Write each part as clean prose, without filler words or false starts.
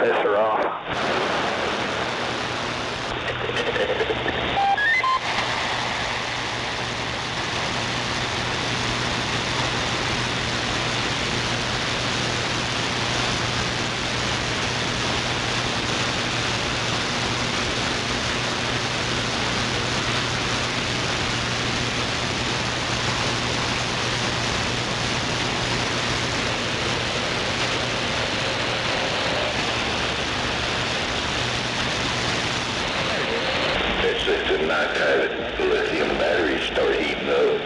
piss her off. The lithium batteries start heating up.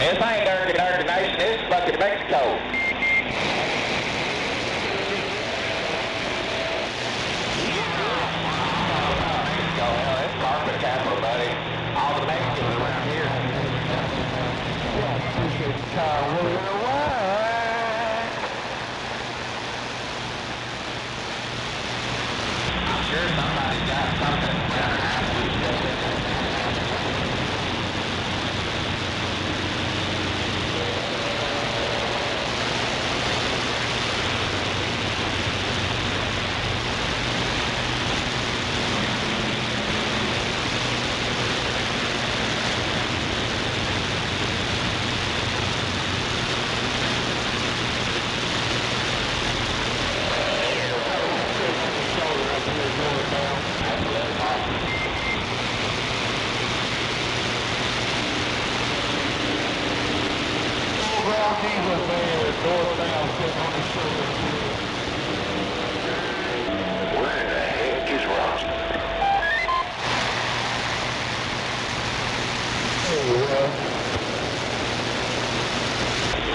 This ain't Dirty Nation, this is fucking Mexico. Mexico, hell, it's carpet capital, buddy. All the Mexicans around here. Yeah, appreciate the car rolling away. I'm sure somebody's got something around the house. Where the heck is Ross?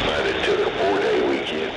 Might have took a 4-day weekend.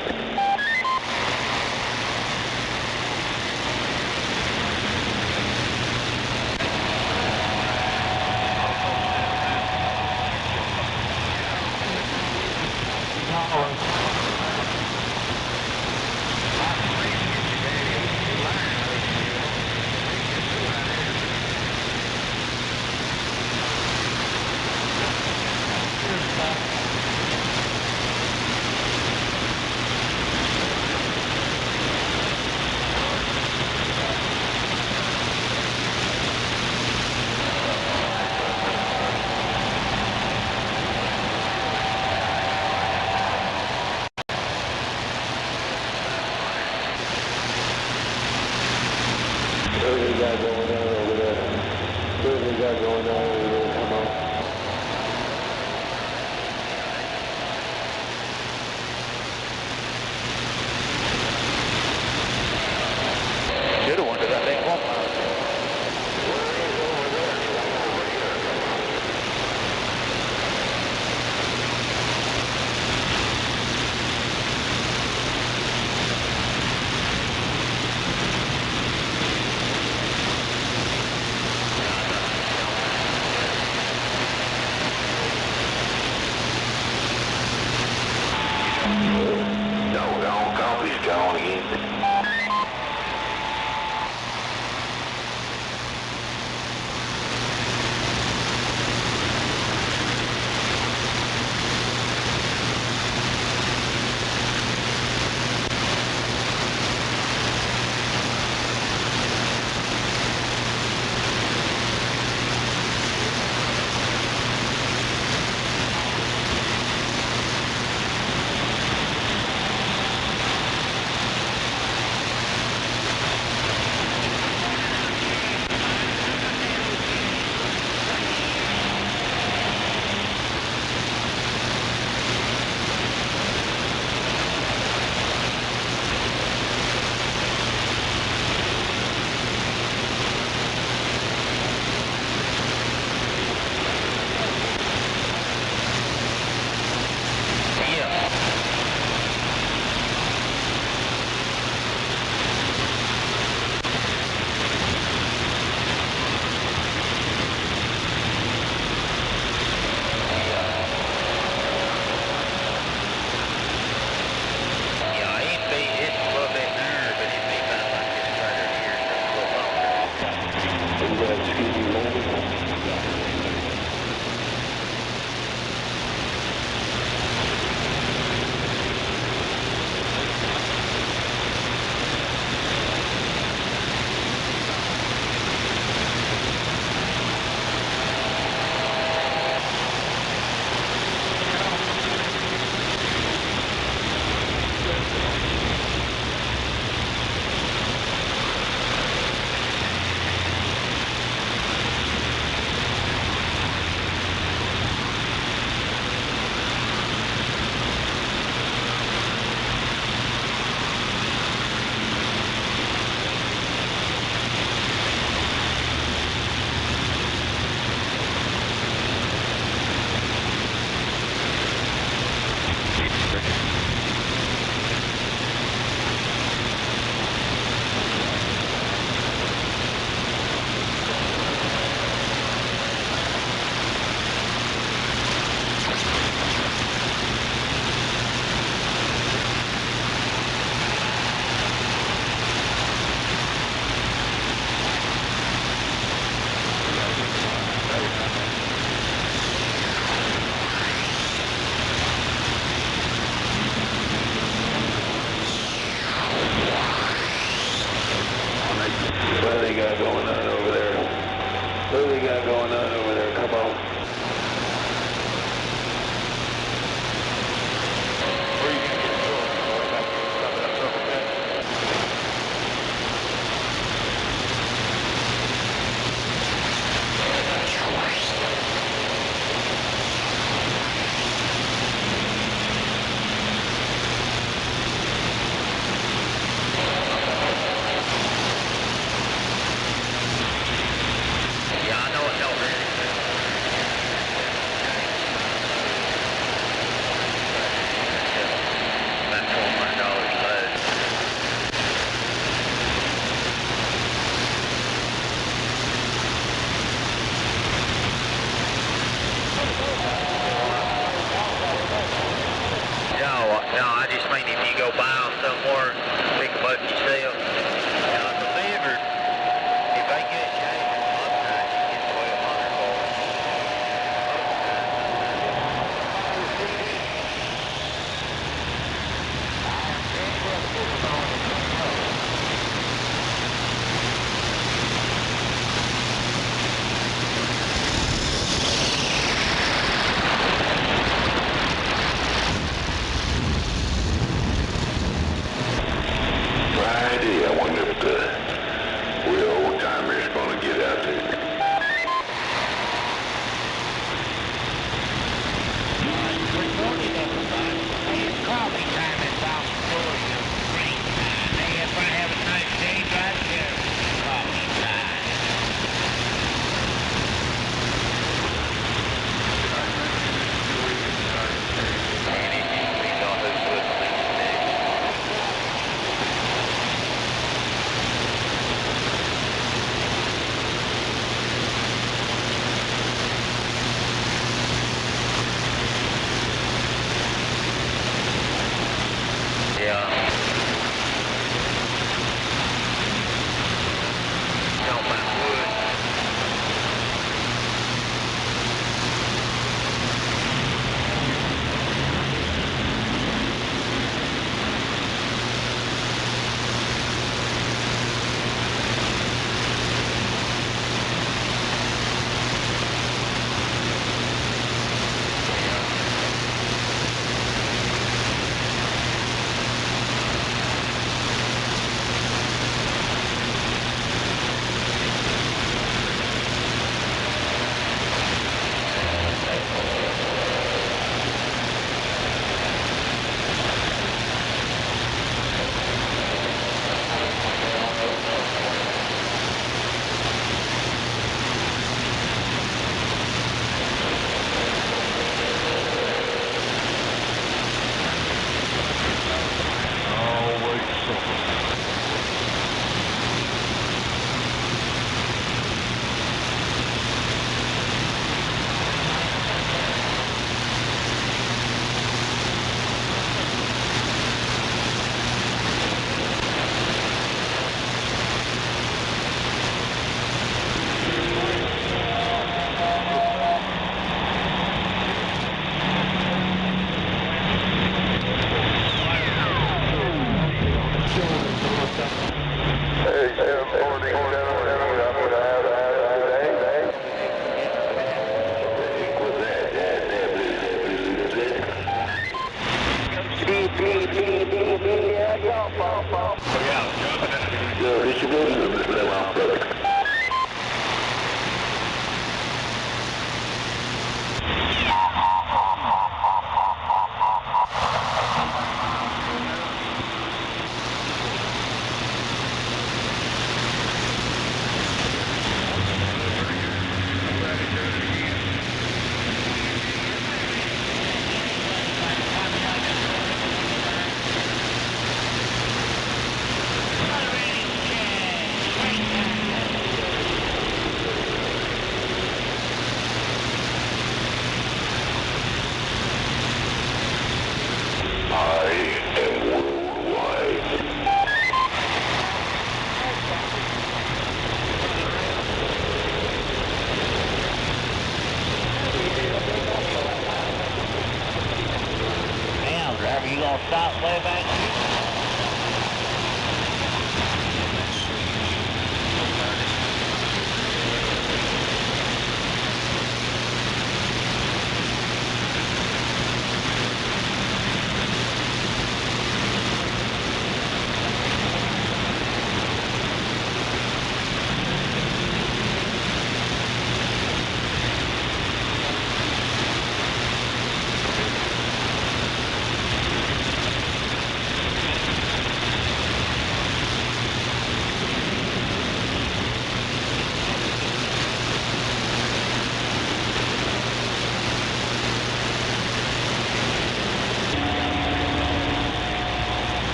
You gonna stop way back here?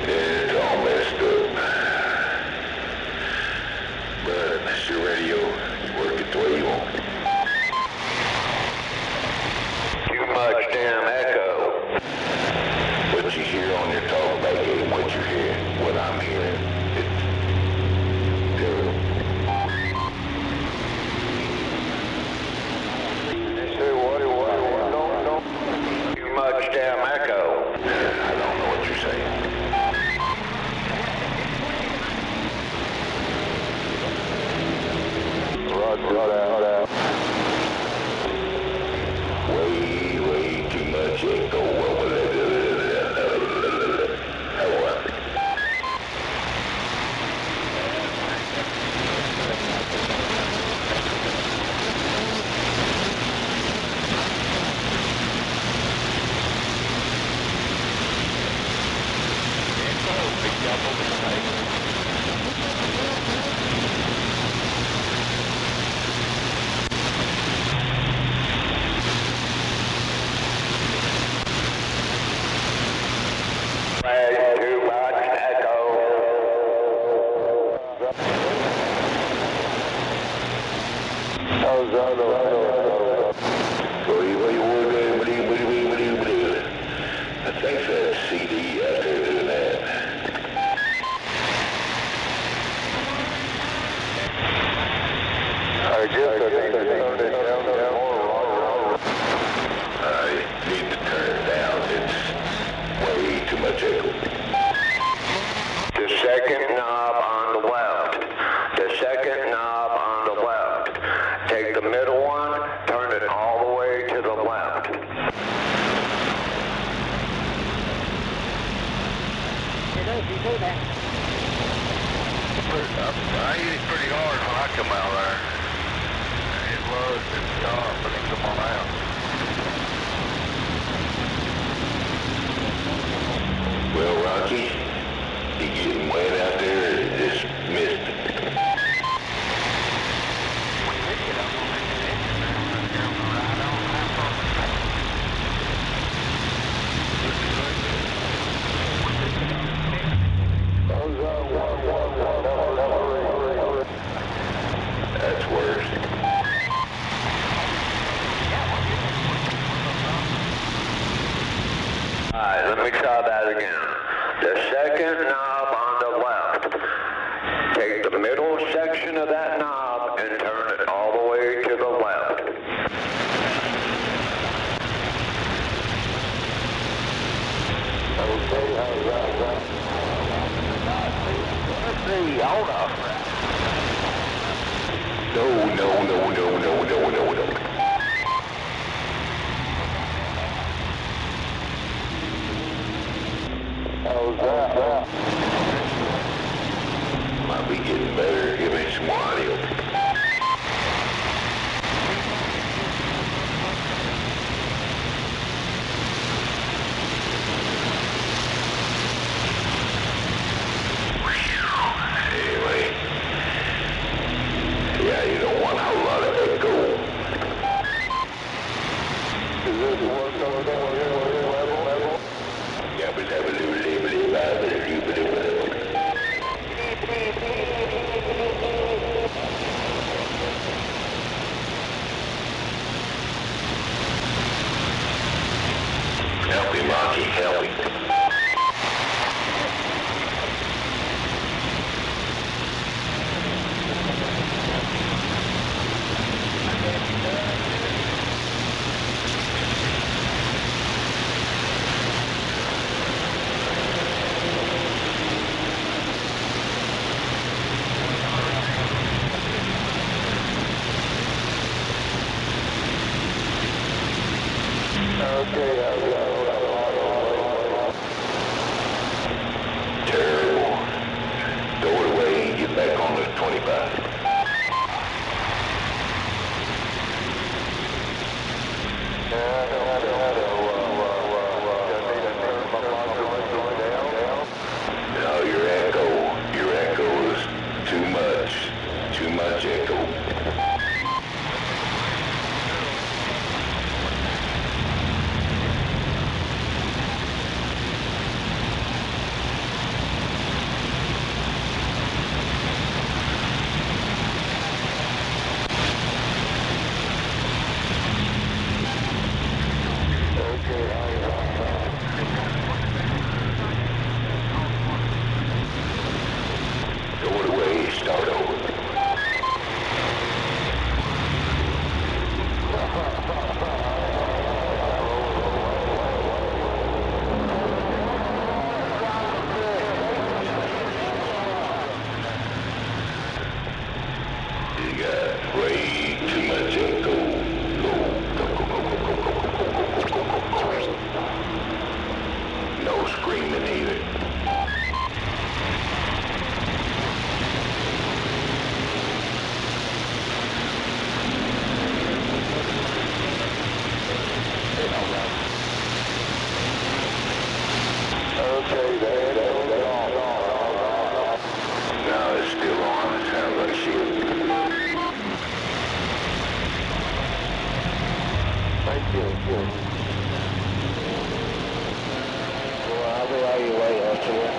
It's all messed up. But it's your radio. You work it the way you want. Too much damn echo. What you hear on your talk back ain't what you're hearing. What I'm hearing, it's terrible. Too much damn echo. I don't know what you're saying. Way too much echo. Too much echo. I think that CD out there doing that. I need to turn it down. It's way too much echo. The second knob on the left. The second knob on the left. Take the middle one, turn it all the way to the left. I hit it pretty hard when I come out there. It was dark when it come on out. Well, Rocky, you getting wet out there or just missed it? That's Let me try that again. The second knob on the left. Take the middle section of that knob and turn it all the way to the left. Okay, how's that? Let's see, hold up. No. How's that? Might be getting better. Give me some audio. Anyway. Yeah, you don't want a whole lot of echo. Is this work over there? Level? Yeah, but help him, Rocky, help him. Okay, terrible. Throw it away and get back on the 25. No, your echo is too much echo. Throw it away, start over. You got way too much echo. No screaming either. Okay, there. No, it's still on. It sounds like shit. Thank you. Well, I'll be on your way up here.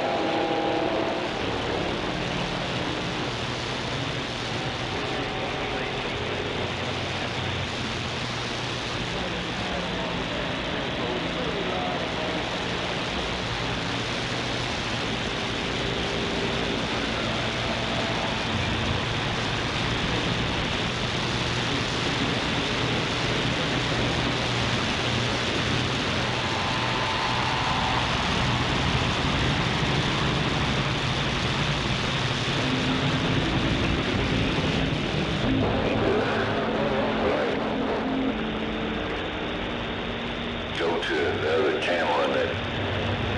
Go to the other channel and then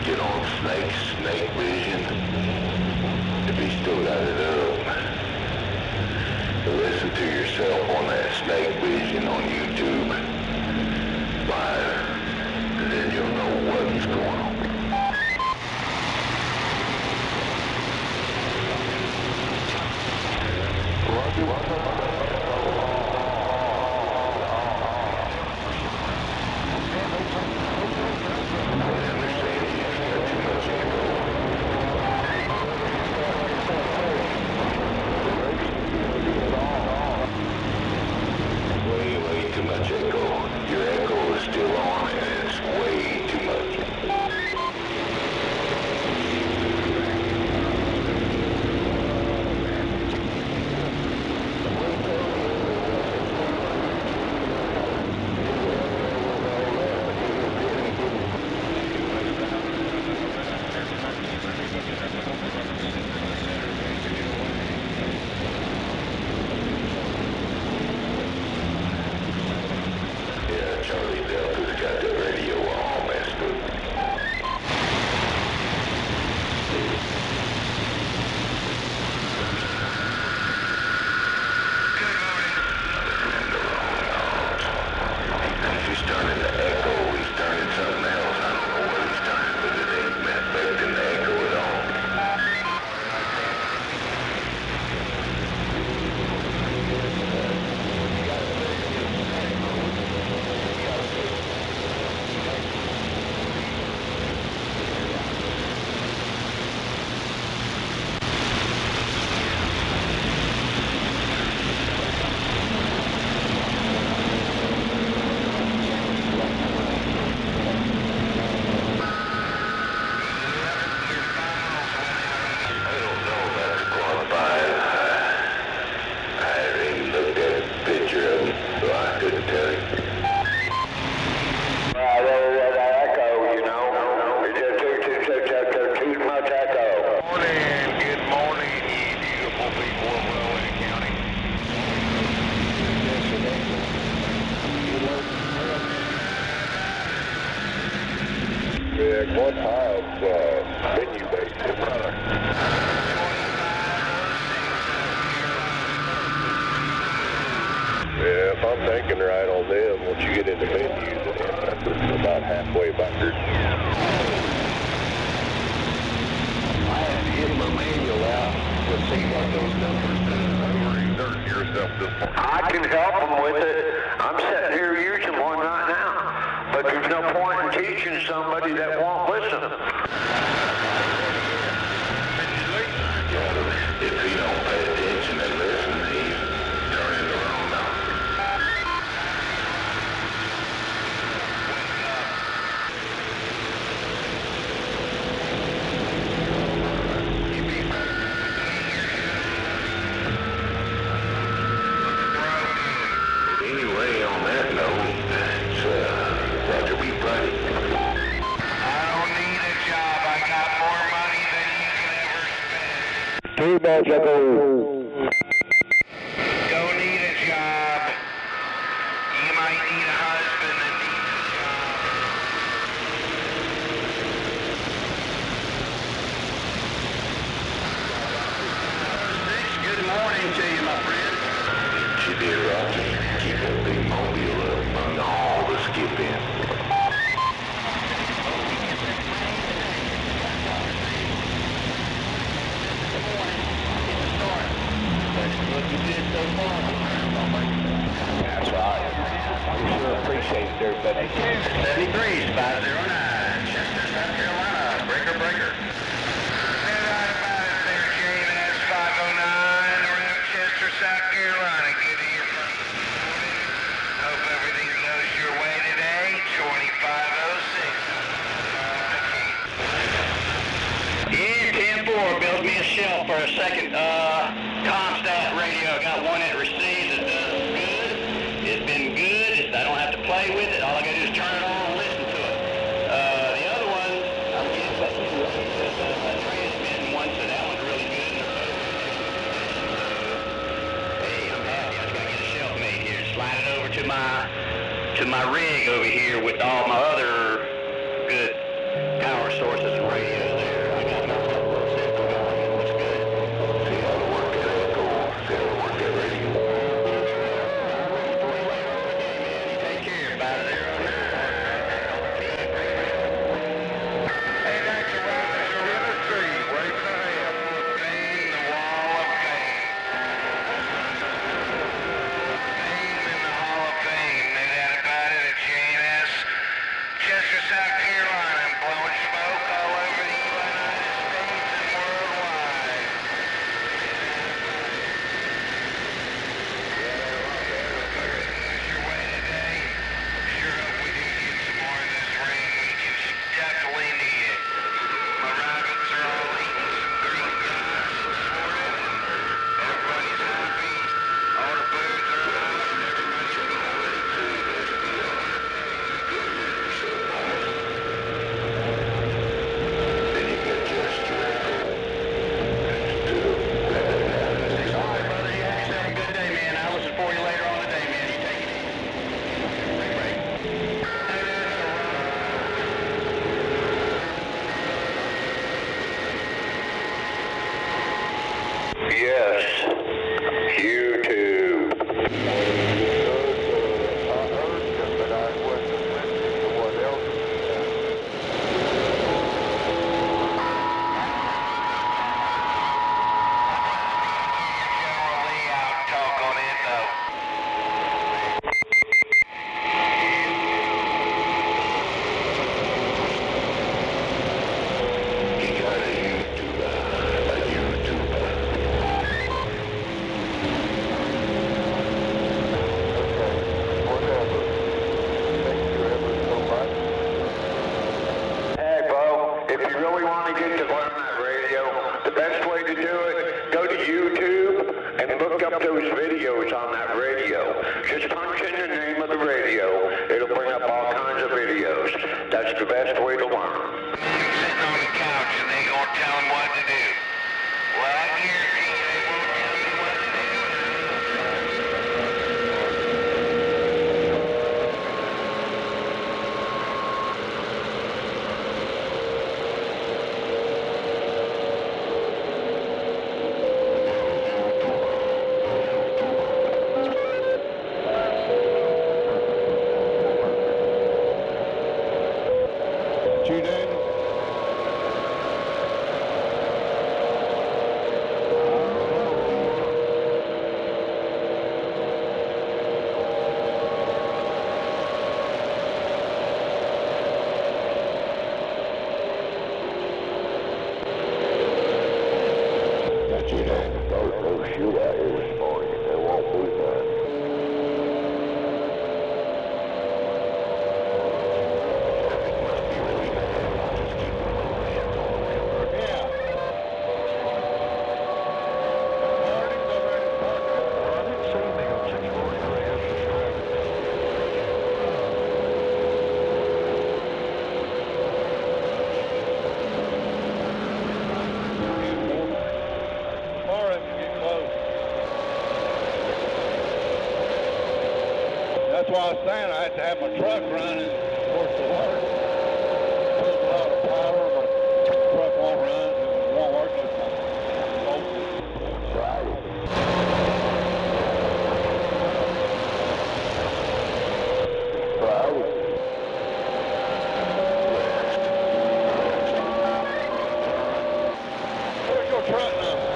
get on Snake Vision, if he still got it up. Listen to yourself on that Snake Vision on YouTube live, and then you'll know what's going on. check. What time's venue based? Yeah, if I'm thinking right on them, once you get into venues, it's about halfway backwards. I had to get my manual out to see what those numbers do. I can help them with it. I'm sitting here using one right now. But there's no point in teaching somebody that won't listen. If he don't pay attention and listen, he's turning the wrong number. Anyway, on that note, it's got to be Friday. I don't need a job. I got more money than you can ever spend. Too much of Don't need a job. You might need a husband that needs a job. Good morning to you, my friend. She did right to keep that big mobile up among all the skip in. That's right. We sure appreciate it, everybody. 73, 509, Chester, South Carolina. Breaker, breaker. Right about it there, Jane. That's 509, around Chester, South Carolina. Good to hear from you. Hope everything goes your way today. 2506. Yeah, 10-4. Build me a shelf for a second. Comstat radio. Got one that receives. It does good. It's been good. I don't have to play with it. All I got to do is turn it on and listen to it. The other one, I'm getting transmitting one, so that one's really good. Hey, I'm happy. I just got to get a shelf made here. Slide it over to my rig over here with all my other good power sources and radios there. I got my system going. It looks good. See how to work that echo, see how to work that radio. You take care about it there on Hey, that's your Tennessee. Wait for him. Fame, the Wall of Fame. Fame in the Hall of Fame. They had about it at JNS. Chester, Got you, David? Got you, David. No shoot out here this morning. They won't move none. That's why I was saying I had to have my truck running towards the water. Pulls a lot of power, my truck won't run, it won't work with my Where's your truck number?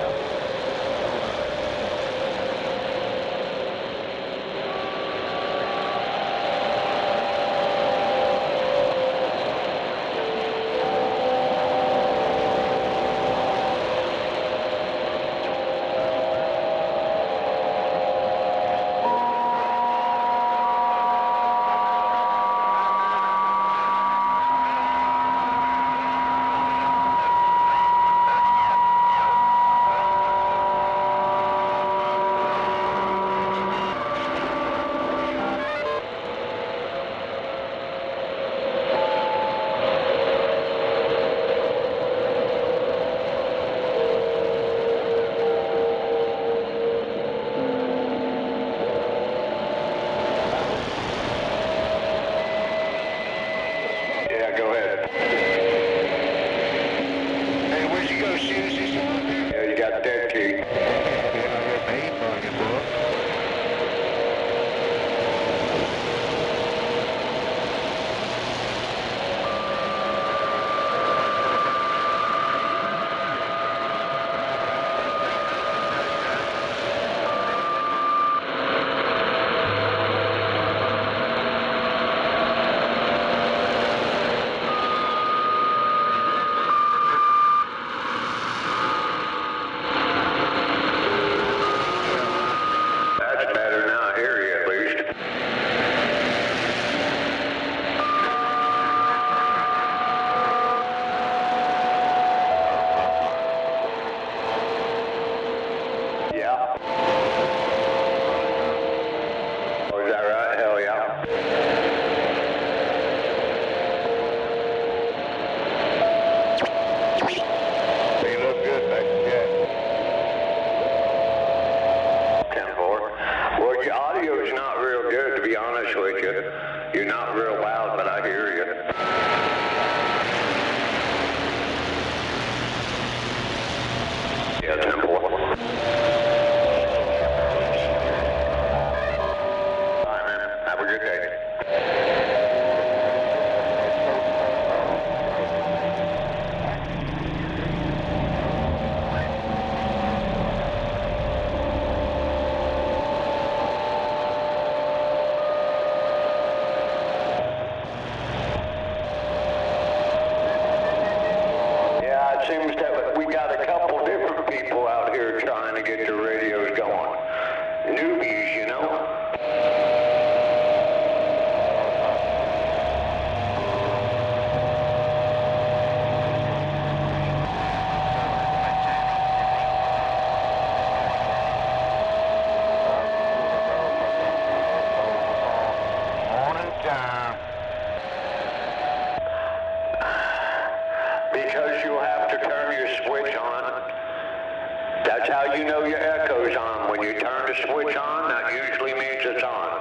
Yeah, go ahead. Hey, where'd you go, Susie? Yeah, you got dead key. That's better now, I hear you at least. Yeah. Oh, is that right? Hell yeah. You look good, back to Jack. 10-4. Well, your audio's not real good, to be honest with you. You're not real loud, but I hear you. Yeah, 10-4. All right, man. Have a good day. Yeah, it seems that we got a couple different people out here trying to get their radios going. Newbies, you know? Morning time. Because you'll have to turn your switch on. That's how you know your echo's on. When you turn the switch on, that usually means it's on.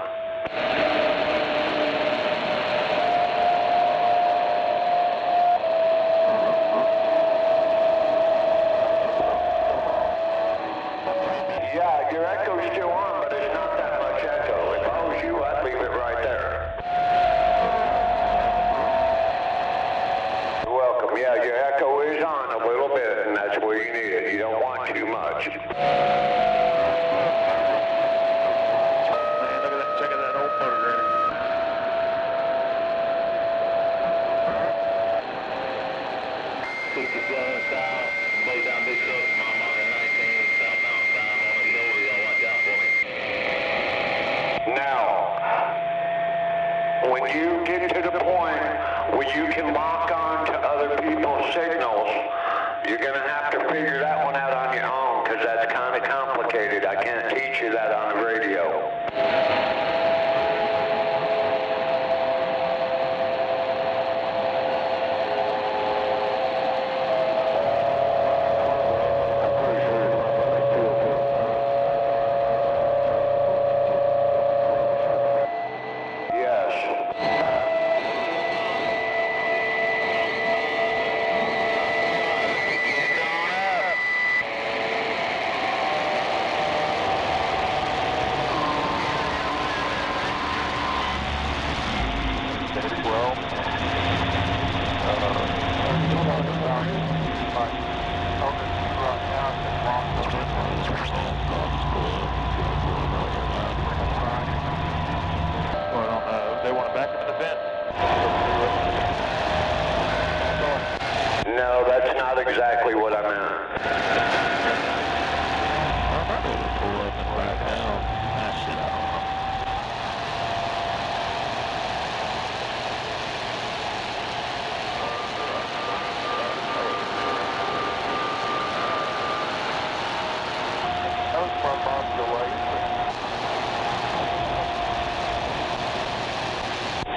Yeah, your echo's still on, but it's not that much echo. If I was you, I'd leave it right there. Now, when you get to the point where you can lock on to other people's signals, you're going to have to figure that one out on your own, because that's kind of complicated. I can't teach you that on the radio. No, that's not exactly what I meant.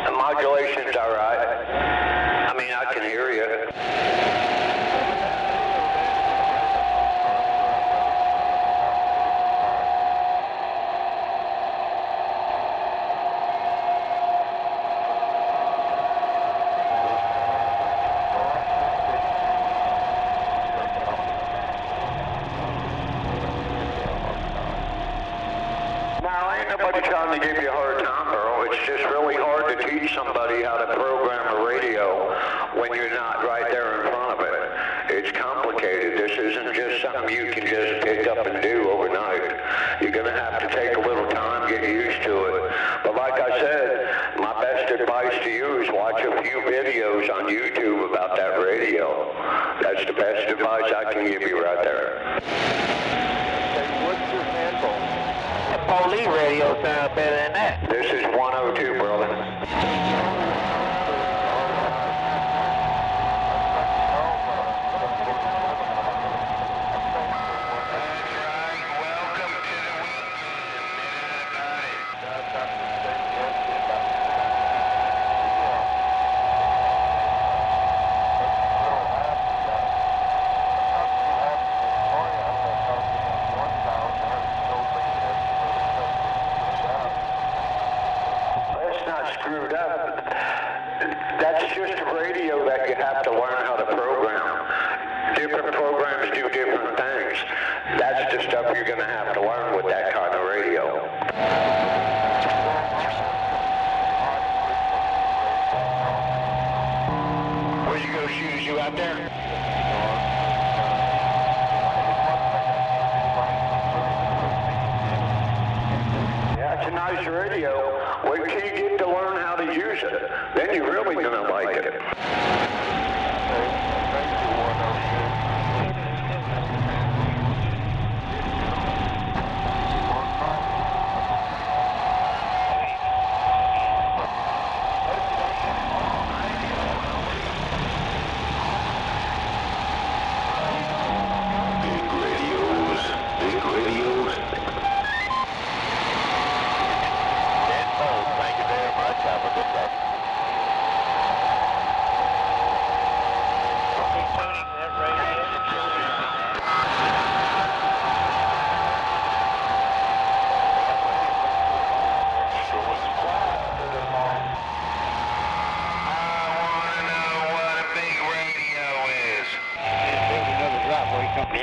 The modulation's all right. I mean, I can hear you. Now, ain't nobody trying to give you a hard time, Earl. It's just really hard to teach somebody how to program a radio when you're not right there in front of it. It's complicated. This isn't just something you can just pick up and do overnight. You're going to have to take a little time, get used to it. But like I said, my best advice to you is watch a few videos on YouTube about that radio. That's the best advice I can give you right there. Police radio sounds better than that. This is 102, brother. Screwed up. That's just a radio that you have to learn how to program. Different programs do different things. That's the stuff you're going to have to learn with that kind of radio. Where you go, shoes? You out there? Yeah, it's a nice radio. Wait till you get to learn how to use it. Then you're really going to like it.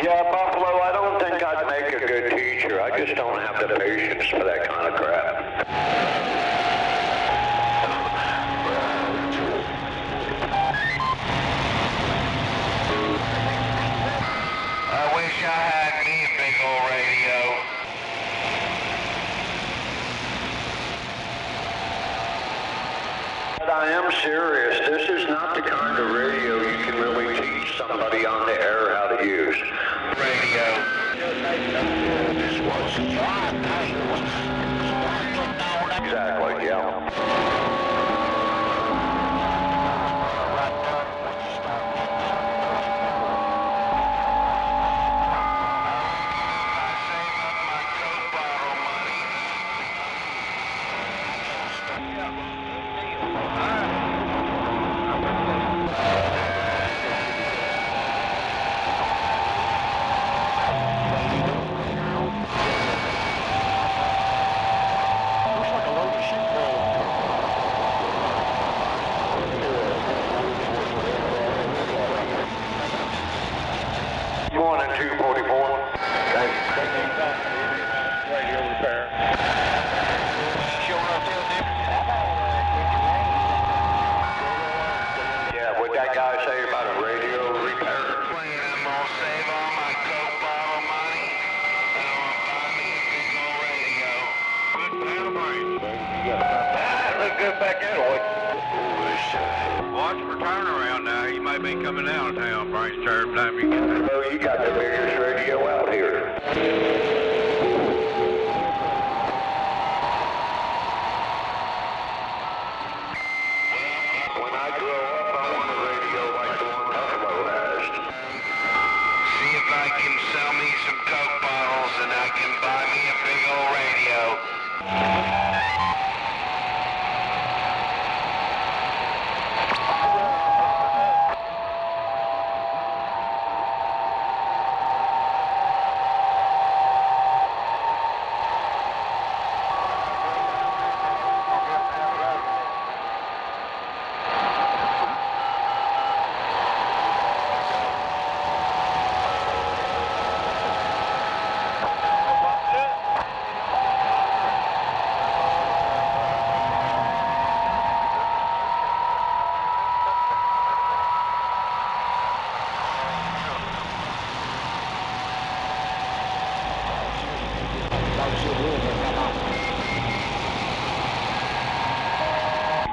Yeah, Buffalo, I don't think I'd make a good teacher. I just don't have the patience for that kind of crap. I wish I had me a big old radio. I am serious. This is not the kind of radio you can really teach somebody on the air how to use. Radio. Exactly, yeah. Morning, 244. Radio repair. Yeah, what'd that guy say about a radio repair? I'm gonna save all my Coke bottle money. And I'm gonna buy me a big old radio. Good battle brain. Look good back there, boy. Watch for turnaround now. You might be coming out of town, Brains Turd. Time you get there. Oh, you got the biggest radio out here. When I grow up, I want a radio like the one Buffalo has. See if I can sell me some Coke bottles and I can buy me a big old radio.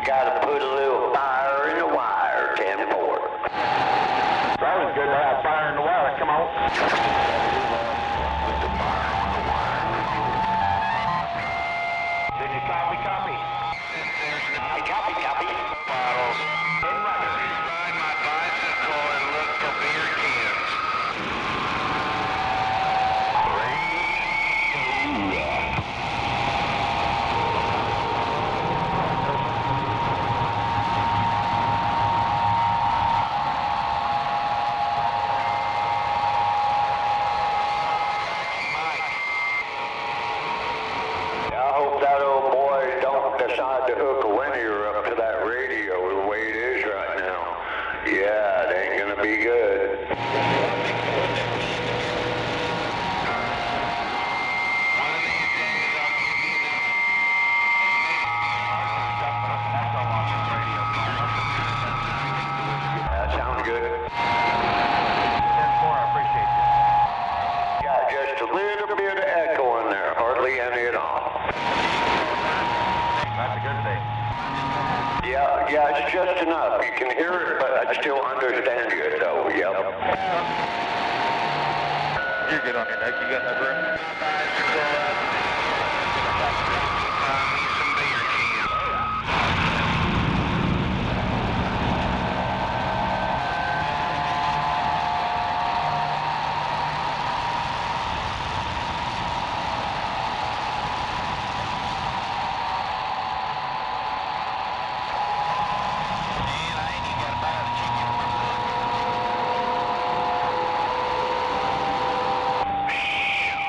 Gotta put a little fire in the wire, 10-4. That was good to have fire in the wire. Come on. Did you copy? I copy. Bottles. Ride my bicycle and look for beer cans. I hope that old boy don't decide to hook a linear up to that radio the way it is right now. Yeah, it ain't gonna be good. One of these days I'll give you enough. That sounds good. Got just a little bit of echo in there, hardly any at all. That's a good thing. Yeah, it's just enough. You can hear it, but I still understand you, though. Yep. You're good on your neck. You got enough room? Buy me some beer cans.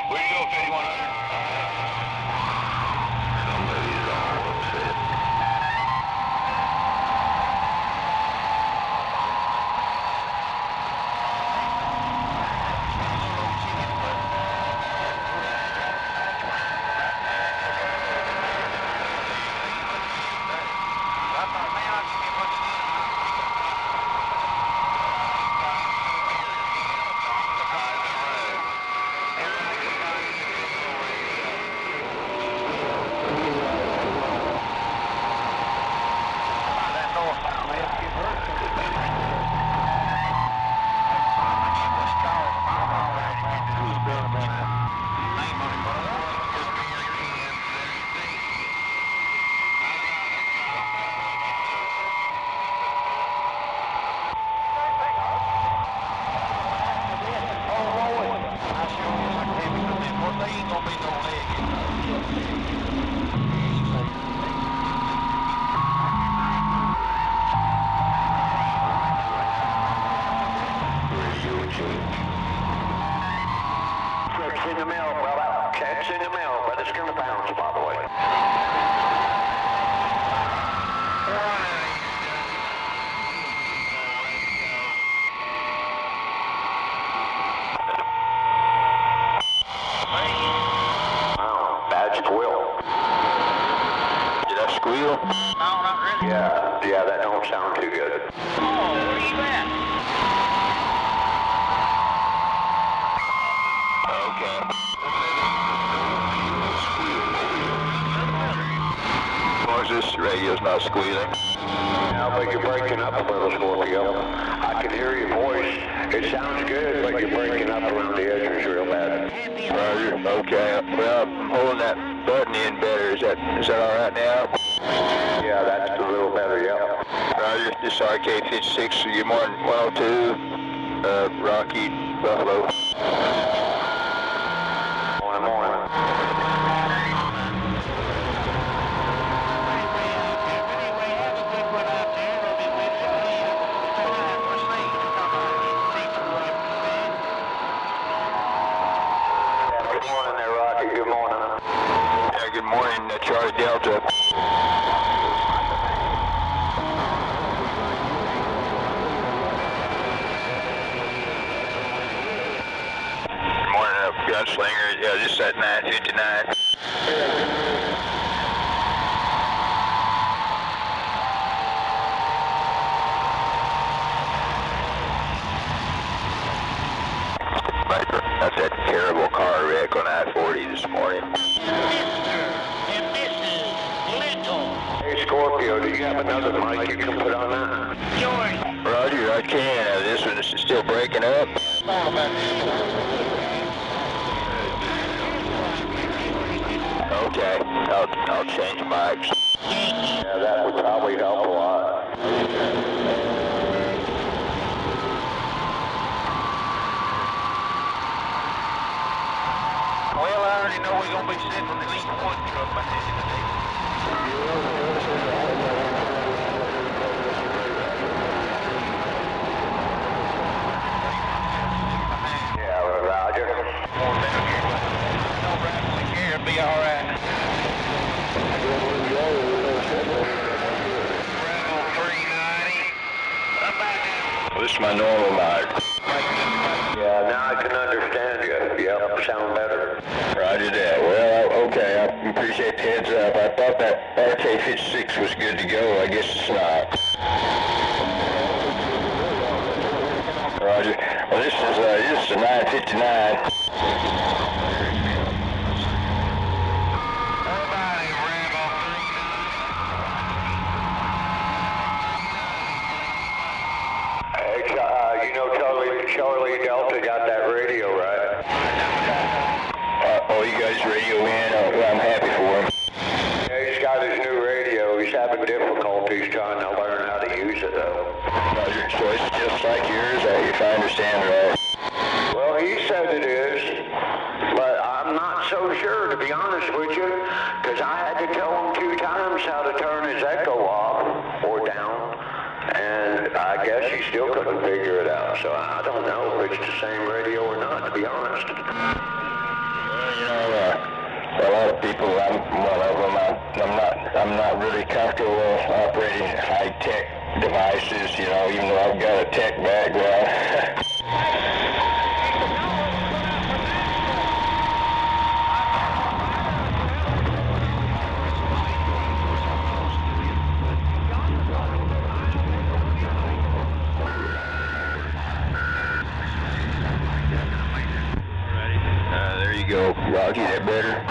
Where you go, 5100? No, not really. Yeah, that don't sound too good. Oh, where are you at? Okay. As long as this radio's not squealing. Yeah, but you're breaking up a little, Scorpio. I can hear your voice. It sounds good, but you're breaking up around the edges real bad. Roger. Okay. Well, I'm holding that button in better. Is that all right now? Yeah, that's a little better, yeah. Roger. This is RK56. Good morning. 102. Rocky Buffalo. Morning. Good morning there, Rocky. Good morning. Yeah, good morning, Charlie Delta. Good morning, Gunslinger. Yeah, this is at 9:59. That's that terrible car wreck on I-40 this morning. Mr. and Mrs. Little. Hey, Scorpio, do you have another mic you can put on that? George. Roger, I can. This one is still breaking up. Okay, I'll change mics. Yeah, that would probably help a lot. Well, I already know we're going to be sitting in the Elite 1 truck by the end of the day. Yeah, Roger. It'll be all right. Rebel 390. Up back down. Well, this is my normal mic. Yeah, now I can understand you. Yep, sound better. Roger that. Well, okay, I appreciate the heads up. I thought that RK56 was good to go. I guess it's not. Roger. Well, this is a 9:59. Everybody, Rebel 390. Hey, you know Charlie Delta got that radio, right? Oh, you guys radio in? Well, I'm happy for him. Yeah, he's got his new radio. He's having difficulties trying to learn how to use it, though. Roger. So it's just like yours, if I understand right. Well, he said it is, but I'm not so sure, to be honest with you, because I had to tell him 2 times how to turn his echo off or down, and I guess he still couldn't figure it out. So I don't know if it's the same radio or not, to be honest. You know, a lot of people, I'm one of them. I'm not really comfortable operating high-tech devices, you know, even though I've got a tech background. There you go, Rocky, that better?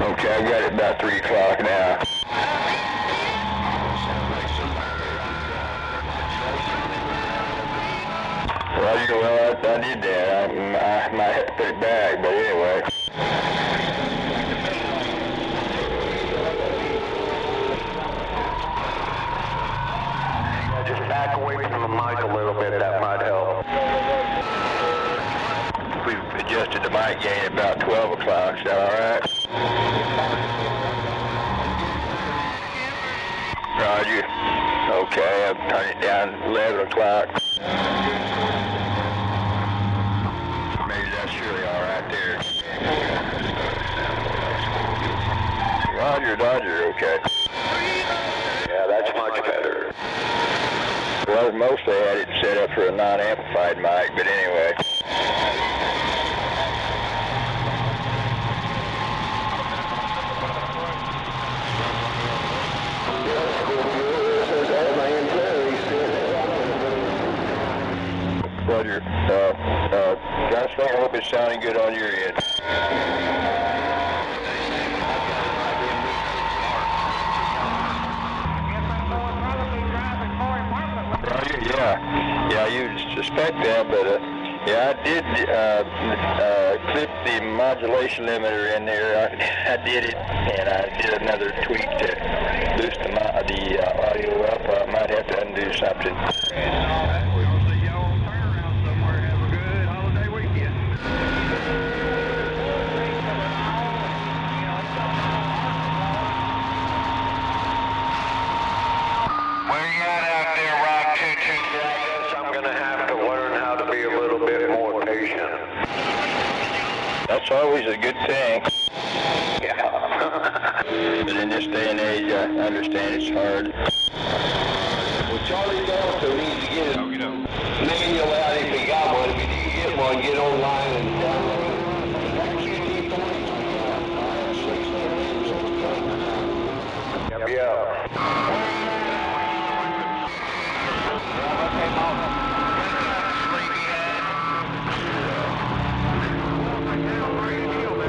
Okay, I've got it about 3 o'clock now. Roger, well, I did that. I might have to put it back, but anyway. Just back away from the mic a little bit, that might help. We've adjusted the mic gain about 12 o'clock, is that all right? Roger. Okay, I've turned it down to 11 o'clock. Maybe that's surely all right there. Roger, okay. Yeah, that's much better. Well, mostly I had it set up for a non-amplified mic, but anyway. good on your end. Yeah, you'd suspect that, but yeah, I did clip the modulation limiter in there. I did it, and I did another tweak to boost the audio up. I might have to undo something. We'll see y'all on turnaround somewhere. Have a good holiday weekend. Where you at out there, Rock 223? I guess I'm going to have to learn how to be a little bit more patient. That's always a good thing. Yeah. But in this day and age, I understand it's hard. Well, Charlie also needs to get his manual out if he got one. If he didn't get one, get online and download it. Yeah.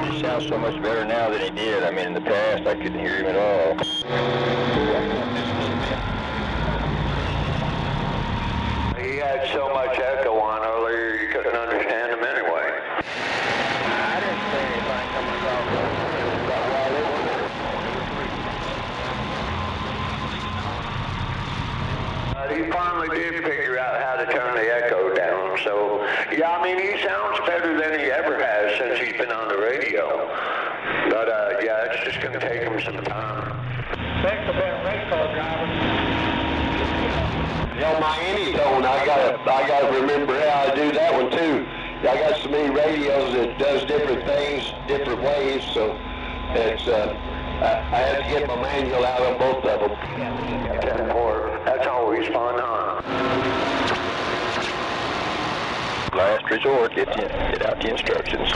He sounds so much better now than he did. I mean, in the past, I couldn't hear him at all. He had so much echo on earlier, you couldn't understand him anyway. I didn't say anything coming across. He finally did figure out how to turn the echo down, so, yeah, I mean, he sounds better than he ever has since he's been on the radio. But, yeah, it's just going to take him some time. Thanks for being a race car driver. You know, my Anytone, I gotta remember how to do that one too. I got so many radios that does different things, different ways, so it's, I have to get my manual out on both of them. That's always fun, huh? Last resort, get out the instructions.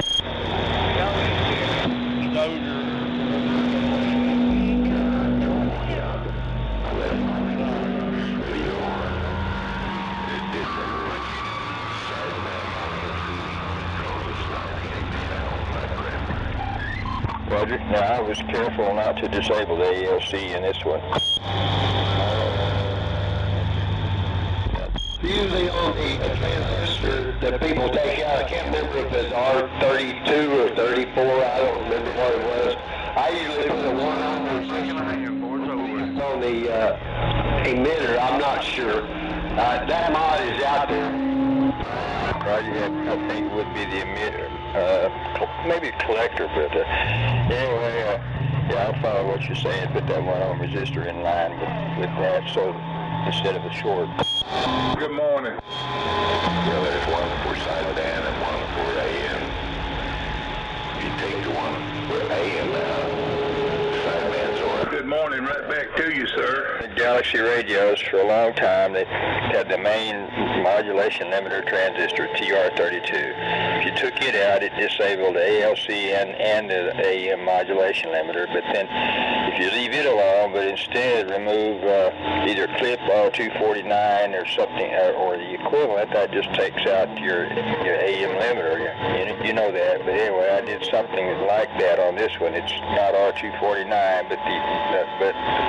Roger. Now, I was careful not to disable the ALC in this one. Usually on the transistor that people take out, I can't remember if it's R32 or 34, I don't remember what it was. I usually put a 1 on the emitter, I'm not sure. That mod is out there. Roger, I think it would be the emitter, maybe a collector, but anyway, yeah, I'll follow what you're saying, put that 1 ohm resistor in line with that, so instead of the short. Good morning. Yeah, there's one for sideband and one for AM. You take the one for AM out. Sideband's on. Good morning. Right back to you, sir. Galaxy radios, for a long time, they had the main modulation limiter transistor, TR32. If you took it out, it disabled the ALC and the AM modulation limiter, but then if you leave it alone, but instead remove either clip R249 or something, or the equivalent, that just takes out your AM limiter. You know that, but anyway, I did something like that on this one. It's not R249, but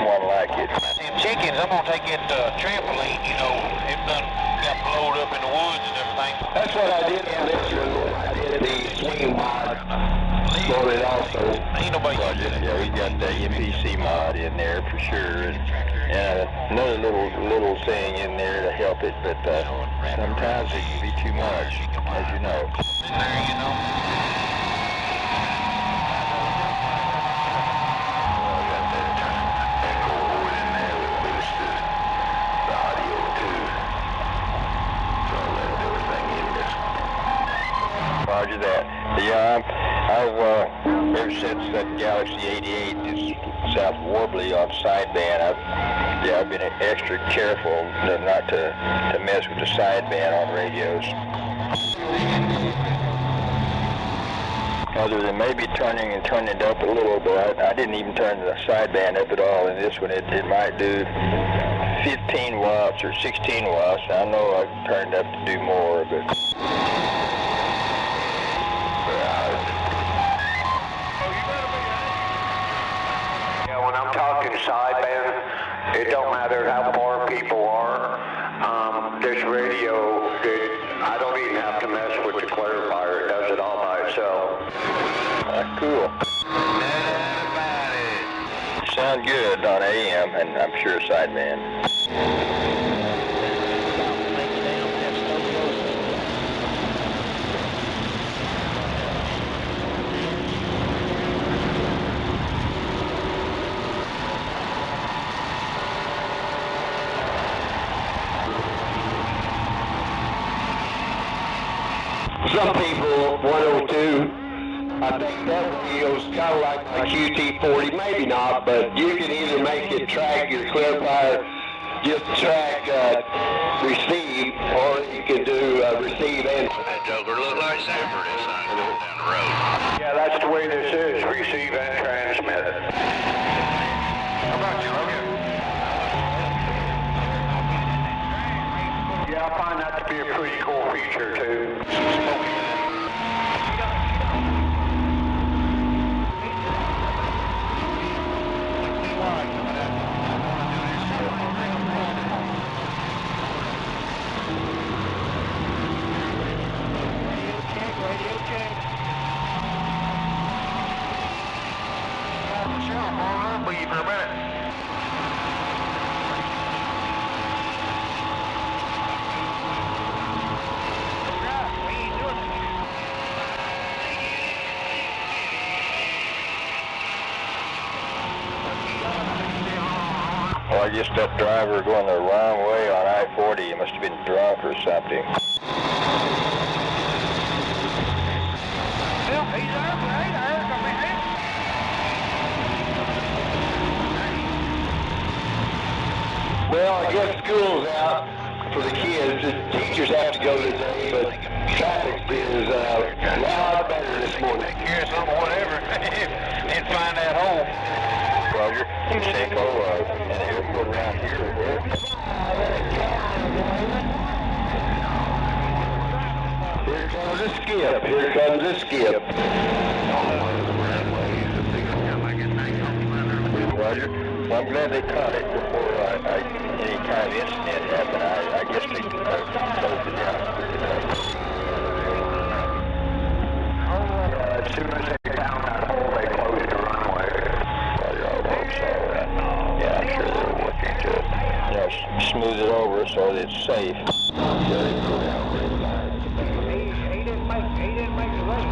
one like it. Them chickens, I'm gonna take it trampoline, you know, it done got blowed up in the woods and everything. That's what I did on this one. I did the swing mod on it also. Ain't nobody Yeah, we got the MPC mod in there for sure, and another little thing in there to help it, but sometimes it can be too much, as you know. in there, you know. Roger that. Yeah, I've ever since that Galaxy 88 is South Warbly on sideband, I've been extra careful not to mess with the sideband on radios. Other than maybe turning it up a little bit, I didn't even turn the sideband up at all. In this one, it might do 15 watts or 16 watts. I know I turned up to do more, but It don't matter how far people are. This radio, I don't even have to mess with the clarifier. It does it all by itself. That's cool. Sound good on AM, and I'm sure sideman. Some people, 102, I think that radio's kind of like my QT40, maybe not, but you can either make it track your clarifier, just track receive, or you can do receive and... That joker look like Sanford is going down the road. Yeah, that's the way this is, receive and transmit. How about you, Logan? Yeah, I find that to be a pretty cool feature, too. For a minute. Well, I guess that driver going the wrong way on I-40, he must have been drunk or something. Well, he's over, right? I heard from him. Well, I guess school's out for the kids. The teachers have to go today, but traffic is a lot better this morning. Here's some whatever. And find that hole. Roger. You say go in the airport around here or where? Here comes the skip. Here comes the skip. Roger. Well, I'm glad they caught it before any kind of incident happened. I guess they closed it down. As soon as they found that hole, they closed the runway. Yeah, I'm sure they're working to, smooth it over so that it's safe. He didn't make the race.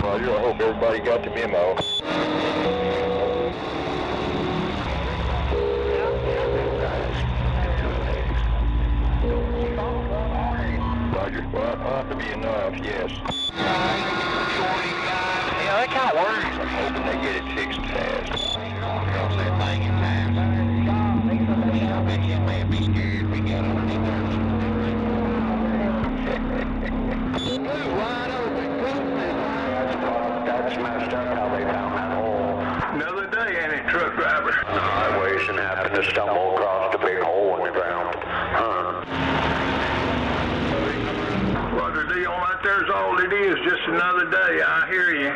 Roger, I hope everybody got the memo. Roger, well, I'll have to be enough, yes. Yeah, that kind of works. I'm hoping they get it fixed fast. I bet you may be scared if we got underneath there. That's messed up how they found that hole. Another day, ain't it, truck driver? The highways and happened to stumble across the big hole in the ground. Huh. Well, the deal right there's all it is, just another day. I hear you.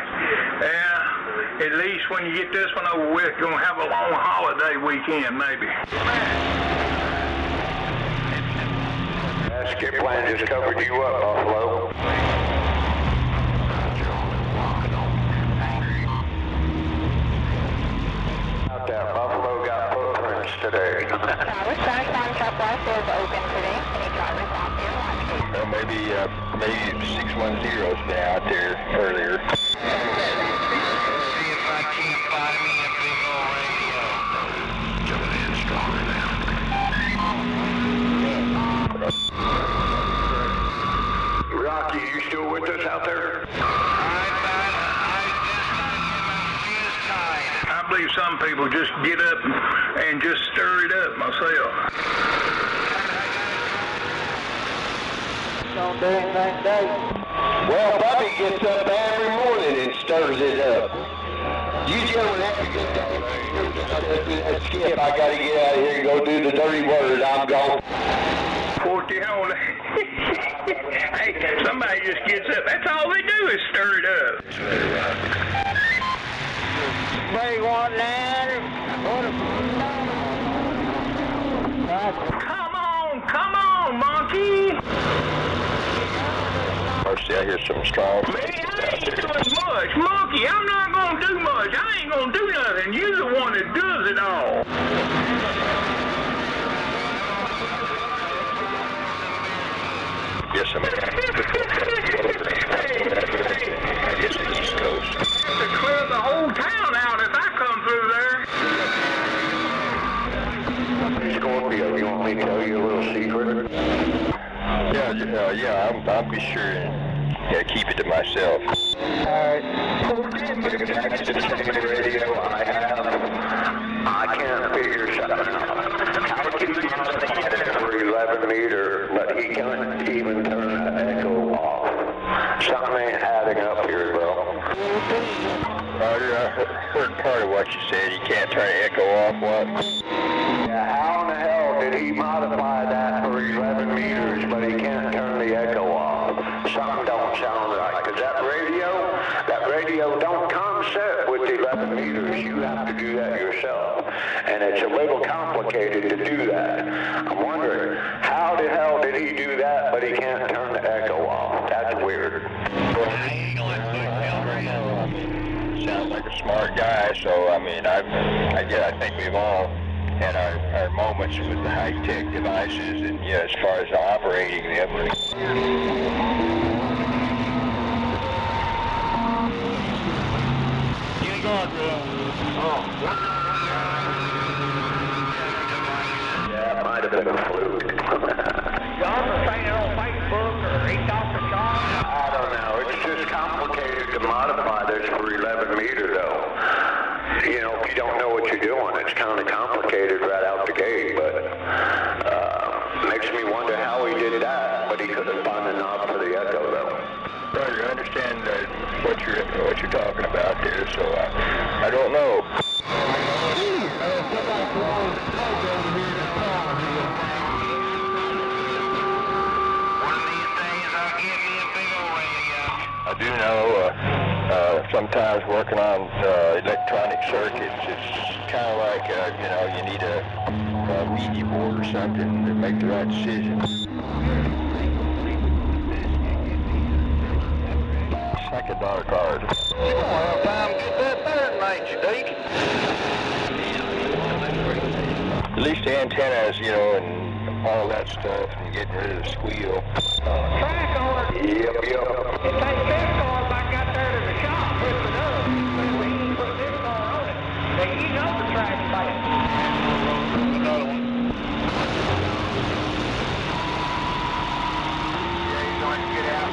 Yeah, at least when you get this one over with, you're going to have a long holiday weekend, maybe. That skip plan just covered you up, Buffalo. Out there, Buffalo got footprints today. Tower Sunshine Truck Life is open today. Any drivers out there watching? Maybe 610's been out there earlier. See if I can't find me a big old radio. Jumping in stronger now. Rocky, you still with us out there? I believe some people just get up and just stir it up myself. Don't do anything today. Well, Bobby gets up every morning and stirs it up. You gentlemen have a good day. Skip, I gotta get out of here and go do the dirty word. I'm gone. 40 hole. Hey, somebody just gets up. That's all they do is stir it up. Big one down. I hear some strong. Man, I ain't doing much. Monkey, I'm not going to do much. I ain't going to do nothing. You're the one that does it all. Yes, I'm I guess the East Coast. I have to clear the whole town out if I come through there. Scorpio, you want me to tell you a little secret? Yeah, I'll be sure and keep it to myself. Radio I can't figure something out. How can you modify it for 11 meter, but he can't even turn the echo off? Something ain't adding up here, bro. I heard part of what you said. You can't turn the echo off, what? Yeah, how in the hell did he modify that for 11 meters, but he can't turn the echo off? Something don't sound right, because that radio don't come set with 11 meters. You have to do that yourself, and it's a little complicated to do that. I'm wondering, how the hell did he do that, but he can't turn the echo off? That's weird. Sounds like a smart guy, so I mean, I think we've all had our moments with the high-tech devices, and as far as operating them. Yeah, it might have been a fluke. John was saying on Facebook, or he talked to John. I don't know. It's just complicated to modify this for 11 meter, though. You know, if you don't know what you're doing, it's kind of complicated right out the gate, but makes me wonder how he did that, but he couldn't find a knob for the echo, though. Roger, I understand what you're talking about there, so I don't know. I do know sometimes working on electronic circuits, it's kind of like, you need a Ouija board or something to make the right decision. It's like a dark card. Well, time to get that better tonight, you Deacon. At least the antennas, and all that stuff, and getting rid of the squeal. Track on it. Yep. It takes this car if I got there to the shop, whip it up. But we need to put this car on it. Now, you know the track's bad. Another one. Yeah, he's going to get out.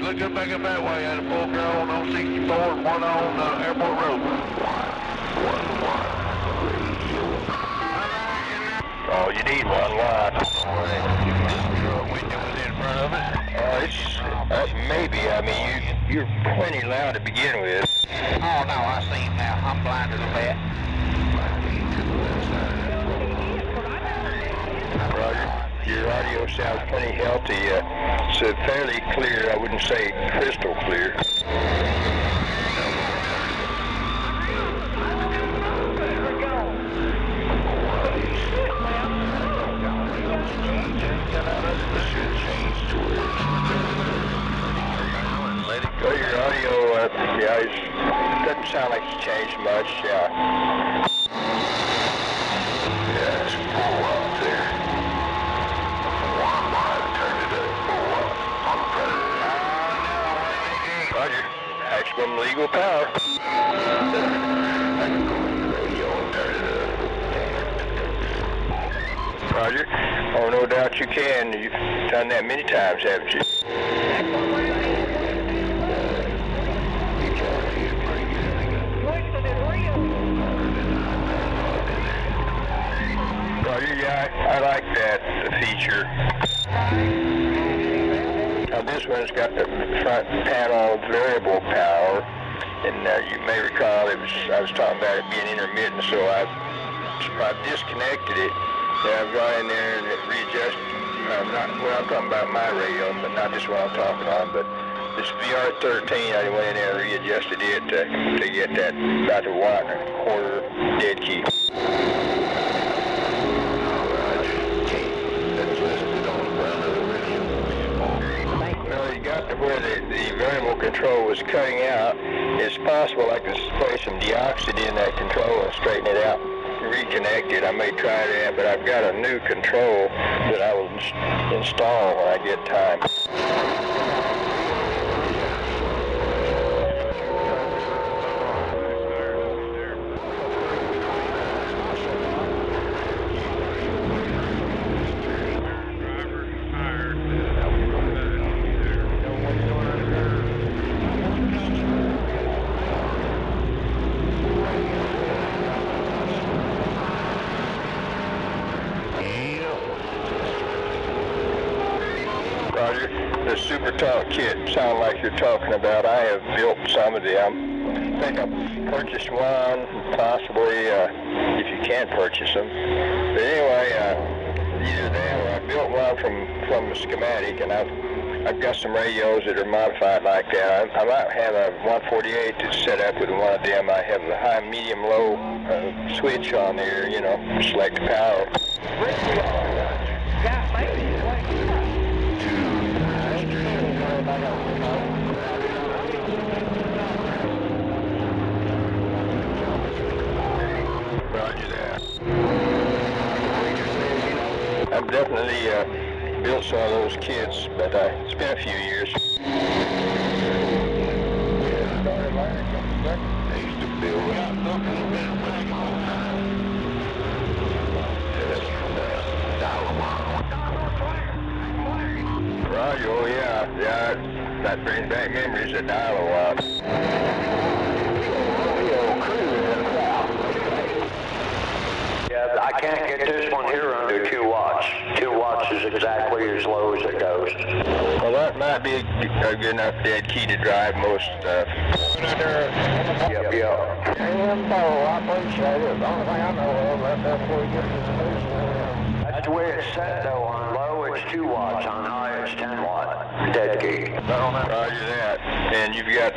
Look up back up that way. I had a full girl on 64 and one on Airport Road. Oh, you need one line. Window was in front of it. Maybe. I mean, you're plenty loud to begin with. Oh, no, I see him now. I'm blind as a bat. Roger. Your audio sounds plenty healthy. It's fairly clear. I wouldn't say crystal clear. Well, your audio, it doesn't sound like it's changed much. Yeah. Eagle power. Roger. Oh, no doubt you can. You've done that many times, haven't you? Roger, yeah, I like that feature. Now this one's got the front panel variable power, and you may recall I was talking about it being intermittent, so I've disconnected it. Yeah, I've gone in there and readjusted. I'm talking about my radio, but not just what I'm talking on. But this VR13, I went in there and readjusted it to get that about a 1.25 dead key. Well, you got to where the variable control was cutting out. It's possible I could spray some deoxide in that control and straighten it out. Reconnect it. I may try that, but I've got a new control that I will install when I get time. Roger, the Super Talk kit sound like you're talking about. I have built some of them. I think I purchased one, possibly if you can purchase them. But anyway, either that or I built one from a schematic, and I've got some radios that are modified like that. I might have a 148 that's set up with one of them. I have the high, medium, low switch on there, you know, select the power. Roger that. I've definitely built some of those kits, but it's been a few years. They used to build Roger, oh yeah, that brings back memories of dial-a-wop. Yeah, I can't get this one here under 2 watts. 2 watts is exactly as low as it goes. Well, that might be a good enough dead key to drive most stuff. Yep. I appreciate it. The only thing I know of, that's where we get the news. That's the way it's set though. On low it's 2 watts. On high it's 10 watt. Dead key. Roger that. And you've got,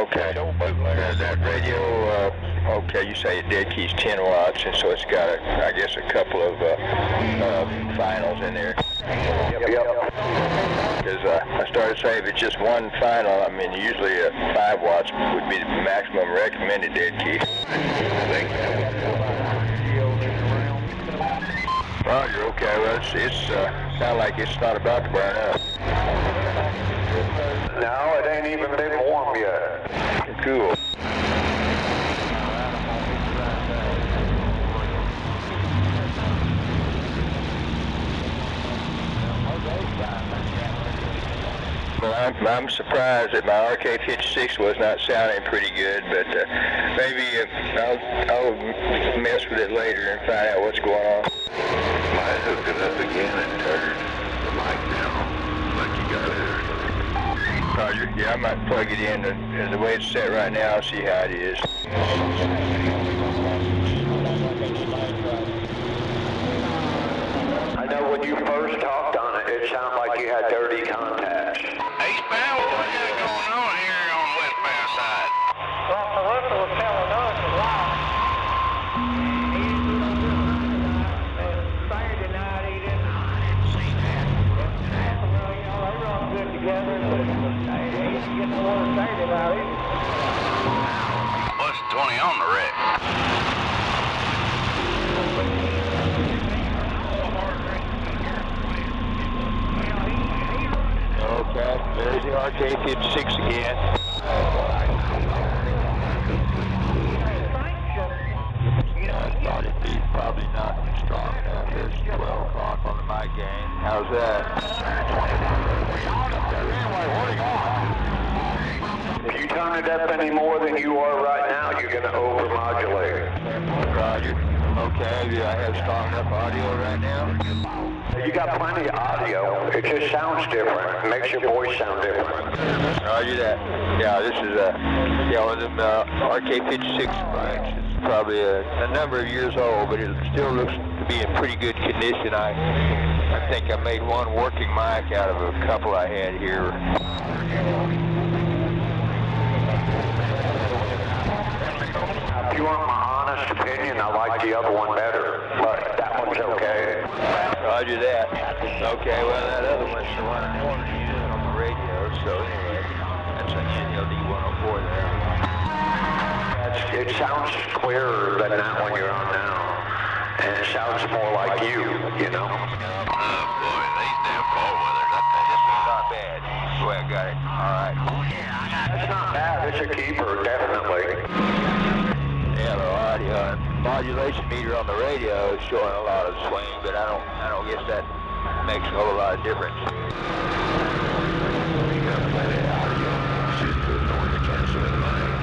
okay, that radio, okay, you say dead key's 10 watts, and so it's got, I guess, a couple of finals in there. Yep. Because I started saying if it's just one final, I mean, usually 5 watts would be the maximum recommended dead key. Roger, okay, well, it's sounds like it's not about to burn up. No, it ain't even been warm yet. Cool. Well, I'm surprised that my RK56 was not sounding pretty good, but maybe I'll mess with it later and find out what's going on. Might hook it up again and turn the mic down like you got it. Roger, yeah, I might plug it in, and the way it's set right now, see how it is. I know when you first talked on it, it sounded like you had dirty contacts. Eastbound, what we got going on here on the westbound side? Well, the roofer was telling us a lot. Saturday night he didn't see that. Well, you know, they run good together, but he didn't get no more Saturday about it. What's 20 on the wreck? Okay, there's the RK56 again. mic gain. How's that? If you turn it up any more than you are right now, you're going to overmodulate. Roger. Okay, do I have strong enough audio right now? You got plenty of audio. It just sounds different. It makes your voice sound different. Roger that. Yeah, this is one of them RK56 mics. It's probably a number of years old, but it still looks to be in pretty good condition. I think I made one working mic out of a couple I had here. If you want my honest opinion, I like the other one better, but that one's okay. Roger that. Okay, well, that other one's the one I wanted to use on the radio, so anyway, that's an NLD 104 there. It sounds clearer than that one you're on now, and it sounds more like you know? Oh, boy, these damn cold weathers, I tell you, this one's not bad. That's the way I got it. All right. That's not bad. It's a keeper, definitely. Yeah, the audio modulation meter on the radio is showing a lot of swing, but I don't guess that makes a whole lot of difference. You got plenty of audio. Should put noise canceling line.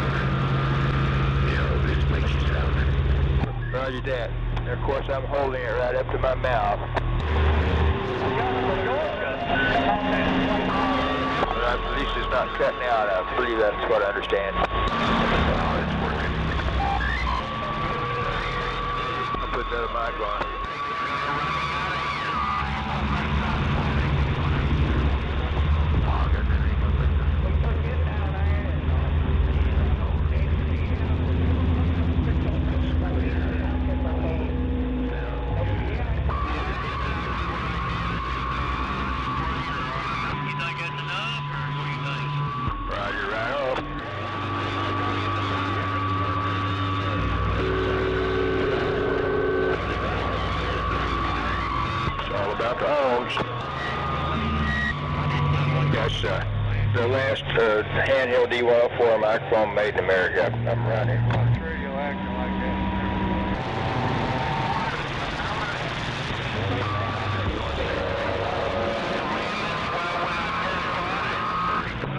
You know, this makes you sound. Roger that. And of course, I'm holding it right up to my mouth. But at least it's not cutting out. I believe that's what I understand. It's working. Put the other mic on. You think that's enough, or what do you think? Roger, right off. About the hogs. That's the last handheld D104 microphone made in America. I'm running. Radio acting like that.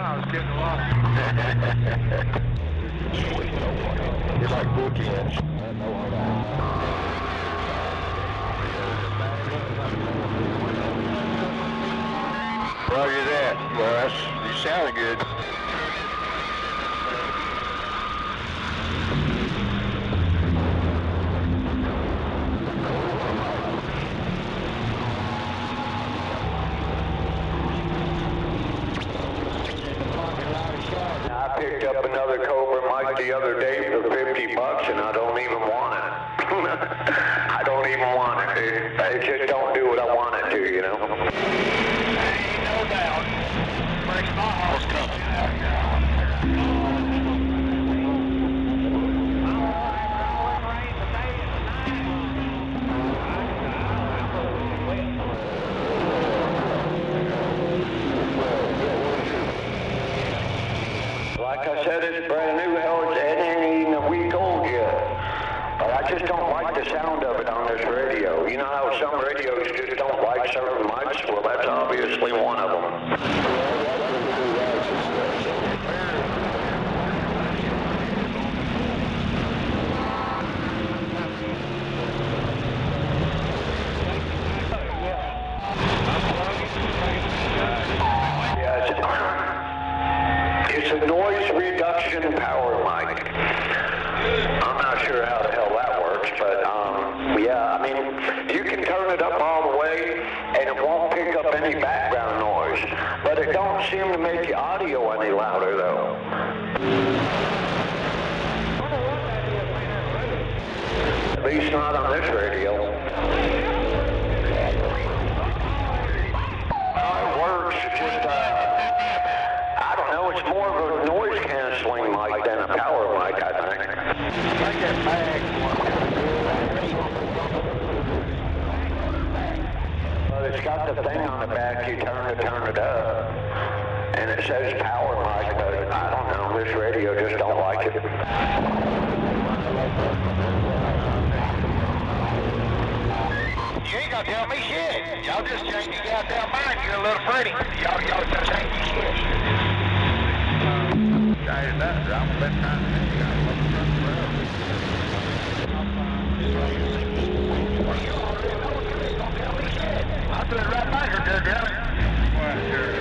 I was getting lost. You're like bookends. I know all that. Roger that. Well, you sounded good. I picked up another Cobra mic the other day for $50, and I don't even want it. I don't even want it. It just don't do what I want it to, you know? Ain't no doubt. Breaks my heart. Like I said, it's brand new. Hell, it ain't even a week old yet. But I just don't like the sound of it on this radio. You know how some radios just don't like certain mics? Well, that's obviously one of them. It's a noise reduction power mic. I'm not sure how the hell that works, but yeah, I mean, you can turn it up all the way and it won't pick up any background noise, but it don't seem to make the audio any louder though. At least not on this radio. It works, it's just I don't know, it's more of a noise canceling mic than a power mic, I think. But it's got the thing on the back, you turn it up, and it says power mic, but I don't know, this radio just don't like it. You ain't gonna tell me shit. Y'all just change your goddamn mind. You're a little pretty. Y'all just change your shit. Guys, that drop left hand. I'll do it right back here, good girl. Well, sure.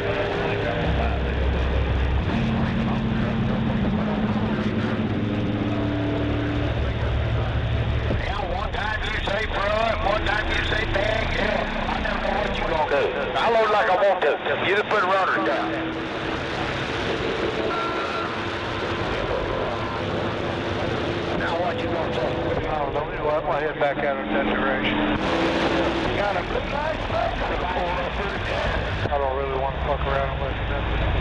One time you say front, one time you say back, yeah. I never know what you gonna do. I load like I want to. You just put runners down. Now what you gonna say? I don't know. You know, I'm gonna head back out in that direction. Got a blue light flag. I don't really want to fuck around unless it's necessary.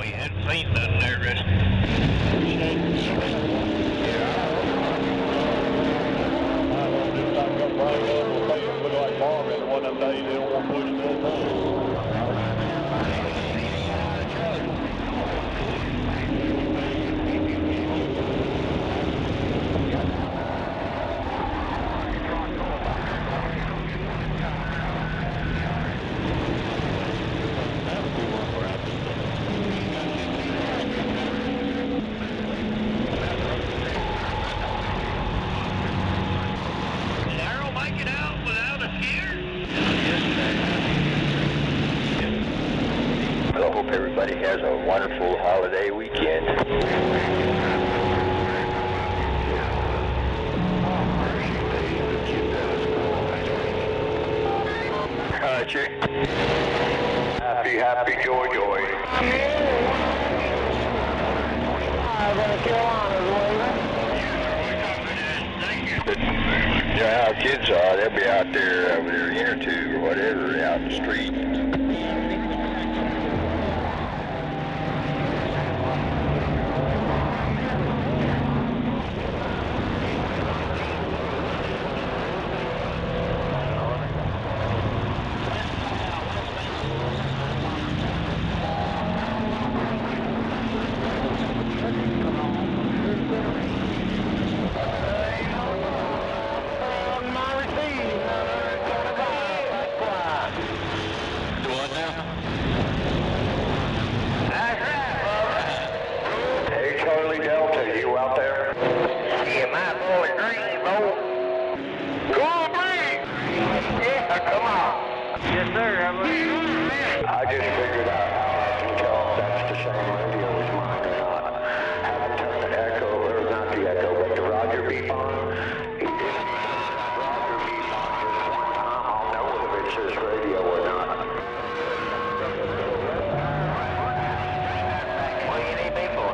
We hadn't seen nothing there, Rusty. Look like Marvin, one of them days they don't want to push that thing. I hope everybody has a wonderful holiday weekend. Roger. Happy, happy, joy, joy. You know how kids are, they'll be out there with their inner tube or whatever out in the street. Hey, Charlie Delta, you out there? Yeah, my boy green, boy. Go on, green! Yeah, come on. Yes, sir. How about you? I just figured out how I can tell if that's the same radio as mine or not. Have it turn the echo, or not the echo, but the Roger beep on. He didn't Roger beep on just one time. I'll know if it's his radio or not. What do you need me for?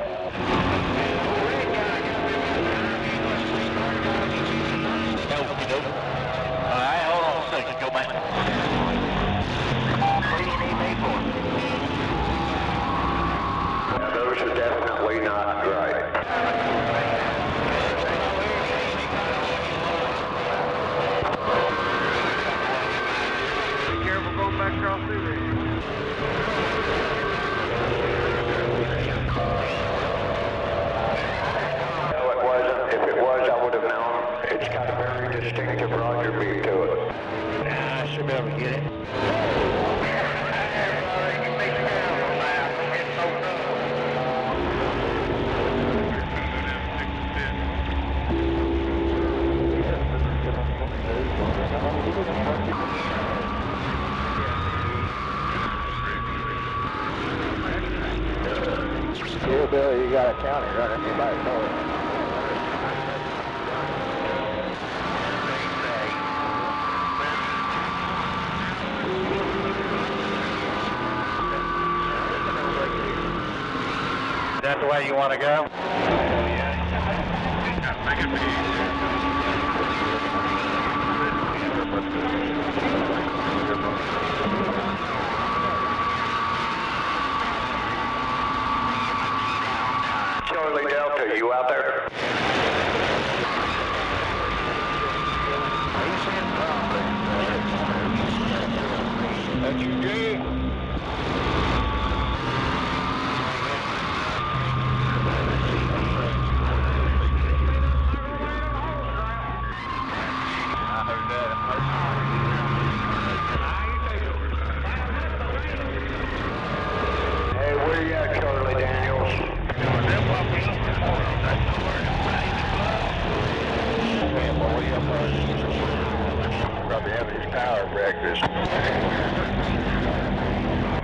Alright, hold on a second, go back. What do you need me for? Now, those are definitely not right. Be careful going back across through there. No, it wasn't. If it was, I would have known. It's got a very distinctive Roger beat to it. Nah, I should be able to get it. Bill, you got a county running, you might know it. Is that the way you want to go? Charlie Delta, you out there? That you, Jay? Hey, where you at, Charlie Daniels? Probably having his power breakfast.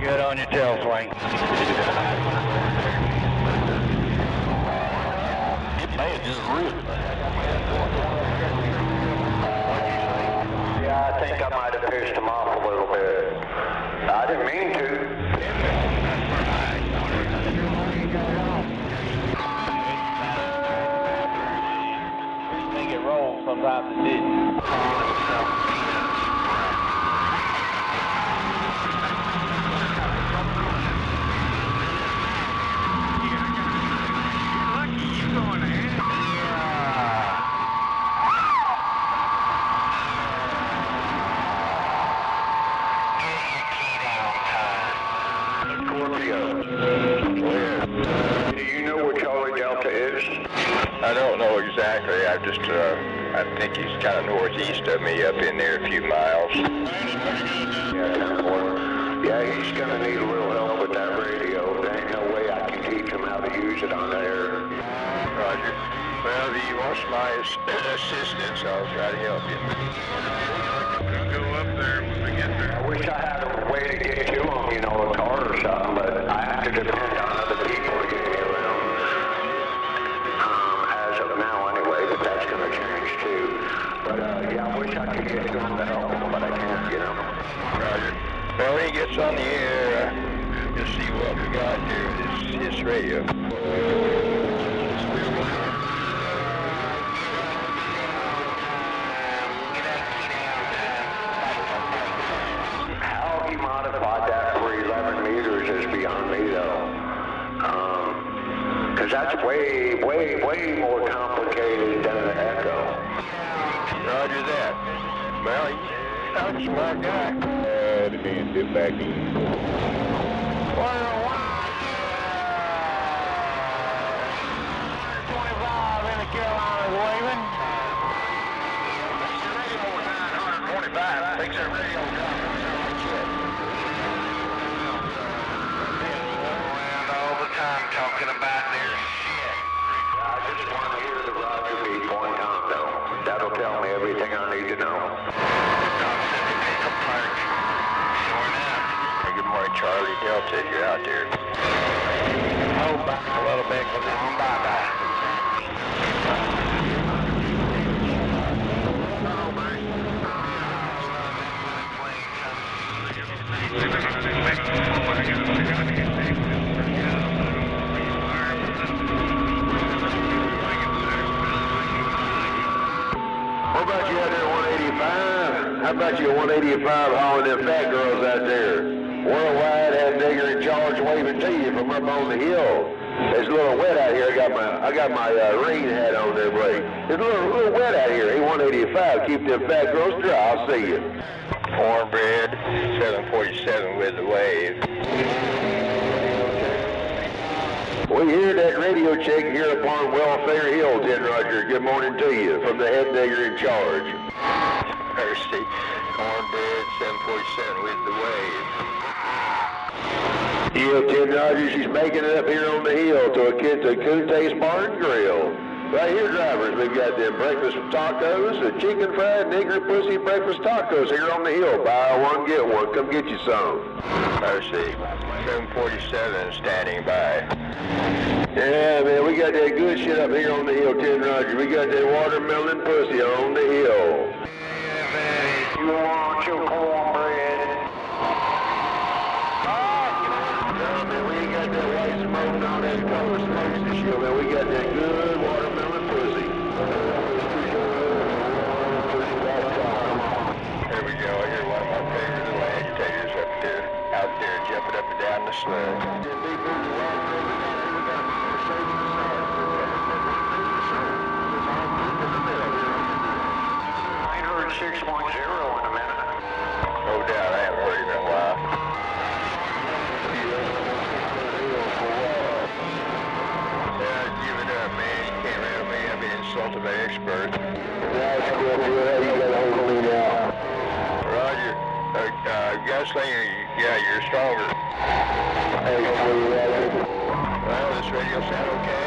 Good on your tail swing. It may have just ripped. Yeah, I think I might have pissed him off a little bit. I didn't mean to. I think it rolls sometimes it didn't. Do you know where Charlie Delta is? I don't know exactly. I think he's kind of northeast of me, up in there a few miles. Yeah, he's gonna need a little help with that radio. There ain't no way I can teach him how to use it on the air. Roger. Well, if he wants my assistance, I'll try to help you. We'll go up there when we get there. I wish I had a way to get to him, you know, a car or something, but I have to depend on other people to get me around. As of now anyway, but that's gonna change too. But yeah, I wish I could get to him to help him, but I can't, you know. Roger. Well, when he gets on the air, you'll see what we got here with his radio. How he modified that for 11 meters is beyond me, though. Because that's way, way, way more complicated than the Echo. Roger that. Well, you're a smart guy. The man dip back in. Talking about their shit. I just want to hear the Roger beat point on, though. That'll tell me everything I need to know. Hey, good morning, Charlie Delta. You're out there. Hold back a little bit because I'm on bye-bye. What about you out there at 185? How about you at 185 hauling them fat girls out there? Worldwide had Digger in charge waving to you from up on the hill. It's a little wet out here. I got my rain hat on there, Blake. It's a little wet out here. Hey, 185, keep them fat girls dry. I'll see you. Cornbread, 747 with the wave. We hear that radio check here upon Welfare Hill, 10 Roger. Good morning to you from the head digger in charge. Mercy, cornbread, 747 with the wave. Yeah, 10 Roger, she's making it up here on the hill to a Kunte's Bar and Grill. Right here, drivers, we've got them breakfast tacos, the chicken fried nigger pussy breakfast tacos here on the hill. Buy one, get one. Come get you some. Mercy, 747 standing by. Yeah, man, we got that good shit up here on the hill, 10 Roger. We got that watermelon pussy on the hill. You want your cornbread? No, man, we ain't got that white smoke and all that color smokes and shit, man. We got that good watermelon pussy. Here we go. Here's one of my favorite little agitators out there jumping up and down the slug. 610 in a minute. No doubt, I haven't heard him in a while. slinger, yeah, you're stronger. Well, this radio sound okay?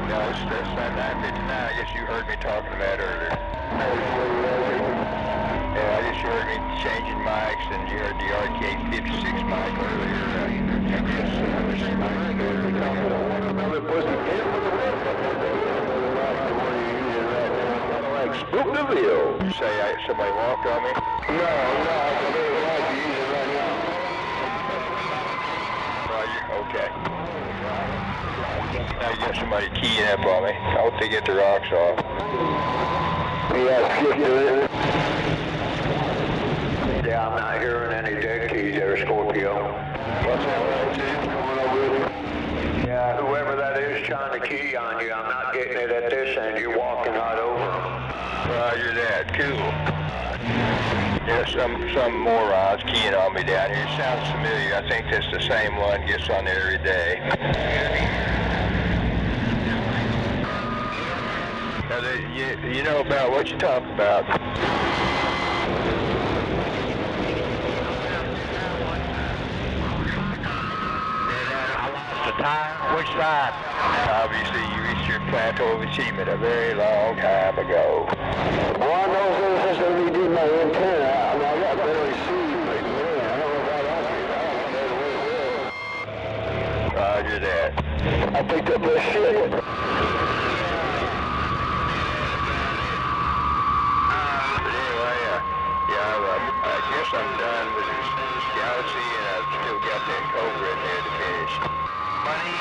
No, that's 959. I guess you heard me talking about earlier. Yeah, I guess you heard me changing mics, and you heard the RK56 mic earlier. Spookville. You say somebody walked on me? No, I can really like to use it right now. Okay. Now you got somebody keying up on me. I hope they get the rocks off. Yeah, skip to it. Yeah, I'm not hearing any dead keys there, Scorpio. What's that? Yeah, whoever that is trying to key on you, I'm not getting it at this end. You're walking right over them. Roger that. Cool. Yeah, some morons keying on me down here. Sounds familiar. I think that's the same one. Gets on there every day. Now, you know about what you talk about. The time? Which side? Obviously, you reached your plateau of achievement a very long time ago. Well, I know since they redid my antenna, I mean, I got better received, but man, I don't know about that. Roger that. I picked up that shit. I guess I'm done with this Galaxy, and I've still got that Cobra in there to finish. Money?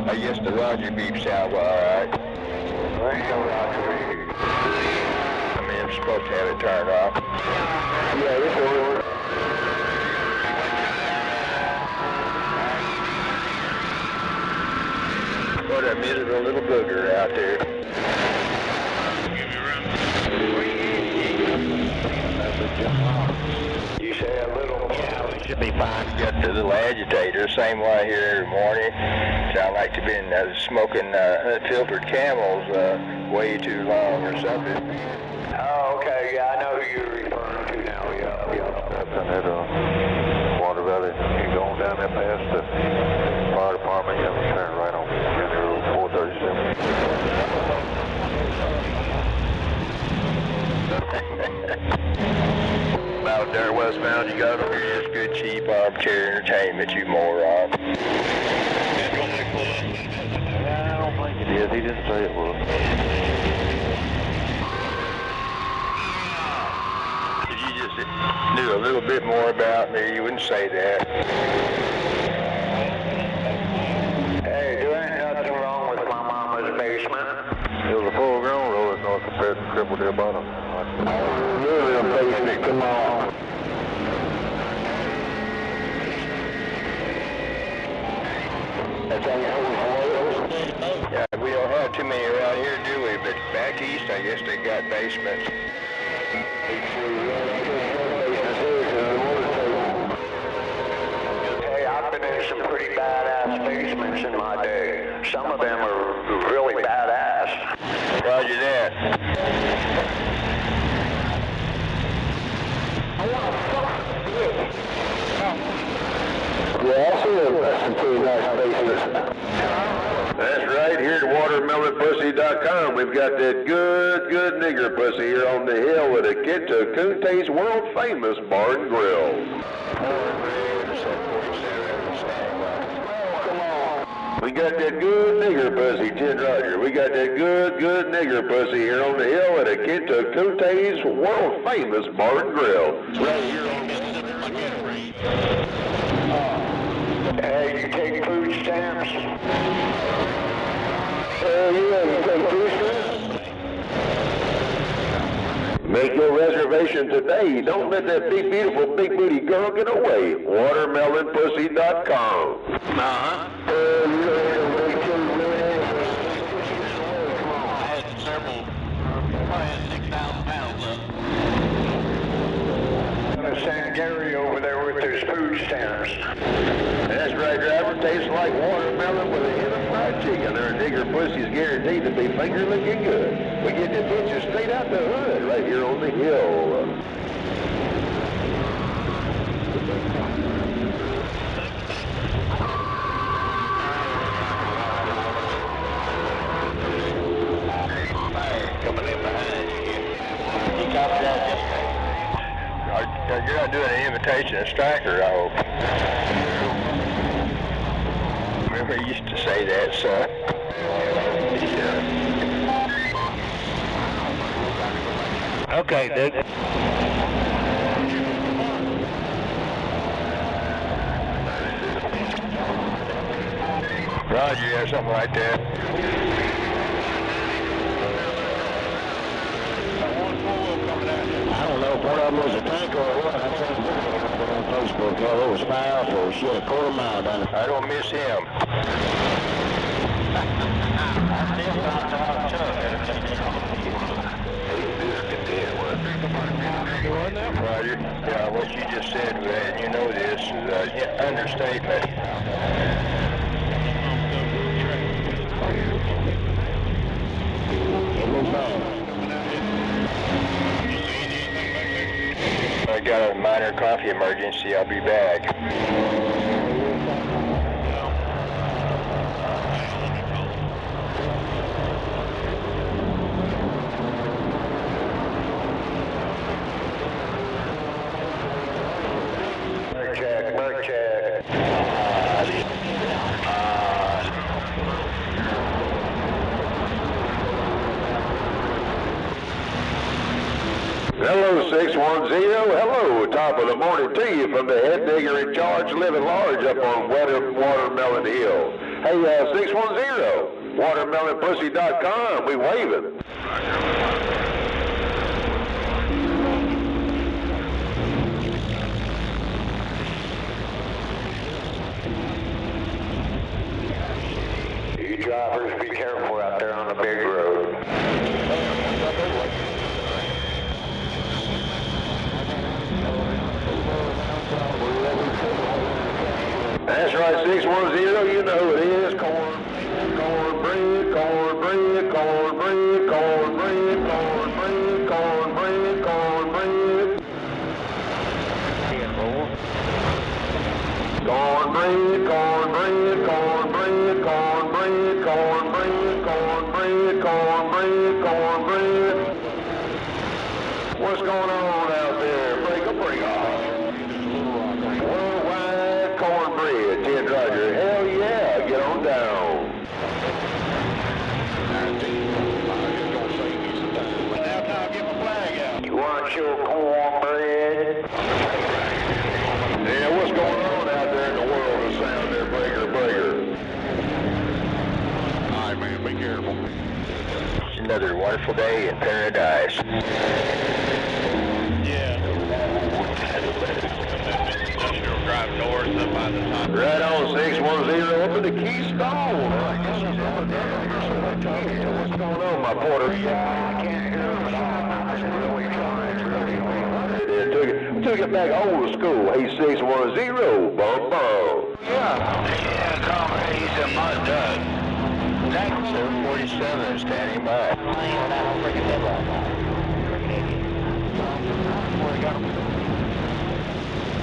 I guess the Roger beep sound all right. I mean, I'm supposed to have it turned off. Yeah, this will work. But I muted a little booger out there. You say a little? Yeah, we should be fine. Got the little agitator, same one I hear every morning. Sound like they've been smoking unfiltered Camels way too long or something. Oh, okay. Yeah, I know who you're referring to now. Yeah. That's in that Water Valley. You going down there past the fire department, you have to turn right on. You're there 437. Out there westbound, you got over here, just good cheap armchair entertainment, you moron. Yeah, I don't think it is. He didn't say it was. If you just knew a little bit more about me, you wouldn't say that. Hey, there ain't nothing wrong with my mama's basement. It was a full-grown roller north compared to triple deer bottom. Really a basement, come on. That's all you hold for? Yeah, we don't have too many around here, do we? But back east, I guess they got basements. Hey, I've been in some pretty badass basements in my day. Some of them are really badass. Roger that. Yeah, I see some pretty nice basements. That's right, here at watermelonpussy.com. We've got that good nigger pussy here on the hill at Aquinto Kunte's world famous bar and grill. We got that good nigger pussy, Ted Roger. We got that good nigger pussy here on the hill at Aquinto Kunte's world famous bar and grill. Right here on the Hey, you take food stamps? Yeah, you take food stamps? Make your reservation today. Don't let that big, beautiful, big booty girl get away. Watermelonpussy.com. I had several Probably had 6,000 pounds up. Gonna send Gary over there with his food stamps. That's right, driver. Tastes like watermelon with a hint of fried chicken. Our nigger pussy's guaranteed to be finger looking good. We get the picture straight out the hood right here on the hill. Coming in behind you. You copy that yesterday? You're not doing an imitation of Striker, I hope. Remember you used to say that, son. Yeah. Okay, dude. Roger, yeah, something like that. I don't know if one of them was a tanker or what. I said on Facebook, oh, it was powerful. Shit, a quarter mile down the... I don't miss him. Roger. Yeah, what you just said, and you know this, is an understatement. I got a minor coffee emergency. I'll be back. Mark check. Hello, 610. Hello. Top of the morning to you from the head digger in charge, living large up on Watermelon Hill. Hey, 610, watermelonpussy.com. We waving. You drivers, be careful out there on the big road. That's right, 610, you know who it is. Cornbread, cornbread, cornbread, cornbread, cornbread, cornbread, cornbread. Cornbread, cornbread, cornbread, cornbread, cornbread, cornbread, cornbread, cornbread. What's going on out there? Break off. Worldwide cornbread, Ted Roger. Hell yeah, get on down. Now time, get my flag out. You want your cornbread? Yeah, what's going on out there in the world of sound there, breaker? All right, man, be careful. It's another wonderful day in paradise. Right on, 610, up in the Keystone. I guess I'm going down here so much. What's going on, my porter? Yeah, I can't hear him, but I'm really trying. It's really hard. Took it back old school. Hey, 610, bum. Yeah, comrade, he's a mud dog. 747 standing by.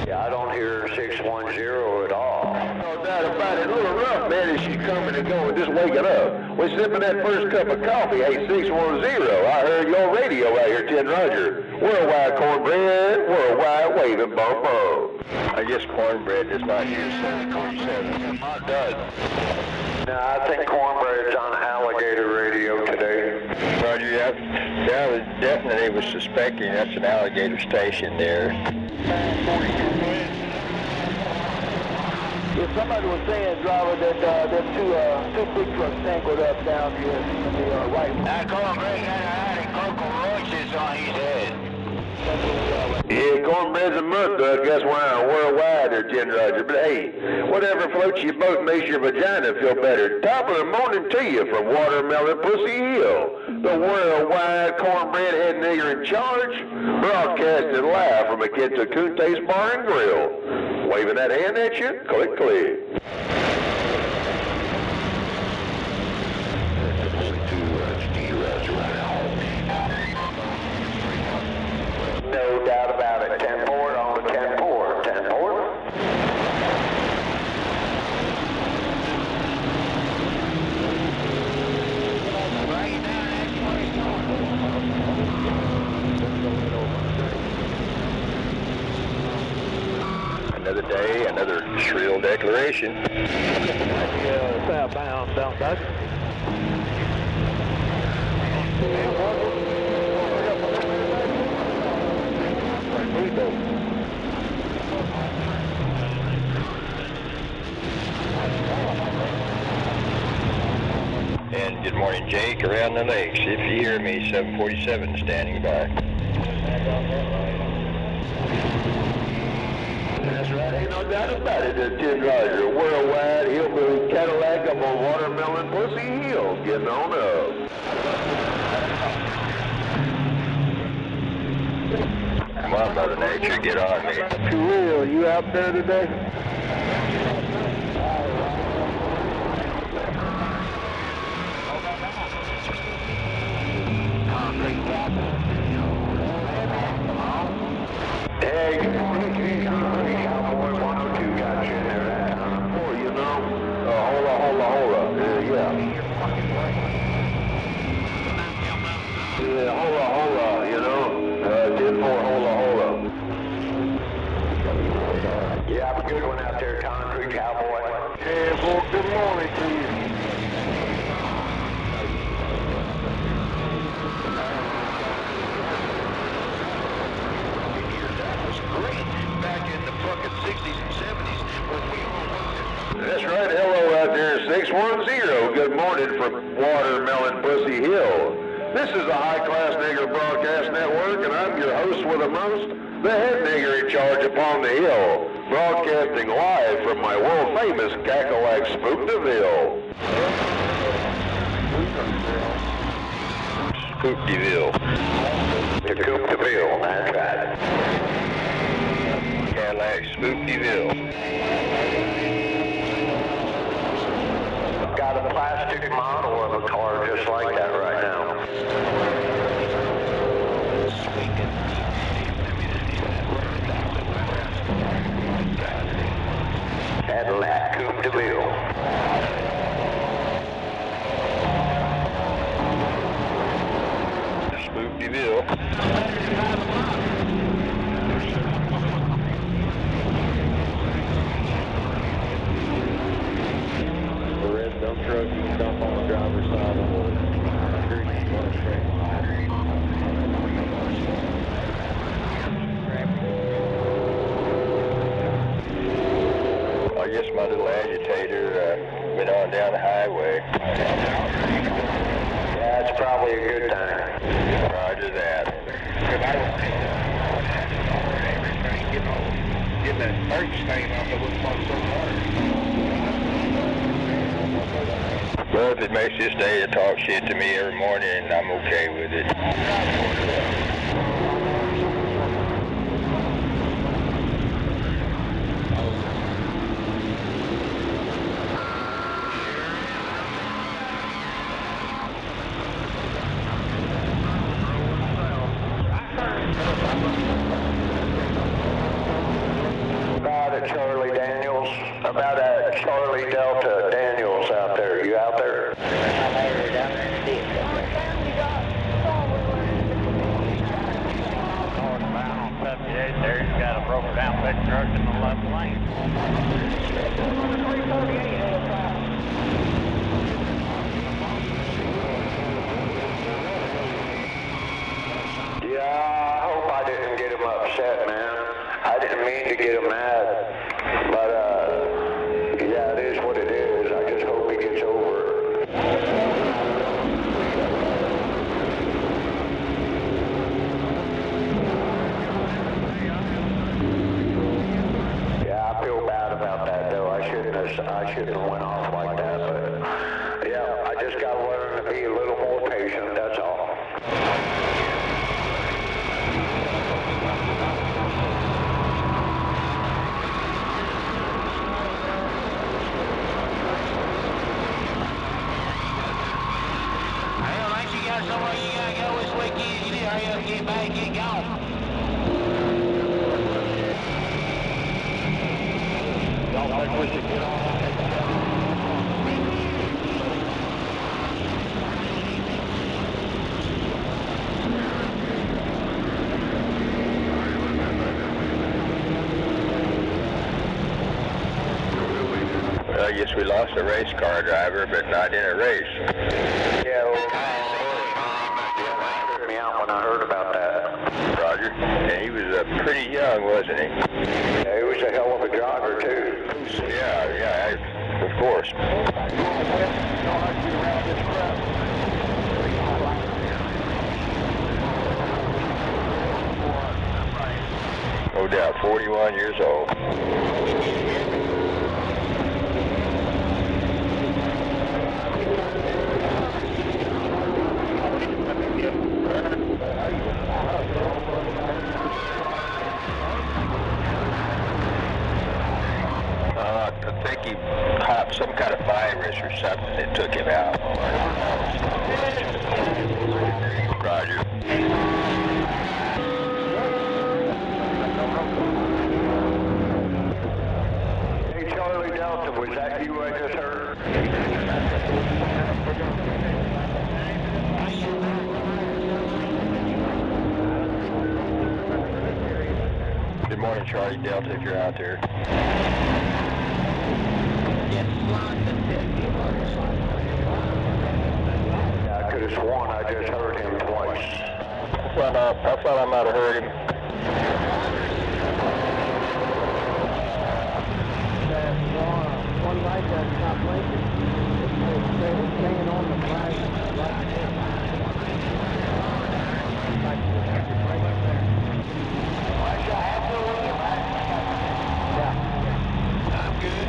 Yeah, I don't hear 610 at all. No doubt about it. A little rough, man, as she's coming and going, just waking up. We're sipping that first cup of coffee. Hey, 610, I heard your radio out here, Ted Roger. Worldwide cornbread, worldwide waving, bum. I guess cornbread does not use 747. Mud does. No, I think cornbread's on alligator radio today. Roger, yeah, I definitely was suspecting that's an alligator station there. Yeah, somebody was saying, driver, that there's two big trucks tangled up down here in the right. That cornbread got a cockroaches on his head. Yeah, cornbread's a mud duck. That's why I'm worldwide there, Ted 10 Roger. But hey, whatever floats your boat makes your vagina feel better. Top of the morning to you from Watermelon Pussy Hill, the worldwide cornbread head nigger in charge, broadcasting live from a Quinta's Bar and Grill. Waving that hand at you, click, click. No doubt about it. 10 port on the 10 port. 10 port. Another day, another shrill declaration. Southbound, don't touch. And good morning, Jake, around the lakes. If you hear me, 747 standing by. That's right, ain't no doubt about it. The 10 Roger, worldwide hillbilly Cadillac up on Watermelon Pussy Hill, getting on up. Come on, Mother Nature, get on me. Cool, you out there today? Hey, good morning, King Cowboy 102 got you in there that time. Boy, you know, hold on. Yeah, hold on, you know, 10-4, hold on. Yeah, have a good one out there, Concrete Cowboy. Yeah, boy, good morning to you. That's right, hello out there, 610. Good morning from Watermelon Pussy Hill. This is the High Class Nigger Broadcast Network, and I'm your host with the most, the head nigger in charge upon the hill, broadcasting live from my world-famous Cackalack Spookdeville. Spookdeville. To Coopdeville, that's right. Cadillac Spookdeville. Got a plastic model of a car just like that right now. Cadillac Coupe de Ville. Spookdeville. The red dump truck, you can dump on the driver's side of the I guess my little agitator went on down the highway. That's probably a good thing. Roger that. Get that bird stain off that wouldn't fall so hard. Well, if it makes this day to talk shit to me every morning, I'm okay with it. About a Charlie Delta Daniels out there. You out there? There's got a broken down pet truck in the left lane. Yeah, I hope I didn't get him upset, man. I didn't mean to get him mad. But, yeah, it is what it is. I just hope he gets over it. Yeah, I feel bad shouldn't have went off like that, but yeah, I just got to learn to be a little more patient, that's all. Somewhere you gotta go this weekend, you need to hurry up, get back, get gone. Y'all think we should get on? Well, I guess we lost a race car driver, but not in a race. Yeah, okay. Me out when I heard about that. Roger. And he was pretty young, wasn't he? Yeah, he was a hell of a driver, too. Yeah, of course. No doubt, 41 years old. I think he caught some kind of virus or something that took him out. Roger. Hey, Charlie Delta, was that you I just heard? Good morning, Charlie Delta, if you're out there. I could have sworn I just heard him twice. I thought I might have heard him. One light does not blinking. It's staying on the flag. I'm good.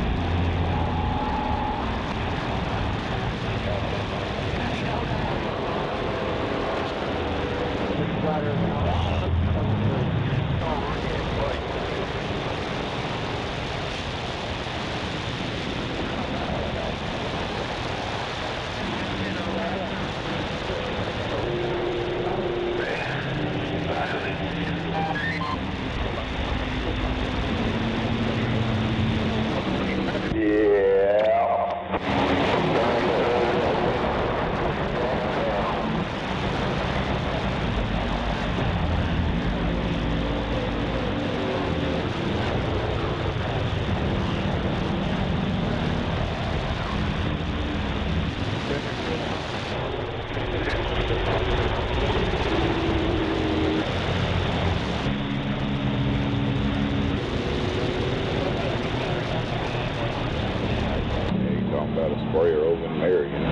About a sprayer over in Marion. Yeah,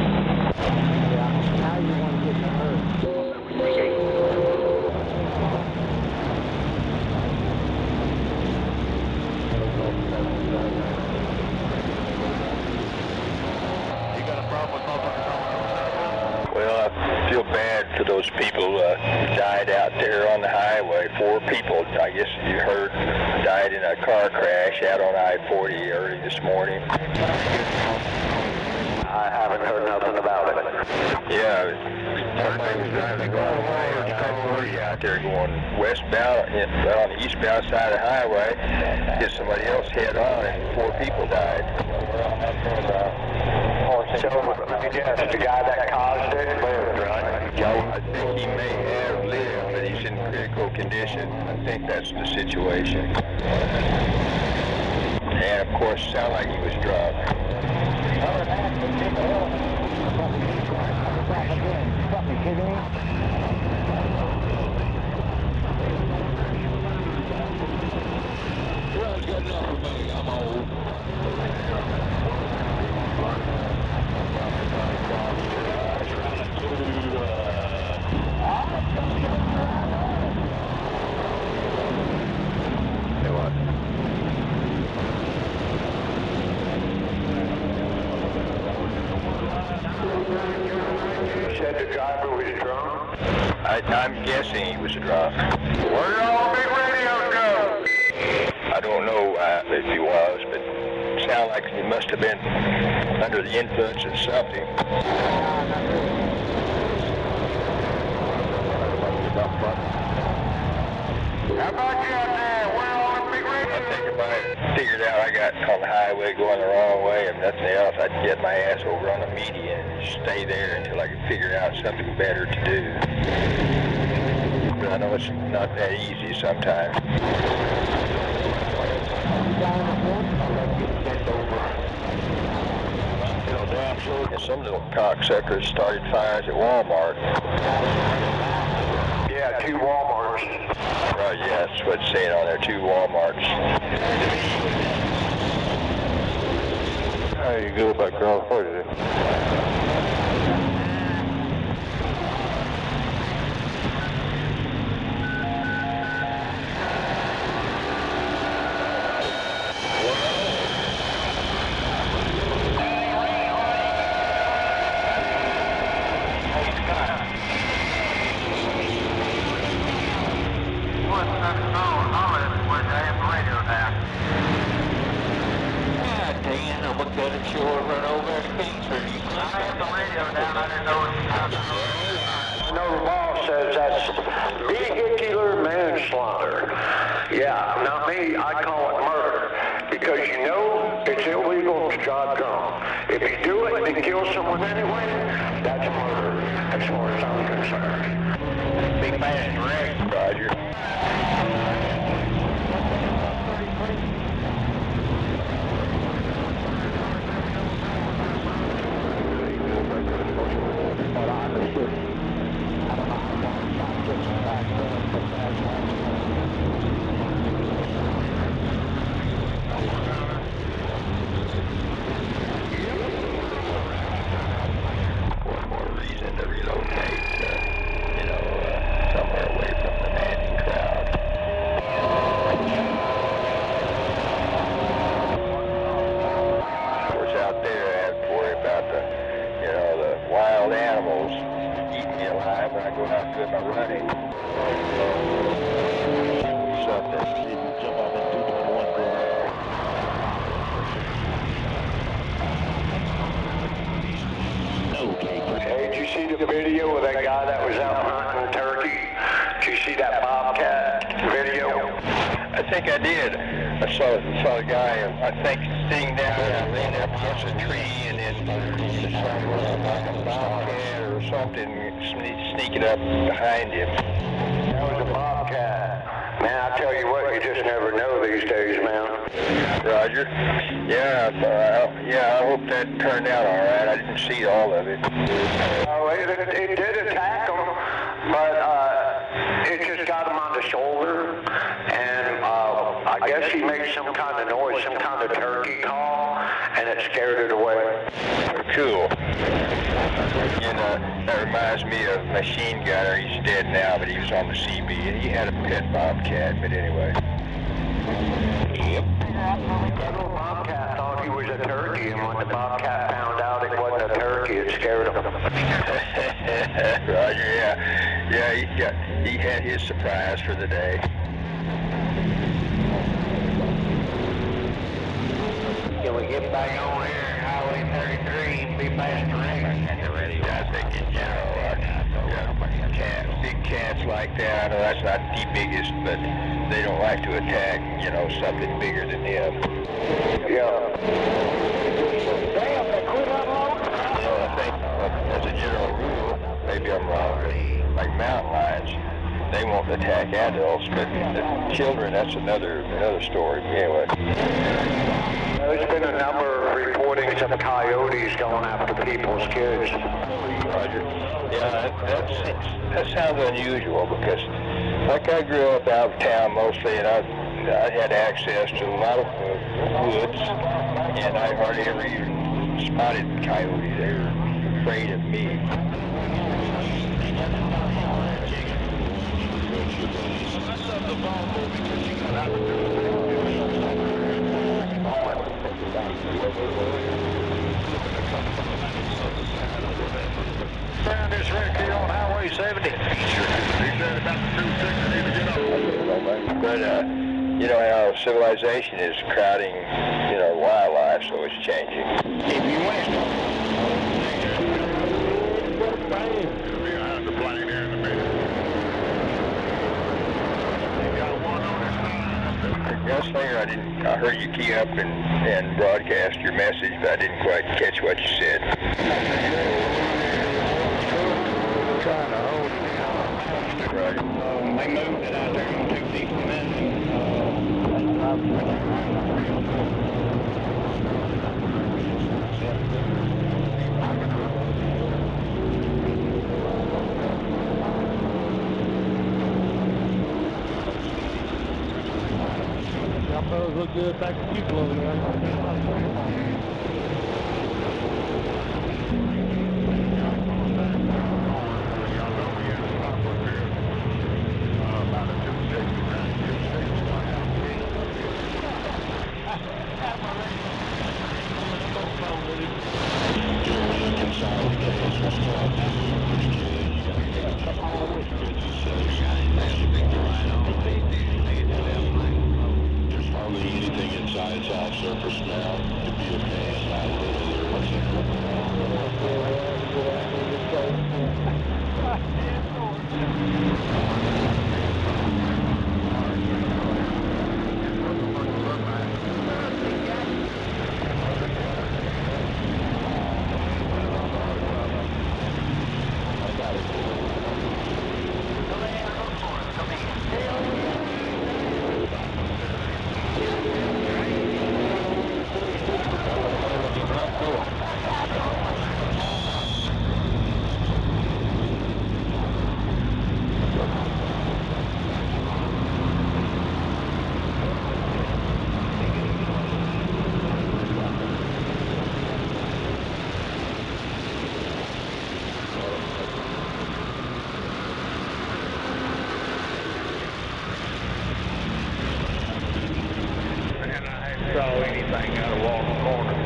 now you want to get to her. You got a problem with multiple? Well, I feel bad for those people who died out there on the highway. 4 people, I guess you heard, died in a car crash out on I-40 early this morning. I haven't heard nothing about it. Yeah, somebody was driving out there going westbound on the eastbound side of the highway, hit somebody else head on, and 4 people died. So, yes, the guy that caused it lived, right? I think he may have lived, but he's in critical condition. I think that's the situation. And of course, sounded like he was drunk. Fucking kidding me? Well, it's good enough for me. I'm old. I'm guessing he was drunk. Where did all the big radios go? I don't know if he was, but it sounded like he must have been under the influence of something. How about you out there? Where are all the big I radios? think if I figured out I got on the highway going the wrong way, if nothing else, I'd get my ass over on the median and stay there until I could figure out something better to do. But I know it's not that easy sometimes. And some little cocksuckers started fires at Walmart. Yeah, 2 Walmarts. Right, yeah, that's what it's saying on there, 2 Walmarts. How you go back across the way? I know the law says that's vehicular manslaughter. Yeah, not me. I call it murder. Because you know it's illegal to drive drunk. If you do it and kill someone anyway, that's murder, as far as I'm concerned. Big fast wreck. Roger. Video of that guy that was out hunting turkey? Did you see that bobcat video? I think I did. I saw a guy, I think, sitting down and leaning up against a tree, and then like a bobcat or something sneaking up behind him. That was a bobcat. Man, I tell you what, you just never know these days, man. Roger. Yeah, I hope that turned out all right. I didn't see all of it. Oh, it did attack him, but it just got him on the shoulder, and I guess he made some kind of noise, some kind of turkey call, and it scared it away. Cool. You know, that reminds me of Machine Gunner. He's dead now, but he was on the CB, and he had a pet bobcat, but anyway. Yep. That little bobcat thought he was a turkey, and when the bobcat found out it wasn't a turkey, it scared him. Roger, yeah, he had his surprise for the day. Can we get back on here, Highway 33, and be past the ring? I think in general, big cats like that, I know that's not the biggest, but they don't like to attack, something bigger than them. Yeah. Damn, they quit unloading. I think, as a general rule, maybe I'm wrong, like mountain lions, they won't attack adults, but children, that's another story. Anyway. There's been a number of reportings of coyotes going after people's kids. Roger. Yeah, that sounds unusual because, like, I grew up out of town mostly, and I had access to a lot of woods, and I hardly ever even spotted coyotes. They were afraid of me. Found this wreck here on Highway 70. But, you know how civilization is crowding, you know, wildlife, so it's changing. If you west. Behind the plane here in a minute. You got one on this line. Gunslinger, I heard you key up and broadcast your message, but I didn't quite catch what you said. Trying to hold it. Right. They moved it out there on 269. Y'all fellas look good back at people over there. There's hardly anything inside. It's all surface now. To be okay, it's not a Saw anything out of Walton Corner.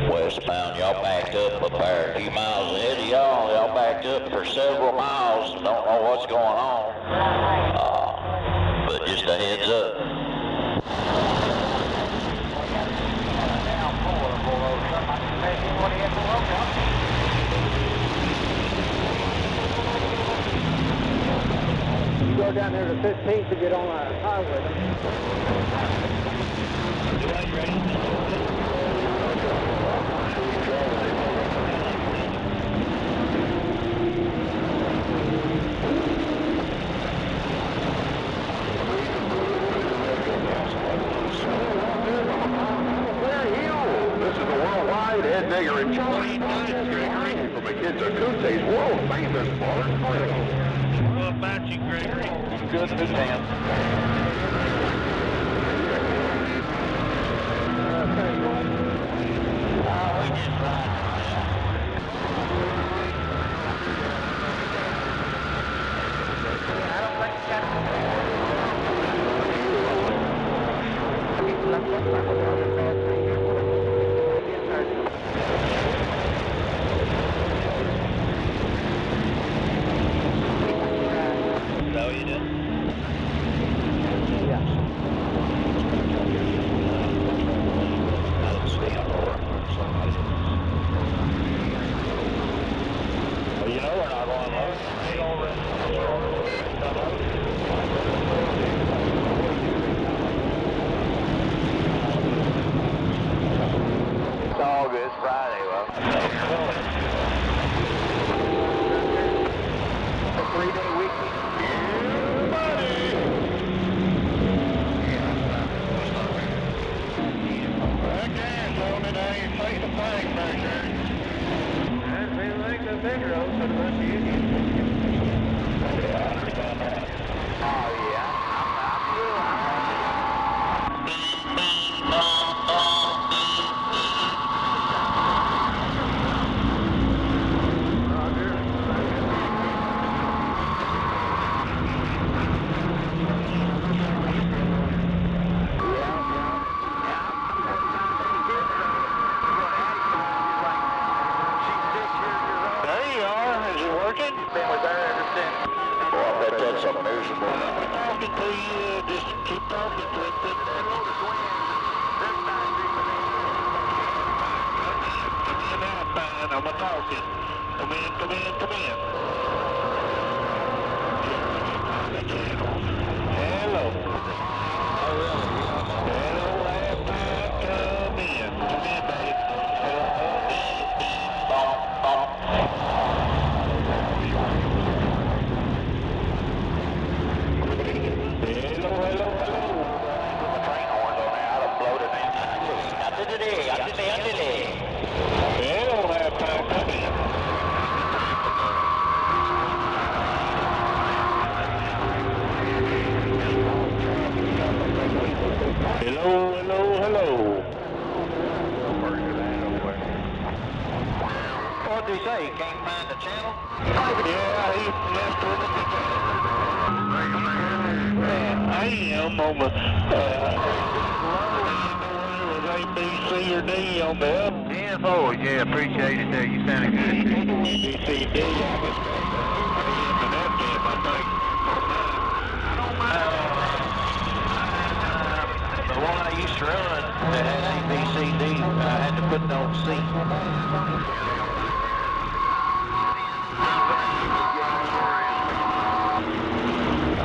Westbound, y'all backed up a few miles ahead of y'all. Y'all backed up for several miles. Don't know what's going on. But just a heads up. go down there to 15th to get on a highway. This is the worldwide head digger in charge. From the kids of Kunte's world famous bar. What about you, Gregory? Good, man. It's all good. It's Friday, well. A 3-day weekend. Again, Tony, now you face the thing back there. That's been like the big road for the rest of you. Oh, yeah. There you are. Is it working? Been with her ever since. Boy, I bet that's a miserable. I'm talking to you. Just keep talking to it. I'm talking. Come in. Hello. Hello, last time. Come in, baby. Hello. Train horns on there. I'd have blowed it in. Hello, last time. Come in. Hello. What'd he say? He can't find the channel? Yeah, he left her. I am on the with ABC or D on the up. Oh, yeah, appreciate it. You sounded good. BCD, The one I used to run that had ABCD, I had to put it on C.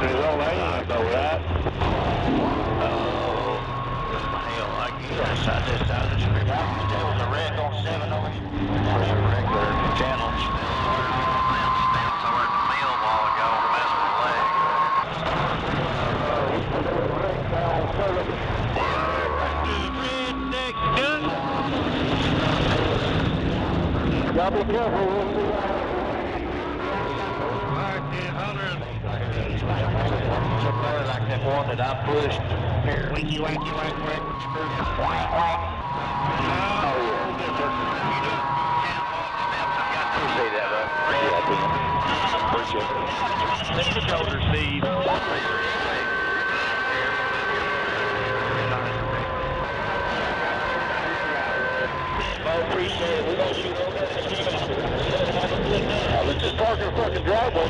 There's all AM though, right? Hell, I guess. I just remember there was a wreck on 7 over here. There's a regular channels. I worked the mill a while ago, messed with the leg. Redneck gun. Y'all be careful. We'll see. Somewhere like that one that I pushed here. Winky, Oh, yeah. Appreciate that, bud. Appreciate it. Take the shoulder, Steve. Appreciate it. We're going to shoot over there. Let's just park in the fucking driveway.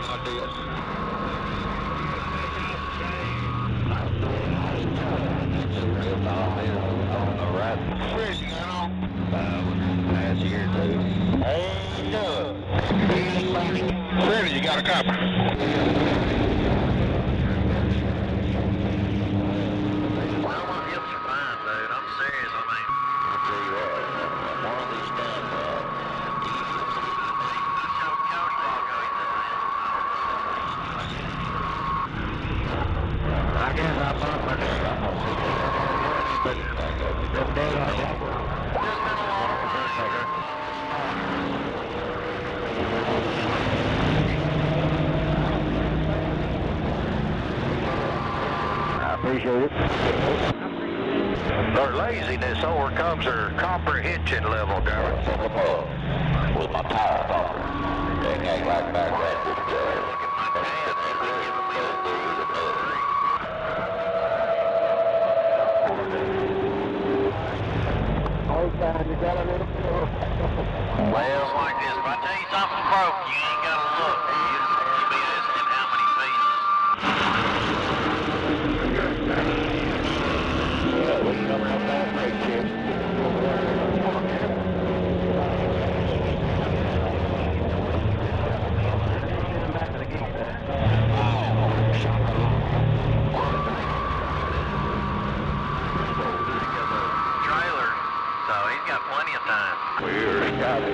not this. Freddie, you know? Last year, too. Hey, no. Freddie, you got a copper? Appreciate it. Their laziness overcomes their comprehension level, Darren. With my tire pumper. They act like back right this Well, like this, if I tell you something's broke, you ain't gotta look. You'll be asking how many pieces. Trailer, so he's got plenty of time. Weird. Got it.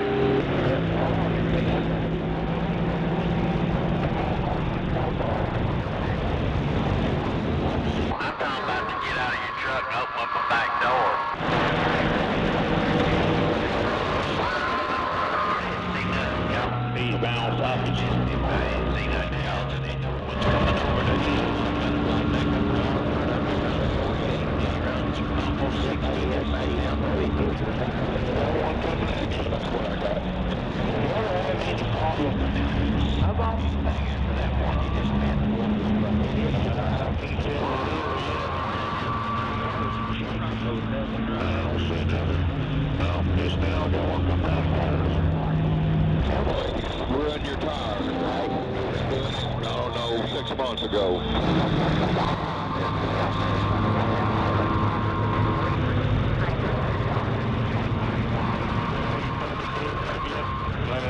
I'm talking about to get out of your truck and open up a back door. See nothing, y'all. These bound stoppages. I ain't seen nothing, y'all. What's coming over there? Run your tires, right? No, 6 months ago.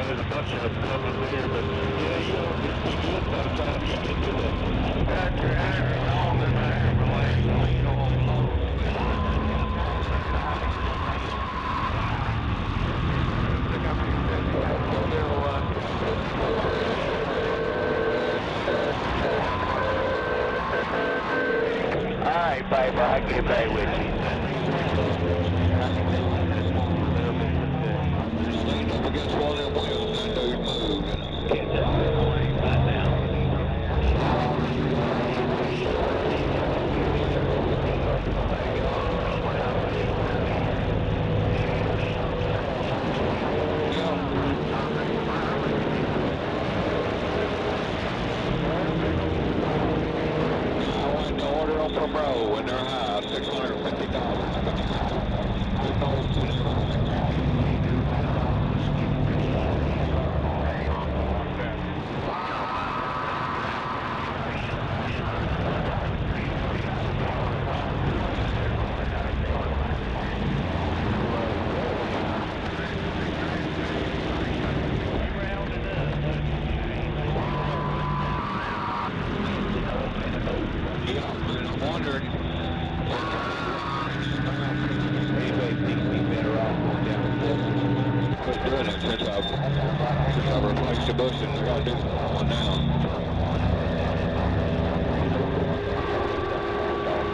There's a bunch of them coming here, but yeah, you know, just keep looking by the time you get to that. Got your action on the back of the lane, so you don't want to load. Alright, Piper, I'll get back with you. Leaned up against one of them wheels, that dude moved. From Bro, and they're high, I've replaced the bushing. I got to do one now.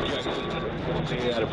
Jason, he had a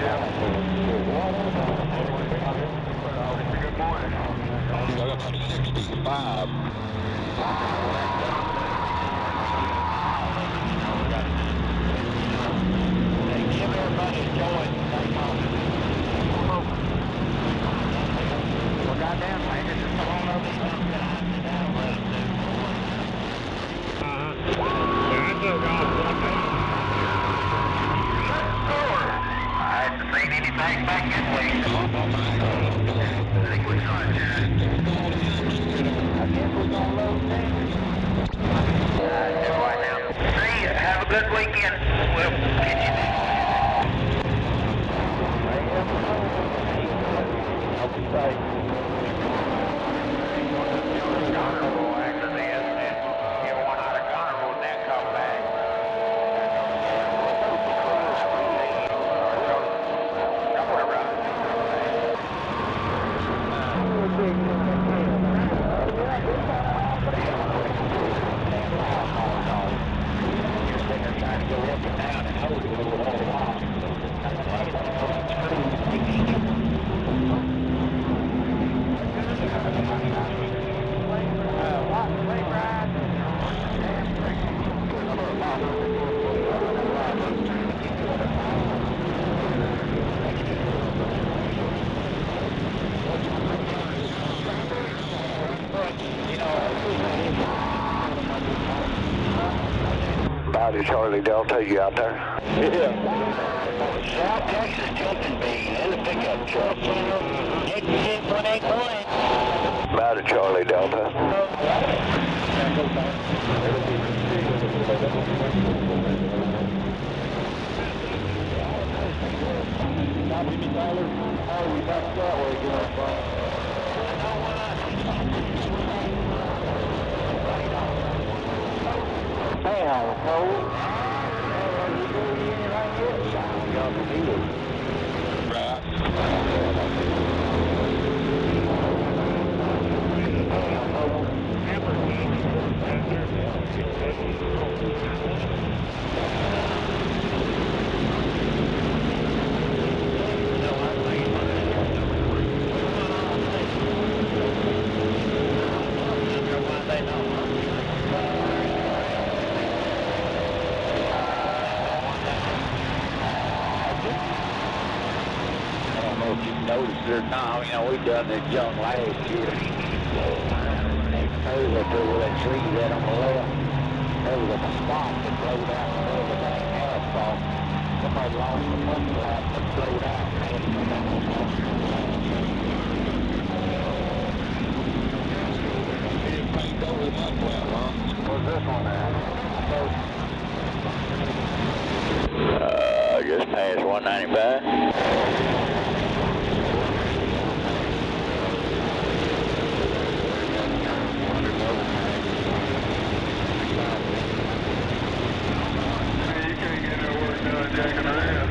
Good morning. So I got 65. Give everybody a joy. Well, goddamn, man, it's just come on over. I haven't seen anything back this way. Liquid sunshine. I guess we're gonna load things. Right now. See you. Have a good weekend. We'll catch you next week. I'll be safe. Honorable accident. You want out of honorable and then come back. Howdy, Charlie Delta, you out there? South Texas jumping bean in the pickup truck. Exit 181. Howdy, Charlie Delta. Copy me, Tyler. Oh, we back that way again. Damn, Cole. You do anything yet? We got the needle. Noticed or not, you know, we done this junk last year. Over to where that tree that on the left, there was a spot that flowed out in the middle of the dang asphalt. Somebody lost the money lap and flowed out. Where's this one at? Just past 195. You can't get no work done jacking around.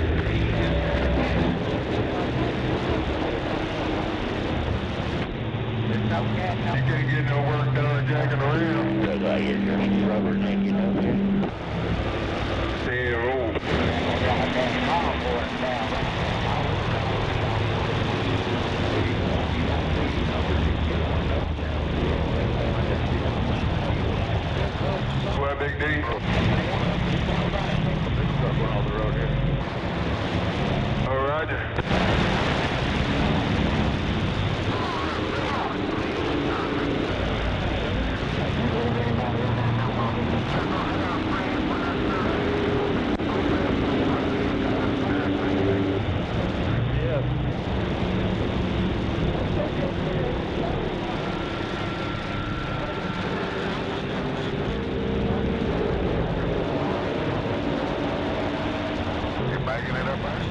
You can't get no work done jacking around. Looks like it's just rubber naked up here. Damn, what big D? Up on the road here. Oh, Roger. You're backing it up, man?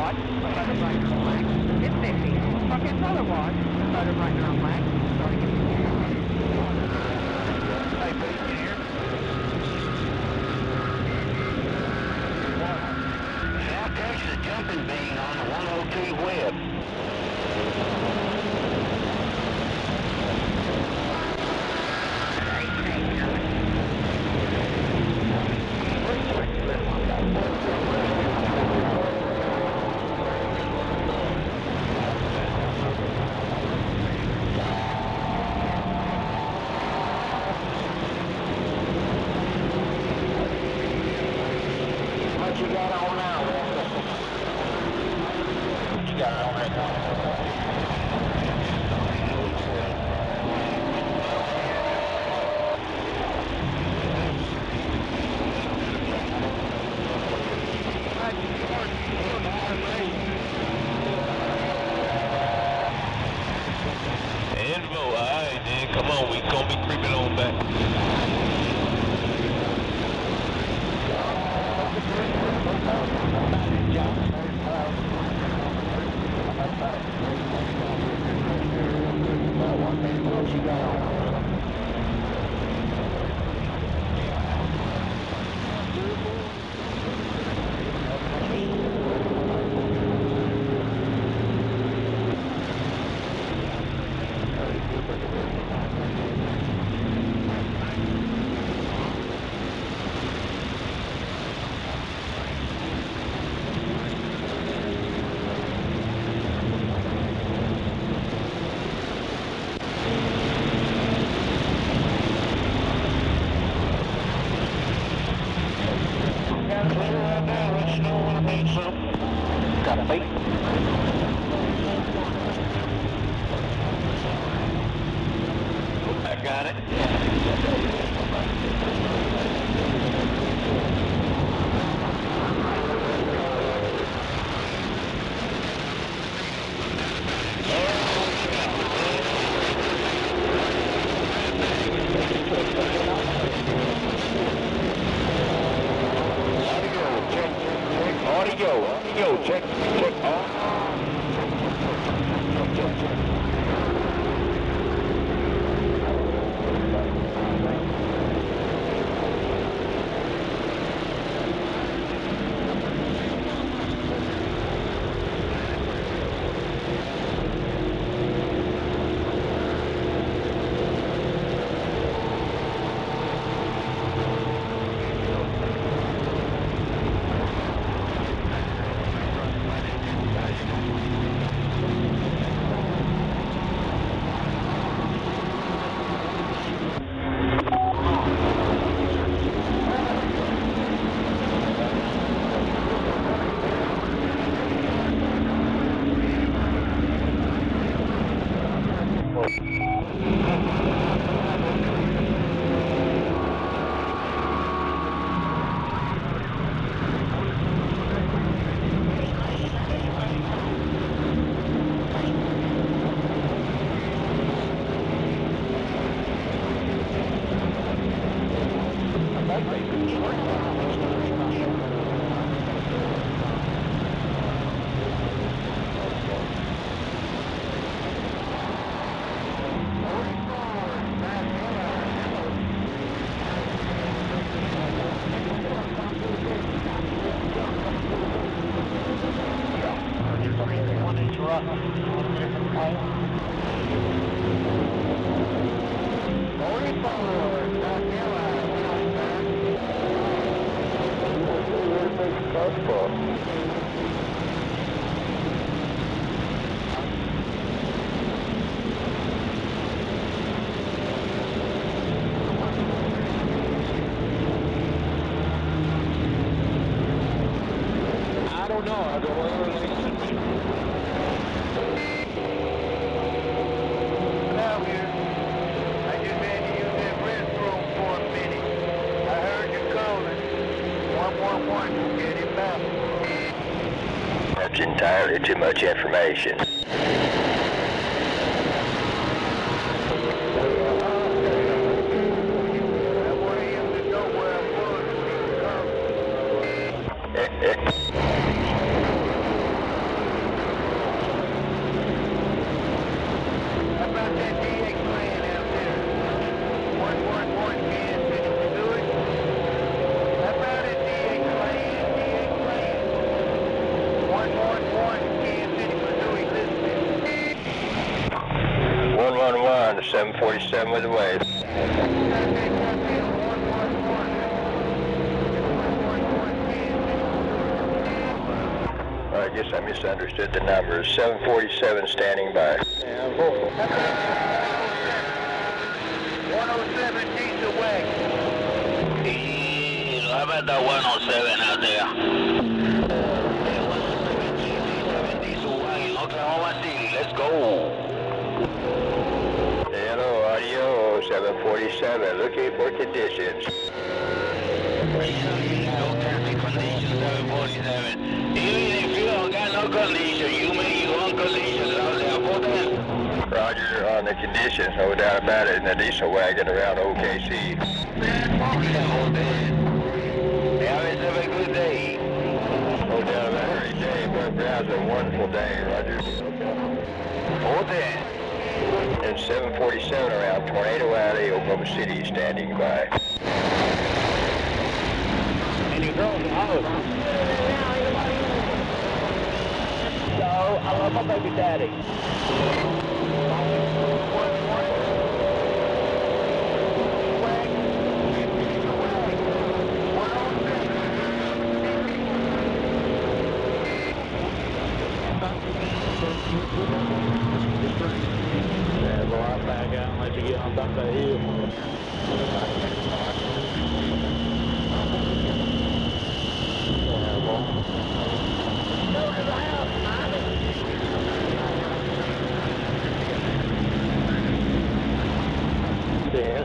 watch, motor brightener on black. It's 50. Truck and trailer watch, motor brightener on black. Starting at 50. Hey, please, engineer. Now catch the jumping bean on the 102 web. What you got on now, Walter? What you got on that one? And vote, all right, then. Come on, we gonna be creeping on back. Copy. I got it. Audio, check, That's entirely too much information. 747 with the wave. I guess I misunderstood the numbers. 747 standing by. 107 diesel wag. How about that 107 out there? Diesel wagon, Oklahoma City, let's go. Hello, audio 747, looking for conditions. No traffic conditions, 747. Even if you don't got no condition, you make your own conditions out there. Put that. Roger on the conditions, no doubt about it, in the diesel wagon around OKC. Hold that. Have a good day. No doubt about it. Every day, Brother Brown's a wonderful day, Roger. Hold that. And 747 around Tornado Alley, Oklahoma City, standing by. And you girls in house. So, I love my baby daddy. Yeah, go out back out and let you get on top of the hill. Yeah.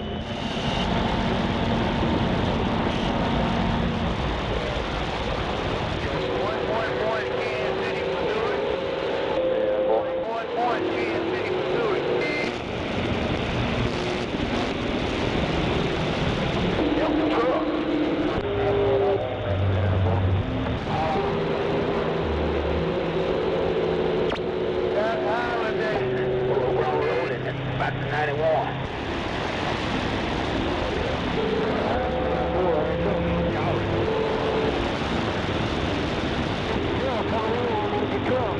Back to 91.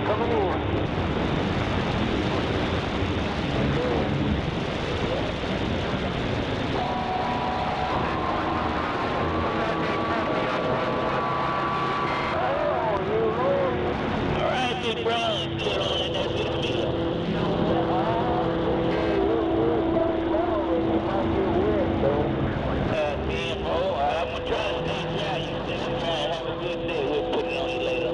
Coming in. All right, big brother, get on in there with me. I'm gonna try to stay dry. You just try to have a good day. We'll put it on you later.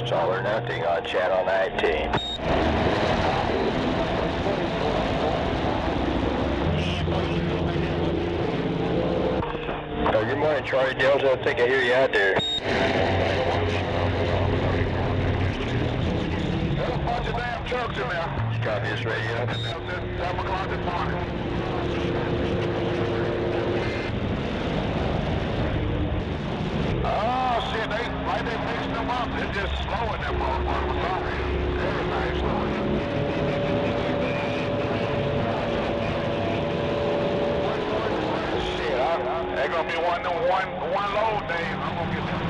It's all or nothing on channel 19. Good morning, Charlie Delta. I think I hear you out there. There's a bunch of damn trucks in there. Copy this radio. 7 o'clock this morning. Oh, shit, they mixed them up. They're just slowing them motherfuckers. I'm sorry. Everything's slowing. Shit, they're gonna be one load days. I'm gonna get them.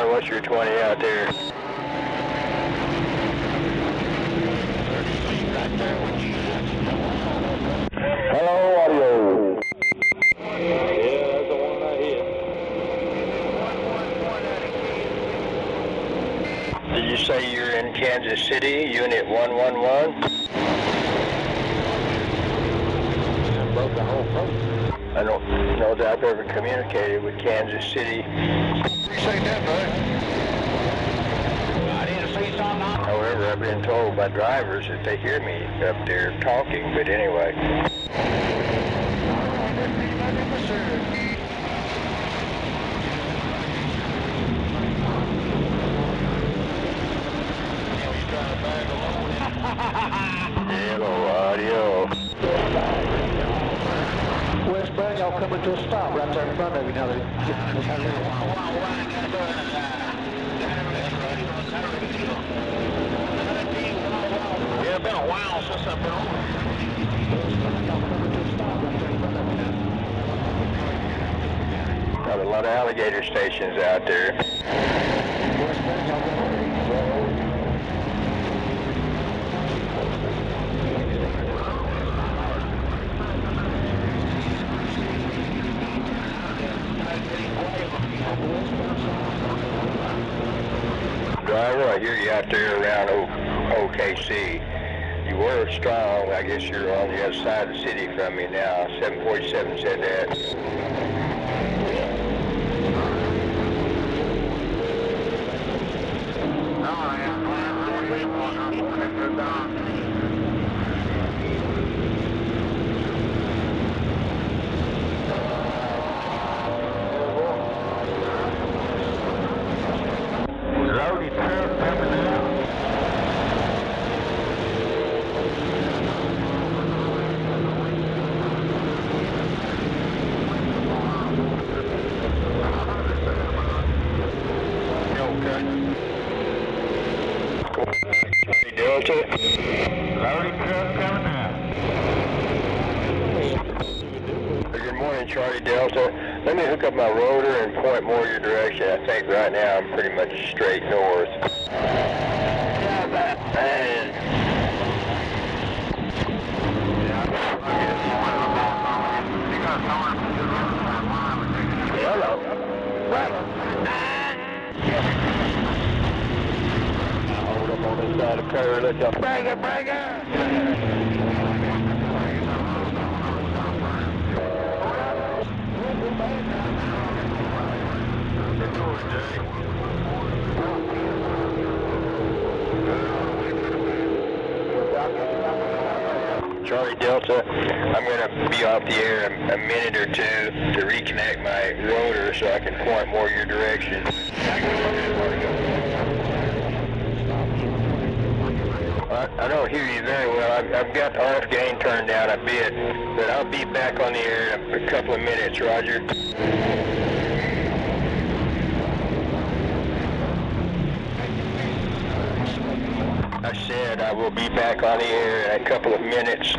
What's your 20 out there? Hello, audio. Yeah, that's the one I hit. Did you say you're in Kansas City, Unit 111? Broke the whole phone. I don't know that I've ever communicated with Kansas City. Appreciate that, bud. I didn't see something. However, I've been told by drivers that they hear me up there talking, but anyway. y'all coming to a stop right there in front of you now. Yeah, it's been a while since I've been on. Got a lot of alligator stations out there. Driver, I hear you out there around OKC. You were strong. I guess you're on the other side of the city from me now. 747 said that. Loaded truck coming out. Delta. Loaded truck coming out. Good morning, Charlie Delta. Let me hook up my rotor and point more your direction. I think right now I'm pretty much straight north. Hello. Hold up on this side of the curve. Let y'all bring it. Charlie Delta, I'm going to be off the air a minute or two to reconnect my rotor so I can point more your direction. I don't hear you very well. I've got the RF gain turned down a bit, but I'll be back on the air in a couple of minutes, Roger. I said I will be back on the air in a couple of minutes.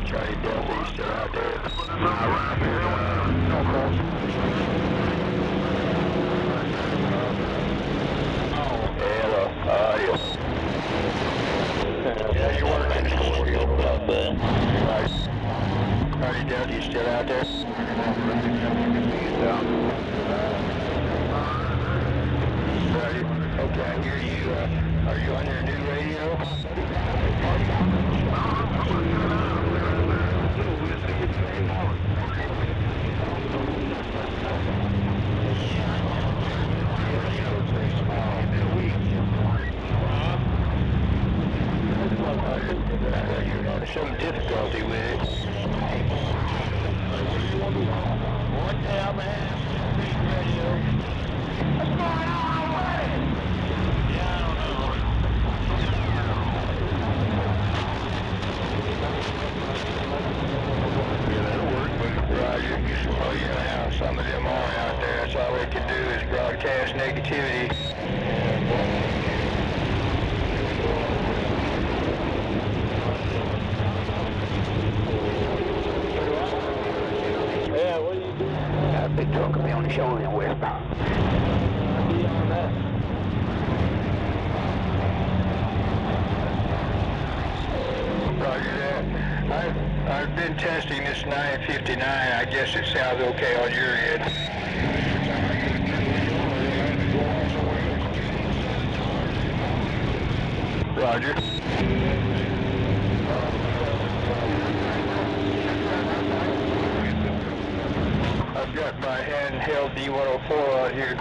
Charlie Delta, you still out there? Hello. bud. Party Delta, you still out there? Okay, I hear you. Are you on your new radio? You're having some difficulty with it. One day I'm gonna have some radio. What's going on with it? Yeah, I don't know. Yeah, that'll work, but Roger, oh yeah, some of them are out there. That's all they can do is broadcast negativity. Yeah, what are you doing? Got a big truck will be on the shoulder in westbound. I'll be on that. Roger that. I've been testing this 959. I guess it sounds okay on your end. Roger. I've got my handheld D104 on here.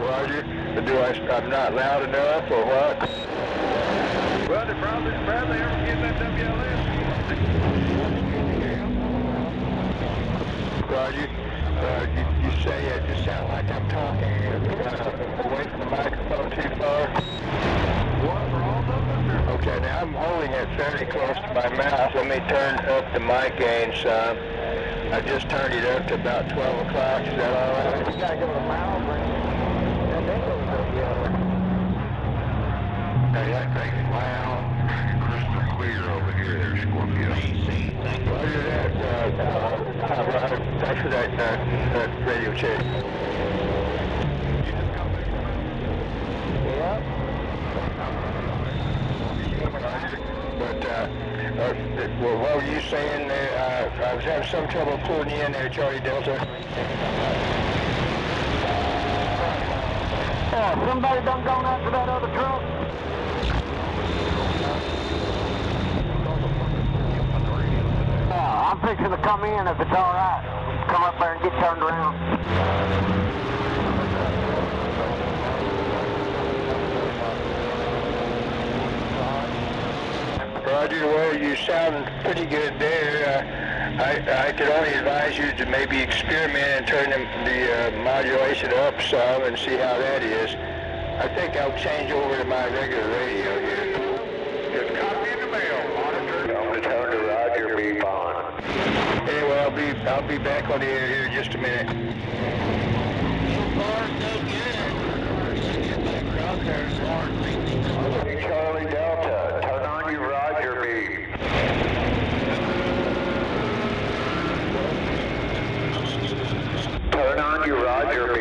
Roger. I'm not loud enough or what? Well, did Bradley ever get that WLS? Roger. You say it just sounds like I'm talking away from the microphone too far. Okay, now I'm holding it fairly close to my mouth. Let me turn up the mic gain some. I just turned it up to about 12 o'clock. Is that all right? You gotta give it a mile range. And then goes up the other. Hey, that thing's loud, crystal clear over here, there, Scorpio. Roger that, Tom Ryder. Thanks for that radio check. Yeah. But, well, what were you saying there? I was having some trouble pulling you in there, Charlie Delta. Somebody done gone after that other truck? I'm fixing to come in if it's all right. Come up there and get turned around. Roger, well, you sound pretty good there. I could only advise you to maybe experiment and turn the modulation up some and see how that is. I think I'll change over to my regular radio here. Just copy in the mail, monitor. I'm to turn to Roger B. Bond. Anyway, I'll be back on the air here in just a minute. So far, so good. Let's get back out there as far as Charlie Delta, turn on your Roger B. Turn on your Roger B.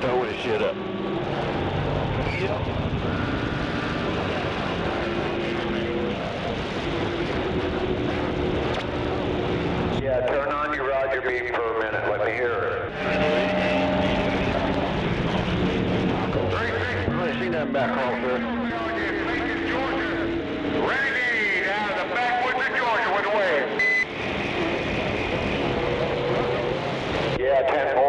Throw this shit up. Yeah, turn on your Roger B for a minute. Let me hear it. I ain't seen nothing back home, sir. Renegade out of the backwoods of Georgia with the wave. Yeah, 10-4.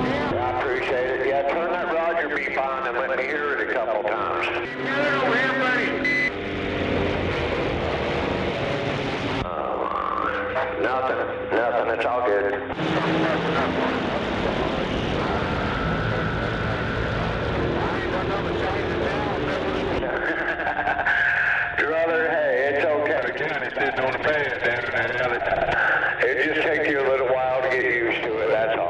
Yeah, I appreciate it. Yeah, turn that Roger B on and let me hear it a couple times. Get it over here, buddy. Nothing. It's all good. Brother, hey, it's okay. The county's sitting on the pad down in that alley. It just takes you a little while to get used to it, that's all.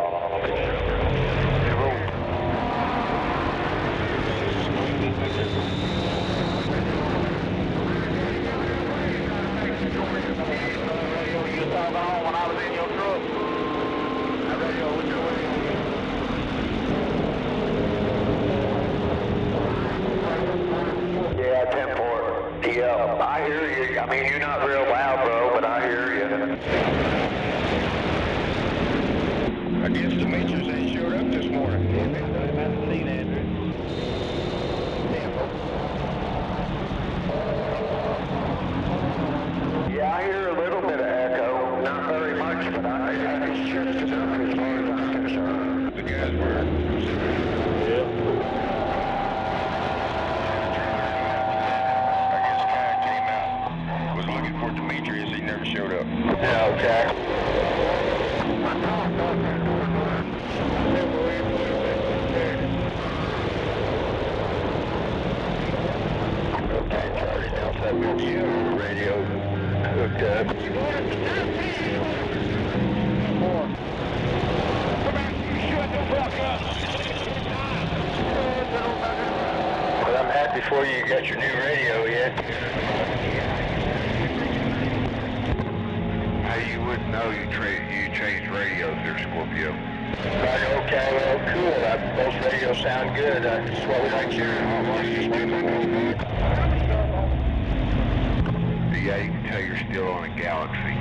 guess Demetrius ain't showed up this morning. Yeah, man, I haven't seen Andrew. Yeah, I hear a little bit of echo. Not very much, but it's just enough as far as I'm concerned. The guys were. I guess Kai came out. Was looking for Demetrius. He never showed up. Yeah, okay. Okay, Charlie Delta, I've got you radio hooked up. But I'm happy for you got your new radio yet. How you wouldn't know you changed radios there, Scorpio. Right, okay, well, cool. Both radios sound good. That's what we like hearing. Yeah, you can tell you're still on a galaxy.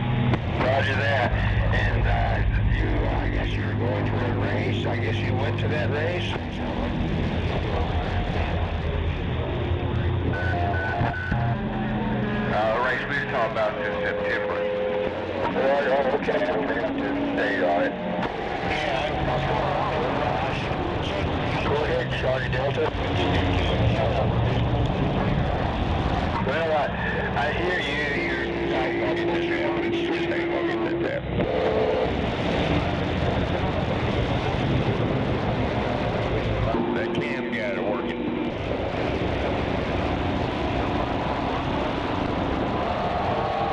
Roger that. And I guess you were going to a race. I guess you went to that race. The race we were talking about is in September. Oh, okay, I'm going to have to stay on it. Go ahead, Charlie Delta. Well, I hear you. I'll get this out. It's Tuesday. I'll get that. That cam got it working.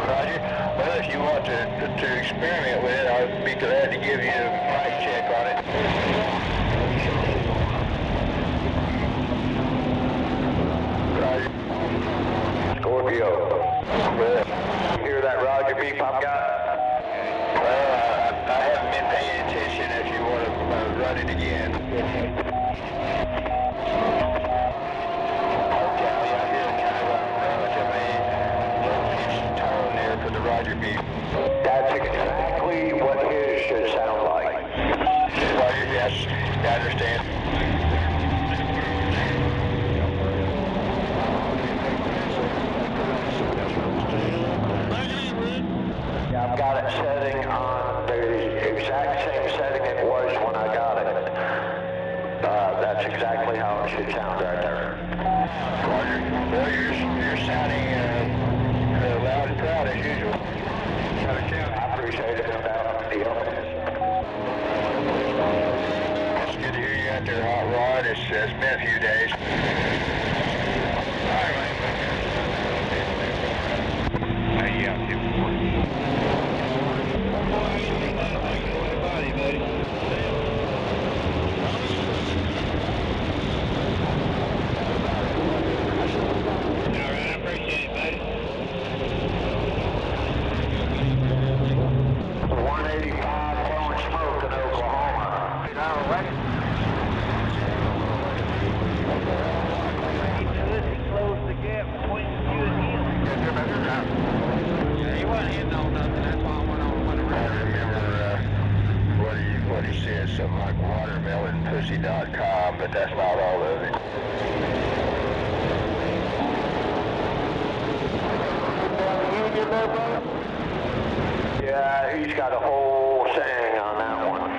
Roger. Well, if you want to experiment with it, I'll be glad to give you a mic check on it. Roger. Scorpio. Hear that Roger beep I've got? Well, I haven't been paying attention if you want to run it again. Okay, I hear kind of a relatively low-pitched tone there for the Roger beep. That's exactly what his should sound like. Roger, yes, I understand. I've got it setting on the exact same setting it was when I got it. That's exactly how it should sound right there. Roger. Well, you're sounding loud and proud as usual. I appreciate it. It's good to hear you out there, Hot Rod. It's been a few days. All right. How you out here for? Something like watermelonpussy.com, but that's not all of it. Yeah, he's got a whole saying on that one.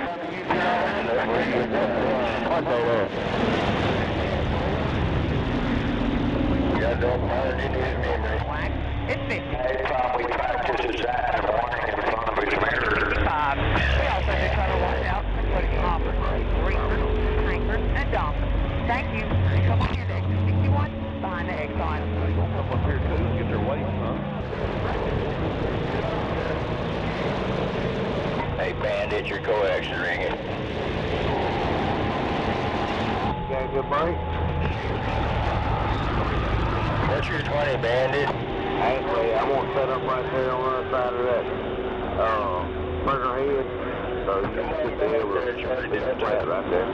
Yeah, don't mind any of his memory. It's 50. He probably practices that in the morning in front of his mirror. 55. We also do cutter washout, including hoppers, reefers, tankers, and dumpers. Thank you. Come on in, exit 61, behind the X sign. They're going to come up here too and get their weights, huh? Hey, Bandit, your coax is ringing. Got a good break? What's your 20, Bandit? Actually, I'm going to set up right there on the other side of that burger head. So you should be able to see that flat right there.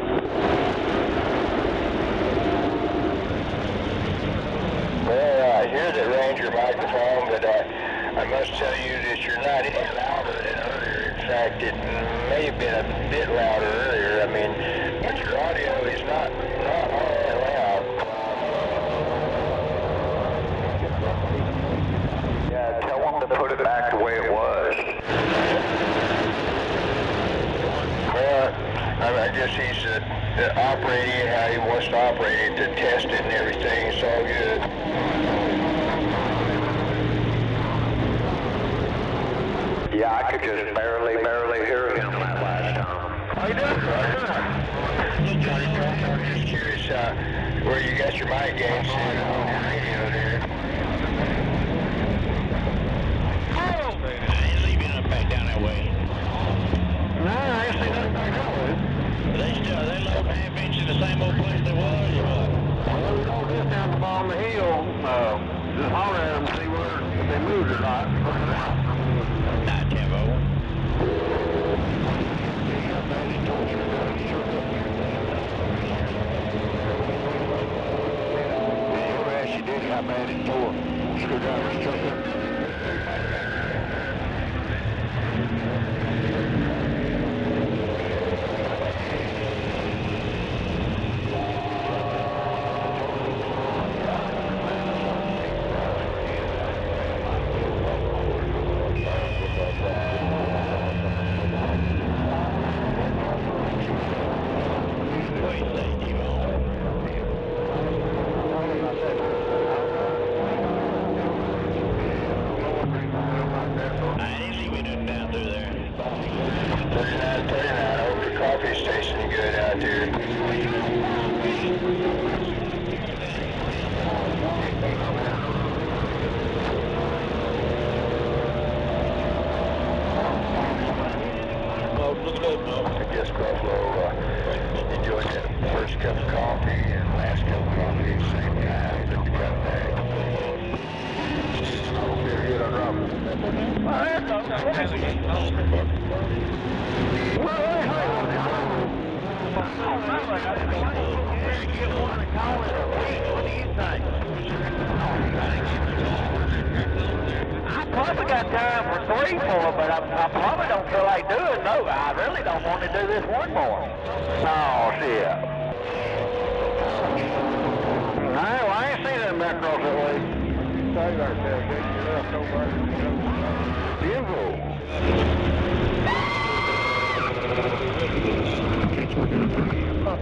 Well, I hear the Ranger microphone, but I must tell you that you're not any louder than earlier. In fact, it may have been a bit louder earlier. I mean, but your audio is not all that loud. Yeah, tell them to put it back the way it was. Well, I guess he's operating it how he wants to operate it, to test it and everything. It's all good. Yeah, I could just barely hear him that last time. How you doing? I'm just curious where you got your mic gain set on the radio there. I ain't leaving up back down that way. No, I ain't seen nothing back that way. They load half inch in the same old place they was, or what? Well, we don't just down the bottom of the hill. Just holler at them, see if they moved or not. Not Tempo. She did how bad it tore. Screwdriver's chuck up.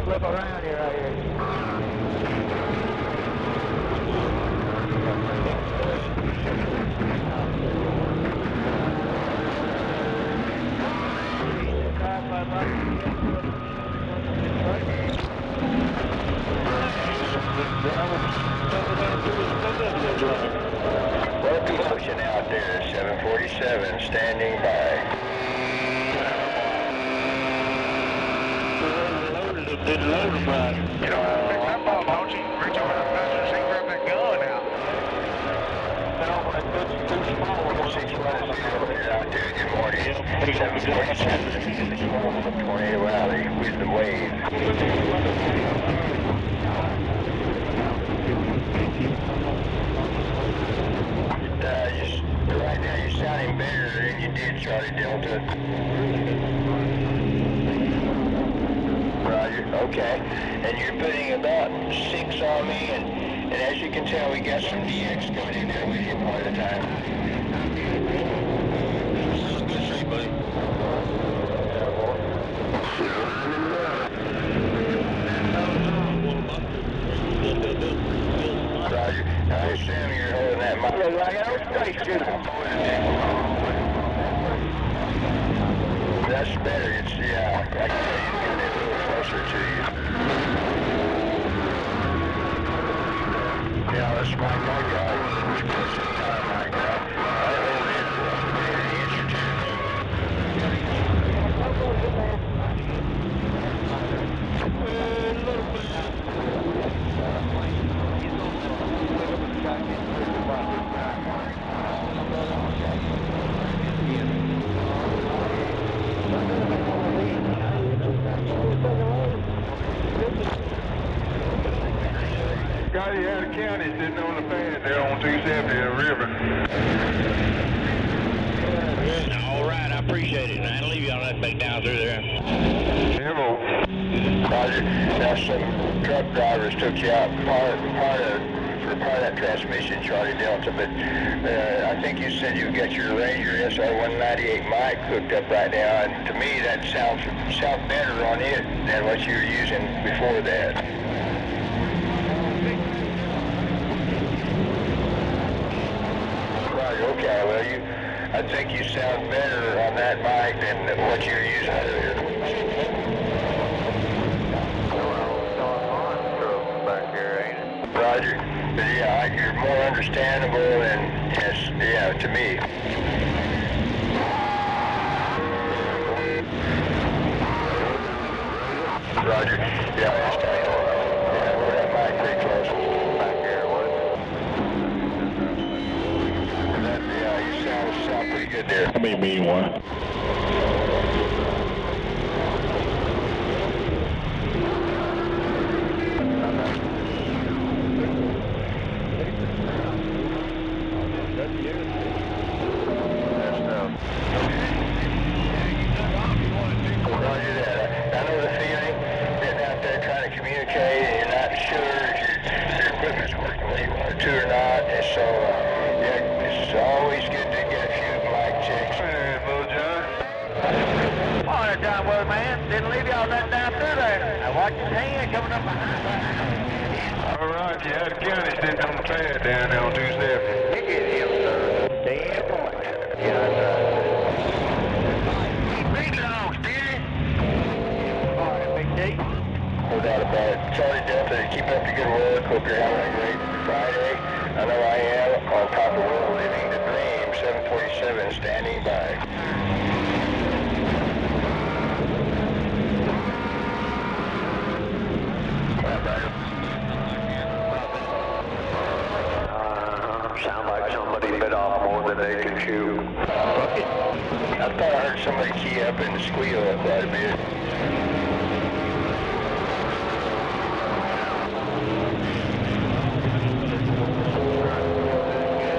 Flip around here, right here. Welcome motion out there, 747, standing by. Didn't load it right. You don't have to pick that ball, don't you? Reach over that passenger seat, grab that gun out. No, that's too small. 610 out there. Good morning. 747 Tornado Alley with the wave. Right now you're sounding better than you did, Charlie Delta. Roger, okay. And you're putting about 6 on me, and as you can tell, we got some DX coming in there with you part of the time. Good shape, buddy. Roger, I assume you're holding that mic. That's better. It's, yeah, I can tell you getting it a little closer to you. Yeah, that's my guy. Which puts it down, my guy. I hold it for an inch or two. Scotty out of county sitting on the pad there on 270 River. All right, I appreciate it. And I'll leave you on that back down through there. Roger. Now some truck drivers took you out for part of that transmission, Charlie Delta, but I think you said you got your Ranger SR198 mic hooked up right now, and to me that sounds better on it than what you were using before that. Roger, okay, well I think you sound better on that mic than what you were using earlier. Roger. But yeah, you're more understandable and yes, yeah, to me. Roger. Yeah, that's tight. Yeah, we're at mic pretty close. Back here, what? Yeah, you sound pretty good there. I mean, mean one. Watch his hand coming up behind. All right, you had a county standing on the pad down there on 270. You get him, sir. Damn right. Yeah, Big long, Steely. all right, Big D. No doubt about it. Charlie Delta, keep up the good work. Hope you're having a great Friday. I know I am. On top of the world, living the dream. 747 standing by. Sound like somebody bit off more than they can chew. I thought I heard somebody key up and squeal quite a bit.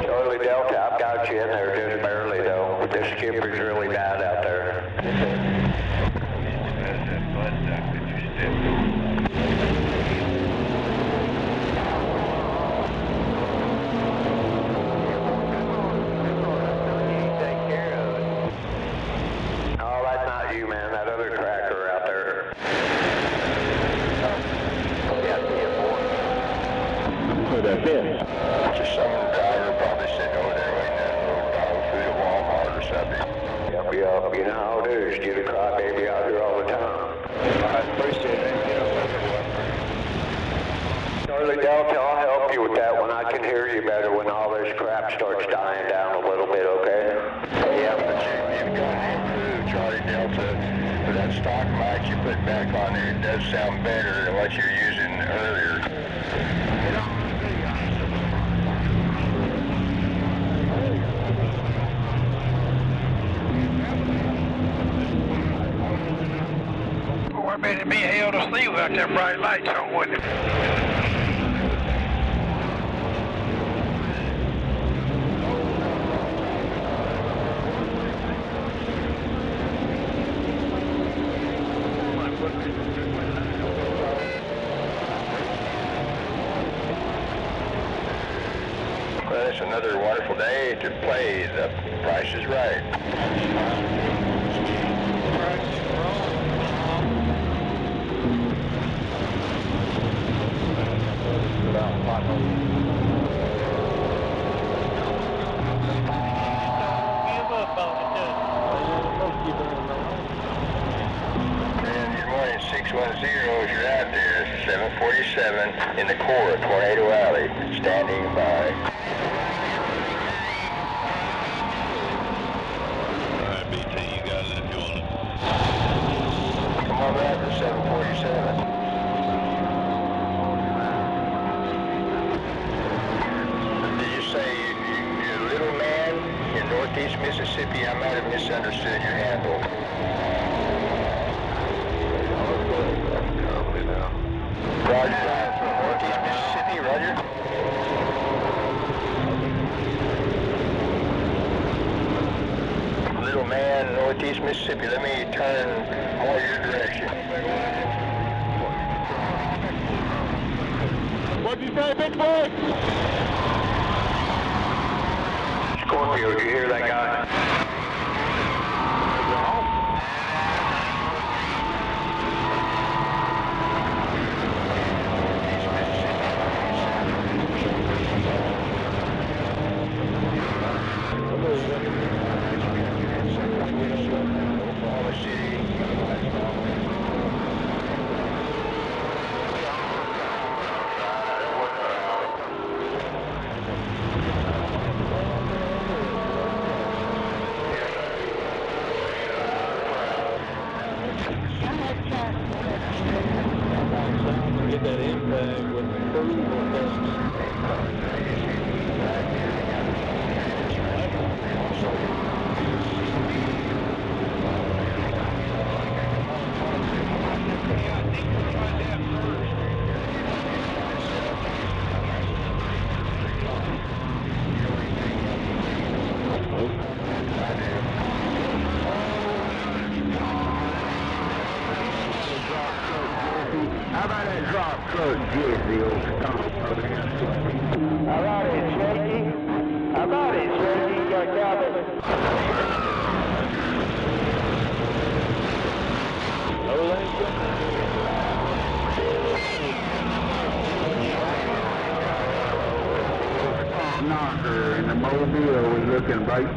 Charlie Delta, I've got you in there just barely though. This skipper's really bad out there. Just some driver probably sitting over there waiting to load dog food at Walmart or something. Yep, you know how it is. Get a crybaby out here all the time. I appreciate it. Charlie Delta, I'll help you with that one. I can hear you better when all this crap starts dying down a little bit, okay? Yeah, but you've got to improve, Charlie Delta. For that stock mic you put back on there, it does sound better than what you're using earlier. Boy, better be hell to see without them bright lights on, wouldn't it? Well, it's another wonderful day to play. The Price is Right. And good morning, 610, if you're out there, 747 in the core of Tornado Alley, standing by. Alright, BT, you got it if you want it. Come on back to 747. Did you say you're a little man in northeast Mississippi? I might have misunderstood your handle. Roger, northeast Mississippi, Roger. Little man Mississippi. Let me turn more your direction. What'd you say, big boy? Scorpio, did you hear that guy? Get that impact with the crew on this. How about that drop truck, Jizzy, old stomp? How about it, Shaky? How about it, Shaky? You got copy? Knocker in the Mobile was looking right.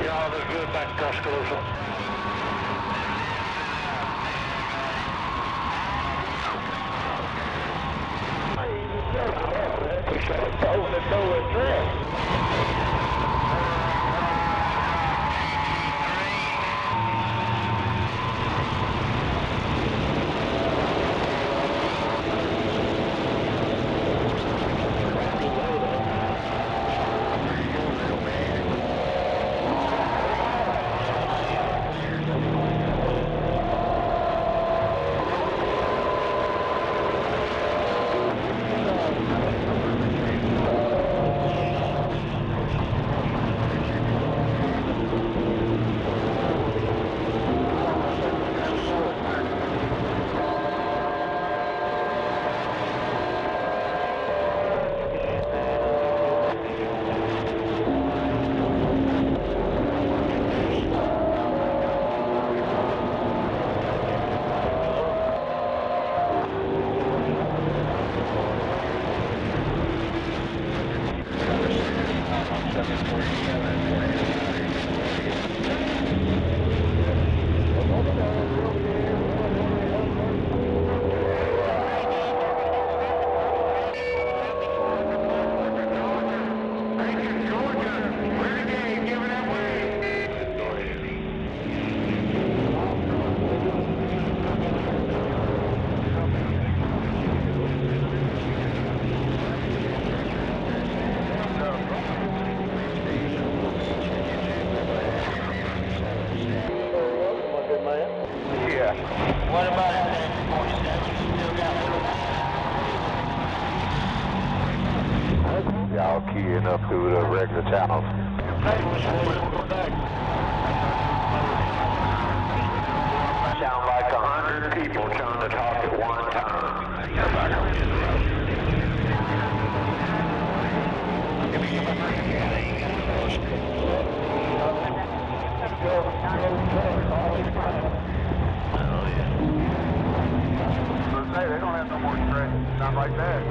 Ja, dat is good back to Tuscaloosa. What about it? Still got Y'all keying up through the regular channels. Sound like 100 people trying to talk at one time. Hey, they don't have no more stress. Not like that.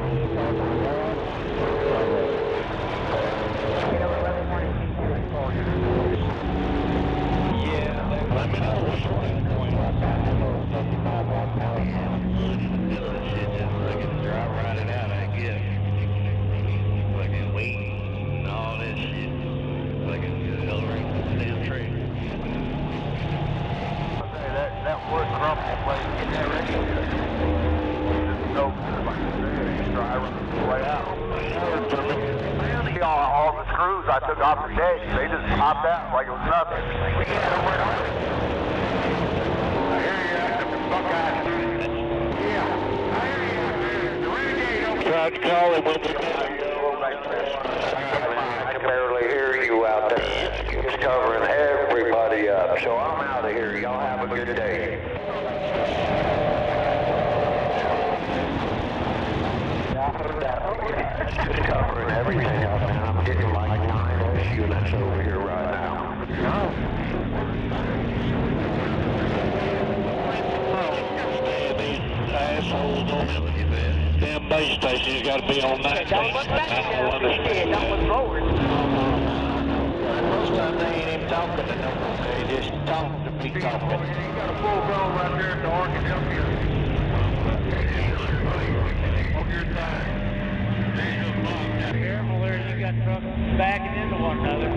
Yeah, let me know what's your point. Shit, just fucking drive right it out, I guess. Fucking wait and all that shit. Fucking accelerate the damn train. That wood crumble place, get that ready. Just go, like I said, just drive right out. All the crews I took off the deck, they just popped out like it was nothing. Tried to call him with the I can barely hear you out there. It's covering everybody up. So I'm out of here. Y'all have a good day. It's covering everything up, man. I'm getting like 9 units over here right now. these assholes on them damn base stations got to be on that station. I don't understand. Most times they ain't even talking to nobody. They just talking to be talking. You got a full grown right there at the Ark and help you. On your side. Careful there, you got trucks backing into one another.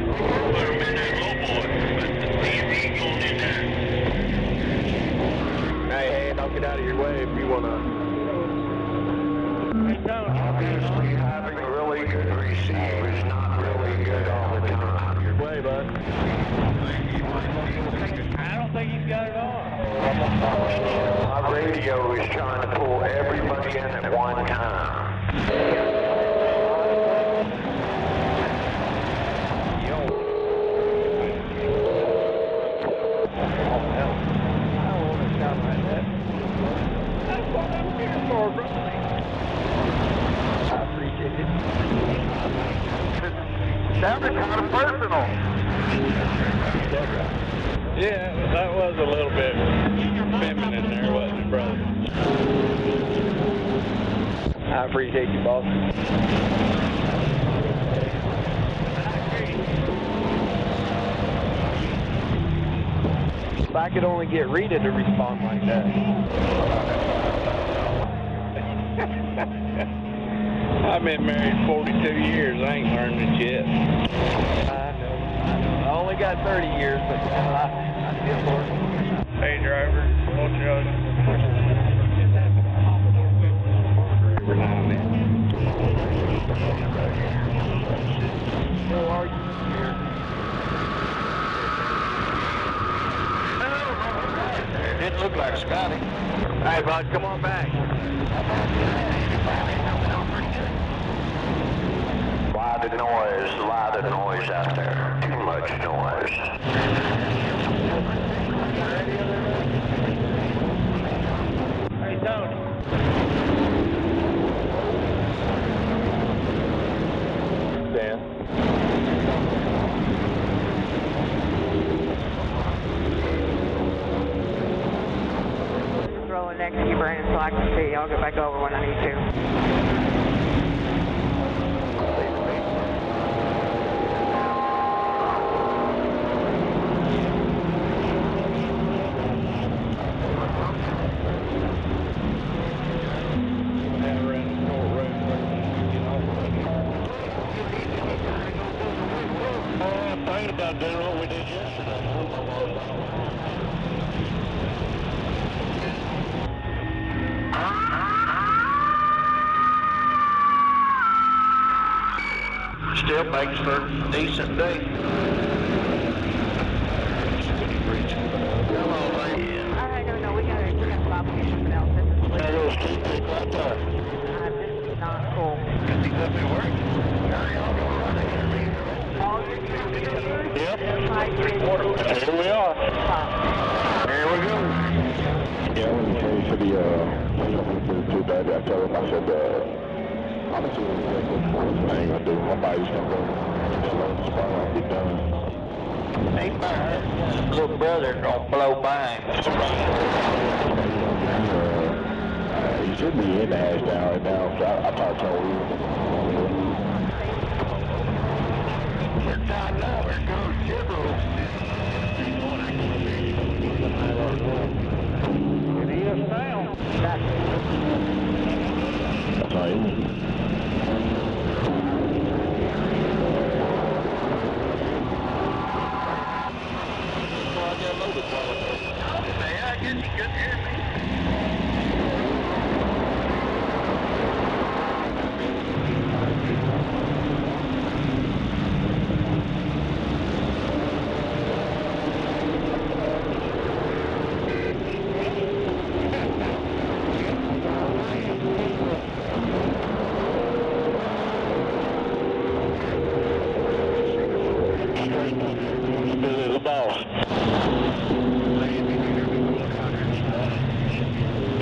Hey, don't get out of your way if you want to. Hey, Tony. Obviously, having really good receive is not really good all the time. Your way, bud. I don't think he's got it on. My radio is trying to pull everybody in at one time. Sounded kind of personal. Yeah, that was a little bit feminine there, wasn't it, brother? I appreciate you, boss. If I could only get Rita to respond like that. I've been married 42 years. I ain't learned it yet. I know. I only got 30 years, but I still work. Hey, driver, what's your other? Every now and then. Where are you? It didn't look like Scotty. Hey, bud, come on back. Lot of noise out there. Too much noise. Hey, Tony. Dan. Rolling next to you, Brandon, so I can see. I'll get back over when I need to. About doing what we did yesterday. Still makes for a decent day. No, we got to stop something else. This is Those two big right there. this is not cool. Yep. Here we are. Here we go. Yeah, when he came to the too bad, I told him, I said, I'm gonna see what I ain't gonna do. My body's gonna go slow and spot and be done. Hey, little brother gonna blow by him. He should be in the hash down right now, so I talked to him. We're tied now. There goes Jibble. It is now. That's all you need. I guess you couldn't hear me.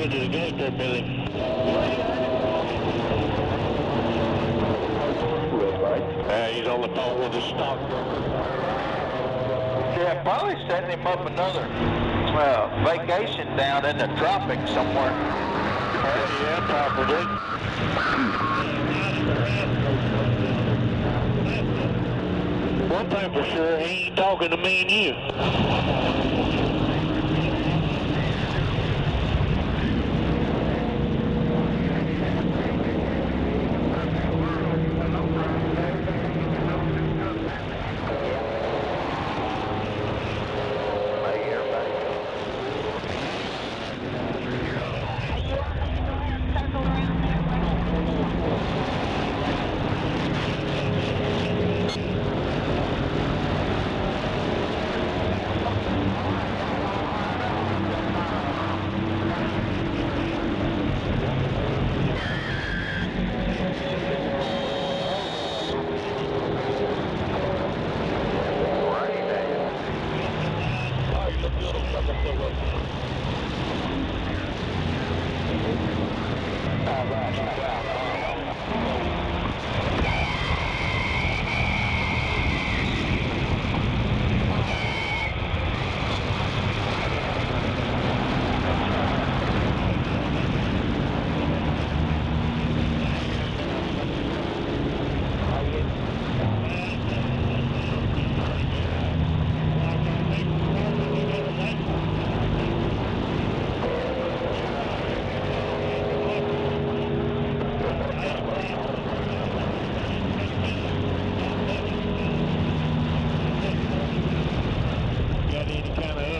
into the gate there, Billy. He's on the phone with the stockbroker. Yeah, probably setting him up another vacation down in the tropics somewhere. Yeah, probably. One thing for sure, he ain't talking to me and you.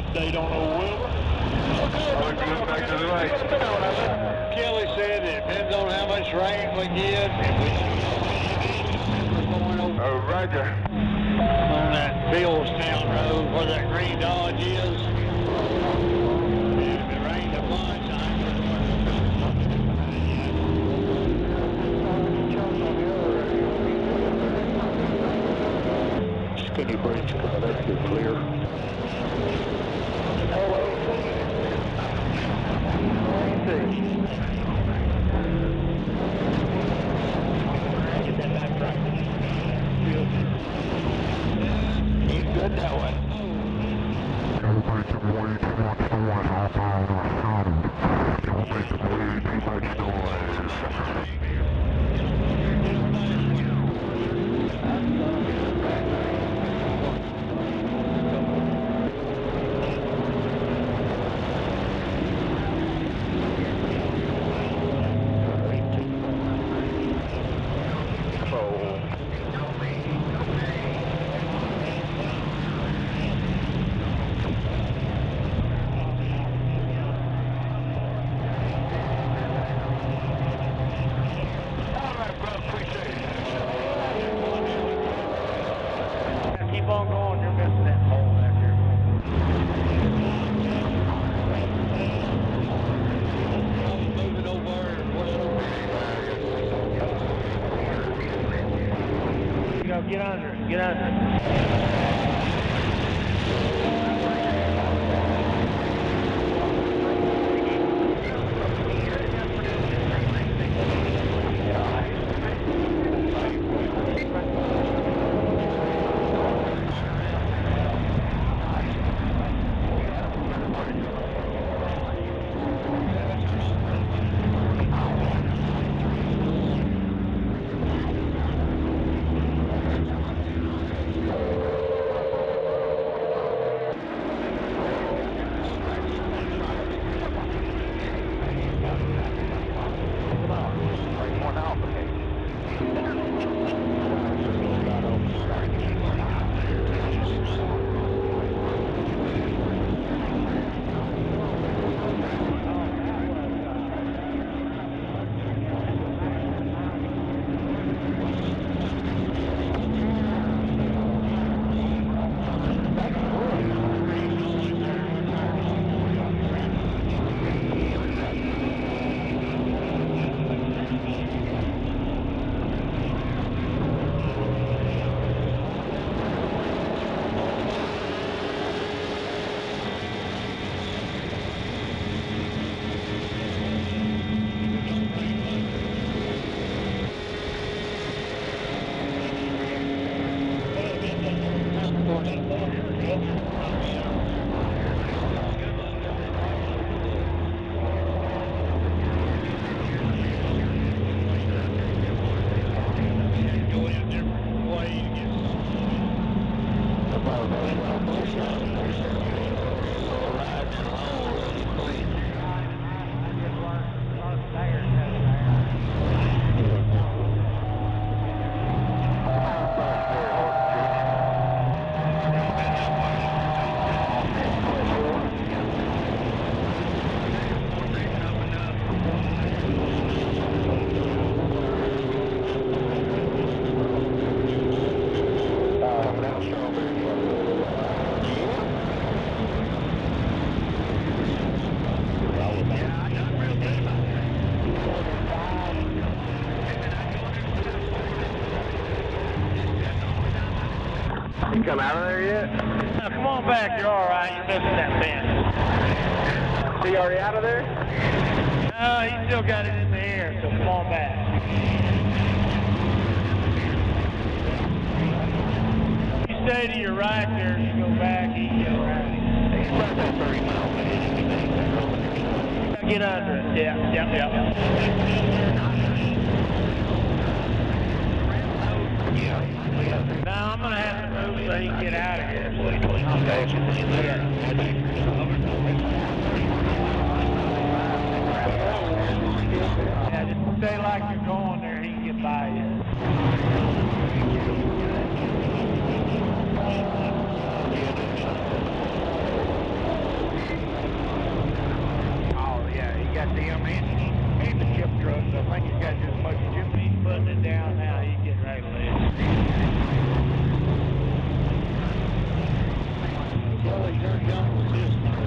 Update on old Wilbur? Back to the right. Kelly said it depends on how much rain we get. Oh, Roger. On that Billstown Road where that green Dodge is. If it rained a bunch, Skinny bridge coming up here clear. He's good that way. Everybody took way too much noise off on the sound. Don't make way too much noise. keep on going, you're missing that hole back there. Move it over and push it over. You know, get under it, get under it. come out of there yet? Now, come on back. You're all right. You're missing that fence. Is he already out of there? No, he still got it in the air, so come on back. You stay to your right there. You go back, he go right. He's about that 30 miles ahead. Get under it. Yeah. Now I'm going to have to move so he can get out of here. Yeah, just stay like you're going there, he can get by you. Oh, yeah, he got them and the chip trucks. I think he's got just as much chip. He's putting it down now, he's getting ready to leave. Well, you're young with this now.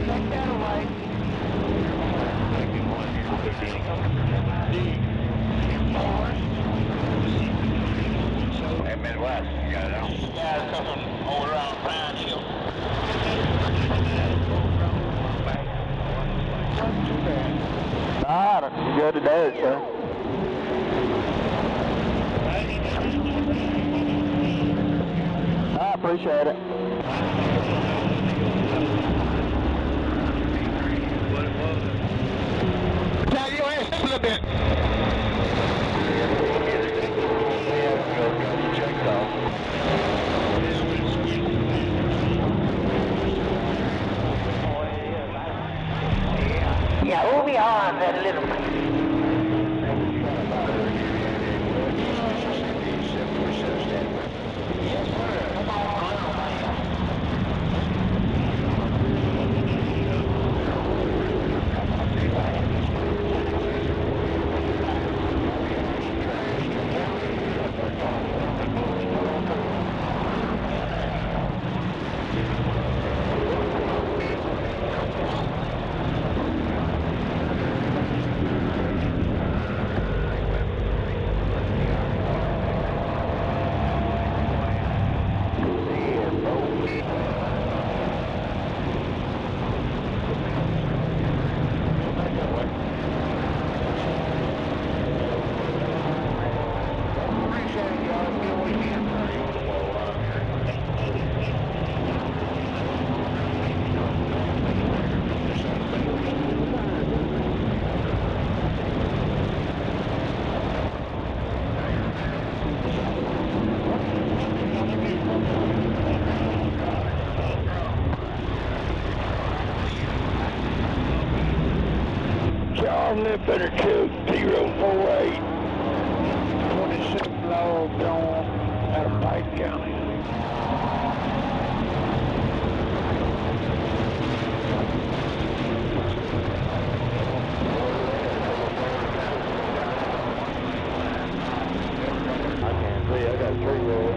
Take that away. Hey, Midwest, you got it on? Yeah, it's coming over around Pine Hill. All right, you good today, sir? I appreciate it. Tell your ass up a little bit. Yeah, who we are on that little one? Charlie better 2048. 27 Log Dawn out of Pike County. I can't see, I got 3 rolls.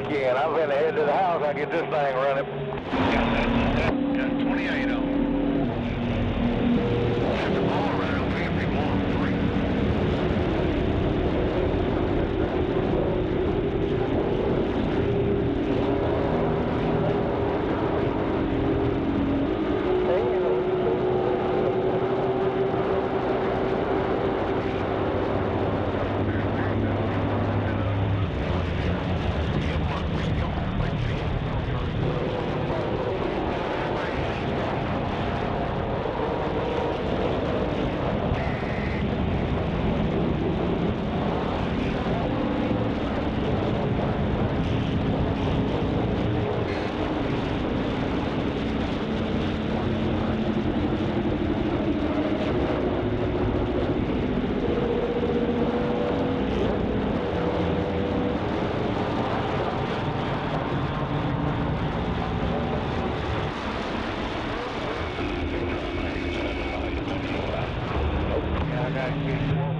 weekend. I've been headed to the house. I get this thing running. Got 28 on. Got the ball right over here if you want.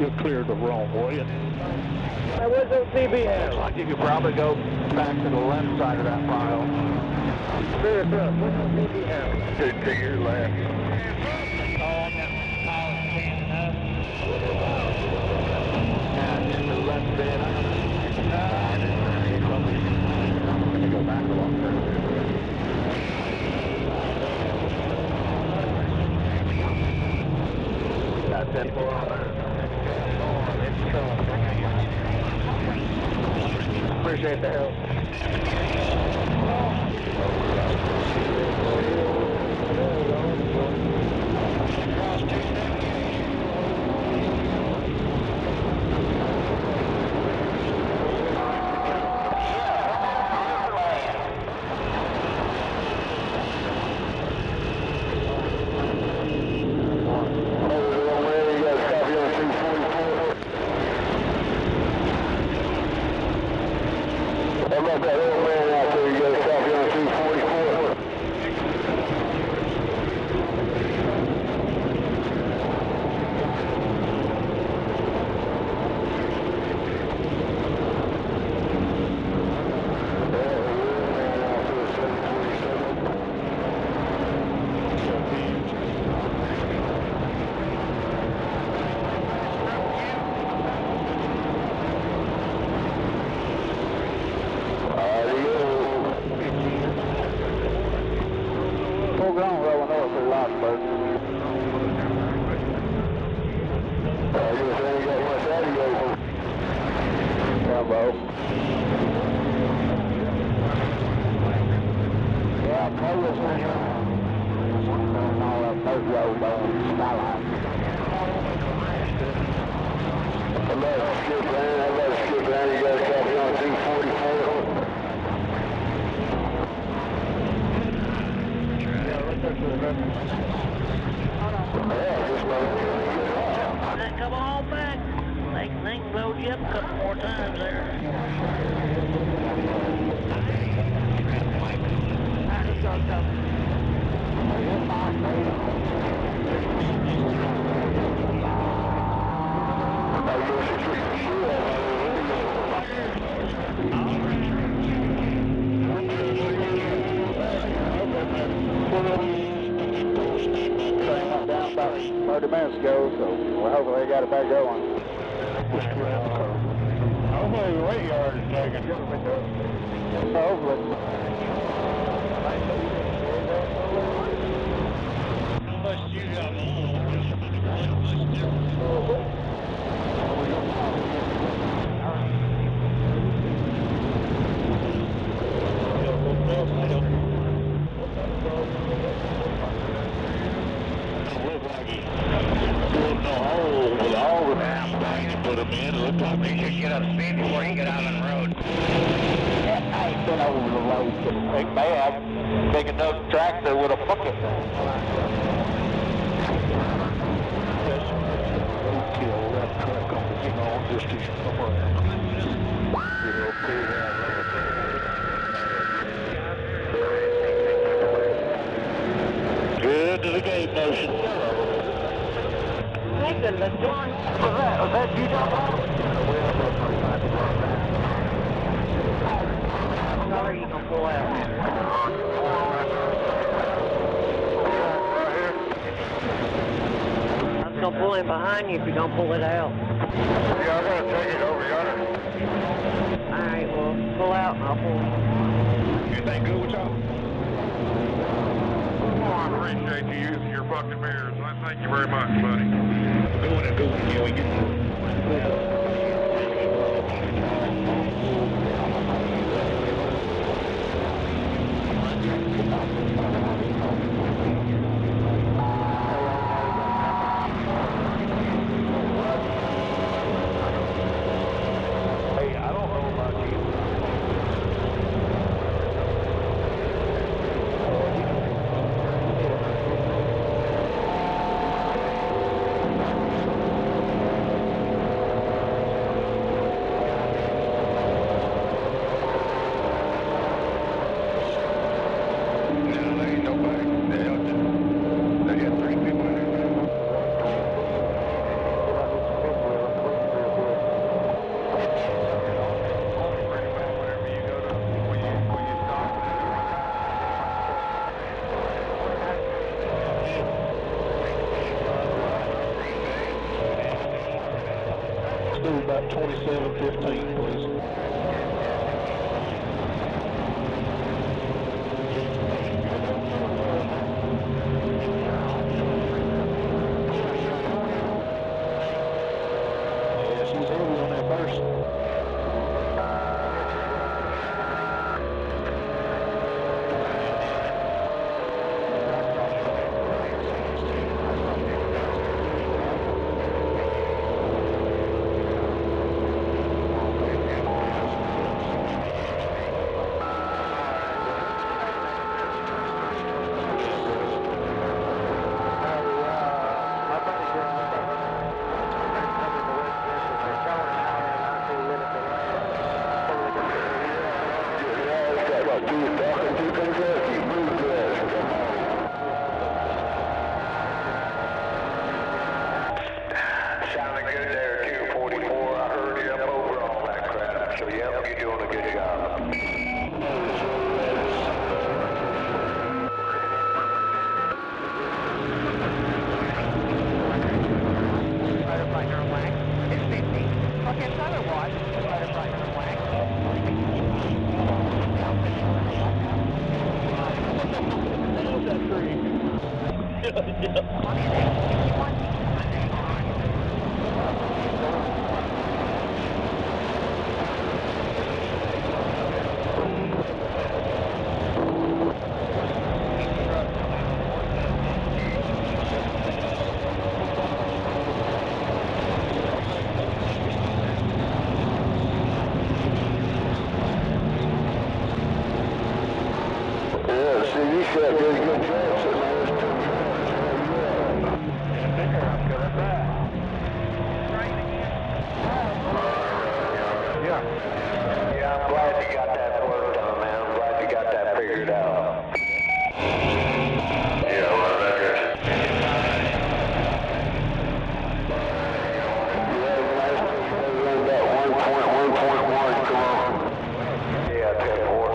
You'll clear the wrong way. Hey, where's those CBS? Like you could probably go back to the left side of that file. Clear it up. Where's those CBS? To your left. Just the left bit. Go back along there. Got 10 Appreciate the help. That old man out there, you got a copy on 244. Come on back. They can load you up a couple more times there. I just got something. Down about 30 minutes ago, so well, hopefully they got it back going. Hopefully the weight yard is taken. Hopefully. How much you got on? Look like they should get up speed before you get out on the road. I ain't been over the road to the big bag. Big enough tractor with a bucket. Kill that truck on the long distance from around. Good to the gate motion. Hey, goodness, John. Was that you, John? gonna pull out. I'm gonna pull in behind you if you don't pull it out. Yeah, I'm gonna take it over yonder. Alright, well, pull out and I'll pull. Anything good with y'all? Well, I appreciate you using your fucking mirrors. Thank you very much, buddy. Doing it good. Yeah, we get Hey, I don't know about you. Do about 27:15, please. Yeah, she's heavy on that first. Sounding good there, 244. I heard you up over all that crap. So, yep, you're doing a good job. Butterfly nerve wax is 50. Okay, otherwise, butterfly nerve wax. Nailed that tree. Yeah, see, you said really good tracks in there. Yeah, I'm glad you got that work done, man. I'm glad you got that figured out. Yeah, well, that's good. Yeah, 10-4.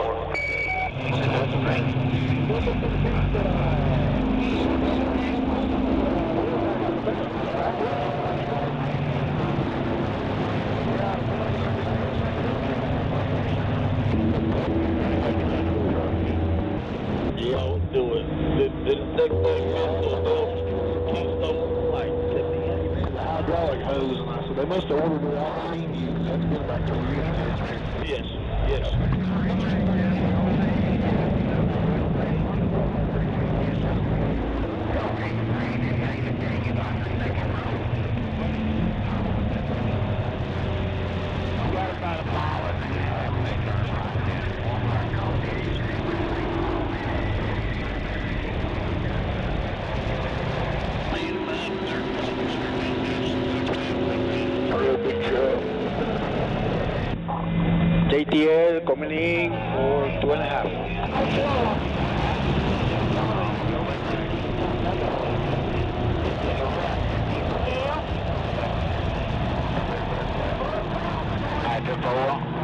Yeah, I'll do it. This next thing messed up Keystone like 70 years. It's a hydraulic hose, and I said they must have ordered it all clean used. That's been about 2 years now. Yes, yes. JTL coming in for 2.5.4.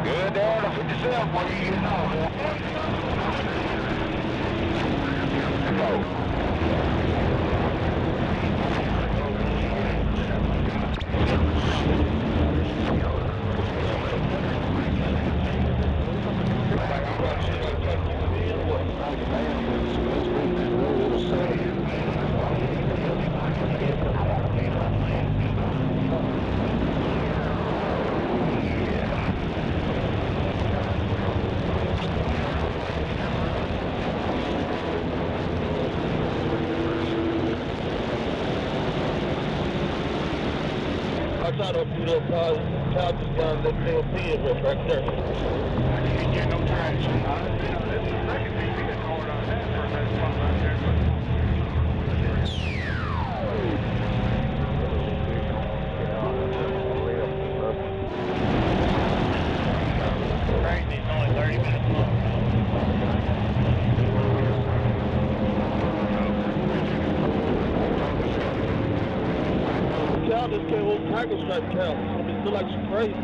Good down to 57, what are you getting off? I tried to open those couches down that little pin right there. You didn't get no traction. This is the second thing we get called on that for that spot right there. Crazy, it's only 30 minutes long. Cow just came over tiger stripe cow. I mean, it look like she's crazy.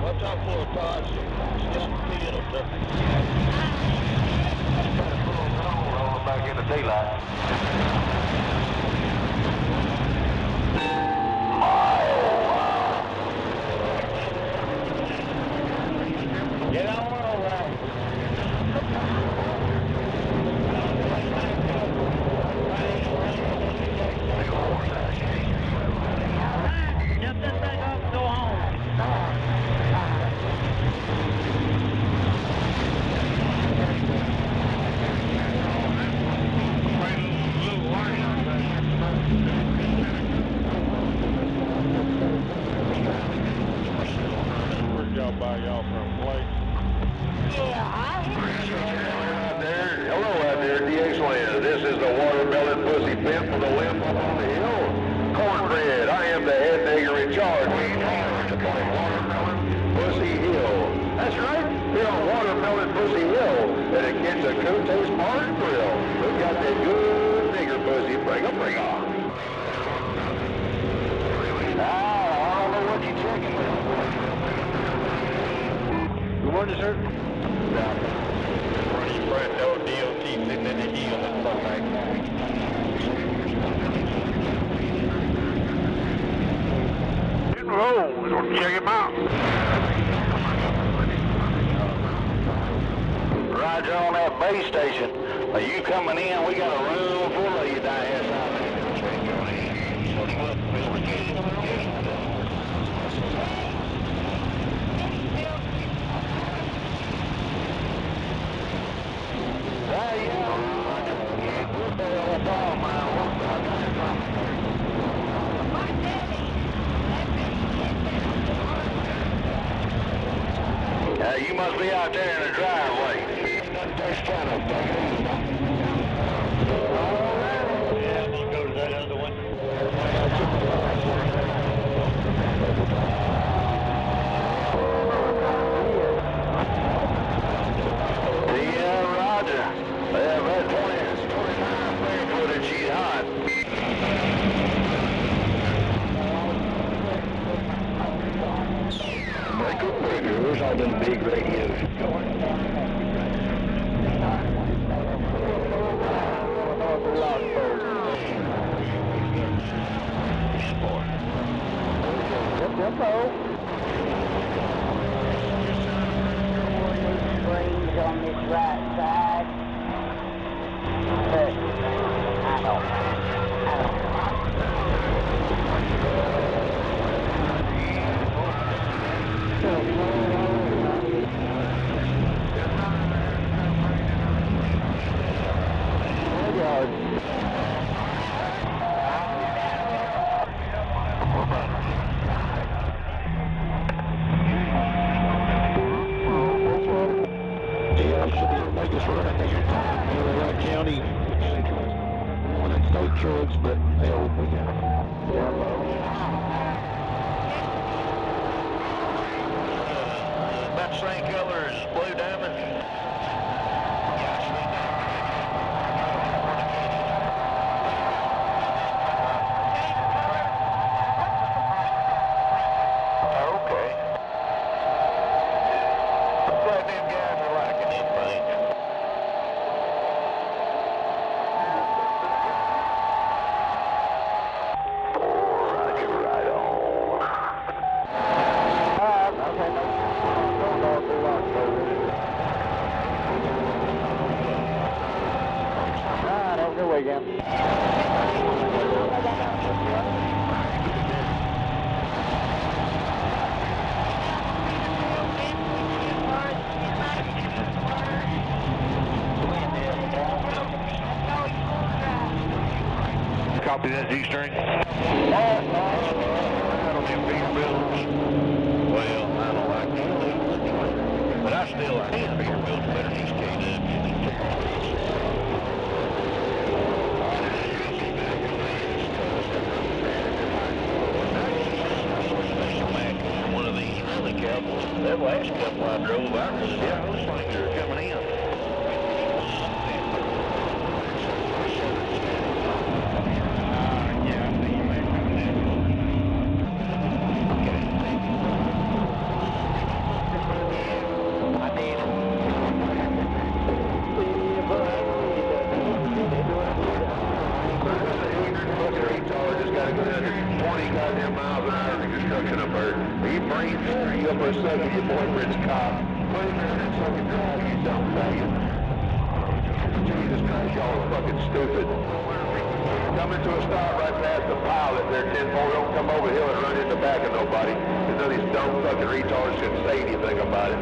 Watch out for her, Todd. She's got the pin up there. Rolling back in the daylight. Get on over. Jump that thing up and go home. Where'd y'all buy y'all from place? Hello out there, DX Land. This is the watermelon pussy pimp with a limp up on the hill. Cornbread, I am the head nigger in charge. We are to play Watermelon Pussy Hill. That's right, here on Watermelon Pussy Hill at a Kentucko's Bar and Grill. We got that good nigger pussy. Bring 'em, bring 'em. I don't know what you're checking with. Good morning, sir. Running your breath, old DOT sitting in the heel and stuff like that. Roll. We're going to check him out. Roger on that base station. Are you coming in? We got a room full of you down here. You must be out there in the driveway. Yeah, I'm going to go to that other one. Yeah, Roger. Yeah, about 29 clear footage. She's hot. Where's all them big radios going? Springs on this right side. But I don't. County state trucks, but hell, we got About the same color as Blue Diamond. Okay. Looks like them guys are liking them things. Roger, right on. Alright, have a good weekend. Copy that G-string. I don't have bigger builds. Well, I don't like these, but I still like these bigger builds better than these KWs. One of these really cowboys. That last couple I drove, I really did. Those things are coming in. You up there sucking your boyfriend's cock. Put him there and sucking drive, you don't pay him. Jesus Christ, y'all are fucking stupid. Coming to a stop right past the pilot there, 10-4. Don't come over the hill and run in the back of nobody. None of these dumb fucking retards can say anything about it.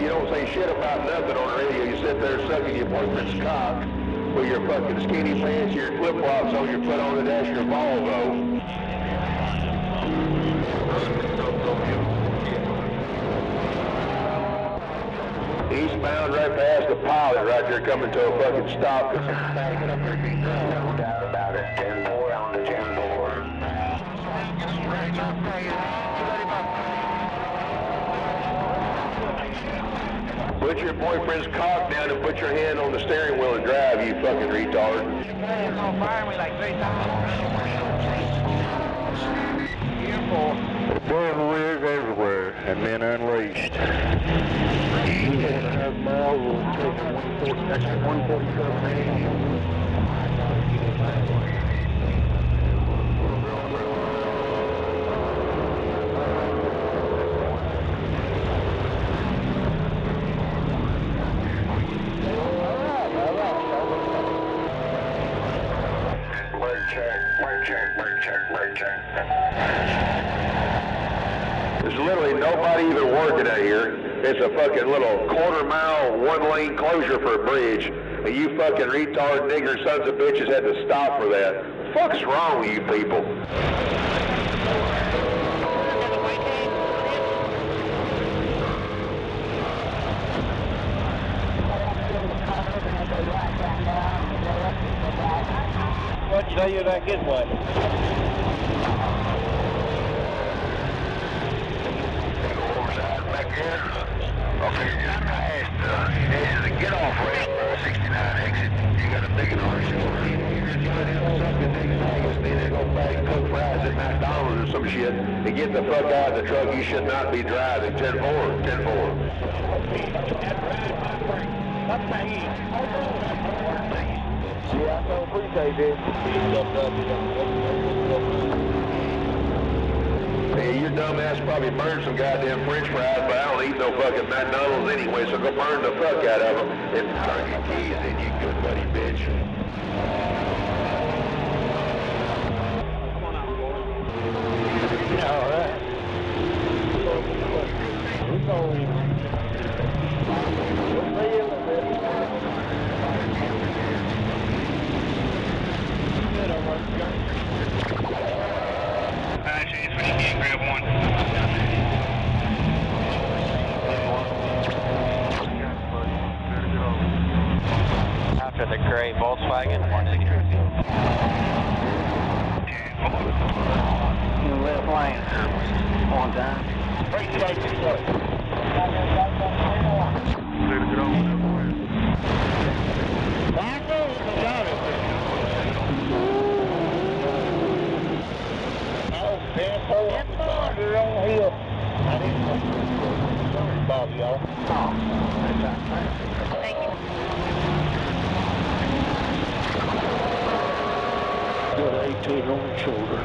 You don't say shit about nothing on the radio. You sit there sucking your boyfriend's cock with your fucking skinny pants, your flip-flops on your foot on the dash of your Volvo. Eastbound right past the pilot right there coming to a fucking stop. No doubt about it. 10-4 on the 10-4. Put your boyfriend's cock down and put your hand on the steering wheel and drive, you fucking retard. He's gonna fire me like 3 times. Devil is everywhere and been unleashed. 4.5 miles will take an extra 147. There's literally nobody even working out here. It's a fucking little quarter-mile, one-lane closure for a bridge. And you fucking retard nigger sons of bitches had to stop for that. What the fuck's wrong with you people? What'd you say that good way? Back here, I figured just past the get-off ramp for a 69 exit. You got a big RC. They go back and cook fries at McDonald's or some shit and get the fuck out of the truck. You should not be driving. 10-4, 10-4. Yeah, I don't appreciate it. Hey, your dumb ass probably burned some goddamn french fries, but I don't eat no fucking McDonald's anyway, so go burn the fuck out of them and turn your keys in, you good buddy bitch. All right. After the gray Volkswagen, 160. Left lane. On time. Back over. job, y'all. Thank you. Got 18 on the shoulder.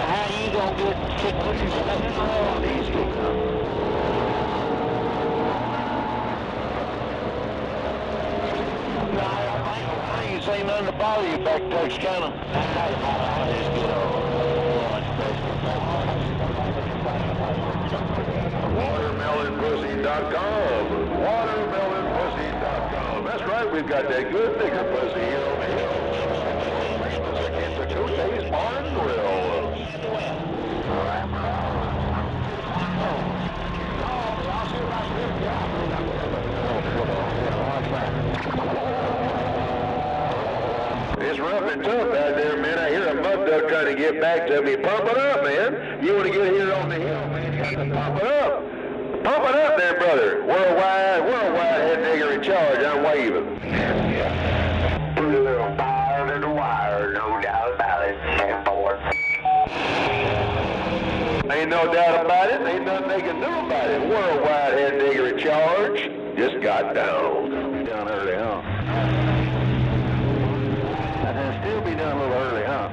How you gonna get 6 I ain't seen nothing to bother you back there, kind of. I just get Watermelonpussy.com. Watermelonpussy.com. That's right, we've got that good nigger pussy here on the hill. It's a 2 days bar and grill. It's rough and tough out there, man. I hear a mud duck trying to get back to me. Pump it up, man. You want to get here on the hill, man. You got to pump it up. Pump it up there, brother. Worldwide head nigger in charge. I'm waving. Put a little fire to the wire, no doubt about it. 10-4. Ain't no doubt about it. Ain't nothing they can do about it. Worldwide head nigger in charge. Just got down. Done early, huh? That'll still be done a little early, huh?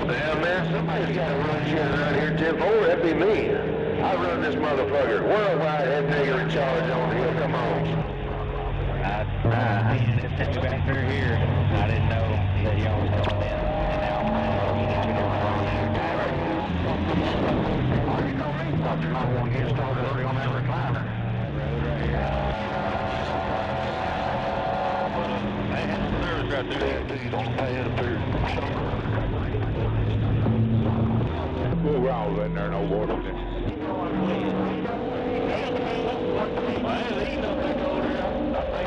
Yeah, man, somebody's got to run shit around here 10-4. That'd be me. I run this motherfucker. Worldwide head nigger in charge on the hill. Come on. I sent you back through here. I didn't know that y'all was coming in. And now I'm not going to get started early on that recliner. Service right through there. You don't pay it up there. We're all in there, no water.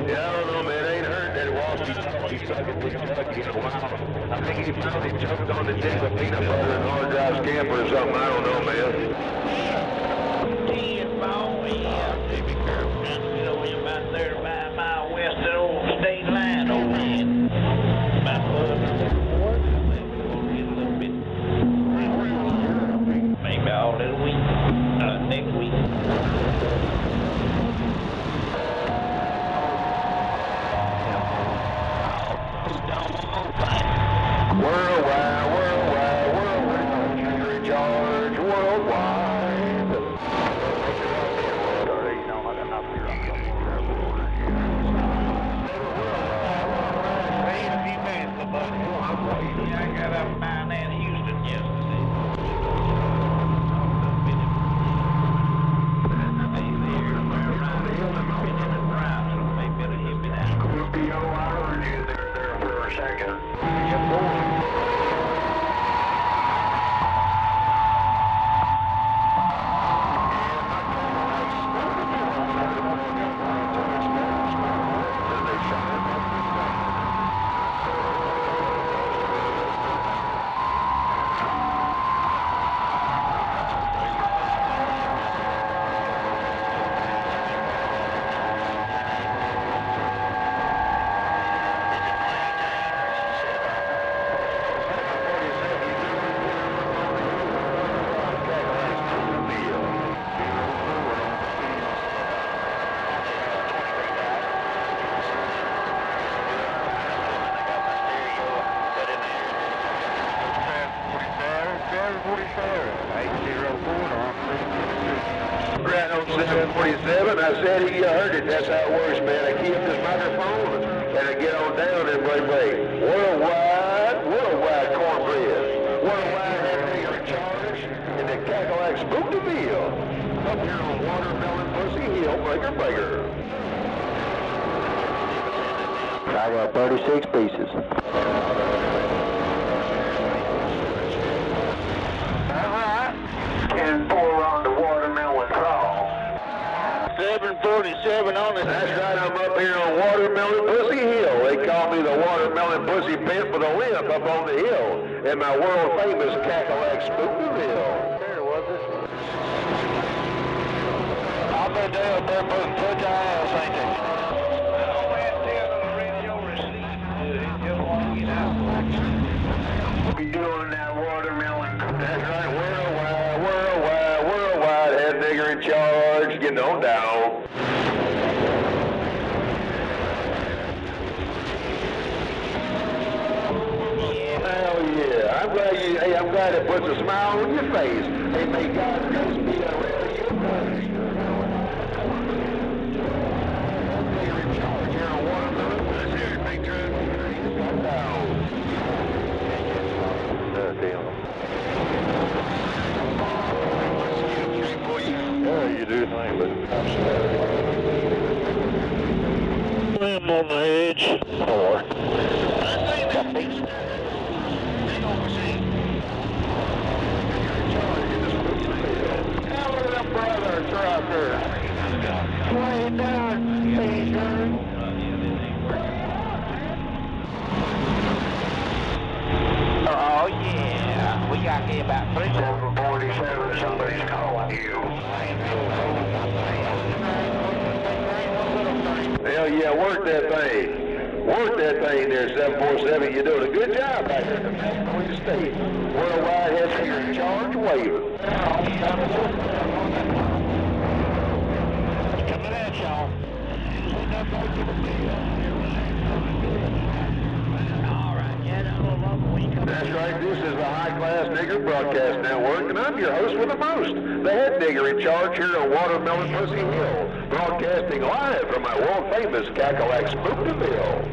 Yeah, I don't know, man. It ain't hurt that Walshy sucking big Chucky in a while. I think he probably jumped on the dick of peanut butter and hard drive scamper or something. I don't know, man. Be careful. You know, we're about 35 miles west of the old state line over in about maybe all this week, next week. Worldwide, you're in charge, worldwide. I got up down there in Houston yesterday. I heard you there for a second. Right on 747. I said you heard it. That's how it works, man. I key up this microphone and I get on down and play. Worldwide cornbread. Worldwide head nigger in charge. And the Cadillac spooked the meal. Up here on Watermelon Pussy Hill, breaker. I got 36 pieces. Alright. 10-4 on the watermelon crawl. 747 on it. That's right, I'm up here on Watermelon Pussy Hill. They call me the Watermelon Pussy Pimp with a limp up on the hill. in my world famous Cackalack Spookville. There was it. I bet they up there putting foot to ass, ain't they? All that tell on the radio receipt, it just won't get out. Be doing that watermelon. That's right, worldwide, head nigger in charge, getting on down. Hell yeah, I'm glad it puts a smile on your face. Hey, may God bless me around your place. Nigger in charge here on watermelon. That's it, big truck. He's got down. Yeah, you do think, but I'm on the edge. Or Brother trucker. Play down, Peter. Oh yeah, we got here about 747, somebody's calling you. Hell yeah, work that thing. Work that thing there, 747. You're doing a good job back there in the Queen State. Worldwide head nigger in charge waiver. coming at y'all. That's right, this is the High Class Nigger Broadcast Network, and I'm your host with the most, the head nigger in charge here on Watermelon Pussy Hill, broadcasting live from my world-famous Cackalack Spookville.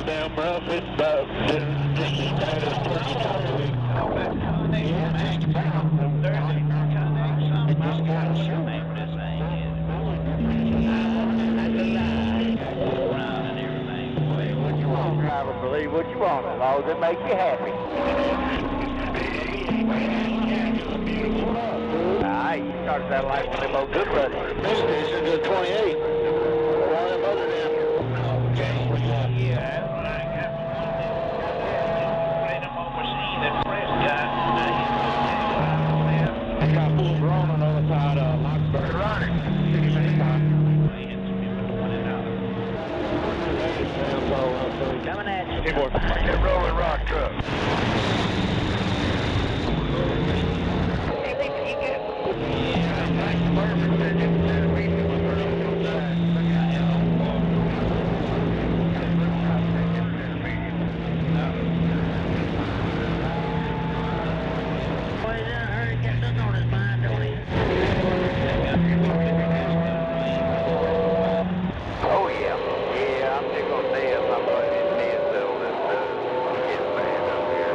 Damn rough, it's about just as bad as turkey week. Believe what you want, as long as it makes you happy. Alright, you started that like one of them old good buddies. This station to 28. Well, them other than I got full grown on the other side of Locksburg. Coming at you. Hey, boy, that rolling rock truck. Oh yeah. Yeah, I'm just gonna say if somebody in this though, it's getting bad up here.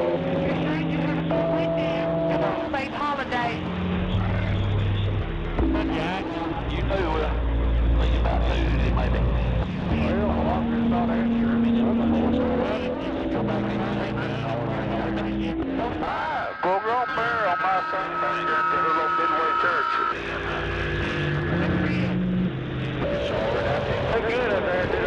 Come on, safe holiday. Jack, you knew think about losing it, maybe. Well, I just thought I'd hear him in the come back Program bear on my thing back there at the little Midway Church. They're good in there, dude.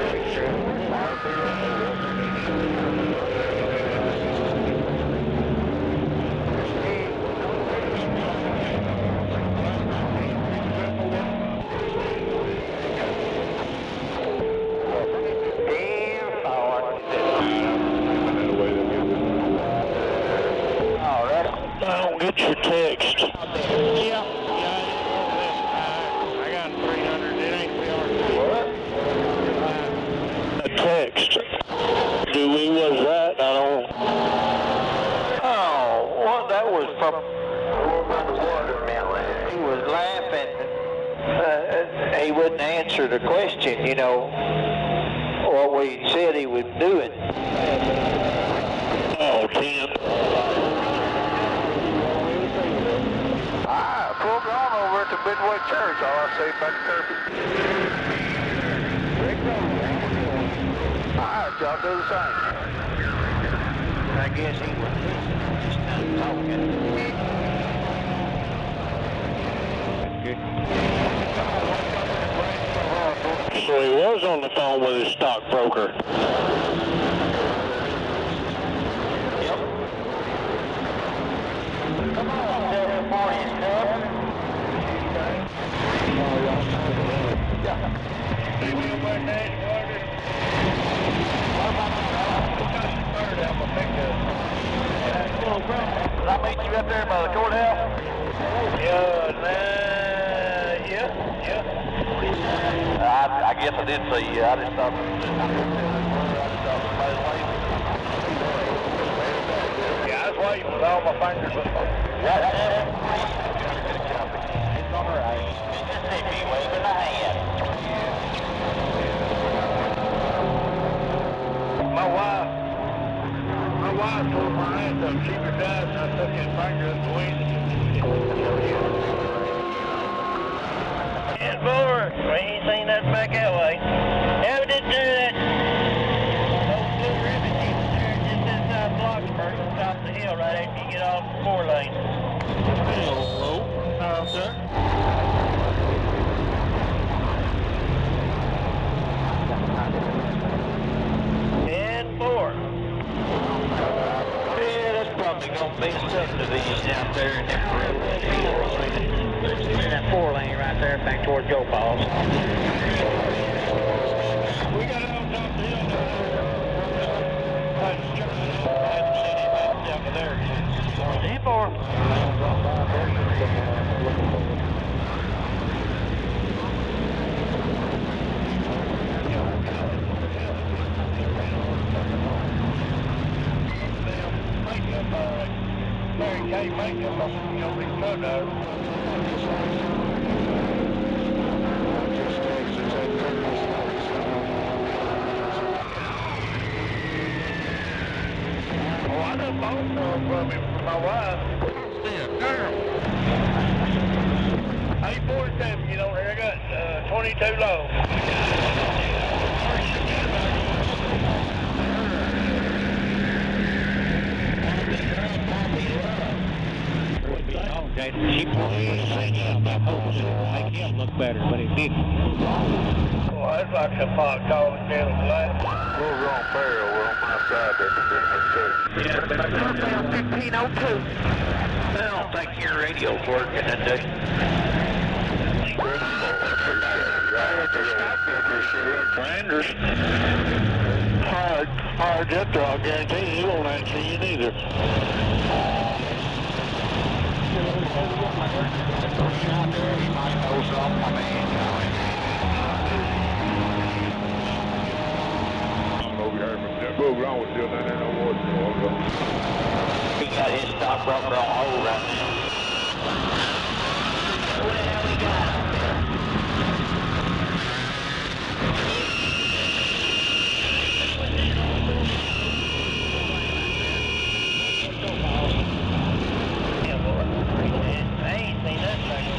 I don't get your text. Yeah. I got 300. It ain't A text. Do we was that? I don't. Oh, well, that was from watermelon. He was laughing. He wouldn't answer the question, you know, what we said he was doing. Oh, 10. Pulled on over at the Midway Church, all I say back there. Alright, y'all do the same. I guess he was just done talking. Good. So he was on the phone with his stockbroker. Yep. Come on, 740 stuff. Hey, we go back there, Did I meet you up there by the courthouse? Yeah. I guess I did see you. I just thought Yeah, I was waiting with all my fingers up. It's all right. Mississippi, waving a hand. My wife told my aunt to keep her died, and I took his finger in the wind. 10-4, we ain't seen nothing back that way. Yeah, we did do that. Those blue ribbons you was there just inside Blocksburg, top the hill right after you get off the 4 lane. Hello. No, sir. 10-4. Yeah, that's probably gonna be a subdivision out there in that in that 4 lane right there back toward Joe Paul's. We got it on top of the hill down there. I hadn't seen anything down there yet. 10-4. Mary Kay makeup, you know, these photos. Oh, I done bought some from him for my wife. Yeah, girl. 847, you know, here I got 22 low. She probably would have said something about hoping it would make him look better, but it didn't. Well, that's like a pot calling down the last. We're on barrel. We're on my side there. Yeah, 1502. I don't think your radio's working today. Sanders. Hard jet there, I'll guarantee you, he won't answer you neither. He got his stockbroker on hold right now. What the hell he got up there? Yeah, boy. I ain't seen nothing like this.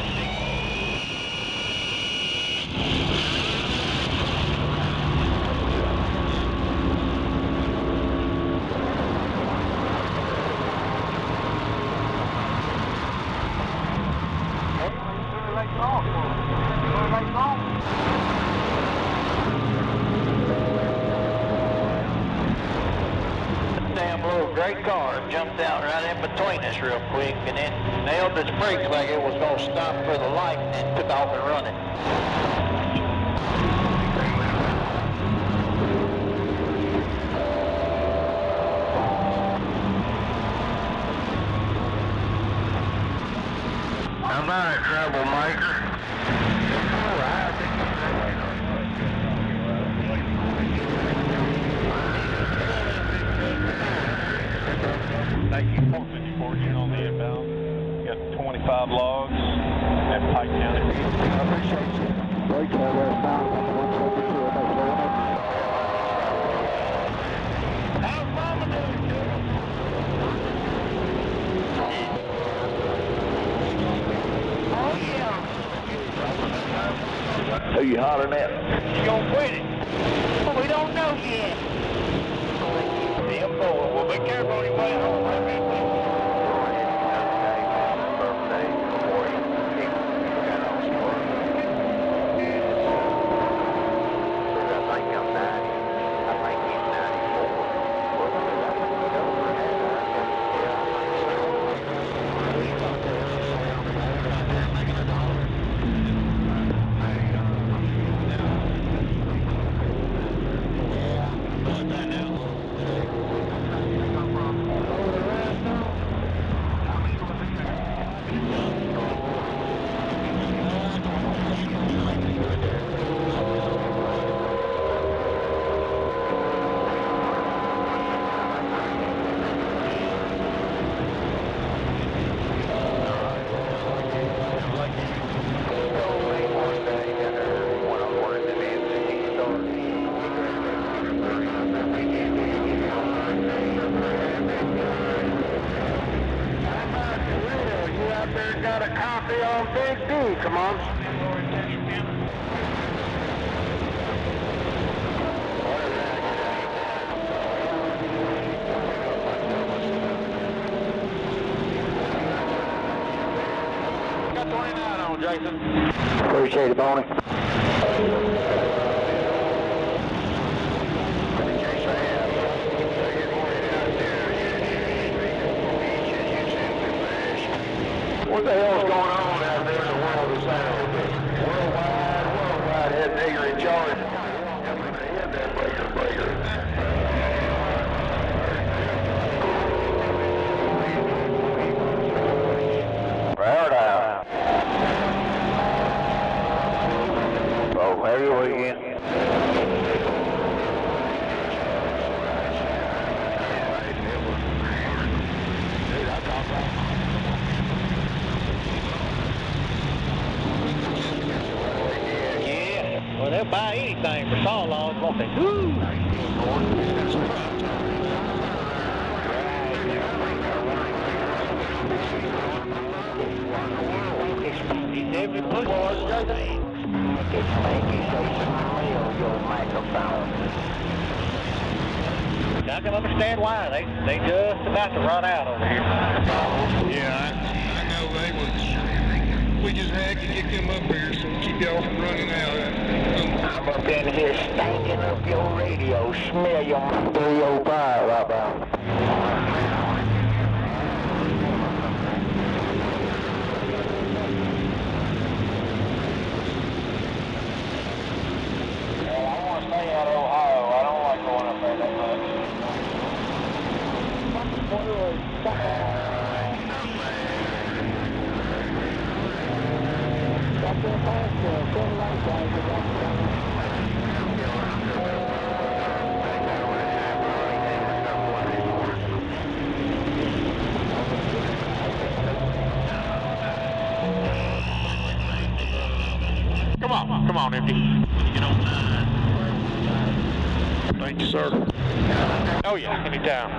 Damn little gray car jumped out right in between us real quick and then nailed its brakes like it was going to stop for the light and then took off and running. How about it, troublemaker? All right. Nake Vi Ion on the inbound. Got 25 logs at Pike County. I appreciate you. Break that last time on the 172. How's Mama doing, Joe? Oh, yeah. Who you hollering at? You gonna quit it? Well, we don't know yet. Damn boy. Well, be careful on your way home, man. Chester got a copy on Big D. Come on. Got 29 on, Jason. Appreciate it, Bonnie. What the hell's going on out there in the world of sound? Worldwide head nigger in charge. Head that breaker. Paradise. Oh, heavy weekend. Well, they'll buy anything for saw logs, won't they? Woo! He's every push. I can understand why. They just about to run out over here. Yeah, I know they was. We just had to get them up here, so keep y'all from running out. I'm up in here stanking up your radio. Smell your 305 right now. Come on, empty. You don't mind. Thank you, sir. Oh yeah, anytime.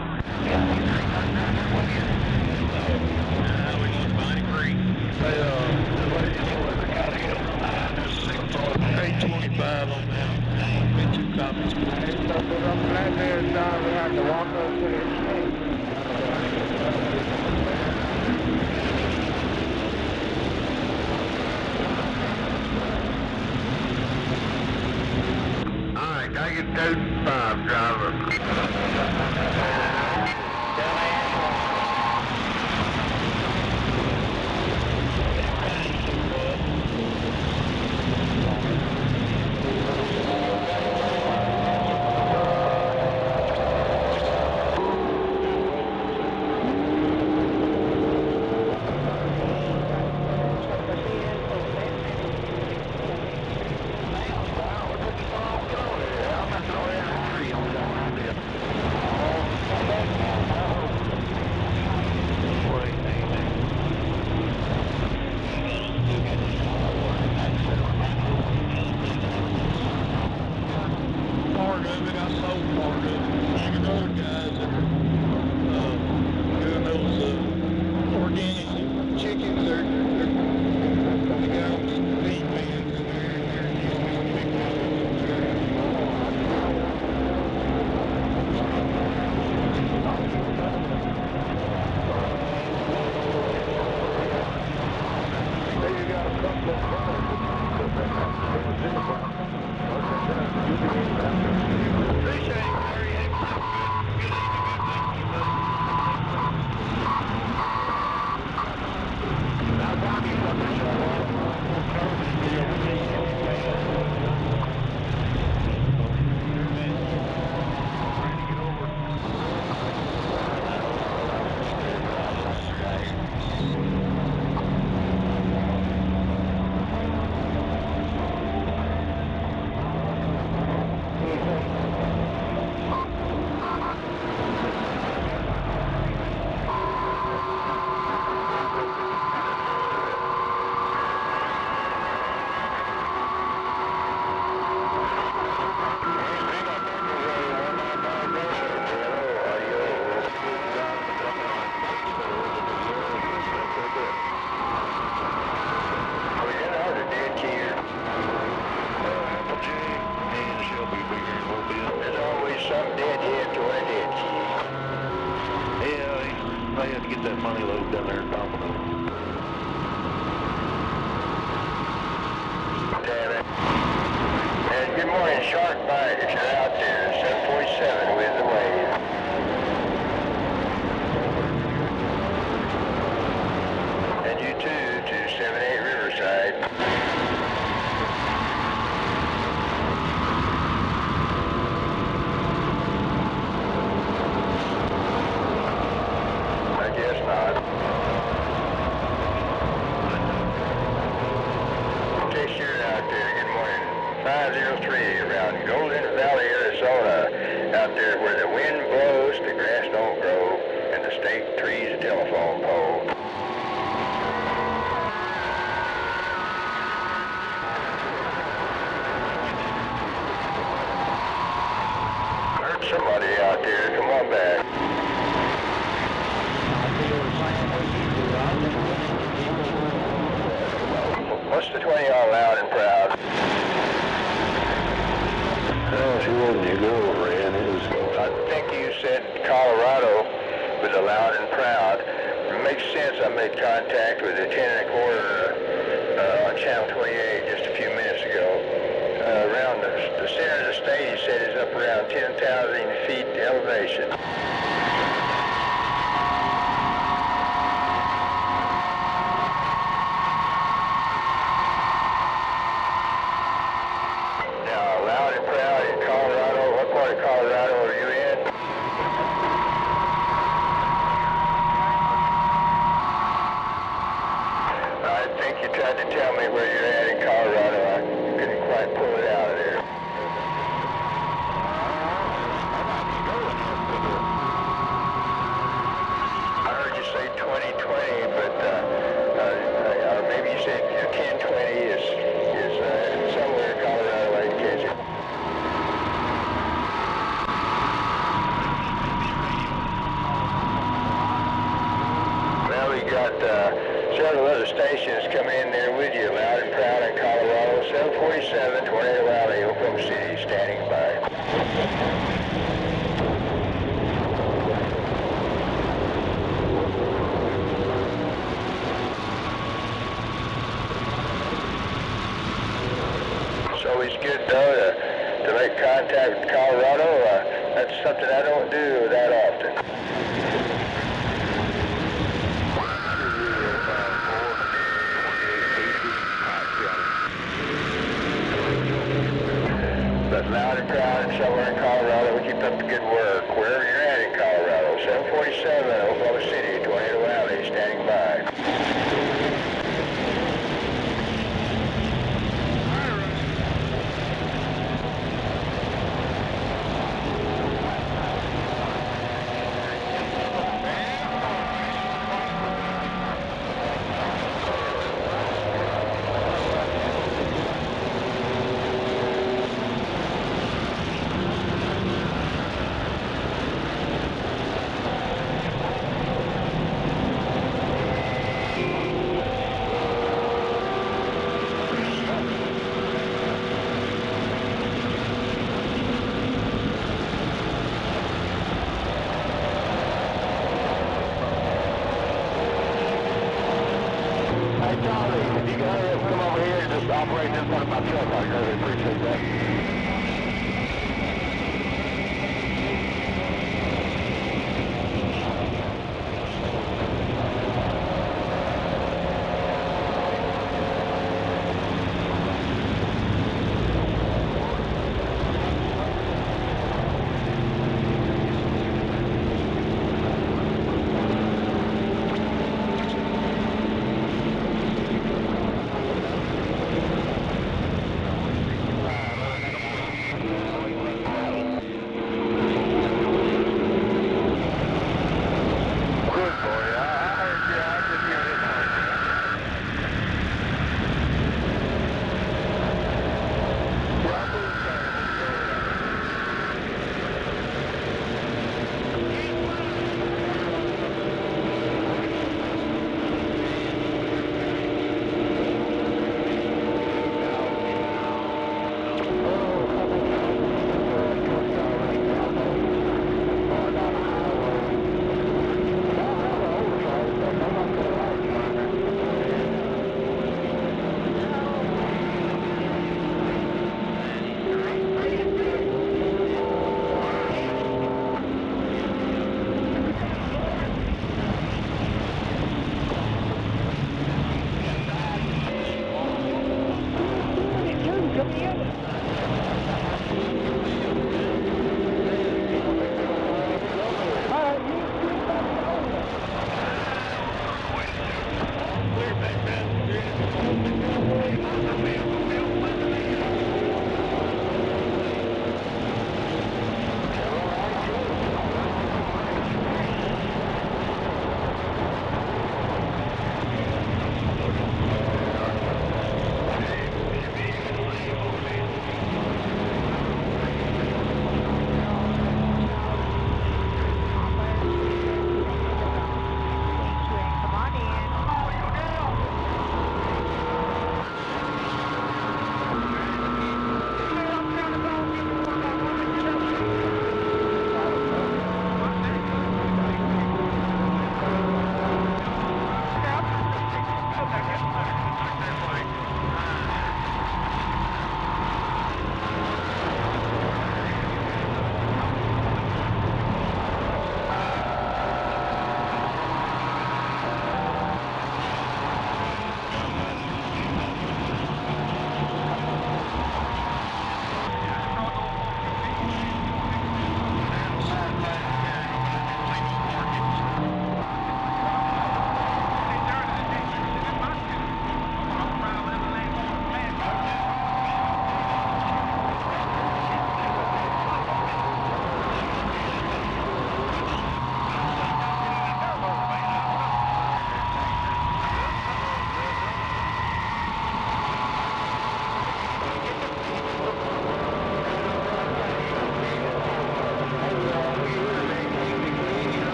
Hey, 825 on that. Been 2 copies. I'm glad there's time we have to walk up to the I get 35 driver. they have to get that money load down there in Domino. Damn it. And good morning, Shark Bite, if you're out there, 747 with the wave. And you too, to 78 Riverside. I guess not. Okay, sure out there, good morning. 503 around Golden Valley, Arizona, out there where the wind blows, the grass don't grow, and the state tree's a telephone pole. I heard somebody out there, come on back. What's the 20 all loud and proud? Oh, she wasn't your girlfriend. It was. I think you said Colorado was a loud and proud. It makes sense. I made contact with the 10 1/4 on Channel 28 just a few minutes ago. Around the center of the state, he said, is up around 10,000 feet elevation. Now, loud and proud in Colorado. What part of Colorado are you in? I think you tried to tell me where you're at in Colorado. I couldn't quite pull it out of there. I heard you say 2020, but or maybe you said 1020 is somewhere in Colorado. I didn't catch it. Well, we got several other stations coming in there with you, loud and proud in Colorado. 747, Tornado Valley, Oklahoma City, standing by. It's always good, though, to make contact with Colorado. That's something I don't do that often. But loud and proud and somewhere in Colorado, keep up the good work. Wherever you're at in Colorado, 747, Oklahoma City, Tornado Valley, standing by. If you guys come over here and just operate this part of my truck, I really appreciate that.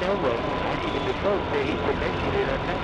no way. I need to be close to he said that shit in our tank.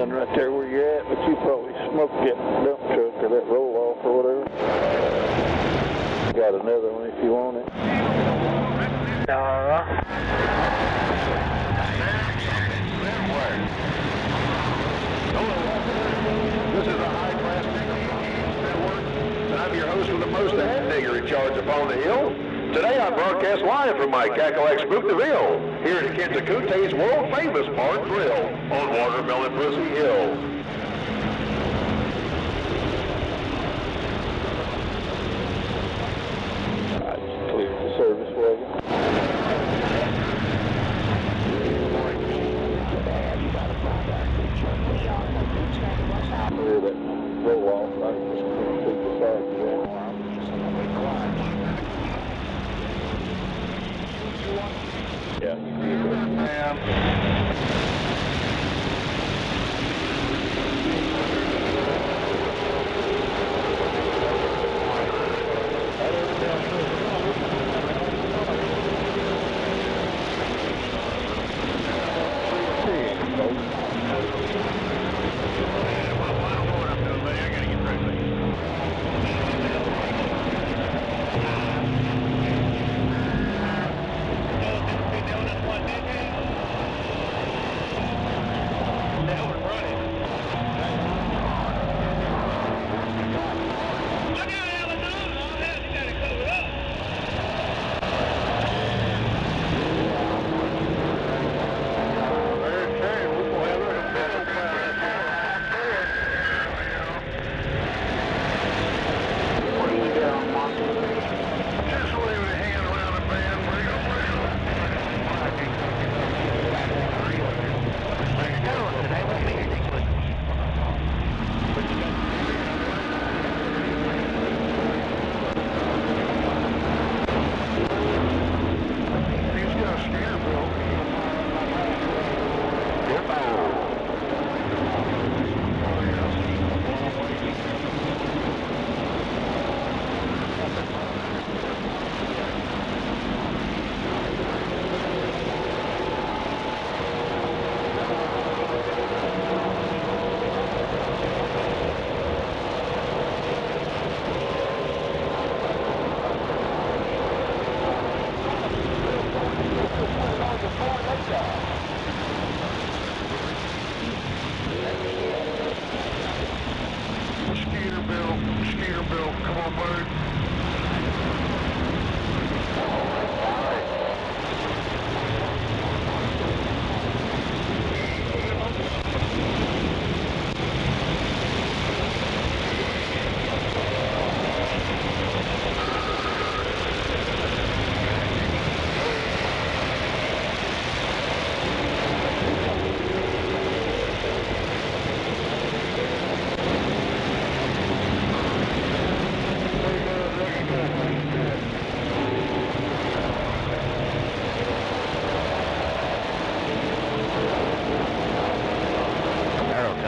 Right there where you're at, but you probably smoked that dump truck or that roll off or whatever. Got another one if you want it. This is a high-class network, and I'm your host with the most head digger in charge upon the hill. Today I broadcast live from my Cadillac Spookville here at Kentuckute's world-famous Barn Grill on Watermelon Pussy Hill. I just cleared the service wagon. Clear that roll off. I just couldn't see the side of that. Yeah, you did.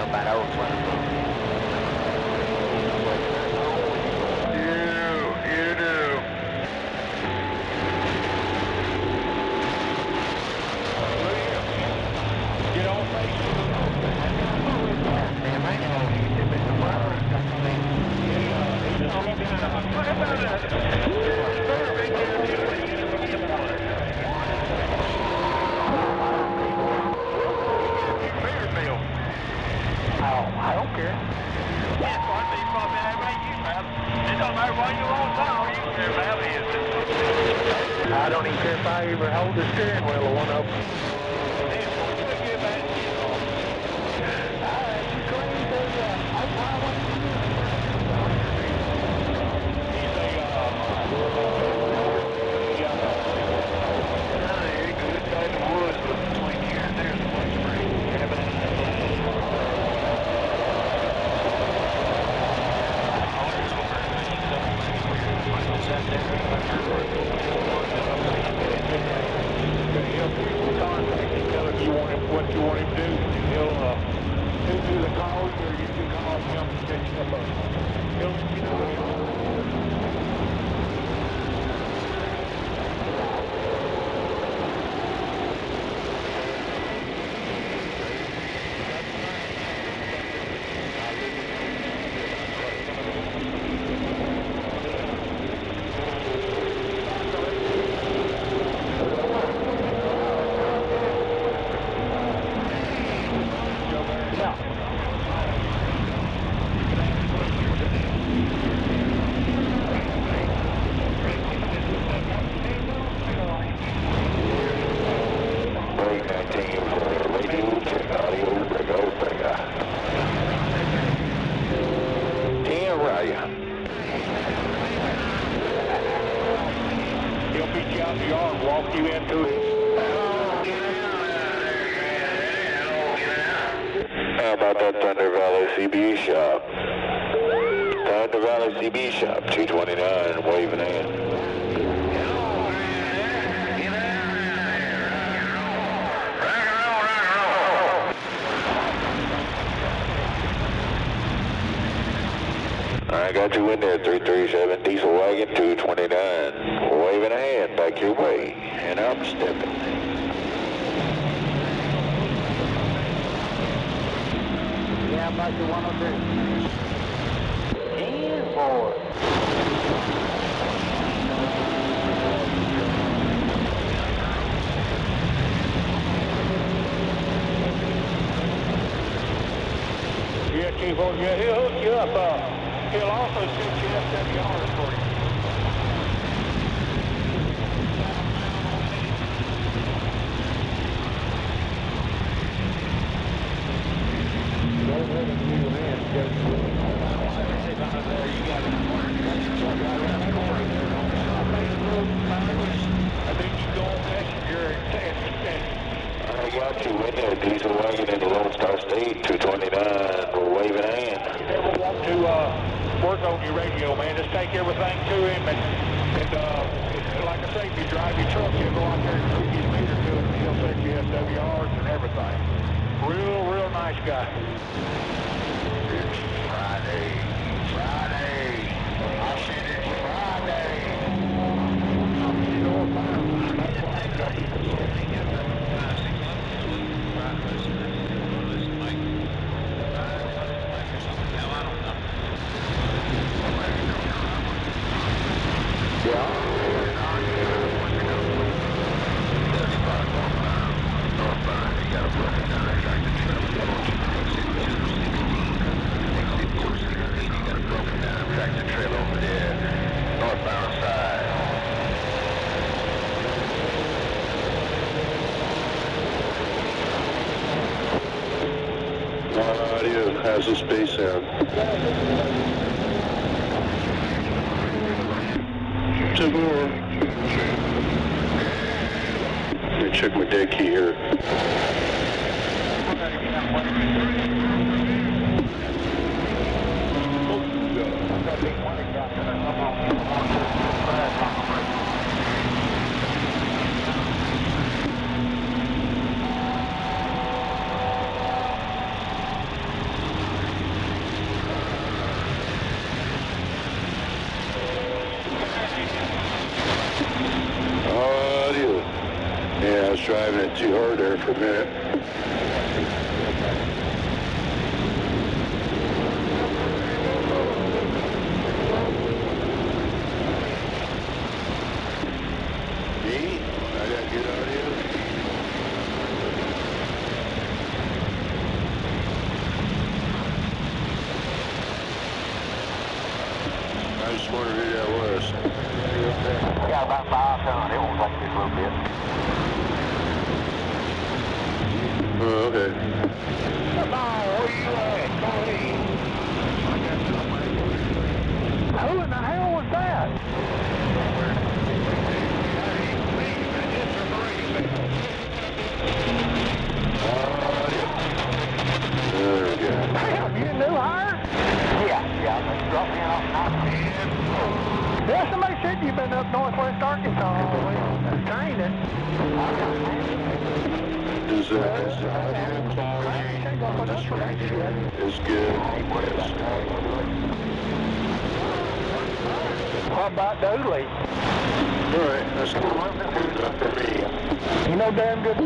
about old Swimming Pool. You do. Get on Facebook. Damn right. What about that? I don't care. Yes, I see you probably everybody you have. It don't matter what you want to know, you care about it. I don't even care if I ever hold the steering wheel of one of them. What you want him to do, he'll do the calls, or you can call him and pick him up. He'll, you know, he'll beat you out in the yard, walk you into it. How about that Thunder Valley CB shop? Thunder Valley CB shop, 229, waving in. I got you in there, 337 diesel wagon, 229. Waving a hand back your way, and I'm stepping. Yeah, I'm back to 102. And forward. Yeah, keep on. Yeah, he'll hook you up. He'll also shoot you SDRPLAY for you. I think you go on Messenger and I got you in there, diesel wagon in the Lone Star State, 229, waving a hand. want to work on your radio, man. Just take everything to him, and like I say, if you drive your truck, he'll go out there and hook his meter to it, and he'll set you SWRs and everything. Real nice guy. It's Friday. I said it's Friday. How's the space sound? Two more. Let me check my dead key here. hit too hard there for a minute. Me? I got good audio. I just wondered who that was. I got about 5 ton. It won't take just a little bit. Oh, okay. Come on, where you at? Go ahead. Who in the hell was that? There we go. Damn, you knew her? Yeah, they dropped me off now. Yeah, somebody said you've been up northwest Arkansas training. Is the audio quality is good? What about Dooley? All right, that's good enough for me. You know damn good.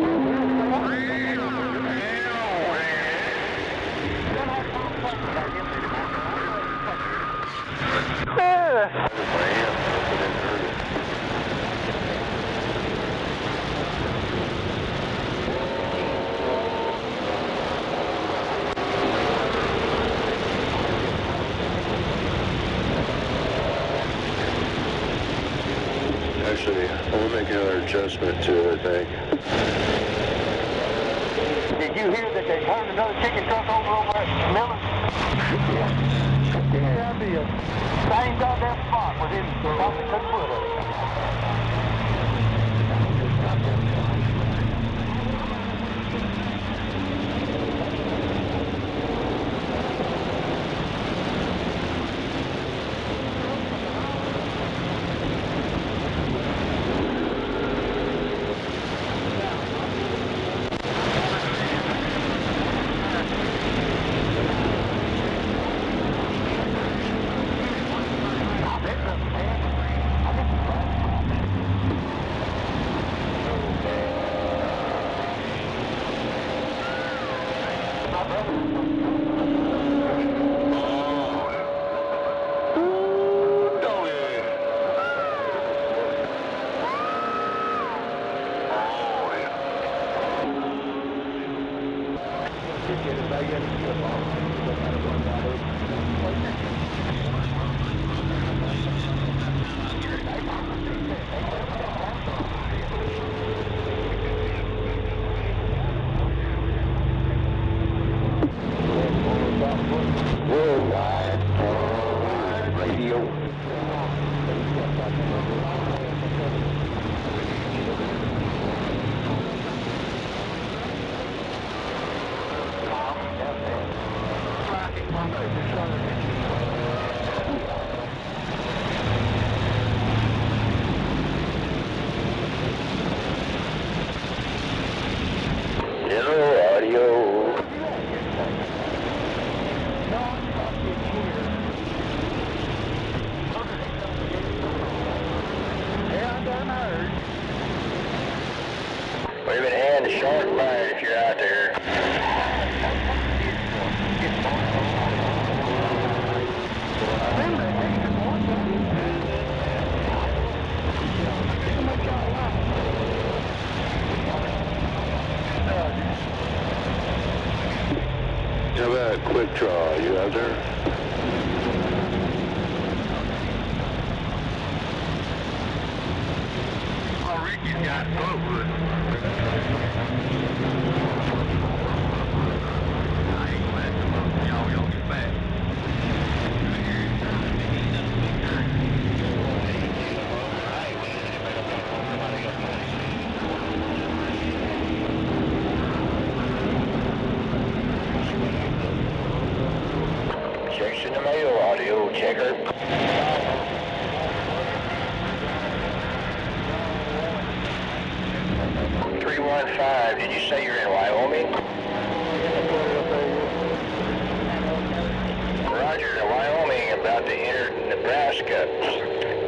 Actually, we'll make another adjustment to it, I think. Did you hear that they turned another chicken truck over at Miller's? Yeah, I did. Same goddamn spot within probably 2 foot of it. Wave in hand to shark line if you're out there. How about quick draw? You out there? Oh, Ricky's got over it. I ain't glad to look. Y'all get back. Checks in the mail, audio checker. 315, did you say you're in Wyoming? Roger, Wyoming, about to enter Nebraska.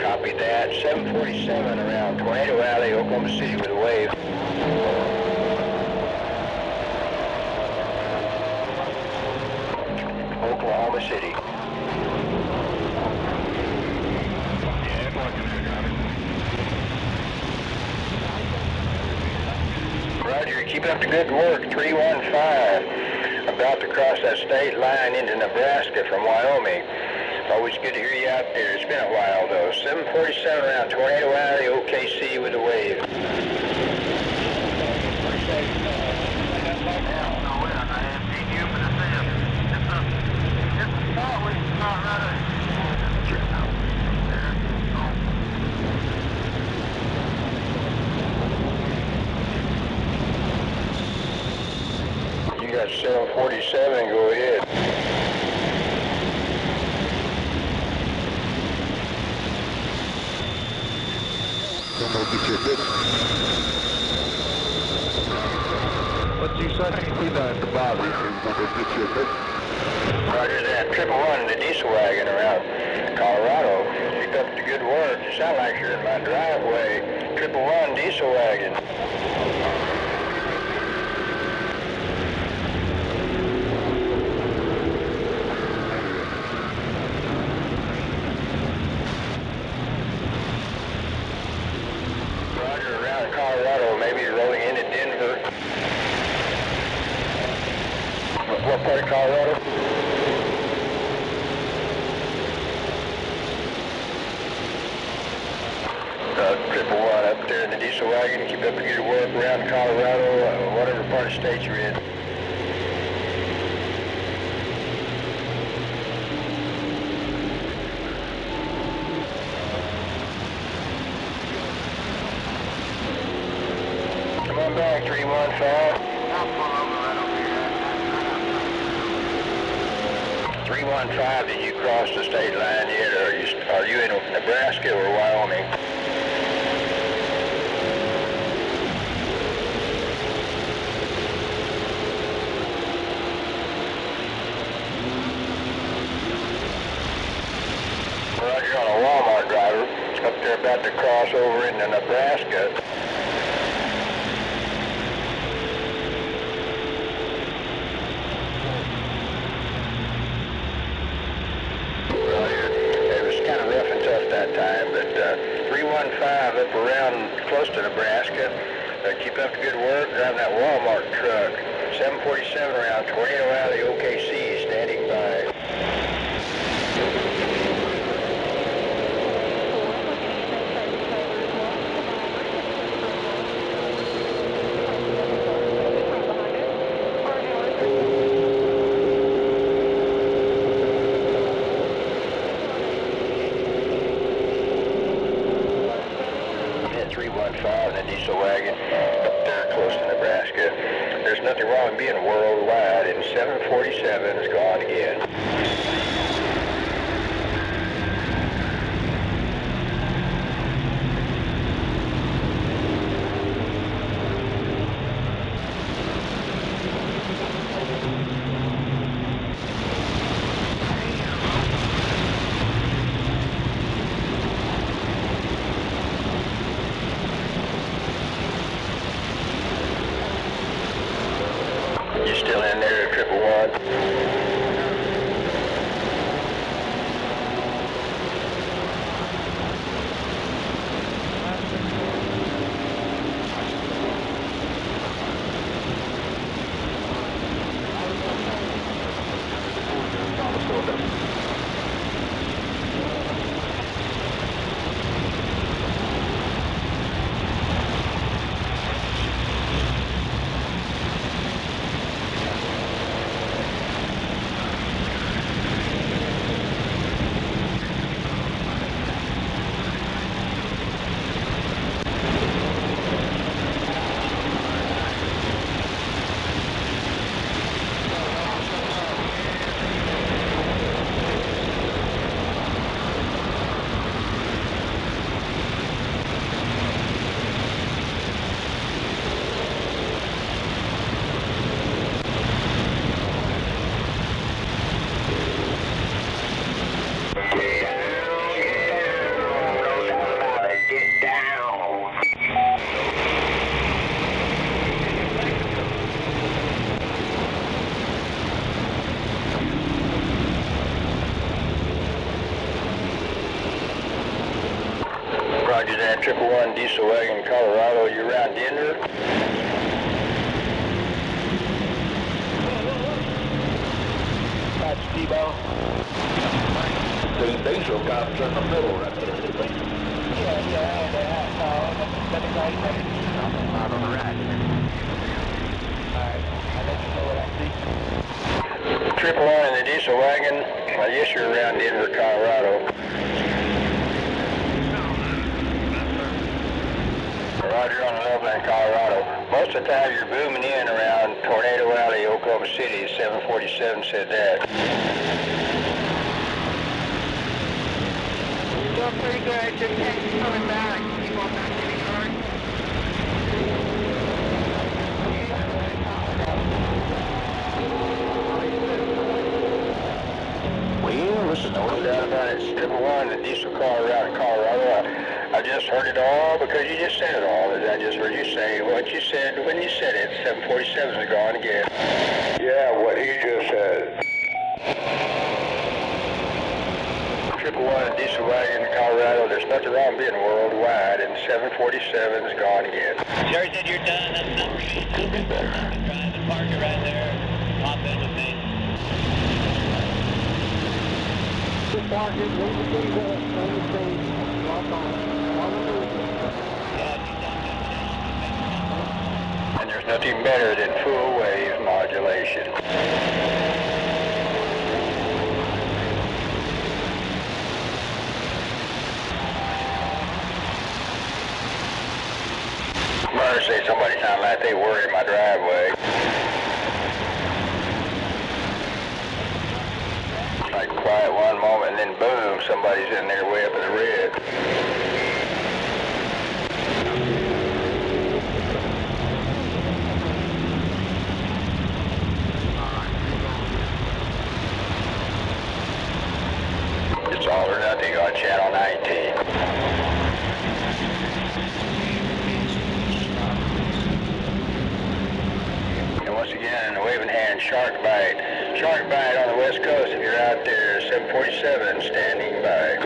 Copy that. 747 around Tornado Alley, Oklahoma City with a wave. Oklahoma City. Yeah, it's working there, driver. Roger, keep up the good work. 315, about to cross that state line into Nebraska from Wyoming. Always good to hear you out there. It's been a while, though. 747 around Tornado Alley, OKC with a wave. You got 747, go ahead. What you say? We know at the bottom. Roger that. 111, the diesel wagon around Colorado. Keep up the good work. You sound like you're in my driveway. 111 diesel wagon. Roger, around Colorado, maybe rolling into Denver. What part of Colorado? Triple one up there in the diesel wagon. Keep up the good work around Colorado, whatever part of the state you're in. Come on back, 315. 315, did you cross the state line yet, or are you in Nebraska or Wyoming? Roger, on a Walmart driver, up there about to cross over into Nebraska. That time, but 315 up around close to Nebraska. Keep up the good work driving that Walmart truck. 747 around Tornado Alley, OKC, standing by. The diesel wagon up there close to Nebraska. There's nothing wrong with being worldwide, and 747 is gone again. You still in there, 111? Man, 111 Diesel Wagon, Colorado. You around Denver? That's T-Bone. The diesel cops in the middle right there. Out on the right. Alright, I'll let you know what I see. 111 in the Diesel Wagon. I guess you're around Denver, Colorado. Roger on 11 in Colorado. Most of the time you're booming in around Tornado Alley, Oklahoma City. 747 said that. Doing pretty good. Just coming back. Keep on not getting hurt. Well, listen, no doubt about it. 111, the diesel car around Colorado. I just heard it all because you just said it all. I just heard you say what you said when you said it. 747s are gone again. Yeah, what he just said. 111 diesel wagon in Colorado. There's nothing wrong being worldwide, and 747's gone again. Sure said you're done. That's not really could be better. Trying to park it right there. Hop in with me. Just park it, leave the keys up, on the stage, lock on. And there's nothing better than full wave modulation. Mercy, somebody sounded like they were in my driveway. Like quiet one moment and then boom, somebody's in there way up in the red. It's all or nothing on channel 19. And once again, the waving hand, shark bite. Shark bite on the west coast if you're out there. 747 standing by.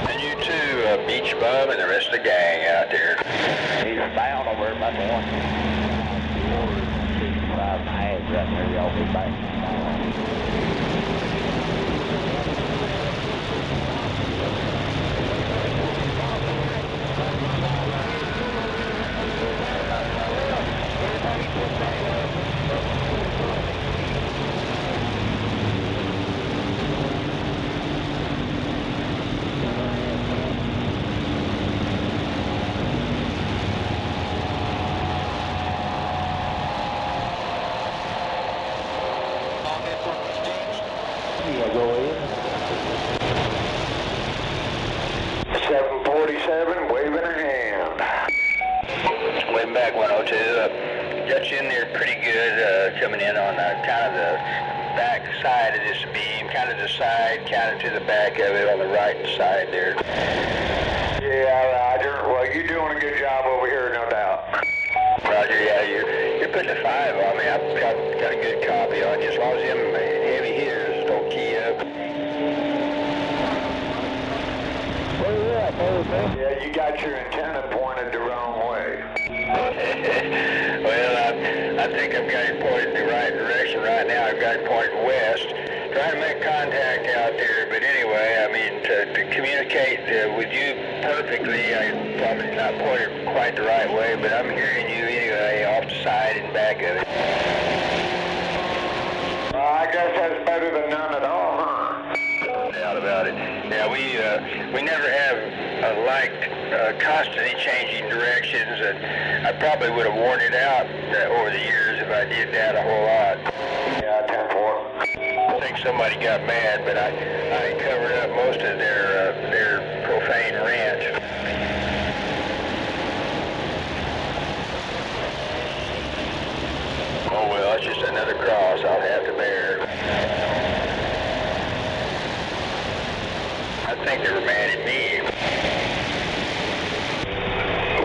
And you too, Beach Bum and the rest of the gang out there. He's bound over about the 165 miles right there. Y'all be back. Yeah, go ahead. 747, waving a hand. Waving back 102. Got you in there pretty good, coming in on kind of the back side of this beam, kind of the side, kind of to the back of it on the right side there. Yeah, Roger. Well, you're doing a good job over here, no doubt. Roger, yeah, you're putting a 5 on me. I've got a good copy on you as long as them heavy hitters don't key up. Yeah, you got your antenna pointed the wrong way. Well, I think I've got it pointed in the right direction right now. I've got it pointed west. Trying to make contact out there, but anyway, I mean, to communicate with you perfectly, I'm probably not pointed quite the right way, but I'm hearing you anyway off the side and back of it. Well, I guess that's better than none at all, huh? No doubt about it. Yeah, we never have liked constantly changing directions, and I probably would have worn it out over the years if I did that a whole lot. Yeah, 10-4. I think somebody got mad, but I covered up most of their profane rant. Oh well, it's just another cross I'll have to bear. I think they were mad at me.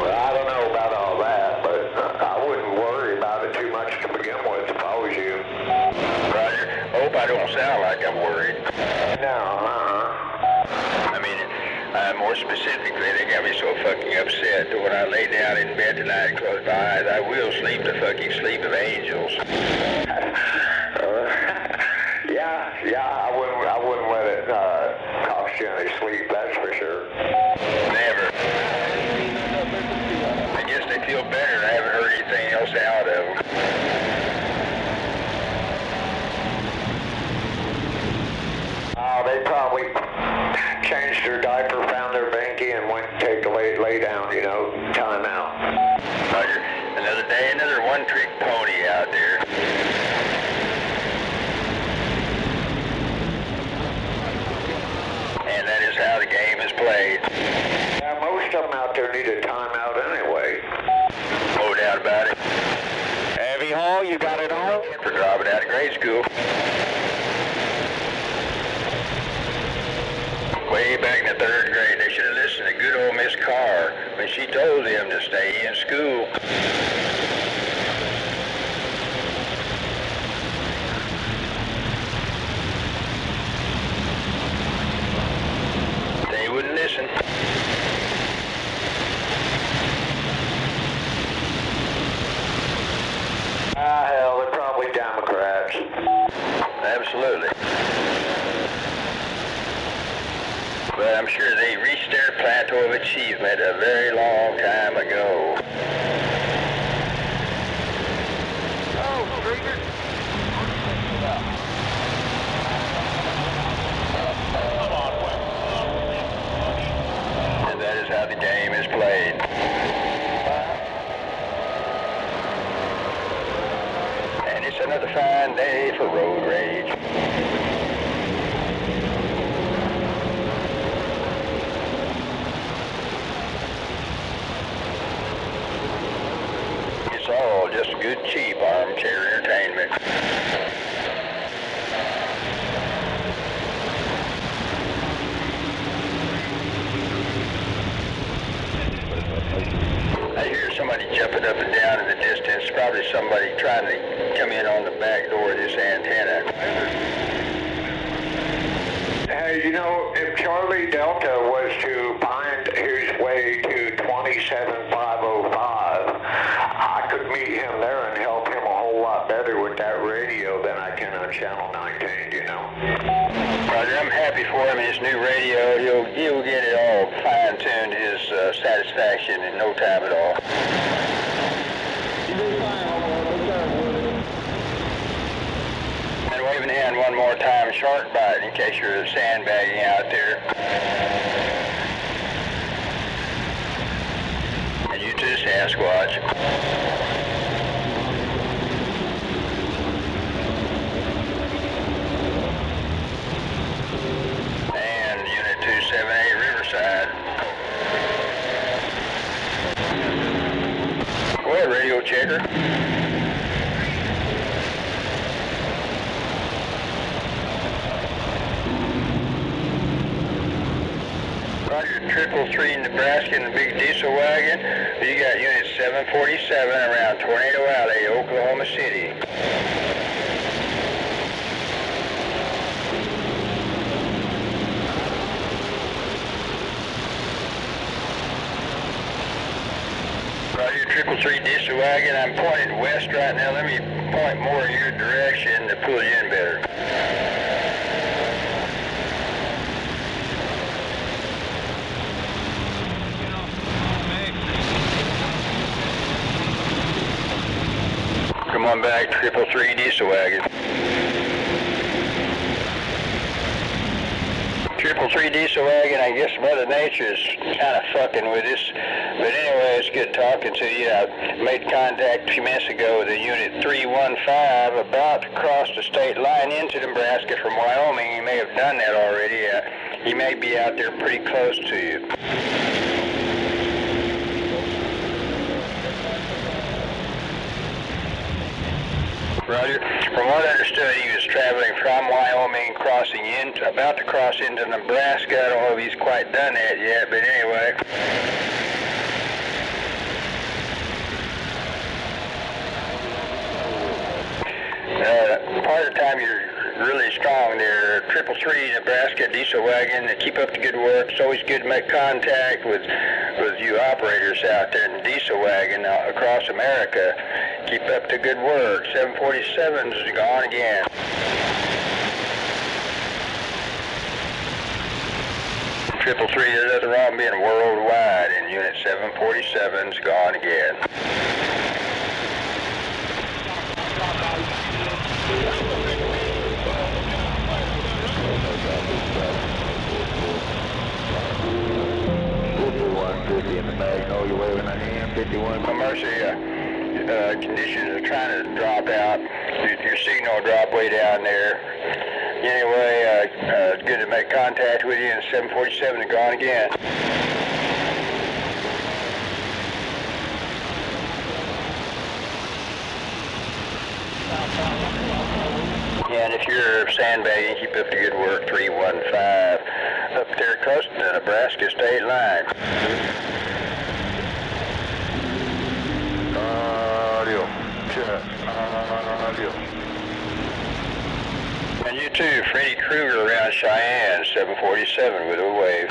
Well, I don't know about all that, but I More specifically, they got me so fucking upset that when I lay down in bed tonight and close my eyes, I will sleep the fucking sleep of angels. Yeah, I wouldn't let it cost you any sleep, that's for sure. Never. I guess they feel better. I haven't heard anything else out of them. They probably changed their diaper, found their binky, and went to take a lay down, you know, time out. Roger. Another day, another one-trick pony out there. And that is how the game is played. Yeah, most of them out there need a timeout anyway. No doubt about it. Heavy haul, you got it all? For dropping out of grade school. Way back in the 3rd grade, they should have listened to good old Miss Carr when she told them to stay in school. They wouldn't listen. Hell, they're probably Democrats. Absolutely. But I'm sure they reached their plateau of achievement a very long time ago. Oh, Streeter. And that is how the game is played. And it's another fine day for road rage. It's all just good, cheap armchair entertainment. I hear somebody jumping up and down in the distance, probably somebody trying to come in on the back door of this antenna. Hey, you know, if Charlie Delta was to find his way to 27505, I could meet him there and help him a whole lot better with that radio than I can on Channel 19, you know. Roger, I'm happy for him, his new radio. He'll get it all fine-tuned to his satisfaction in no time at all. And waving the hand one more time, shark bite, in case you're sandbagging out there. And you too, Sasquatch. And Unit 278 Riverside. Go ahead, radio checker. Roger, 333 Nebraska in the big diesel wagon. You got Unit 747 around Tornado Alley, Oklahoma City. Roger, 333 diesel wagon. I'm pointed west right now. Let me point more in your direction to pull you in better. Come on back, 333 diesel wagon. 333 diesel wagon, I guess Mother Nature is kind of fucking with us. But anyway, it's good talking to you. I made contact a few minutes ago with the Unit 315 about to cross the state line into Nebraska from Wyoming. You may have done that already. He may be out there pretty close to you. Roger. From what I understood, he was traveling from Wyoming, about to cross into Nebraska. I don't know if he's quite done that yet, but anyway. Part of the time you're really strong there. 333 Nebraska diesel wagon. Keep up the good work. It's always good to make contact with you operators out there in the diesel wagon across America. Keep up the good work. 747's gone again. 333, there's nothing wrong being worldwide, and Unit 747's gone again. In the Magnolia, you're waving a hand, 51. Mercy, conditions are trying to drop out. Your signal drop way down there. Anyway, it's good to make contact with you, and 747 is gone again. Yeah, and if you're sandbagging, keep up the good work, 315. Up there close to the Nebraska state line. And you too, Freddie Krueger around Cheyenne, 747 with a wave.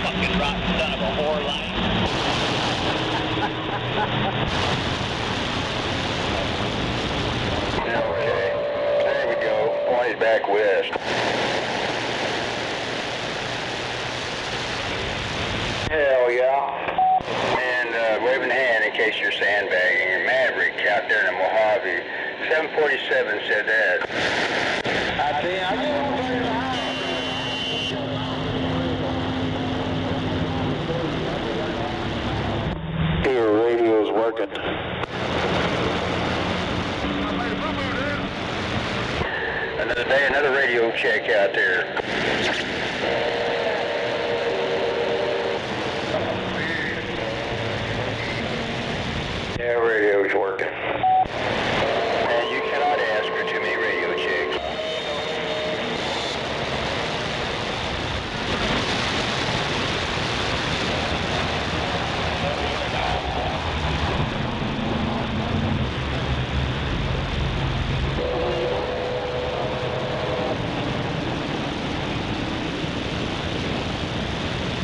Fucking rotten son of a whore line. Okay, there we go, pointed back west. Hell yeah. And waving a hand in case you're sandbagging. Your Maverick out there in the Mojave, 747 said that. I think I get one for you. Your radio's working. Another day, another radio check out there. Yeah, radio's working. And you cannot ask for too many radio checks.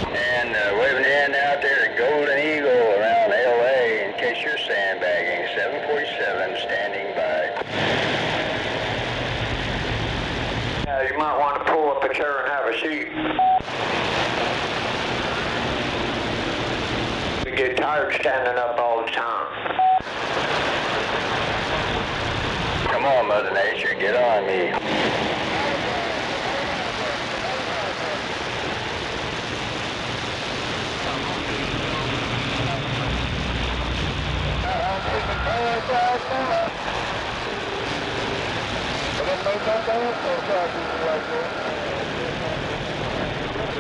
And waving a hand out there at Golden Eagle around LA in case you're sandbagging. 747 standing by. You might want to pull up a chair and have a seat. You get tired standing up all the time. Come on, Mother Nature, get on me.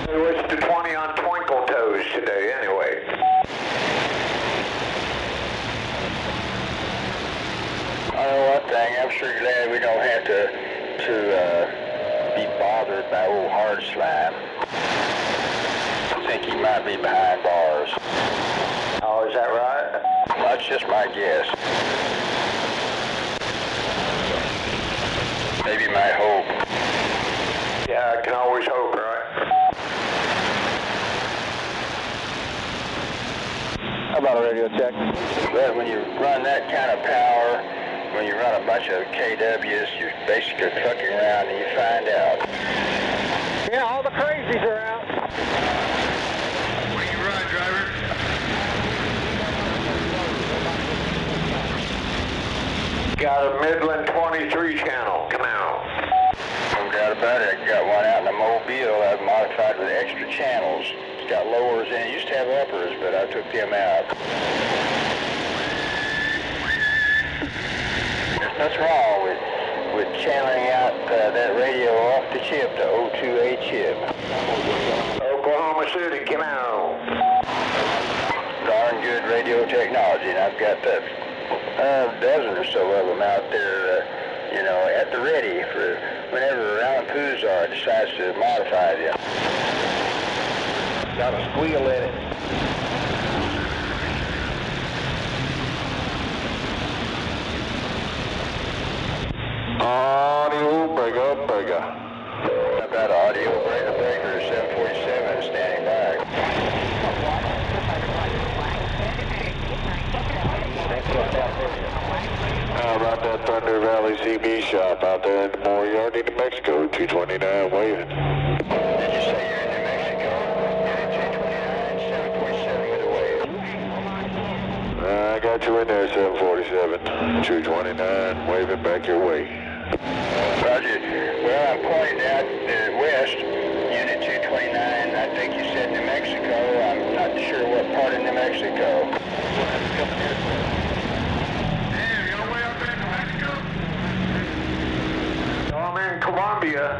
What's the 20 on Twinkle Toes today, anyway? I know one thing, I'm sure glad we don't have to be bothered by old hard slime. I think he might be behind bars. Oh, is that right? That's just my guess. Maybe my hope. Yeah, I can always hope, right? How about a radio check? But when you run that kind of power, when you run a bunch of KWs, you're basically fucking around and you find out. Yeah, all the crazies are out. What do you run, driver? Got a Midland 23 channel. Come out. No doubt about it. I got one out in the Mobile I've modified with extra channels. It's got lowers in it. It used to have uppers, but I took them out. There's nothing wrong with channeling out that radio off the chip, the O2A chip. Oklahoma City, come out. Darn good radio technology, and I've got a dozen or so of them out there, at the ready for whenever Alan Puzar decides to modify it. Got a squeal in it. Audio breaker, breaker. I've got audio breaker 747 standing by. How about that Thunder Valley CB shop out there in the Moriarty, New Mexico, 229 waving? Did you say you're in New Mexico? Unit 229, 747 with a wave. I got you in there, 747, 229, waving back your way. Roger. Well, I'm pointed out west, Unit 229. I think you said New Mexico. I'm not sure what part of New Mexico. I'm in Columbia.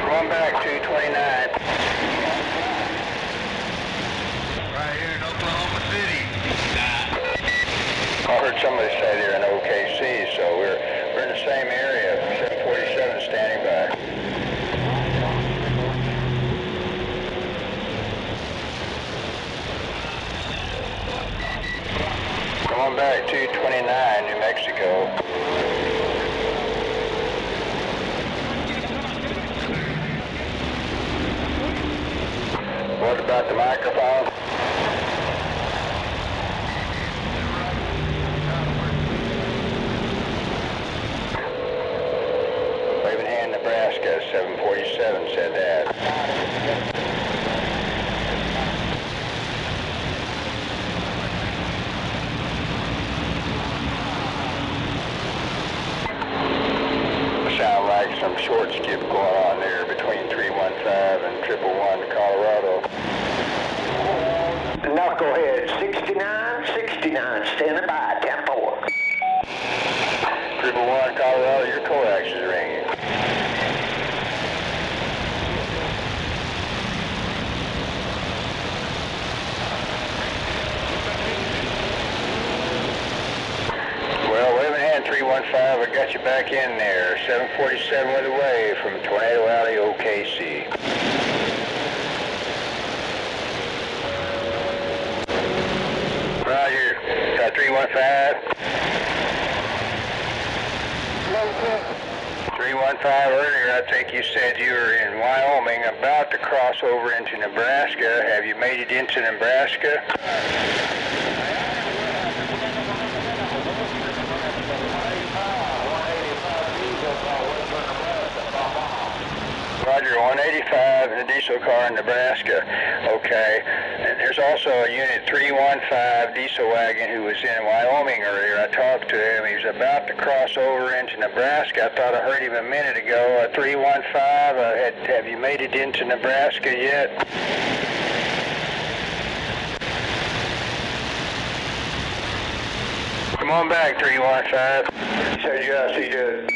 Going back 229. Right here in Oklahoma City. I heard somebody say they're in OKC, so we're in the same area. 747 standing by. Going back 229, New Mexico. What about the microphone? Waving Hand, Nebraska, 747 said that. Sound like some short skip going on there between 315 and 111 Colorado. Knucklehead, 69, standing by, 10-4. 111 Colorado, your coax is ringing. Well, Waving Hand 315, I got you back in there. 747 with a wave from Tornado Alley, OKC. Roger, got 315. 315 earlier, I think you said you were in Wyoming, about to cross over into Nebraska. Have you made it into Nebraska? Roger, 185 in a diesel car in Nebraska. Okay. And there's also a Unit 315 diesel wagon who was in Wyoming earlier. I talked to him. He was about to cross over into Nebraska. I thought I heard him a minute ago. 315, have you made it into Nebraska yet? Come on back, 315. Said yes, he did.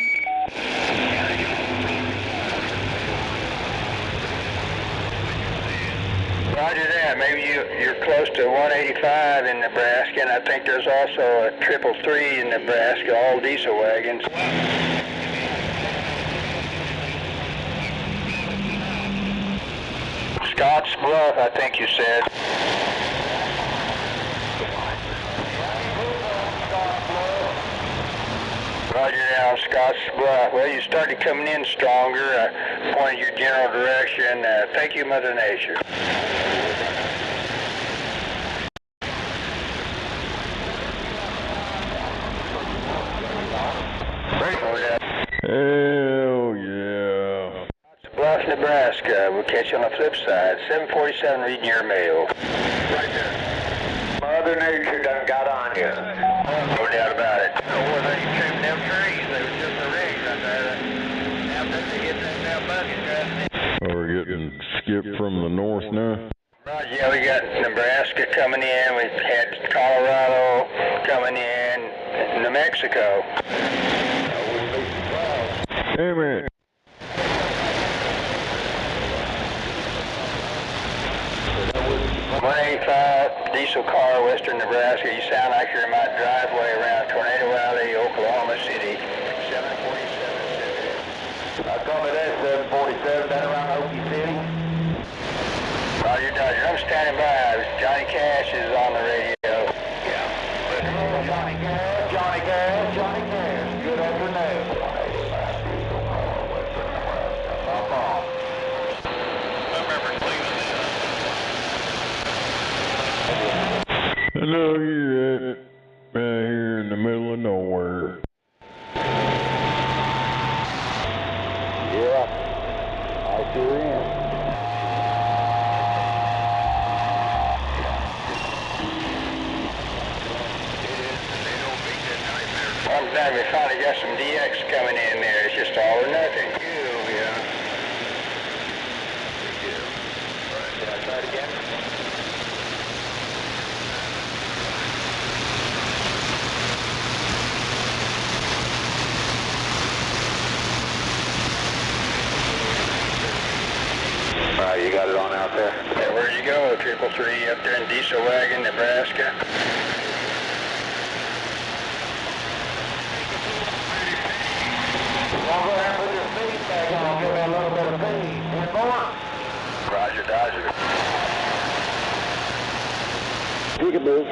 Roger that. Maybe you're close to 185 in Nebraska, and I think there's also a 333 in Nebraska, all diesel wagons. Scotts Bluff, I think you said. Roger now, Scotts Bluff. Well, you started coming in stronger. I pointed your general direction. Thank you, Mother Nature. Hell yeah. Scotts Bluff, Nebraska. We'll catch you on the flip side. 747 reading your mail. Right there. Mother Nature done got on you. No doubt about it. Where they trimmed them trees, they were just a wreck right there. Now they hit that bucket driving in. Oh, we're getting skipped from the north now. Right, yeah, we got Nebraska coming in. We've had Colorado coming in. New Mexico. Hey, man. .185 diesel car, western Nebraska. You sound like you're in my driveway around Tornado Alley, Oklahoma City. 747. Look here at right here in the middle of nowhere. Yeah, I sure am. Sometime we finally got some DX coming in there. It's just all or nothing. Yeah. Did I try it again? All right, you got it on out there? Yeah, where'd you go? 333 up there in Diesel Wagon, Nebraska. Y'all go ahead and put your feet back on. Give me a little bit of feed. One more. Roger, Dodger. Peekaboo.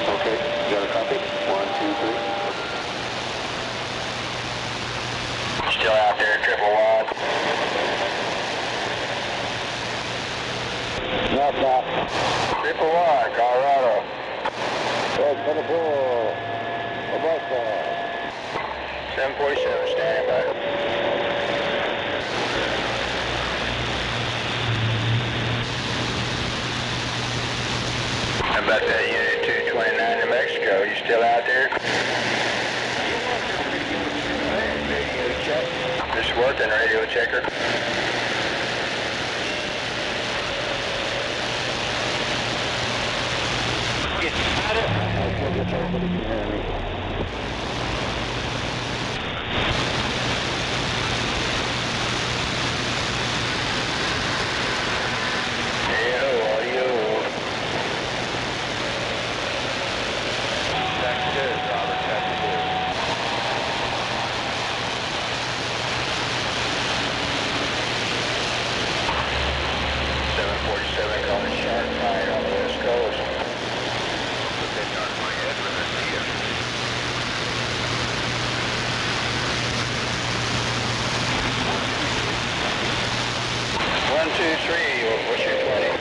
Okay, you got a copy? 1, 2, 3. Still out there, 111. Not that. 111, Colorado. That's 24. Nebraska. 747, standing by. How about that Unit 229 New Mexico? You still out there? Radio check. Just working, radio checker. Get out of What's your 20?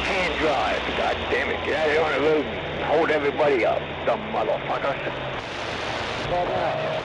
Hand drive. God damn it. Get out here on the road and hold everybody up, dumb motherfuckers. What about?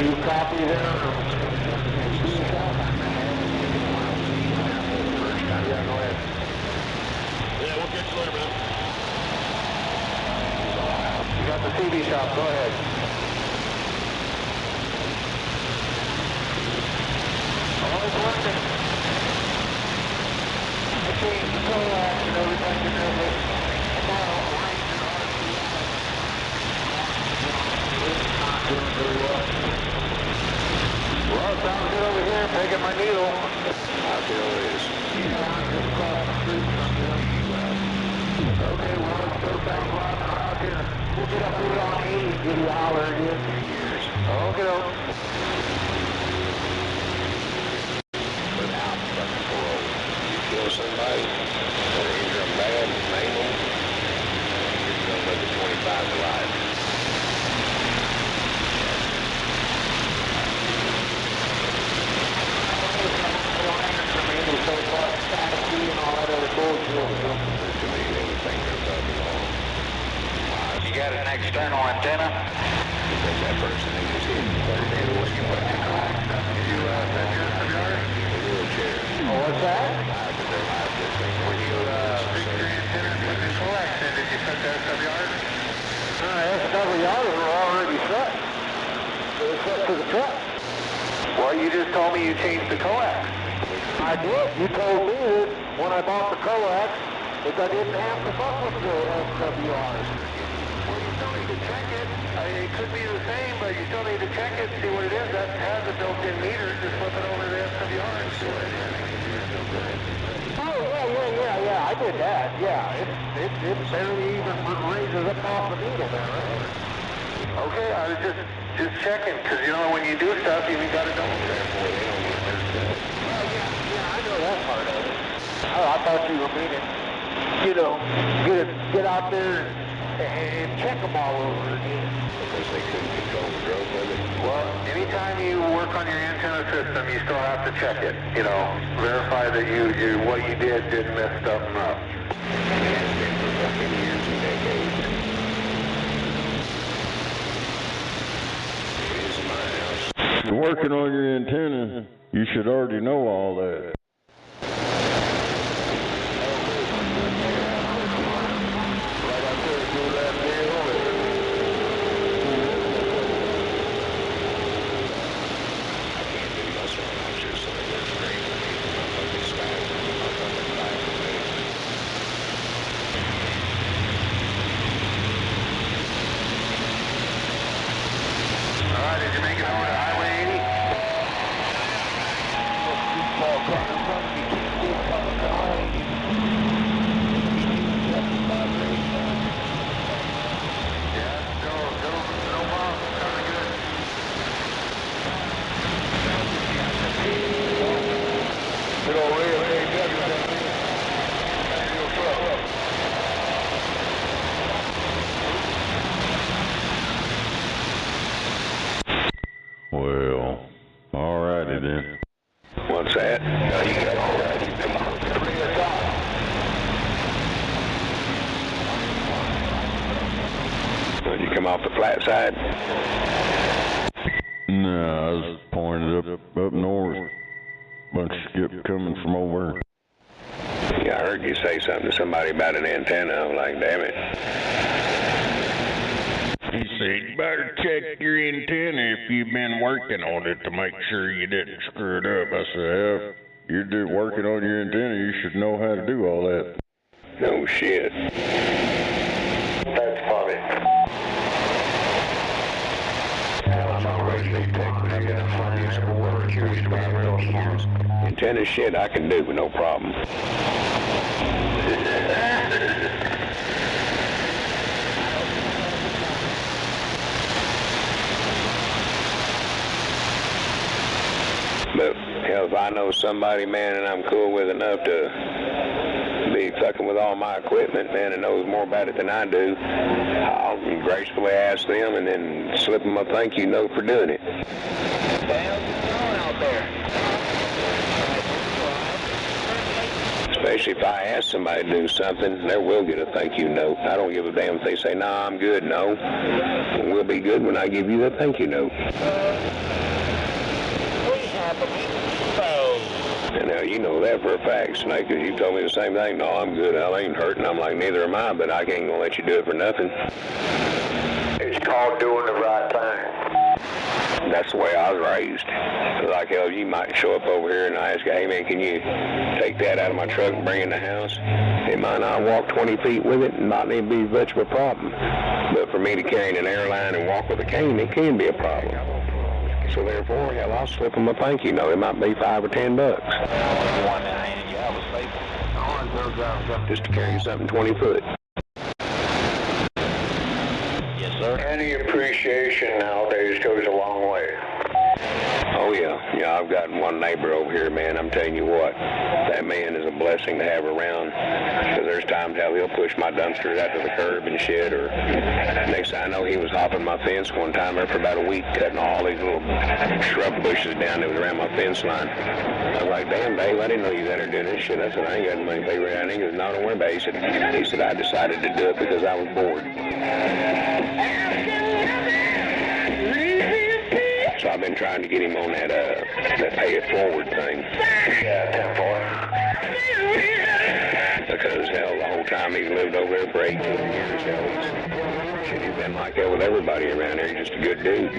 Do you copy there? Yeah, go ahead. Yeah, we'll get you later, man. You got the TV shop, go ahead. Always working. I changed the coax and everything in there, but not doing very well. Well, sounds good over here. Taking my needle. Out there it is. Okay, well, let's go back out here. We'll get up here on 80 and give you a holler again. Okay, Without fucking parole. You kill somebody, or injure them bad, maim them, you're going to live to 25 to life. You got an external antenna? Because that person is in Oh, what's that? When you fixed your antenna and put the coax in, did you set the SWR? SWRs were already set. They were set to the truck. Well, you just told me you changed the coax. I did. You told me that when I bought the coax that I didn't have to fuck with the SWRs. Well, you still need to check it. I mean, it could be the same, but you still need to check it and see what it is. That has a built-in meter. Just flip it over to the SWR and see what it is. Oh, yeah. I did that. Yeah, it barely even raises up off the needle there, right? Okay, I was just checking, because, you know, when you do stuff, you got to double check. Yeah, I know that part of it. I thought you were meaning, you know, get out there and check them all over again. Because they couldn't control the growth of it. Well, anytime you work on your antenna system, you still have to check it. You know, verify that what you did didn't mess something up. And it has been for fucking years and decades. It is my house. If you're working on your antenna, you should already know all that. Well, alrighty then. What's that? No, you got all right. You come on. Did you come off the flat side? No, I was pointed up north. Bunch of skip coming from over. Yeah, I heard you say something to somebody about an antenna. I was like, damn it. He said, you better check your antenna if you've been working on it to make sure you didn't screw it up. I said, yeah, you're working on your antenna, you should know how to do all that. No shit. That's funny. I'm already tech, but I got the funniest water curious about real years. Antenna shit I can do with no problem. But hell, if I know somebody, man, and I'm cool with enough to be fucking with all my equipment, man, and knows more about it than I do, I'll gracefully ask them and then slip them a thank you note for doing it. What the hell's going on out there? Especially if I ask somebody to do something, they will get a thank you note. I don't give a damn if they say, nah, I'm good. No. We'll be good when I give you the thank you note. And now you know that for a fact, Snake, because you told me the same thing. No, I'm good. I ain't hurting. I'm like, neither am I, but I ain't gonna let you do it for nothing. It's called doing the right thing. That's the way I was raised. Like, hell, you might show up over here and I ask you, hey, man, can you take that out of my truck and bring it in the house? It might not walk 20 feet with it and not even be much of a problem. But for me to carry an airline and walk with a cane, it can be a problem. So therefore, hell, I'll slip them a thank you note. It might be $5 or $10. Just to carry something 20 foot. Yes, sir. Any appreciation nowadays goes a long way. Oh, yeah. Yeah, I've got one neighbor over here, man. I'm telling you what, that man is a blessing to have around. Because there's times how he'll push my dumpsters out to the curb and shit. Or next thing I know, he was hopping my fence one time there for about a week, cutting all these little shrub bushes down that was around my fence line. I was like, damn, Dave, I didn't know you was out there doing this shit. I said, I ain't got no money to pay around. He goes, no, don't worry about it. He said, I decided to do it because I was bored. So I've been trying to get him on that pay it forward thing. Yeah, 10-4. Because, hell, the whole time he's lived over there for 18 years, hell, he's been like that with everybody around there. He's just a good dude.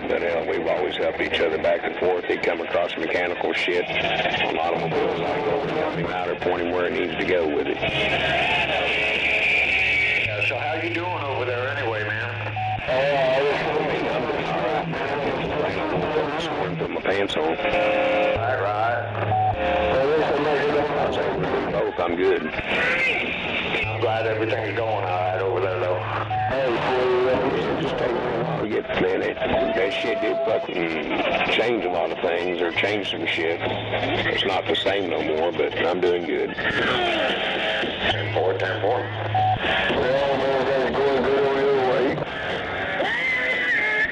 But, hell, we've always helped each other back and forth. He'd come across mechanical shit on automobiles. I'd go over and help him out or point him where he needs to go with it. So how you doing over there anyway, man? Put my pants on. Right. Both, I'm good. I'm glad everything's going all right over there, though. Just take a while to get, man, that shit did fucking change a lot of things, or change some shit. It's not the same no more, but I'm doing good. 10-4, 10-4.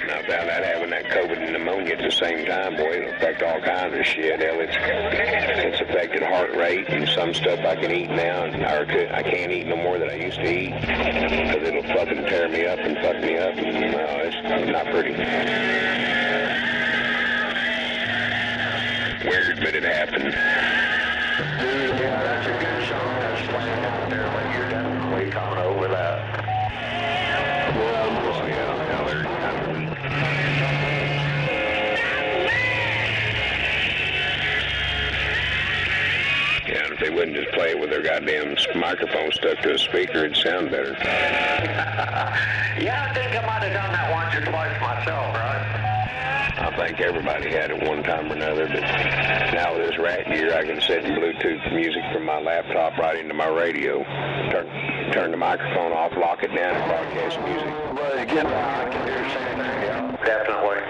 Now, found out having that COVID and pneumonia at the same time, boy, it'll affect all kinds of shit. Hell, it's affected heart rate and some stuff I can eat now, I can't eat no more than I used to eat, because it'll fucking tear me up and fuck me up, and no, it's not pretty. Weird, but it happened. Yeah, that's a good song. That's playing out there when you're definitely coming over that. Well, yeah, they're kind of weak. Yeah, and if they wouldn't just play it with their goddamn microphone stuck to a speaker, it'd sound better. Yeah, I think I might have done that once or twice myself, right? I think everybody had it one time or another, but now with this rat gear, I can set Bluetooth music from my laptop right into my radio. Turn the microphone off, lock it down, and broadcast music. Well, again, I can do the same thing, yeah. Definitely.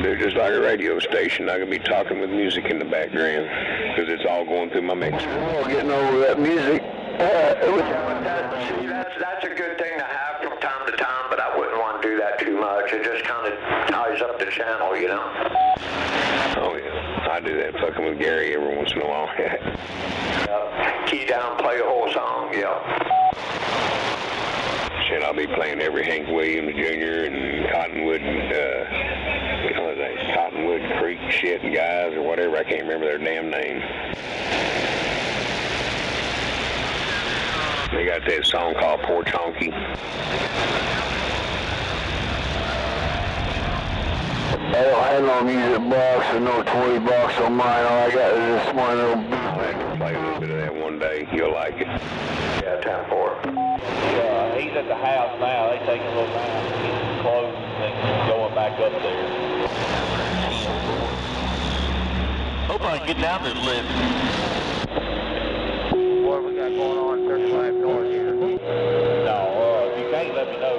They're just like a radio station. I can be talking with music in the background, because it's all going through my mixer. Getting over that music. That's a good thing to have from time to time, but I wouldn't want to do that too much. It just kind of ties up the channel, you know? Oh, yeah. I do that fucking with Gary every once in a while. Key down, play a whole song, yeah. Shit, I'll be playing every Hank Williams Jr. and Cottonwood, Cottonwood Creek shit and guys or whatever. I can't remember their damn name. They got that song called Poor Chonky. I don't have no music box or no toy box on mine. All I got is this one little beat. I'll play a little bit of that one day. You'll like it. Yeah, 10-4. Yeah, he's at the house now. They take a little nap, get his clothes, and going back up there. Hope I can get down this lift. What we got going on 35 north here? No, if you can't, let me know.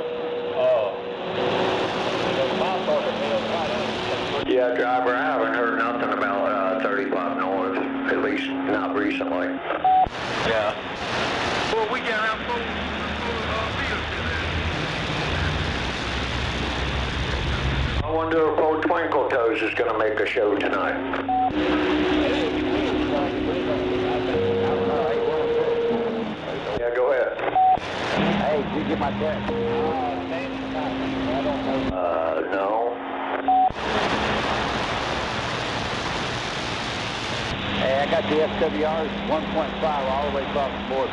Yeah, driver, I haven't heard nothing about 35 north, at least not recently. Yeah. Well, we got our phone I wonder if old Twinkle Toes is going to make a show tonight. Yeah, go ahead. Hey, did you get my text? No. Hey, I got the SWRs 1.5 all the way across the board.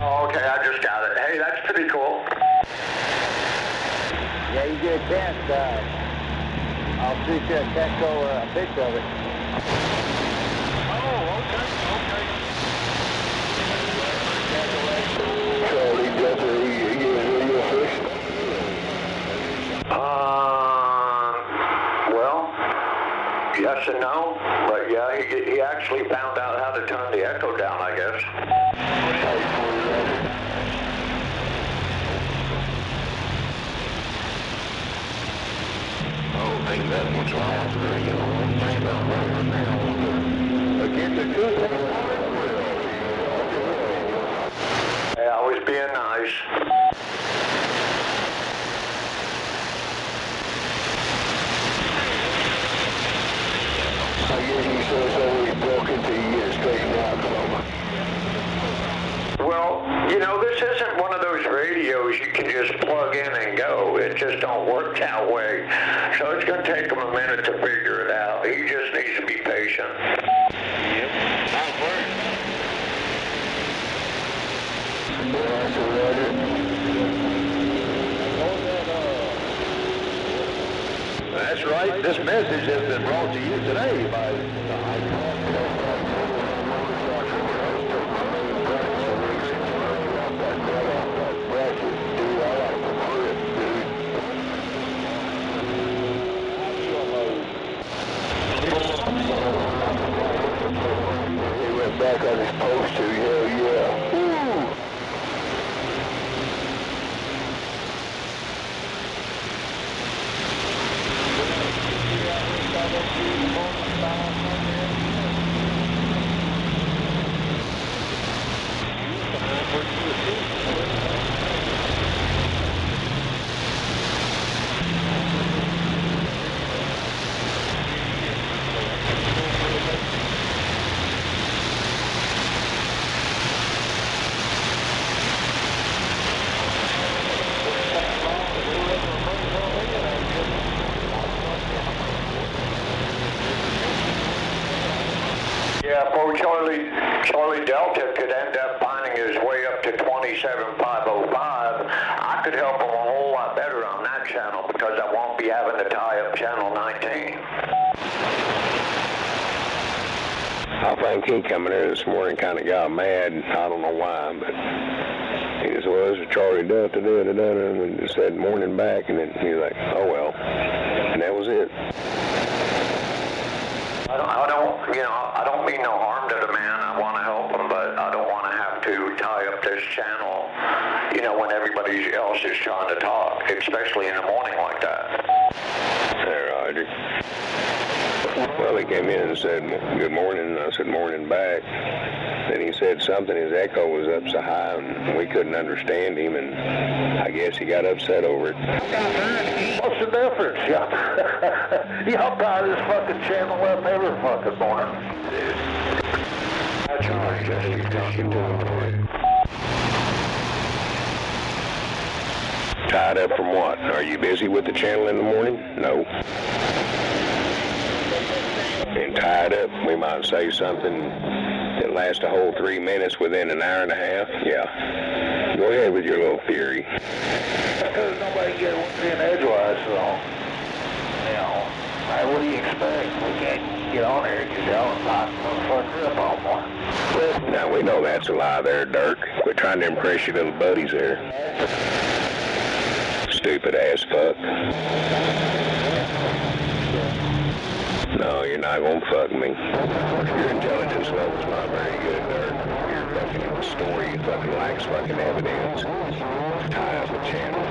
Oh, okay, I just got it. Hey, that's pretty cool. Yeah, you get a chance. I'll shoot you a text or a picture of it. Oh, okay. Charlie Delta, you radio first? Well, yes and no, but yeah, he actually found out how to turn the echo down, I guess. I don't think that much loud radio. Again, the good. Yeah, I was being nice. I guess you said it's always broken till you get it straightened out, Clover. Well, you know, this isn't one of those radios you can just plug in and go. It just don't work that way. So it's going to take him a minute to figure it out. He just needs to be patient. Yep, that'll work. That's right. This message has been brought to you today by the He went back on his post to, hell yeah. Woo! Yeah, poor Charlie Delta could end up finding his way up to 27505. I could help him a whole lot better on that channel because I won't be having to tie up channel 19. I think he coming in this morning kind of got mad. I don't know why, but he just was Charlie Delta, and just said morning back, and then he's like, oh well, and that was it. I don't mean no harm to the man. I want to help him, but I don't want to have to tie up this channel, when everybody else is trying to talk, especially in the morning like that. Hey, Roger. Well, he came in and said, good morning, and I said, morning back. Then he said something, his echo was up so high, and we couldn't understand him, and I guess he got upset over it. What's the difference? Y'all tie this fucking channel up every fucking morning. That's all right, Jesse, you're talking to him. Tied up from what? Are you busy with the channel in the morning? No. And tied up, we might say something that lasts a whole 3 minutes within an hour and a half? Yeah. Go ahead with your little theory. Because nobody can edgewise, so, what do you expect? We can't get on there because y'all are not motherfucker up all morning. Now, we know that's a lie there, Dirk. Quit trying to impress your little buddies there. Stupid ass fuck. No, you're not gonna fuck me. Your intelligence level's not very good, Dirk. You're fucking in the story, you fucking lacks fucking evidence. Tie up a channel.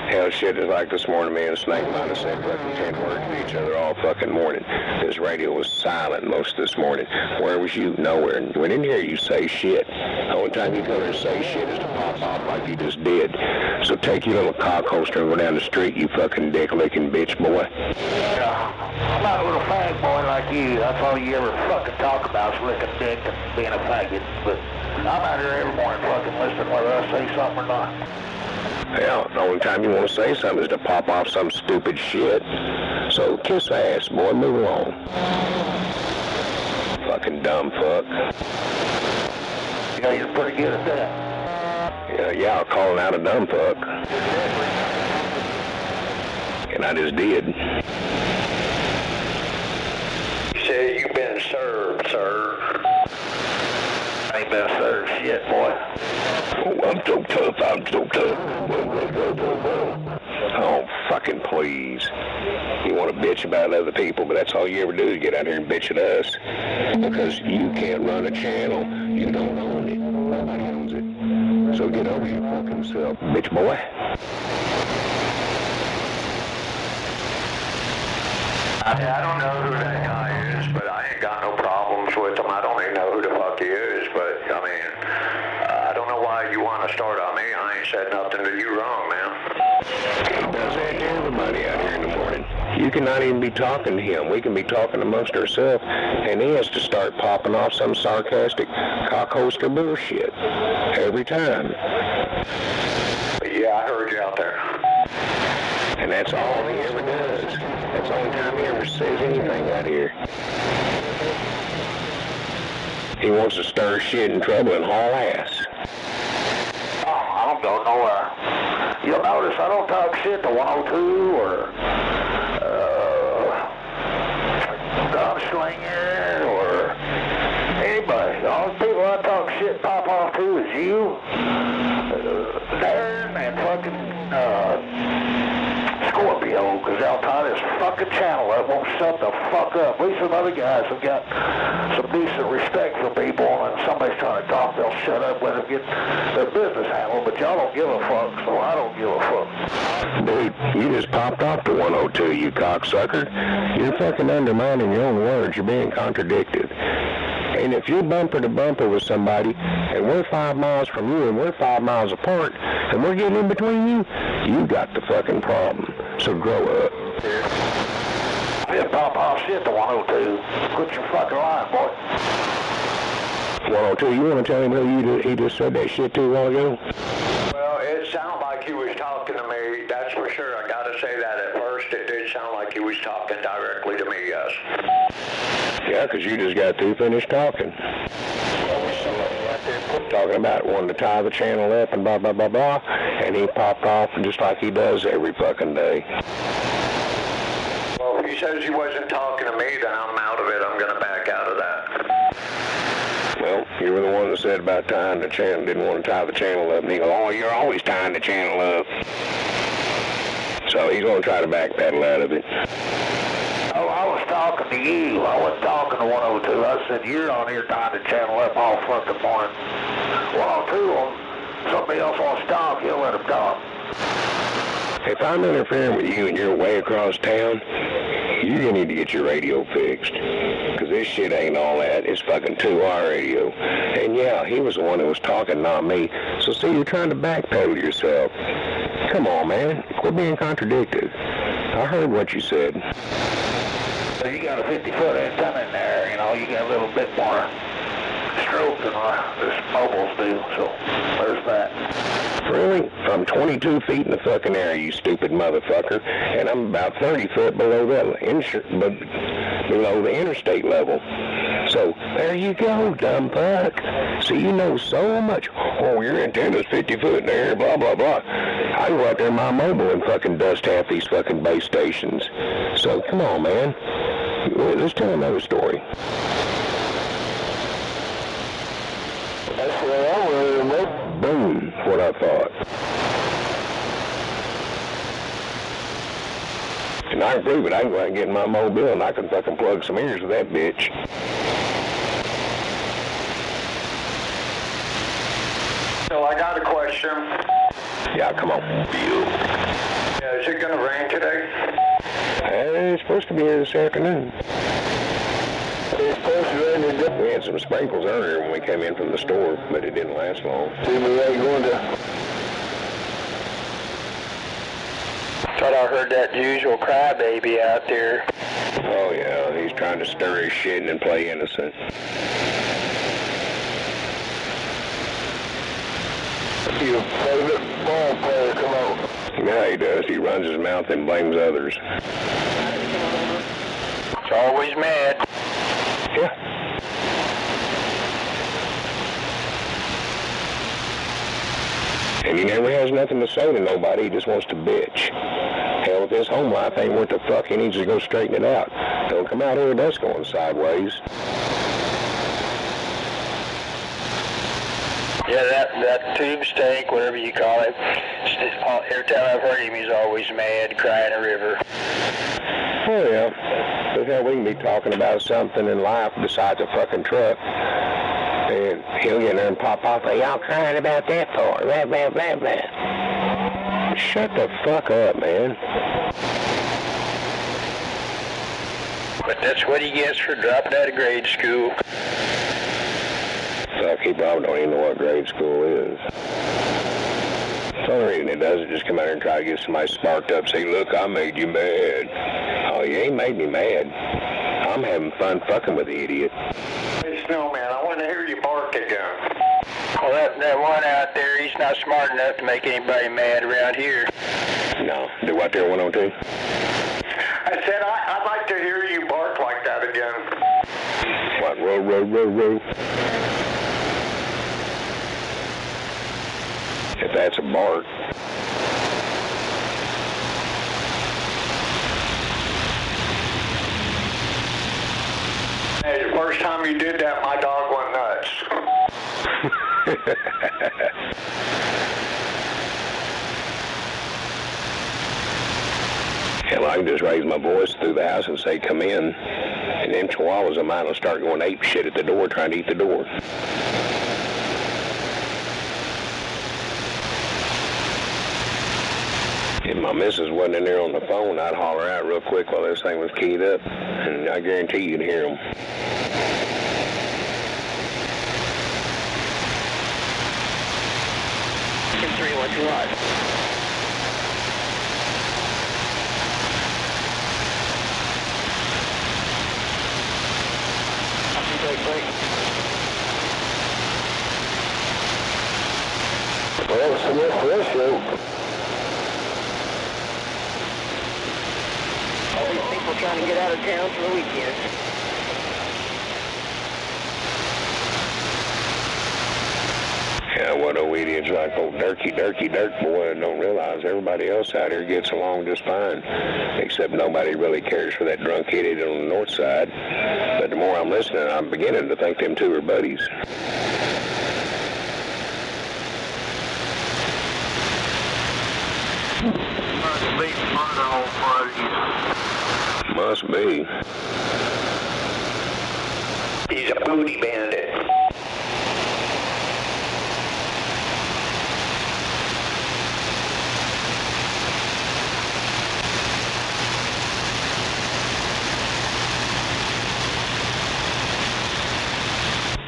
Hell, shit is like this morning, me and Snake might have said fucking 10 words to each other all fucking morning. This radio was silent most of this morning. Where was you? Nowhere. And we didn't hear you say shit. The only time you come here and say shit is to pop off like you just did. So take your little cock holster and go down the street, you fucking dick-licking bitch boy. Yeah, I'm not a little fag boy like you. That's all you ever fucking talk about is licking dick and being a faggot. But I'm out here every morning fucking listening whether I say something or not. Hell, the only time you want to say something is to pop off some stupid shit. So kiss ass, boy, move along. Fucking dumb fuck. You know, you're pretty good at that. Yeah, I'll call out a dumb fuck. And I just did. You say you've been served, sir. I ain't been served shit, boy. Oh, I'm so tough, I'm so tough. Oh, fucking please. You want to bitch about other people, but that's all you ever do is get out here and bitch at us. Because you can't run a channel. You don't own it. Nobody owns it. So get over your fucking self, bitch boy. Yeah, I don't know who that guy is, but I ain't got no problems with him. I don't even know who the fuck he is, but, I mean, I don't know why you want to start on me. I ain't said nothing to you wrong, man. He does that to everybody out here in the morning. You cannot even be talking to him. We can be talking amongst ourselves, and he has to start popping off some sarcastic cock-holster bullshit every time. Yeah, I heard you out there. And that's all he ever does. That's the only time he ever says anything out here. He wants to stir shit and trouble and haul ass. Oh, I don't go nowhere. You'll notice I don't talk shit to 102 or Gunslinger or anybody. The only people I talk shit pop off to is you, Darren, and fucking Scorpio, because they'll tie this fucking channel up, won't shut the fuck up. At least some other guys have got some decent respect for people, and somebody's trying to talk, they'll shut up, let them get their business handled, but y'all don't give a fuck, so I don't give a fuck. Dude, you just popped off to 102, you cocksucker. You're fucking undermining your own words. You're being contradicted. And if you're bumper to bumper with somebody, and we're 5 miles from you, and we're 5 miles apart, and we're getting in between you, you got the fucking problem. So grow up. Yeah, pop off shit to 102. Quit your fucking line, boy. 102, you want to tell him who he just said that shit to a while ago? Well, it sounded like he was talking to me, that's for sure. I gotta say that at first. It did sound like he was talking directly to me, yes. Yeah, because you just got through finished talking. Talking about wanting to tie the channel up and blah, blah, blah, blah. And he popped off just like he does every fucking day. Well, if he says he wasn't talking to me, then I'm out of it. I'm going to back out of that. Well, you were the one that said about tying the channel, didn't want to tie the channel up. And he goes, oh, you're always tying the channel up. So he's going to try to backpedal out of it. Oh, I was talking to you. I wasn't talking to 102. I said, you're on here tying the channel up all fucking morning. 102, somebody else wants to talk, he'll let him talk. If I'm interfering with you and you're way across town, you're going to need to get your radio fixed. Because this shit ain't all that. It's fucking 2R radio. And yeah, he was the one that was talking, not me. So see, you're trying to backpedal yourself. Come on, man. Quit being contradicted. I heard what you said. So you got a 50-foot antenna in there, you know, you got a little bit more stroke than this mobiles do, so there's that. Really? I'm 22 feet in the fucking air, you stupid motherfucker, and I'm about 30 foot below the interstate level. So, there you go, dumb fuck. See, you know so much. Oh, your antenna's 50 foot in the air, blah, blah, blah. I go out there in my mobile and fucking dust half these fucking base stations. So, come on, man. Let's tell another story. That's where I was. Boom, what I thought. And I can prove it. I can go out and get in my mobile and I can fucking plug some ears with that bitch. So I got a question. Yeah, come on. Yeah, is it going to rain today? It's supposed to be here this afternoon. It's supposed to rain today. We had some sprinkles earlier when we came in from the store, but it didn't last long. See, we ain't going to... Thought I heard that usual crybaby out there. Oh, yeah, he's trying to stir his shit and play innocent. Your favorite ball player, come on. Yeah, he does. He runs his mouth and blames others. It's always mad. Yeah. And he never has nothing to say to nobody. He just wants to bitch. Hell, if his home life ain't worth the fuck, he needs to go straighten it out. Don't come out here with us going sideways. Yeah, that tube steak, whatever you call it, every time I've heard him, he's always mad, crying a river. Oh, yeah. But hell, we can be talking about something in life besides a fucking truck. And he'll get in there and pop off, y'all crying about that for? Blah, blah, blah, blah. Shut the fuck up, man. But that's what he gets for dropping out of grade school. Fuck, he probably don't even know what grade school is. The only reason it does is just come out here and try to get somebody sparked up, say, look, I made you mad. Oh, you ain't made me mad. I'm having fun fucking with the idiot. Hey, Snowman, I want to hear you bark again. Well, that one out there, he's not smart enough to make anybody mad around here. No. Do what there, 102? I said I'd like to hear you bark like that again. What, row, row, row, row? If that's a bark. Hey, the first time you did that, my dog went nuts. Hell, I can just raise my voice through the house and say, come in. And them chihuahuas of mine will start going ape shit at the door trying to eat the door. If my missus wasn't in there on the phone, I'd holler out real quick while this thing was keyed up, and I guarantee you'd hear them. Kim 312 live. Well, so much for this show. All these people trying to get out of town for the weekend. Yeah, what old idiots like old Dirky Dirk boy don't realize everybody else out here gets along just fine. Except nobody really cares for that drunk idiot on the north side. But the more I'm listening, I'm beginning to think them two are buddies. Must be. He's a booty bandit.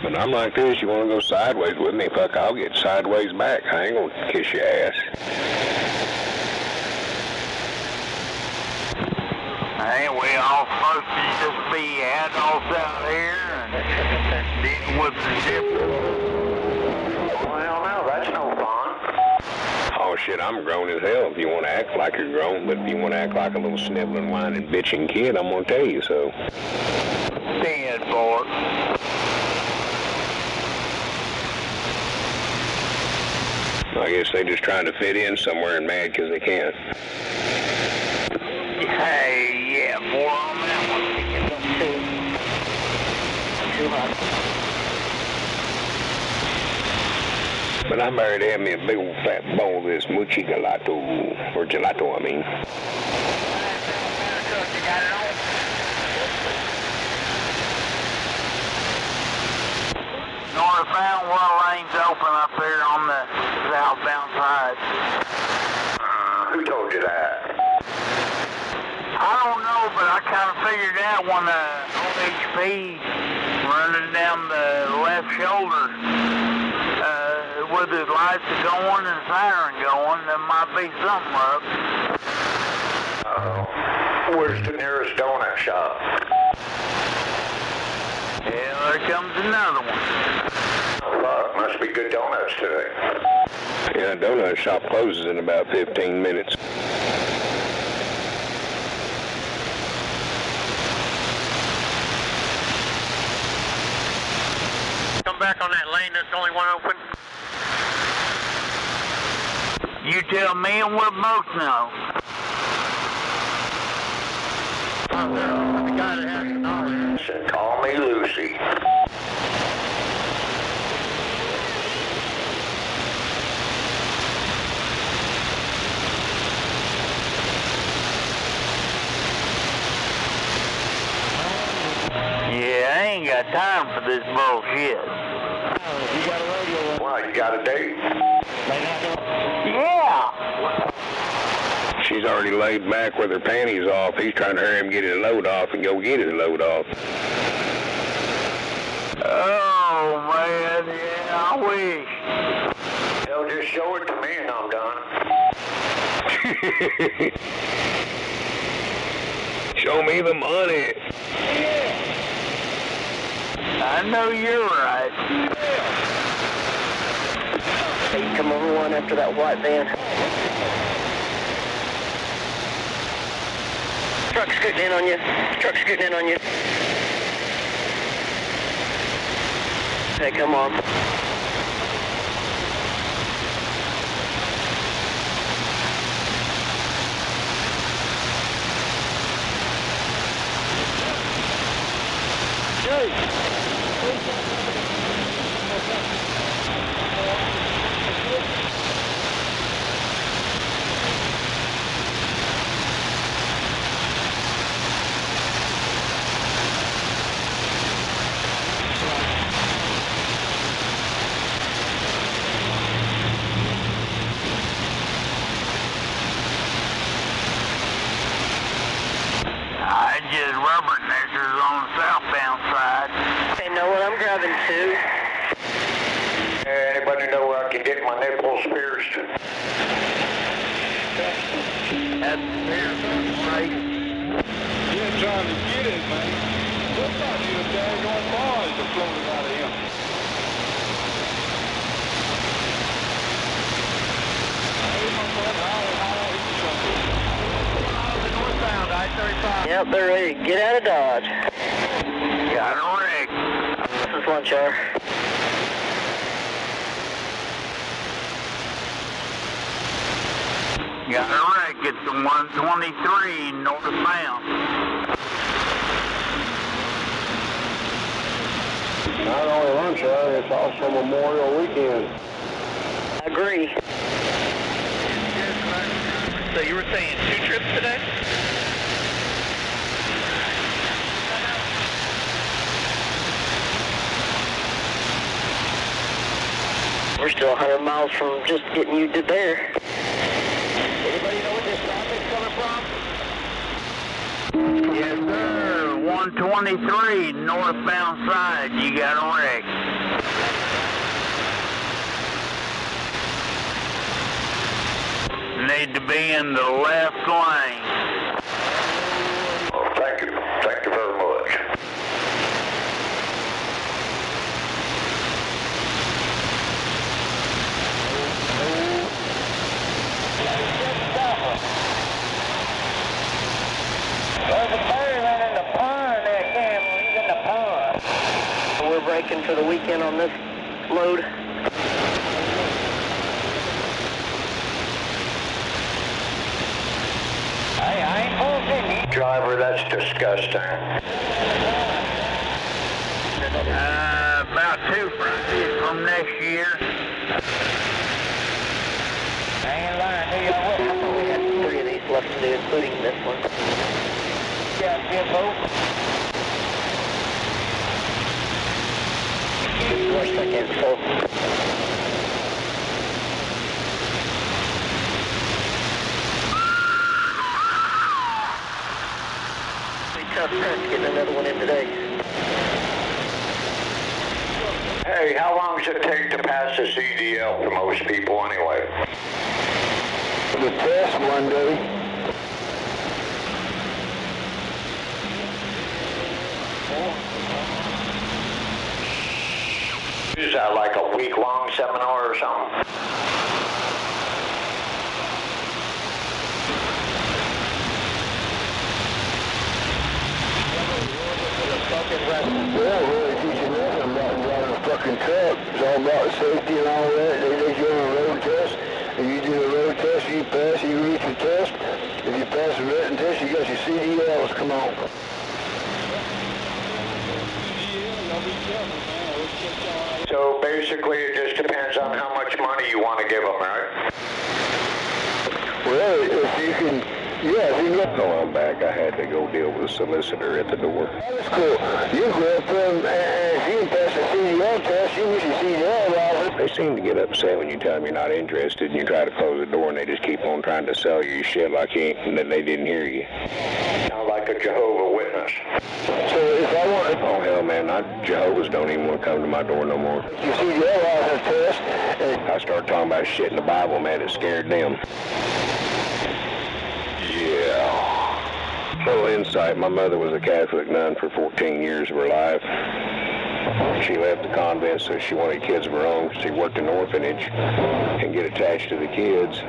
But I'm like this, you want to go sideways with me? Fuck, I'll get sideways back. I ain't gonna kiss your ass. Ain't we all supposed to just be adults out here and dealing with the ship? Well, no, that's no fun. Oh shit, I'm grown as hell if you want to act like you're grown, but if you want to act like a little sniveling, whining, bitching kid, I'm gonna tell you so. Stand for it. I guess they just trying to fit in somewhere and mad because they can't. Hey, yeah, boy, on that one. Too hot. But I'm married to have me a big old fat bowl of this mochi gelato, or gelato, I mean. You got it on? Northbound, one lane's open up here on the southbound side. Who told you that? I don't know, but I kind of figured out when OHP running down the left shoulder with his lights going and siren going, there might be something up. Where's the nearest donut shop? Yeah, there comes another one. Fuck, must be good donuts today. Yeah, donut shop closes in about 15 minutes. Come back on that lane, that's the only one open. You tell me and we'll both know. The guy that has the knowledge. Call me Lucy. Yeah, I ain't got time for this bullshit. You got a radio? Why, you got a date? Yeah. She's already laid back with her panties off. He's trying to hurry him get his load off and go get his load off. Oh, man, yeah, I wish. Hell, just show it to me and I'm done. Show me the money. I know you're right. Hey, come over one after that white van. Truck scooting in on you. Truck scooting in on you. Hey, come on. I just rubberneckers on the southbound side. Hey, know what I'm grabbing too? Anybody know where I can get my nipples pierced? That's right. You're trying to get it, man. Somebody in the daggone bars are floating out of him. Yep, they're ready. Get out of Dodge. Got a wreck. This is lunch hour. Got a wreck at the 123 northbound. Not only lunch hour, it's also Memorial Weekend. I agree. So you were saying 2 trips today? We're still 100 miles from just getting you to there. Anybody know where this traffic's coming from? Yes, sir. 123 northbound side. You got a wreck. Need to be in the left lane. Oh, thank you. Thank you very much. There's a fireman in the pond there, Campbell. He's in the pond. We're breaking for the weekend on this load. Hey, I ain't bullshitting. Driver, that's disgusting. About 2 Fridays from next year. I ain't lying to you. We got 3 of these left to do, including this one. Yeah, Jimbo. 4-second info. Tough test getting another one in today. Hey, how long does it take to pass the CDL for most people anyway? The test one day. Is that like a week-long seminar or something? They don't really teach you nothing about driving a fucking truck. It's all about safety and all that. They let you on a road test. If you do a road test, you pass, you reach the test. If you pass the written test, you got your CDLs. Come on. So basically it just depends on how much money you want to give them, right? Well, if you can, yeah, if you can get going back, I had to go deal with a solicitor at the door. That's cool. You go up there and if you can pass the CDL test, you get your CDL license. They seem to get upset when you tell them you're not interested and you try to close the door and they just keep on trying to sell you shit like you ain't, that they didn't hear you. Sound like a Jehovah's Witness. So if I want to, oh hell man, Jehovah's don't even want to come to my door no more. You see the license test, and I start talking about shit in the Bible, man, it scared them. Yeah. Little insight, my mother was a Catholic nun for 14 years of her life. She left the convent so she wanted kids of her own. She worked in an orphanage and get attached to the kids.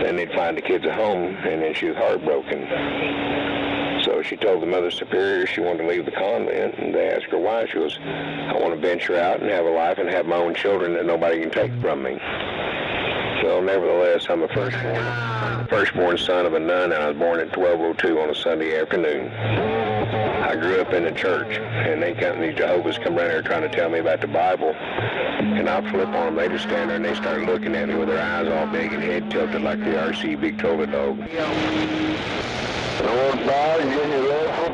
Then they'd find the kids at home, and then she was heartbroken. So she told the Mother Superior she wanted to leave the convent, and they asked her why. She goes, I want to venture out and have a life and have my own children that nobody can take from me. So nevertheless, I'm a firstborn son of a nun, and I was born at 12:02 on a Sunday afternoon. I grew up in the church, and these Jehovah's come around here trying to tell me about the Bible, and I flip on them. They just stand there and they start looking at me with their eyes all big and head tilted like the RC Victrola dog.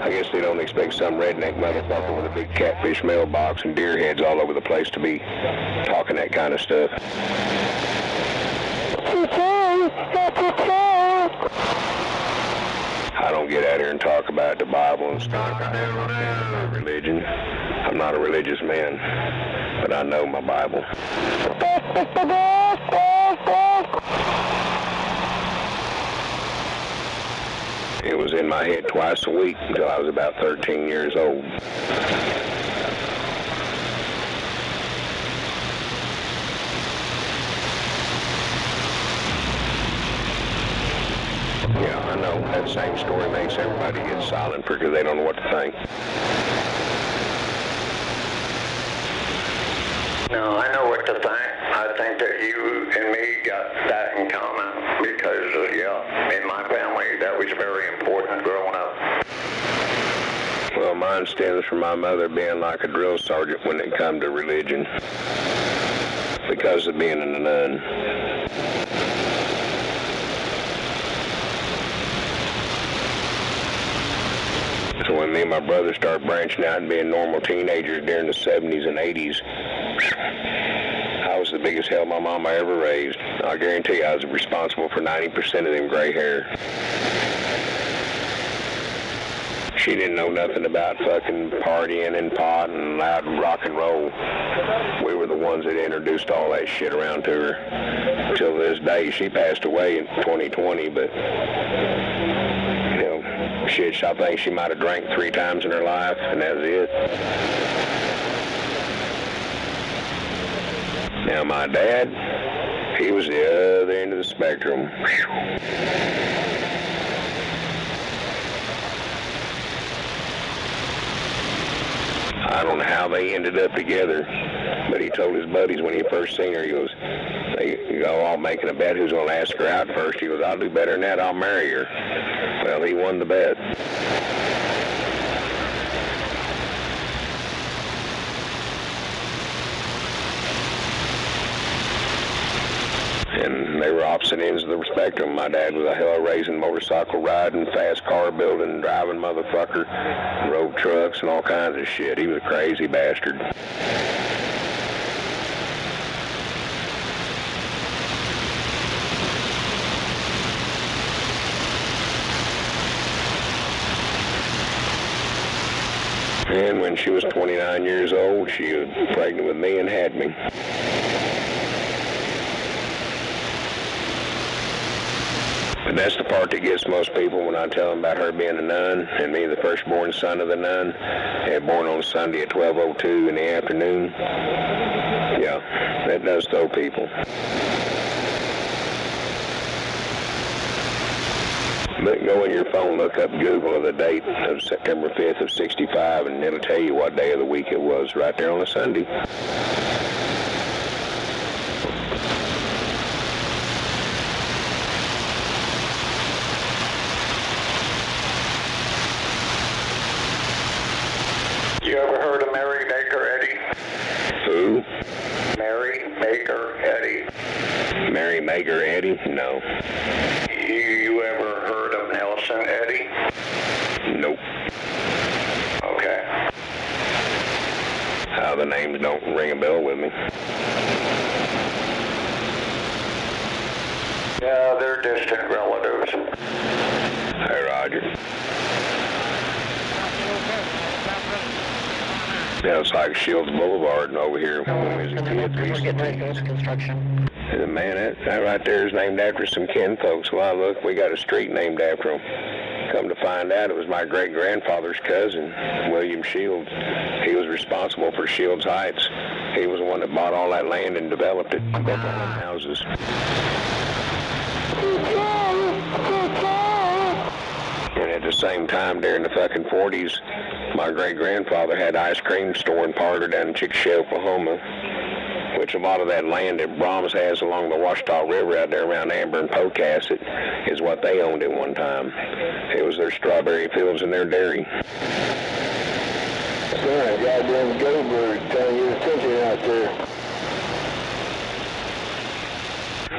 I guess they don't expect some redneck motherfucker with a big catfish mailbox and deer heads all over the place to be talking that kind of stuff. I don't get out here and talk about the Bible and stuff. I never understand about religion. I'm not a religious man, but I know my Bible. It was in my head twice a week until I was about 13 years old. Yeah, I know. That same story makes everybody get silent because they don't know what to think. No, I know what to think. I think that you and me got that in common because, yeah, in my family, that was very important growing up. Well, mine stems from my mother being like a drill sergeant when it come to religion because of being a nun. So when me and my brother started branching out and being normal teenagers during the 70s and 80s, I was the biggest hell my mama ever raised. I guarantee you I was responsible for 90% of them gray hair. She didn't know nothing about fucking partying and pot and loud rock and roll. We were the ones that introduced all that shit around to her. Till this day, she passed away in 2020, but shit, I think she might have drank 3 times in her life, and that was it. Now, my dad, he was the other end of the spectrum. I don't know how they ended up together, but he told his buddies when he first seen her, he goes, they go all making a bet who's going to ask her out first. He goes, I'll do better than that, I'll marry her. Well, he won the bet. And they were opposite ends of the spectrum. My dad was a hell-raising, motorcycle riding, fast car building, driving motherfucker, rode trucks and all kinds of shit. He was a crazy bastard. And when she was 29 years old, she was pregnant with me and had me. But that's the part that gets most people when I tell them about her being a nun and me the firstborn son of the nun, and born on Sunday at 12:02 in the afternoon. Yeah, that does throw people. But go in your phone, look up Google of the date of September 5th of 65, and it'll tell you what day of the week it was right there on a Sunday. You ever heard of Mary Baker Eddy? Who? Mary Baker Eddy. Mary Baker Eddy? No. You ever heard of Nelson Eddy? Nope. Okay. How the names don't ring a bell with me. Yeah, they're distant relatives. Hey, Roger. Yeah, it's like Shields Boulevard over here when we was a kid. We're getting ready to finish construction. And man, that right there is named after some kin folks. Well, look, we got a street named after them. Come to find out, it was my great-grandfather's cousin, William Shields. He was responsible for Shields Heights. He was the one that bought all that land and developed it, built all them houses. And at the same time, during the fucking 40s, my great-grandfather had an ice cream store and parlor down in Chickasha, Oklahoma, which a lot of that land that Brahms has along the Washita River out there around Amber and Pocasset is what they owned at one time. It was their strawberry fields and their dairy. Son, goddamn go-bird trying to get attention out there.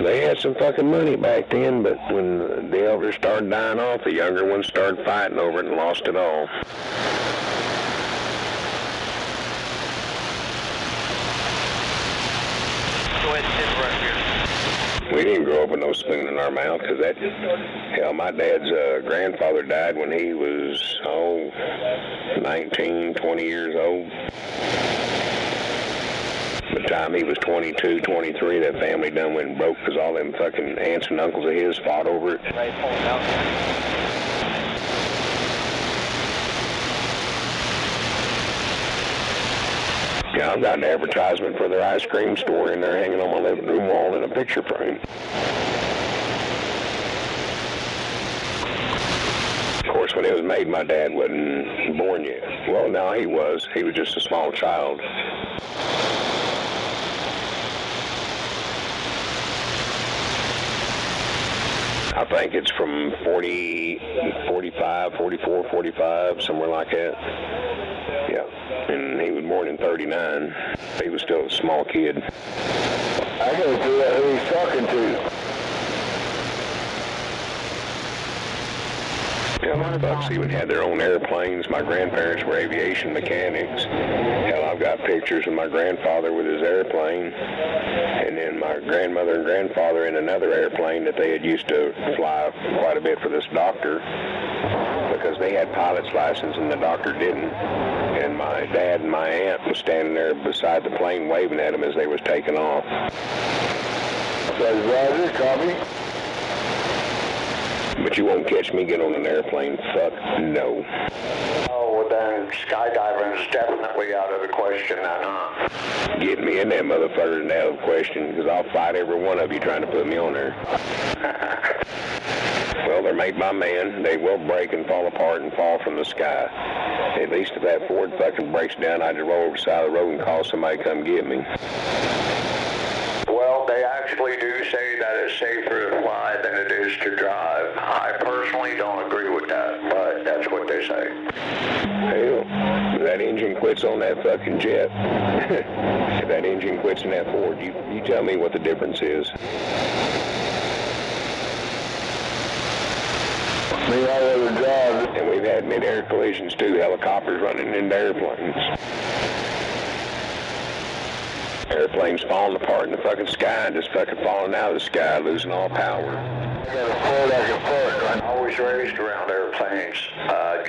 They had some fucking money back then, but when the elders started dying off, the younger ones started fighting over it and lost it all. Go ahead and interrupt here. We didn't grow up with no spoon in our mouth, because that, hell, my dad's grandfather died when he was, 19, 20 years old. By the time he was 22, 23, that family done went broke because all them fucking aunts and uncles of his fought over it. Yeah, I've got an advertisement for their ice cream store in there hanging on my living room wall in a picture frame. Of course, when it was made, my dad wasn't born yet. Well, no, he was. He was just a small child. I think it's from 40, 45, 44, 45, somewhere like that. Yeah, and he was born in 39. He was still a small kid. I gotta figure out who he's talking to. Yeah, my bucks even had their own airplanes. My grandparents were aviation mechanics. Hell, I've got pictures of my grandfather with his airplane, and then my grandmother and grandfather in another airplane that they had used to fly quite a bit for this doctor, because they had pilot's license and the doctor didn't. And my dad and my aunt was standing there beside the plane waving at them as they was taking off. Says Roger, copy. But you won't catch me get on an airplane. Fuck no. Oh, well then skydiving is definitely out of the question then, huh? Get me in that motherfucker is out of the question, because I'll fight every one of you trying to put me on there. Well, they're made by man. They will break and fall apart and fall from the sky. At least if that Ford fucking breaks down, I just roll over the side of the road and call somebody to come get me. Well, they actually do say that it's safer to fly than it is to drive. I personally don't agree with that, but that's what they say. Hell, if that engine quits on that fucking jet, if that engine quits in that Ford, you tell me what the difference is. Me, I rather drive. And we've had mid-air collisions too, helicopters running into airplanes. Airplanes falling apart in the fucking sky, just fucking falling out of the sky, losing all power. I was raised around airplanes,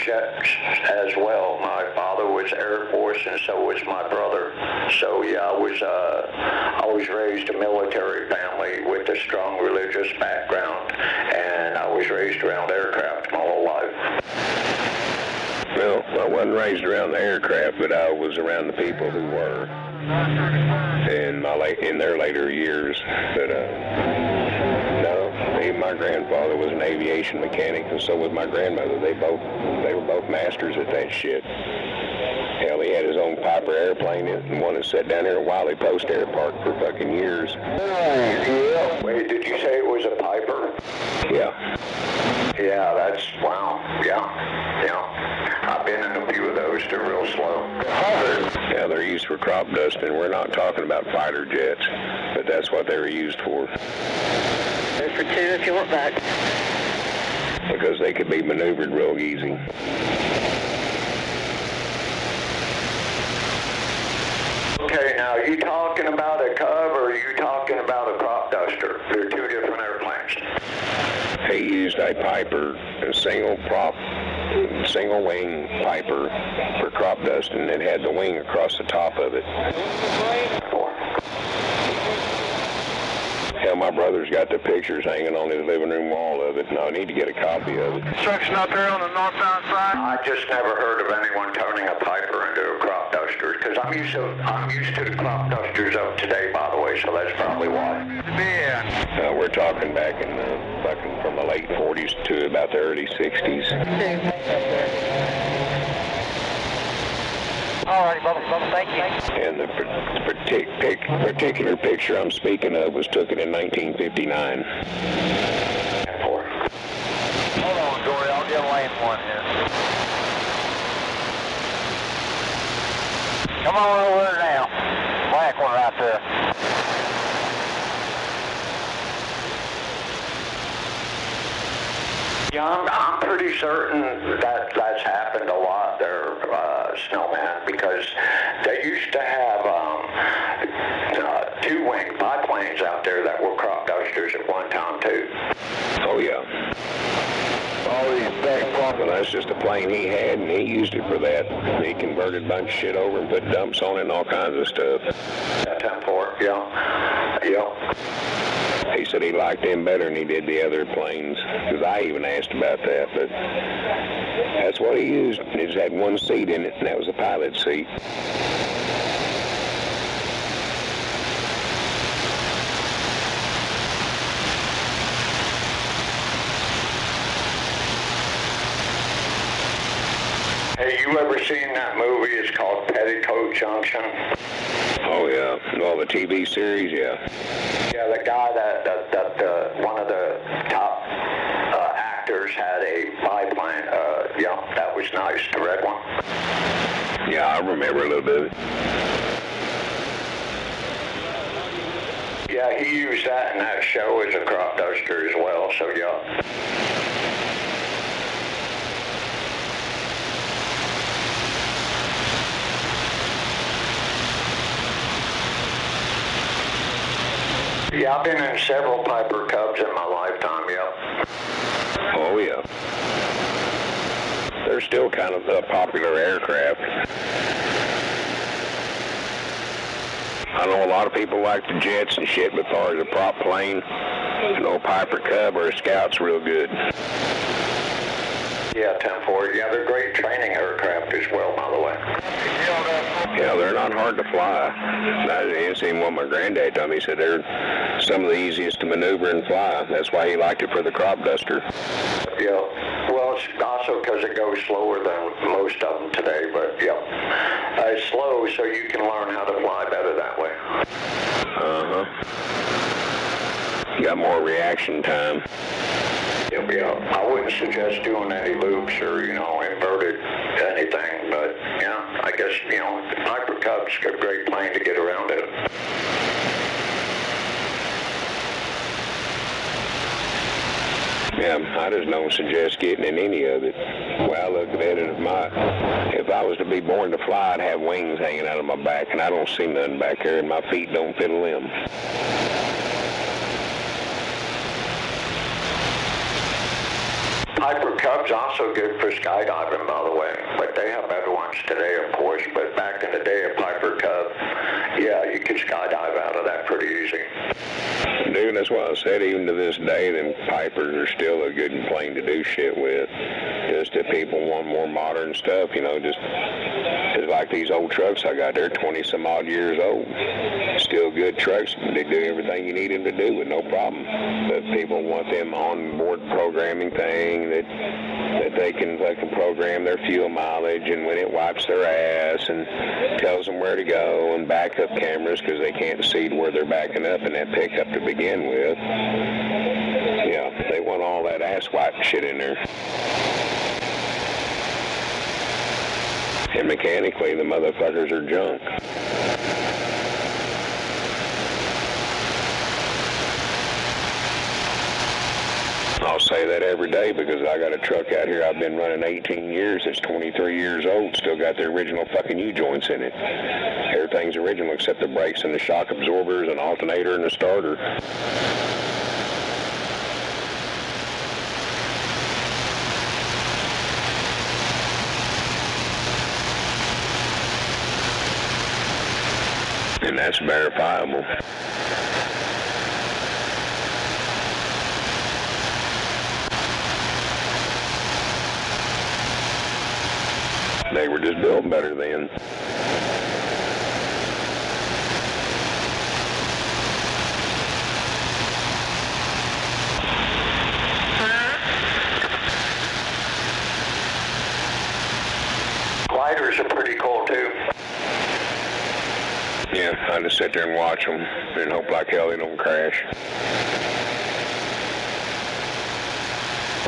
jets as well. My father was Air Force, and so was my brother. So yeah, I was raised a military family with a strong religious background, and I was raised around aircraft my whole life. Well, I wasn't raised around the aircraft, but I was around the people who were in their later years. But no, my grandfather was an aviation mechanic, and so was my grandmother. They were both masters at that shit. Hell, he had his own Piper airplane, and one that sat down there at Wiley Post Air Park for fucking years. Yeah. Wait, did you say it was a Piper? Yeah. Yeah, that's, wow, yeah. I've been in a few of those. They're real slow. Yeah, they're used for crop dusting. We're not talking about fighter jets, but that's what they were used for. There's for two if you want back. Because they could be maneuvered real easy. Okay, now are you talking about a Cub or are you talking about a crop duster? They're two different airplanes. He used a Piper, a single wing Piper for crop dusting that had the wing across the top of it. Hell, my brother's got the pictures hanging on his living room wall of it, and I need to get a copy of it. Construction out there on the northbound side? I just never heard of anyone turning a Piper into a crop duster, because I'm used to the crop dusters of today, by the way, so that's probably why. Yeah. We're talking back in fucking from the late 40s to about the early 60s. All right, brother, thank you. And the particular picture I'm speaking of was taken in 1959. Hold on, Dory, I'll get lane one here. Come on over there now. Black one right there. Yeah, I'm pretty certain that that's happened a lot there, Snowman, because they used to have two-wing biplanes out there that were crop dusters at one time, too. Oh, yeah. Well, that's just a plane he had, and he used it for that. He converted a bunch of shit over and put dumps on it and all kinds of stuff. 10-4, yeah. He said he liked them better than he did the other planes, because I even asked about that, but that's what he used. He just had one seat in it, and that was a pilot seat. Hey, you ever seen that movie? It's called Petticoat Junction. Oh, yeah. Well, the TV series, yeah. Yeah, the guy that one of the top actors had a biplane. Yeah, that was nice, the red one. Yeah, I remember a little bit of it. Yeah, he used that in that show as a crop duster as well, so yeah. Yeah, I've been in several Piper Cubs in my lifetime, yeah. Oh, yeah. They're still kind of a popular aircraft. I know a lot of people like the jets and shit, but as far as a prop plane, an old Piper Cub or a Scout's real good. Yeah, 10-4. Yeah, they're great training aircraft as well, by the way. Yeah, they're not hard to fly. I didn't see what my granddad told me. He said they're some of the easiest to maneuver and fly. That's why he liked it for the crop duster. Yeah. Well, it's also because it goes slower than most of them today, but yeah. It's slow so you can learn how to fly better that way. Uh-huh. You got more reaction time. Yeah, I wouldn't suggest doing any loops or, inverted anything, but, yeah, I guess, Piper Cub's a great plane to get around in. Yeah, I just don't suggest getting in any of it. Well, I look at it as if I was to be born to fly, I'd have wings hanging out of my back, and I don't see nothing back there, and my feet don't fit a limb. Piper Cub's also good for skydiving, by the way. But they have better ones today, of course. But back in the day of Piper Cub, yeah, you could skydive out of that pretty easy. Dude, that's why I said even to this day, them Pipers are still a good plane to do shit with. Just that people want more modern stuff, you know, just like these old trucks I got, they're 20-some odd years old. Still good trucks, they do everything you need them to do with no problem. But people want them on-board programming thing that they can fucking program their fuel mileage and when it wipes their ass and tells them where to go and backup cameras because they can't see where they're backing up in that pickup to begin with. Yeah, they want all that ass wipe shit in there. And mechanically, the motherfuckers are junk. I'll say that every day because I got a truck out here I've been running 18 years. It's 23 years old. Still got the original fucking U-joints in it. Everything's original except the brakes and the shock absorbers and alternator and the starter. And that's verifiable. They were just built better then. Gliders are pretty cool too. Yeah, I just sit there and watch them and hope like hell they don't crash.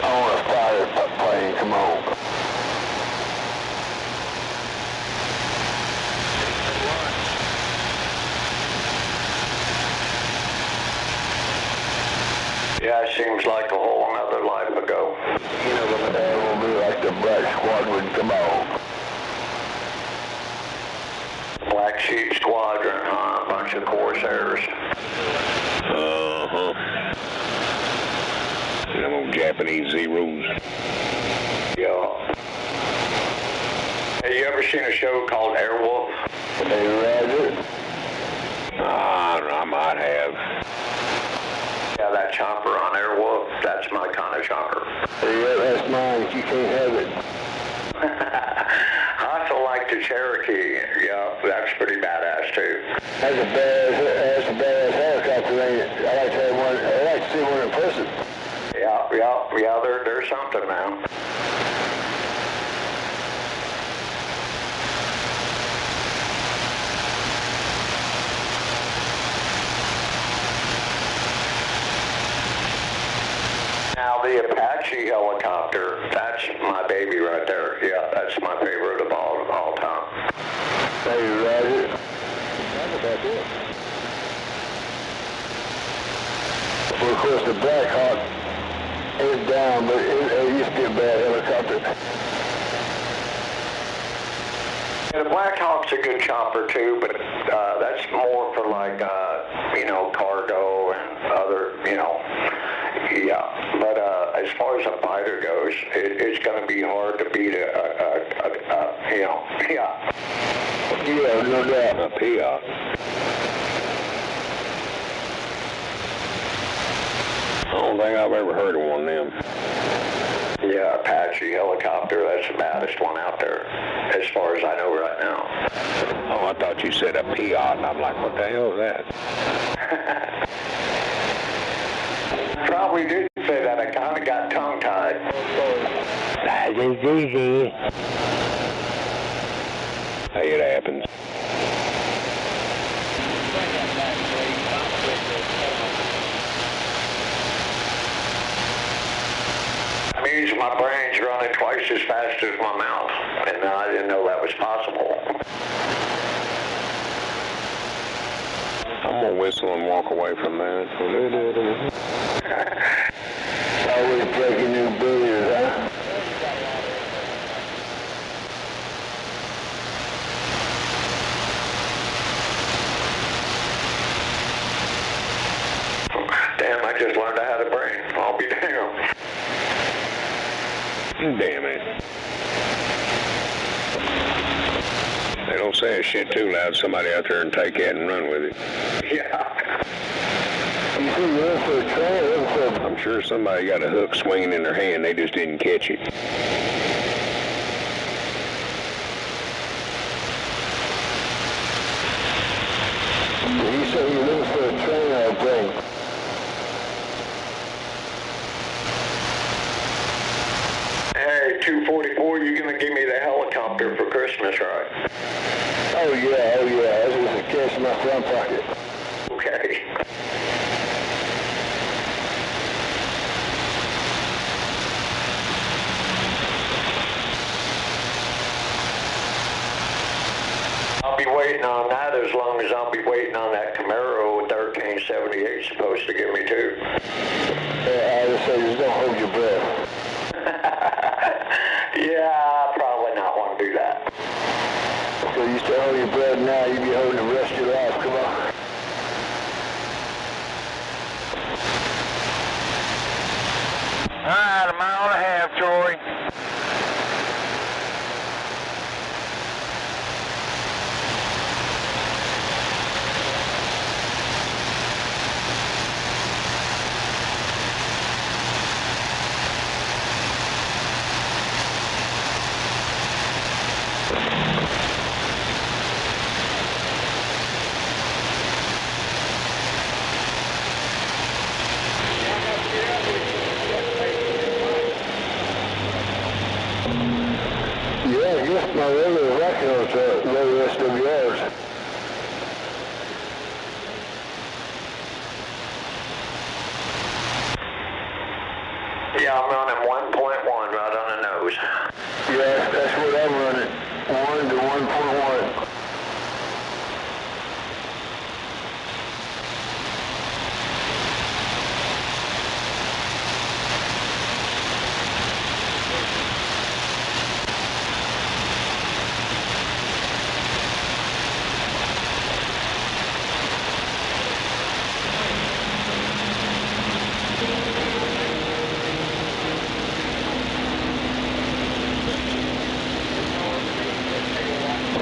I want to fly this plane, come on. Yeah, it seems like a whole another life ago. You know, the day will be like the Black Squadron, come on. Black Sheep Squadron, huh? A bunch of Corsairs. Uh-huh. Them old Japanese Zeros. Yeah. Have you ever seen a show called Airwolf? Hey, Roger. I might have. Yeah, that chopper on Airwolf, that's my kind of chopper. Yeah, that's mine. You can't have it. I also like the Cherokee. Yeah, that's pretty badass too. That's a badass helicopter, ain't it? I like to have one. I like to see one in person. Yeah, there's something now. Now the Apache helicopter, that's my baby right there. Yeah, that's my favorite of all time. Hey, Roger. That's about it. Well, of course, the Black Hawk is down, but it used to be a bad helicopter. Yeah, the Black Hawk's a good chopper too, but that's more for like, cargo and other, yeah. But as far as a fighter goes, it's going to be hard to beat yeah. Yeah, no doubt. A P.O. I don't think I've ever heard of one of them. Yeah, Apache helicopter, that's the baddest one out there, as far as I know right now. Oh, I thought you said a P.O. I'm like, what the hell is that? Probably did say that. I kind of got tongue-tied. Hey, it happens. It means my brain's running twice as fast as my mouth, and I didn't know that was possible. I'm gonna whistle and walk away from that. Always breaking new barriers, huh? Damn, I just learned I had a brain. I'll be damned. Damn it. They don't say a shit too loud. Somebody out there and take that and run with it. Yeah. You see, you're in for a trail. I'm sure somebody got a hook swinging in their hand. They just didn't catch it. You say you're looking for a train, I think. Hey, 244, you're going to give me the helicopter for Christmas, right? Oh yeah. That's just a cash in my front pocket. Okay. I'll be waiting on that as long as I'll be waiting on that Camaro 1378 supposed to give me too. I just say just don't hold your breath. Yeah, I'll probably not want to do that. So you stay holding your breath now, you be holding the rest of your life. Come on. All right, a mile and a half, Troy. Yeah, I guess my regular vacuums are low SWRs. Yeah, I'm running 1.1 right on the nose. Yeah, that's what I'm running. 1 to 1.1.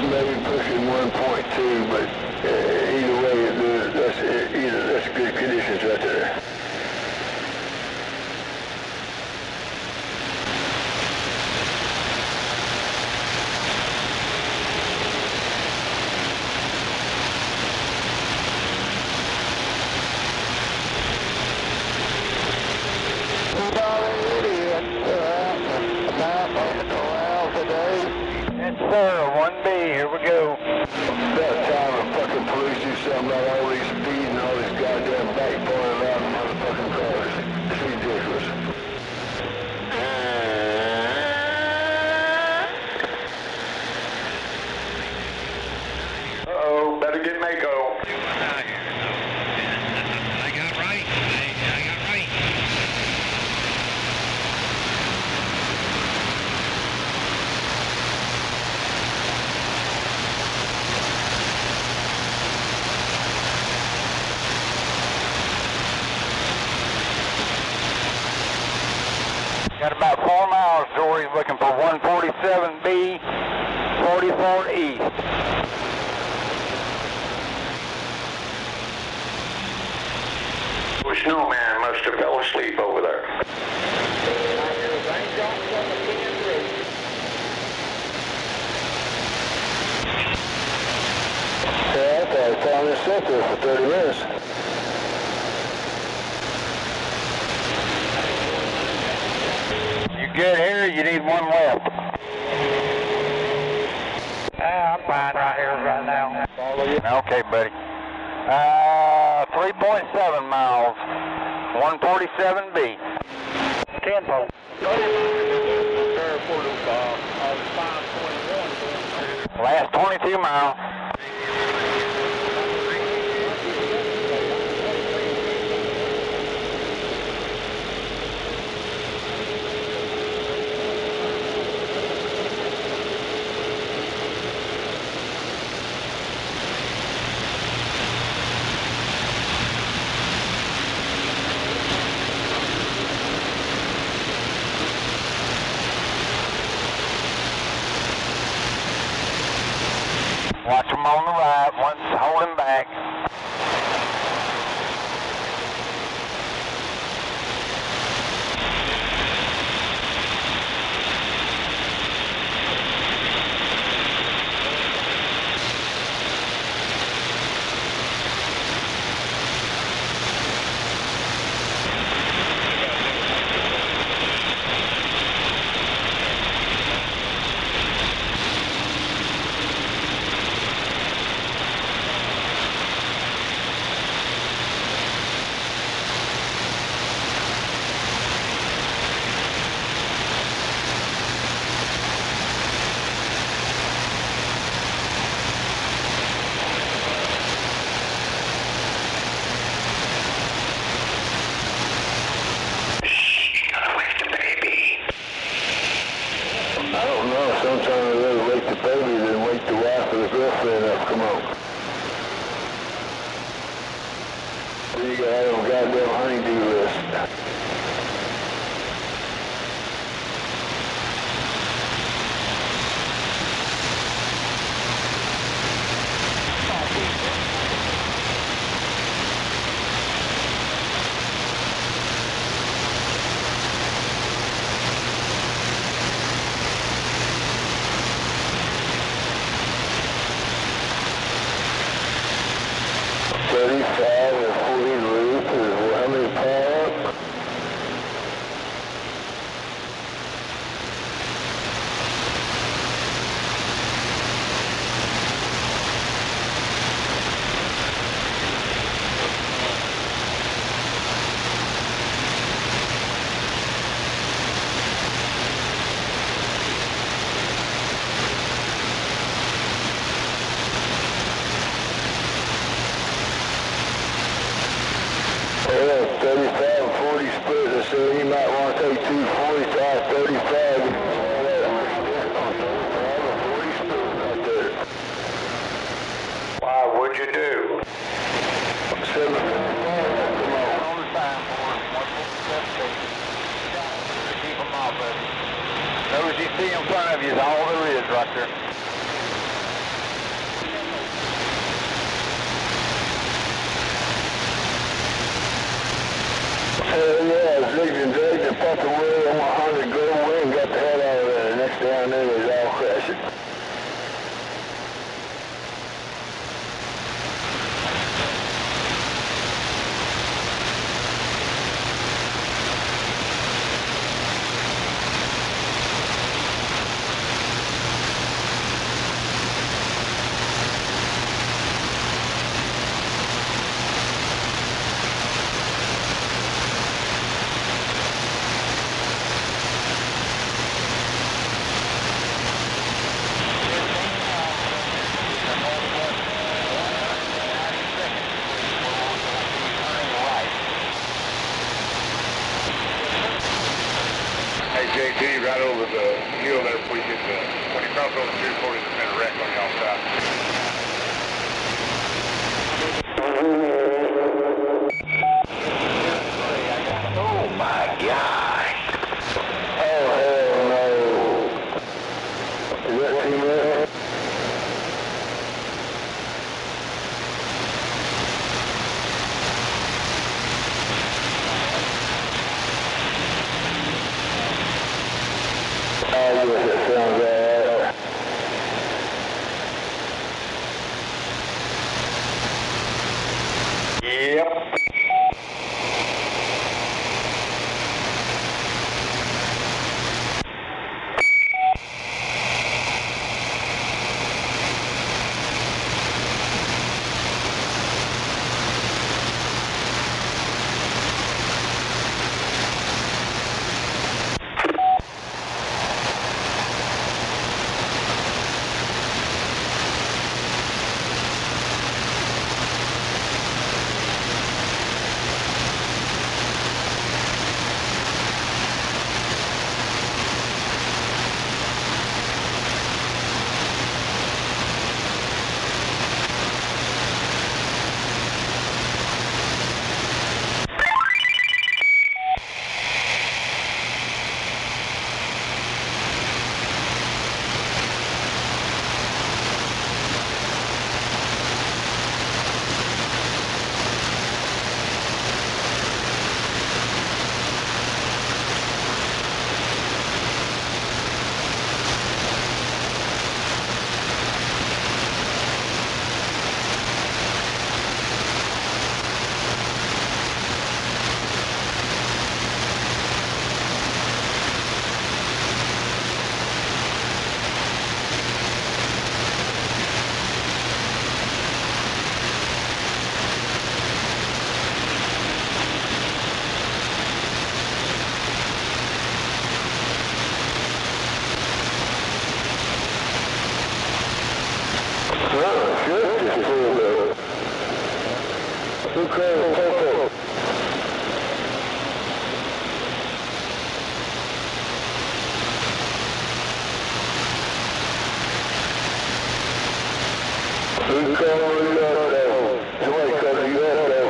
Maybe pushing 1.2, but either way, that's good conditions right there. Yes, sir. 1B. Here we go. About time the fucking police do something about all these speed and all these goddamn backboarding out of motherfucking cars. It's ridiculous. Uh-oh, better get Mako. I got right. I got right. Got about 4 miles, Jory. Looking for 147B, 44 east. The snowman must have fell asleep over there. Yeah, I thought I found this up there for 30 minutes. You good here? You need one left. I'm fine right here right now. Follow you. Okay, buddy. 3.7 miles. 147B. 10-fold. Last 22 miles. back. I don't know. Sometimes I'd rather wake the baby than wake the wife or the girlfriend up. Come on. Then you gotta have a goddamn honey-do list. Yeah, 35 and 40 split, so you might want to take 245, 35. Why, what'd you do? 7. On the time for it. Keep them off of you. Those you see in front of you is all there is right there. Hell yeah, zigged and zagged the fucking wheel on 100 gold wing, got the hell out of there. The next thing I knew, it was all crashing. Hey, JT, right over the hill there before you get to, when you cross over 240, there's been a wreck on y'all side. Oh my God. Oh, hell no. Is that team right? Oh, yes, it sounds right. Yep. Who called Coco? Who called you up there? Somebody called you up there.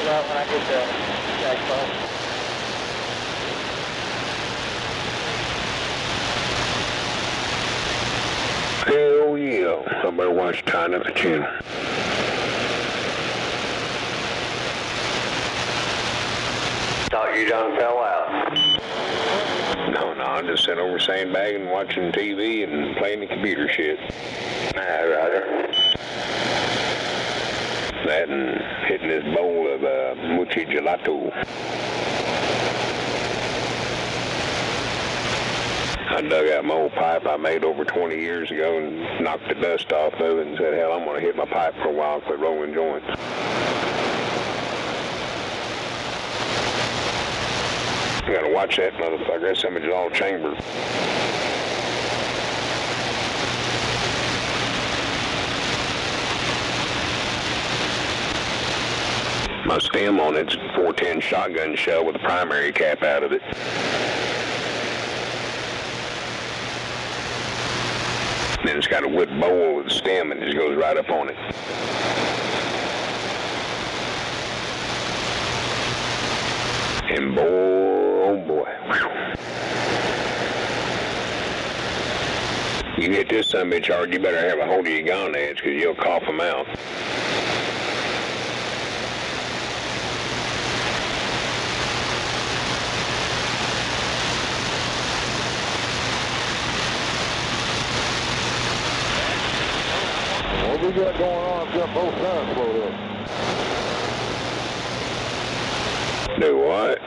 When I get the jackpot. Hell yeah. I better watch Tying Up the Channel. Thought you done fell out. No, I'm just sitting over sandbagging, watching TV and playing the computer shit. Rather. That and hitting this bowl of mochi gelato. dug out my old pipe I made over 20 years ago and knocked the dust off of it and said, hell, I'm going to hit my pipe for a while, quit rolling joints. You got to watch that motherfucker. That somebody's all chambered. My stem on it's 410 shotgun shell with a primary cap out of it. Then it's got a wood bowl with a stem and it just goes right up on it. And boy, oh boy. You hit this sumbitch hard, you better have a hold of your gun edge because you'll cough them out. What we got going on, got both sides slowed up. Do what?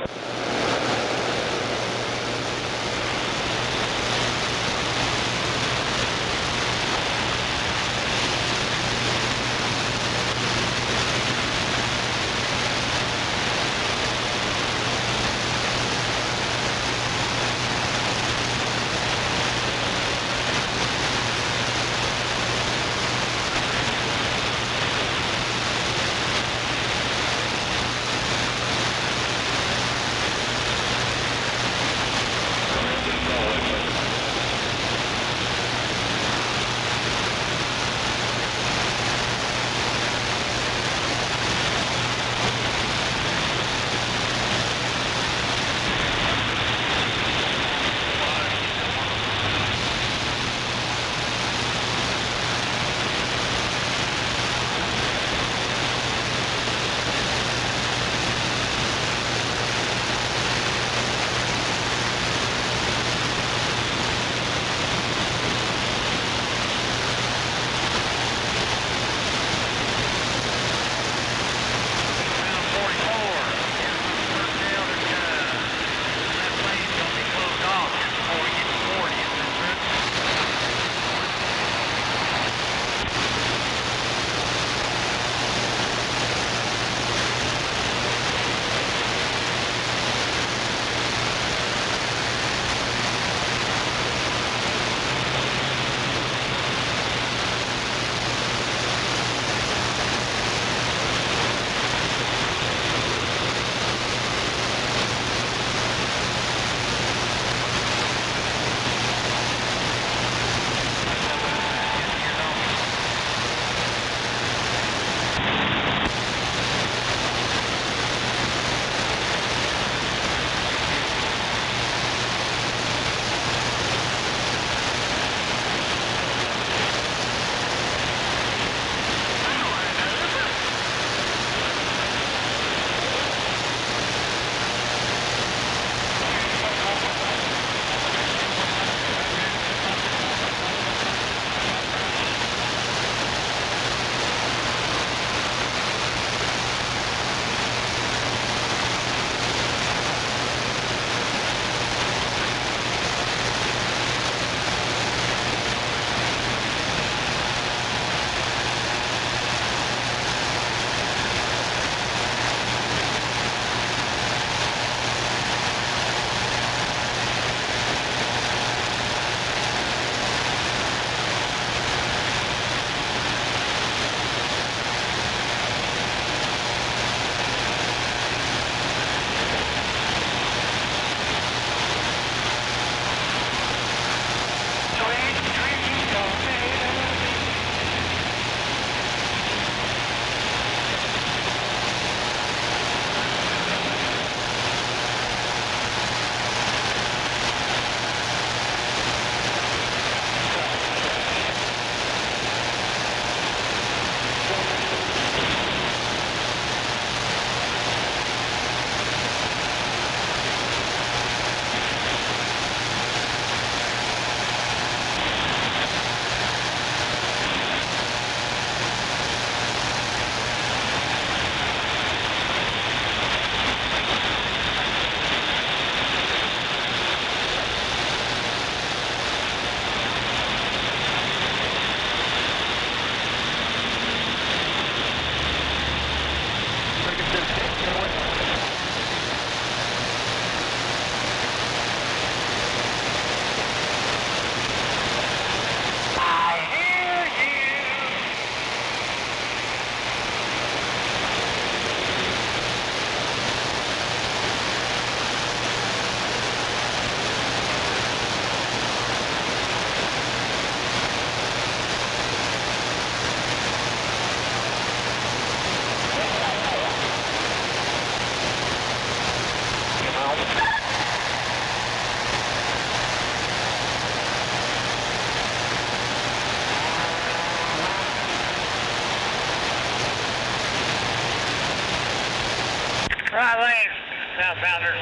Founder.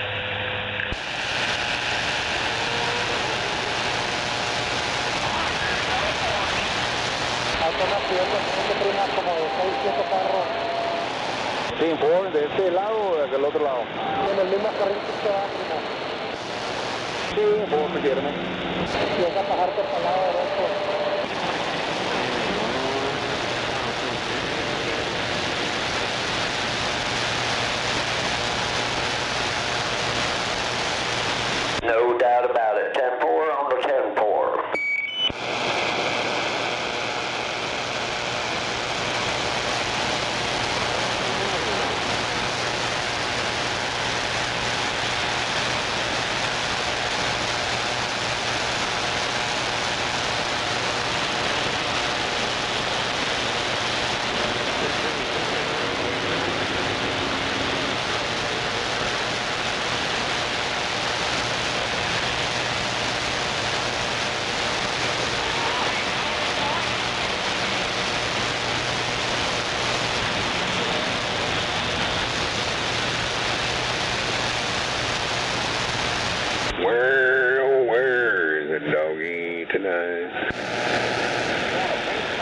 Prima como de 6, 7 carros. Sí, por de este lado o del otro lado. En el mismo carril que usted va, primo. Sí, puedo seguirme. Y vas a bajarte para el lado derecho. No doubt about it. 10-4 on the 10-4. Where is the doggy tonight?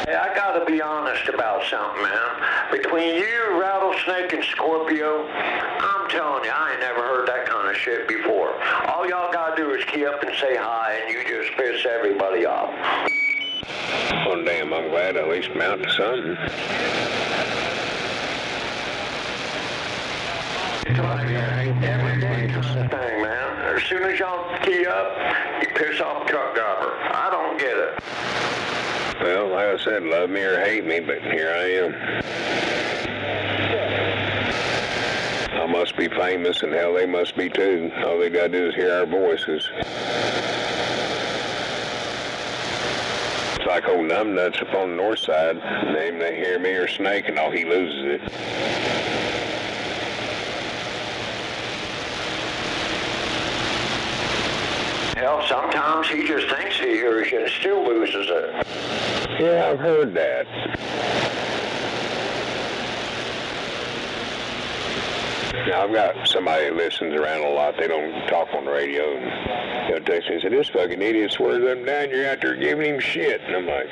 Hey, I gotta be honest about something, man. Between you, Rattlesnake, and Scorpio, I'm telling you, I ain't never heard that kind of shit before. All y'all gotta do is key up and say hi, and you just piss everybody off. Well, damn, I'm glad I at least mount to something. Everyday kind of thing, man. As soon as y'all key up, you piss off the truck driver. I don't get it. Well, like I said, love me or hate me, but here I am. I must be famous, and hell, they must be too. All they gotta do is hear our voices. It's like old numbnuts up on the north side. They hear me or Snake, and all he loses it. Hell, sometimes he just thinks he hears you and still loses it. Yeah, I've heard that. Now, I've got somebody that listens around a lot. They don't talk on the radio. And they'll text me and say, this fucking idiot swears up and down you're out there giving him shit. And I'm like,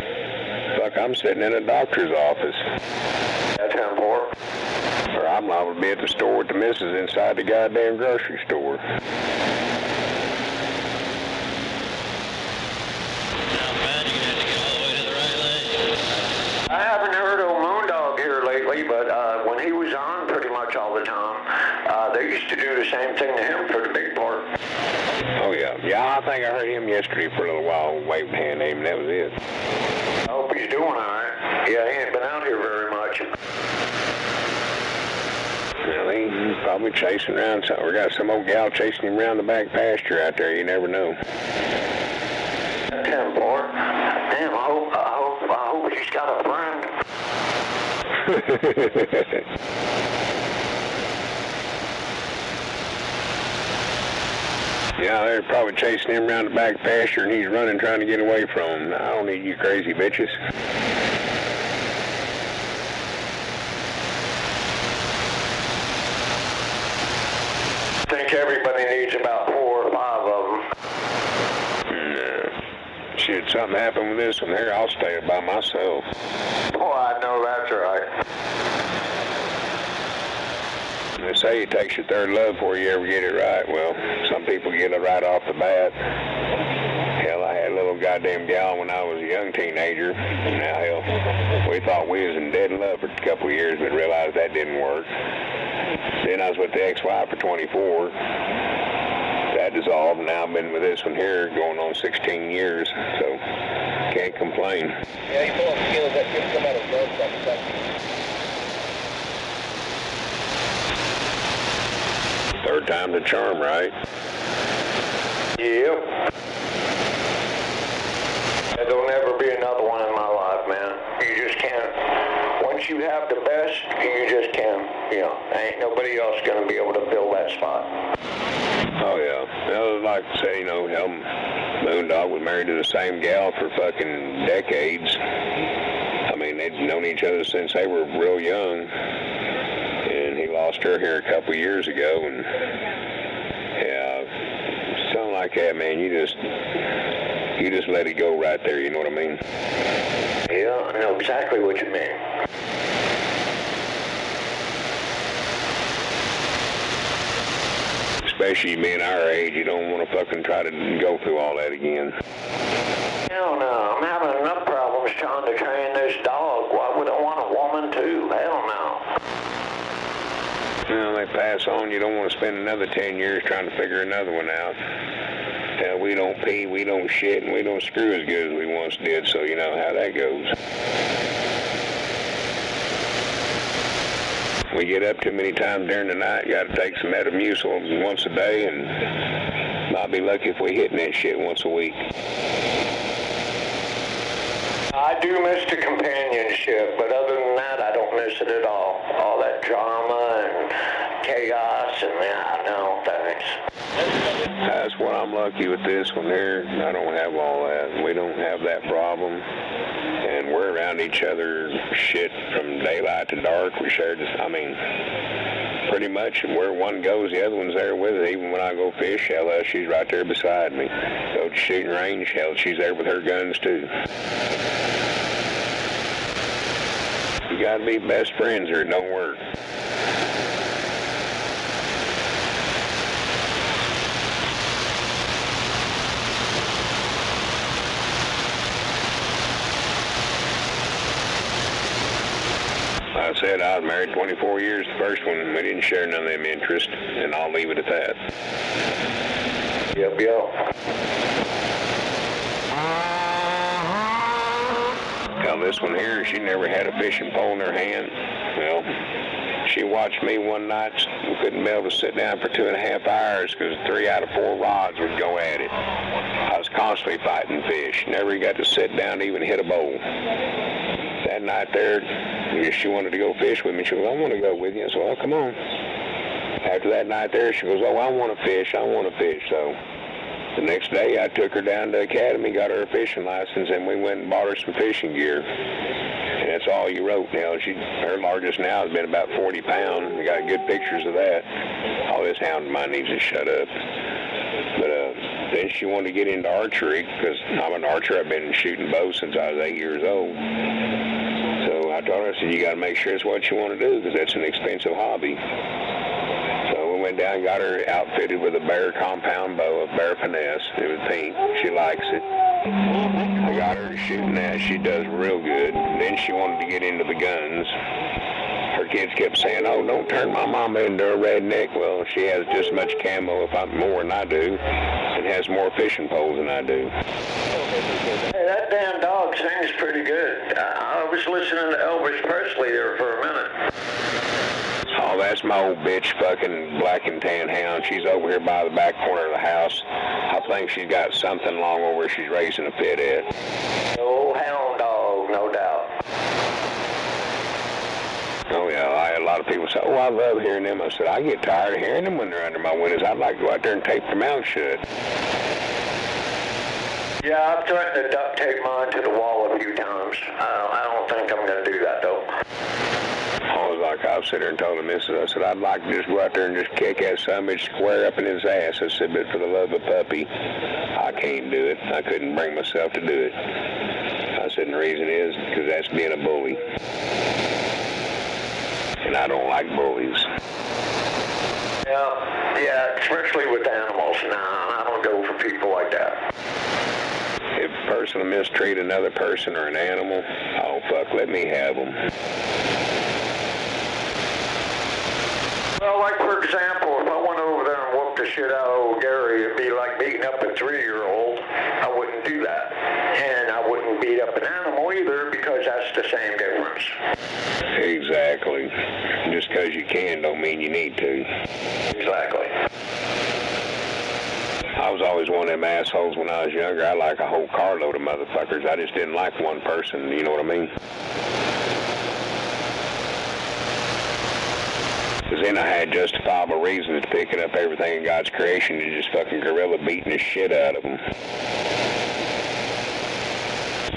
fuck, I'm sitting in a doctor's office. That's 10-4. Or I'm liable to be at the store with the missus inside the goddamn grocery store. I haven't heard of Moondog here lately, but when he was on pretty much all the time, they used to do the same thing to him for the big part. Oh, yeah. Yeah, I think I heard him yesterday for a little while, waving hand at him, and that was it. I hope he's doing all right. Yeah, he ain't been out here very much. Well, he's probably chasing around something. We got some old gal chasing him around the back pasture out there. You never know. 10-4. Damn, I hope he's got a friend. Yeah, they're probably chasing him around the back pasture, and he's running, trying to get away from them. I don't need you crazy bitches. I think everybody needs about 4 or 5 of them. No. Shit, something happened with this one here, I'll stay by myself. Boy, I know that's right. They say it takes your third love before you ever get it right. Well, some people get it right off the bat. Hell, I had a little goddamn gal when I was a young teenager. Now, hell, we thought we was in dead love for a couple of years, but realized that didn't work. Then I was with the ex-wife for 24. That dissolved, and now I've been with this one here going on 16 years, so can't complain. Yeah, you pull up skills that could come out of road something. Third time's a charm, right? Yep. There'll never be another one in my life, man. You just can't. Once you have the best, you just can't. You know, ain't nobody else gonna be able to fill that spot. Oh, yeah. Well, like I say, you know, Moondog was married to the same gal for fucking decades. I mean, they'd known each other since they were real young. And he lost her here a couple years ago, and like that, man, you just let it go right there, you know what I mean? Yeah, I know exactly what you mean. Especially being our age, you don't want to fucking try to go through all that again. Hell no, I'm having enough problems trying to train this dog. Why would I want a woman too? Hell no. Well, they pass on. You don't want to spend another 10 years trying to figure another one out. Hell, we don't pee, we don't shit, and we don't screw as good as we once did, so you know how that goes. We get up too many times during the night, got to take some Metamucil once a day, and might be lucky if we hitting that shit once a week. I do miss the companionship, but other than that, I don't miss it at all. All that drama and chaos, and no, thanks. That's what I'm lucky with this one here. I don't have all that. We don't have that problem. And we're around each other shit from daylight to dark. We share this, pretty much where one goes, the other one's there with it. Even when I go fish, hell, she's right there beside me. Go to shooting range, hell, she's there with her guns too. You gotta be best friends or it don't work. I said I was married 24 years, the first one. We didn't share none of them interests, and I'll leave it at that. Yep. Now this one here, she never had a fishing pole in her hand. Well, she watched me one night. We couldn't be able to sit down for 2.5 hours because 3 out of 4 rods would go at it. I was constantly fighting fish. Never got to sit down to even hit a bowl. That night there, she wanted to go fish with me. She goes, I want to go with you. I said, well, come on. After that night there, she goes, oh, I want to fish. So the next day, I took her down to the academy, got her a fishing license, and we went and bought her some fishing gear. And that's all you wrote now. Her largest now has been about 40 pounds. We got good pictures of that. All this hound of mine needs to shut up. But then she wanted to get into archery because I'm an archer. I've been shooting bows since I was 8 years old. So I told her, I said, you got to make sure it's what you want to do because that's an expensive hobby. So we went down and got her outfitted with a Bear compound bow, a Bear finesse. It was pink. She likes it. I got her shooting that. She does real good. Then she wanted to get into the guns. Her kids kept saying, oh, don't turn my mama into a redneck. Well, she has just as much camo, if not more than I do, and has more fishing poles than I do. Hey, that damn dog sings pretty good. I was listening to Elvis Presley there for a minute. Oh, that's my old bitch fucking black and tan hound. She's over here by the back corner of the house. I think she's got something along over where she's raising a pit at. Old hound dog, no doubt. Oh, yeah, a lot of people say, oh, I love hearing them. I said, I get tired of hearing them when they're under my windows. I'd like to go out there and tape their mouth shut. Yeah, I've threatened to duct tape mine to the wall a few times. I don't think I'm going to do that, though. I was like, I'll sit there and told the missus, I said, I'd like to just go out there and just kick that son of a bitch square up in his ass. I said, but for the love of a puppy, I can't do it. I couldn't bring myself to do it. I said, and the reason is because that's being a bully. And I don't like bullies. Yeah, especially with animals. Nah, I don't go for people like that. If a person will mistreat another person or an animal, oh, fuck, let me have them. Well, like, for example, if I went over there and whooped the shit out of old Gary, it'd be like beating up a 3-year-old. I wouldn't do that. And I wouldn't beat up an animal either because that's the same difference. Exactly. Just because you can don't mean you need to. Exactly. I was always one of them assholes when I was younger. I like a whole carload of motherfuckers. I just didn't like one person, you know what I mean? Because then I had justifiable reasons to picking up everything in God's creation and just fucking gorilla beating the shit out of them.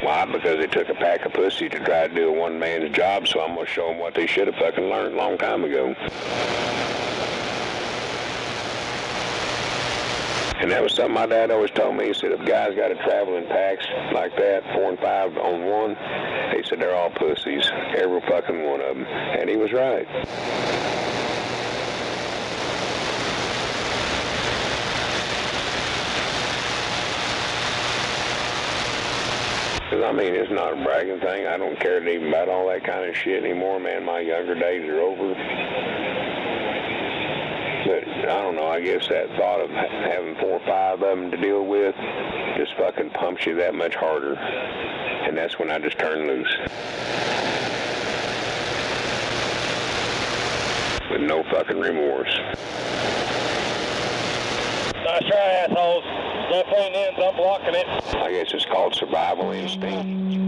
Why? Because they took a pack of pussy to try to do a one man's job, so I'm going to show them what they should have fucking learned a long time ago. And that was something my dad always told me. He said, if guys got to travel in packs like that, 4 and 5 on one, he said, they're all pussies. Every fucking one of them. And he was right. Because, I mean, it's not a bragging thing. I don't care even about all that kind of shit anymore, man. My younger days are over. But, I don't know, I guess that thought of having 4 or 5 of them to deal with just fucking pumps you that much harder. And that's when I just turn loose. With no fucking remorse. Nice try, assholes. Definitely ends, I'm blocking it. I guess it's called survival instinct.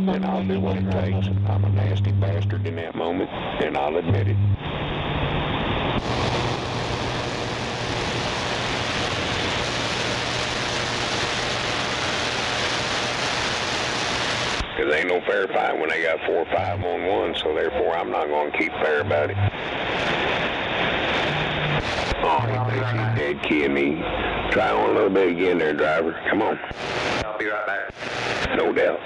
And I'll do what it takes. I'm a nasty bastard in that moment, and I'll admit it. Because ain't no fair fight when they got 4 or 5 on one, so therefore I'm not going to keep fair about it. Oh, he thinks he's dead kidding me. Try on a little bit again there, driver. Come on. I'll be right back. No doubt.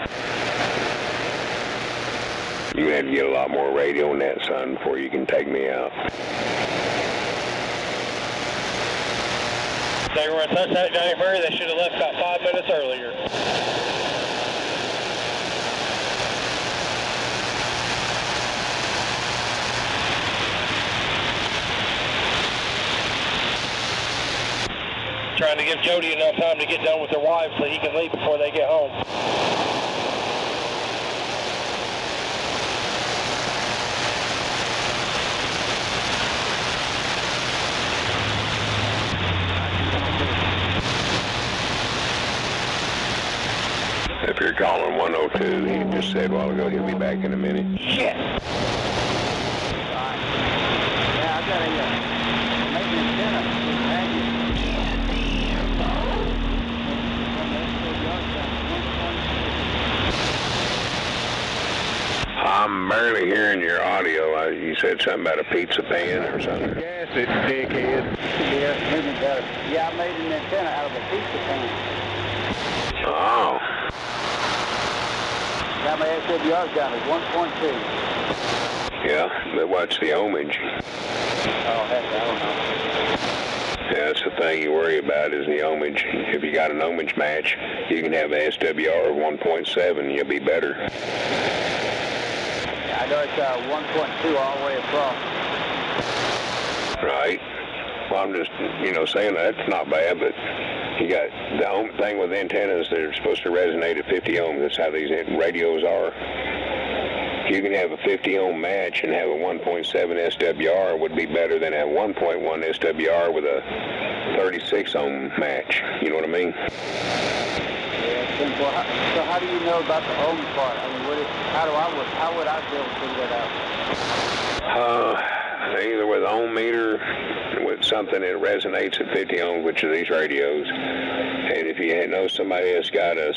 You're going to have to get a lot more radio on that, son, before you can take me out. They were in touch that Johnny Murray. They should have left about 5 minutes earlier. Trying to give Jody enough time to get done with their wives so he can leave before they get home. If you're calling 102, he just said a while ago he'll be back in a minute. Shit! Yeah, I got a maintenance dinner. I'm barely hearing your audio. You said something about a pizza pan or something. Gas it, dickhead. Yeah, I made an antenna out of a pizza pan. Oh. Got my SDR down at 1.2. Yeah, but what's the ohmage? Oh, heck, I don't know. Yeah, that's the thing you worry about is the ohmage. If you got an ohmage match, you can have an SWR of 1.7. You'll be better. I know it's 1.2 all the way across. Right. Well, I'm just, saying that's not bad, but you got the ohm thing with antennas, they're supposed to resonate at 50 ohms. That's how these radios are. You can have a 50 ohm match and have a 1.7 SWR would be better than a 1.1 SWR with a 36 ohm match. You know what I mean? Yeah, simple. So how do you know about the ohm part? I mean, how would I be able to figure that out? Either with ohm meter, with something that resonates at 50 ohms, which are these radios, and if you know somebody that's got a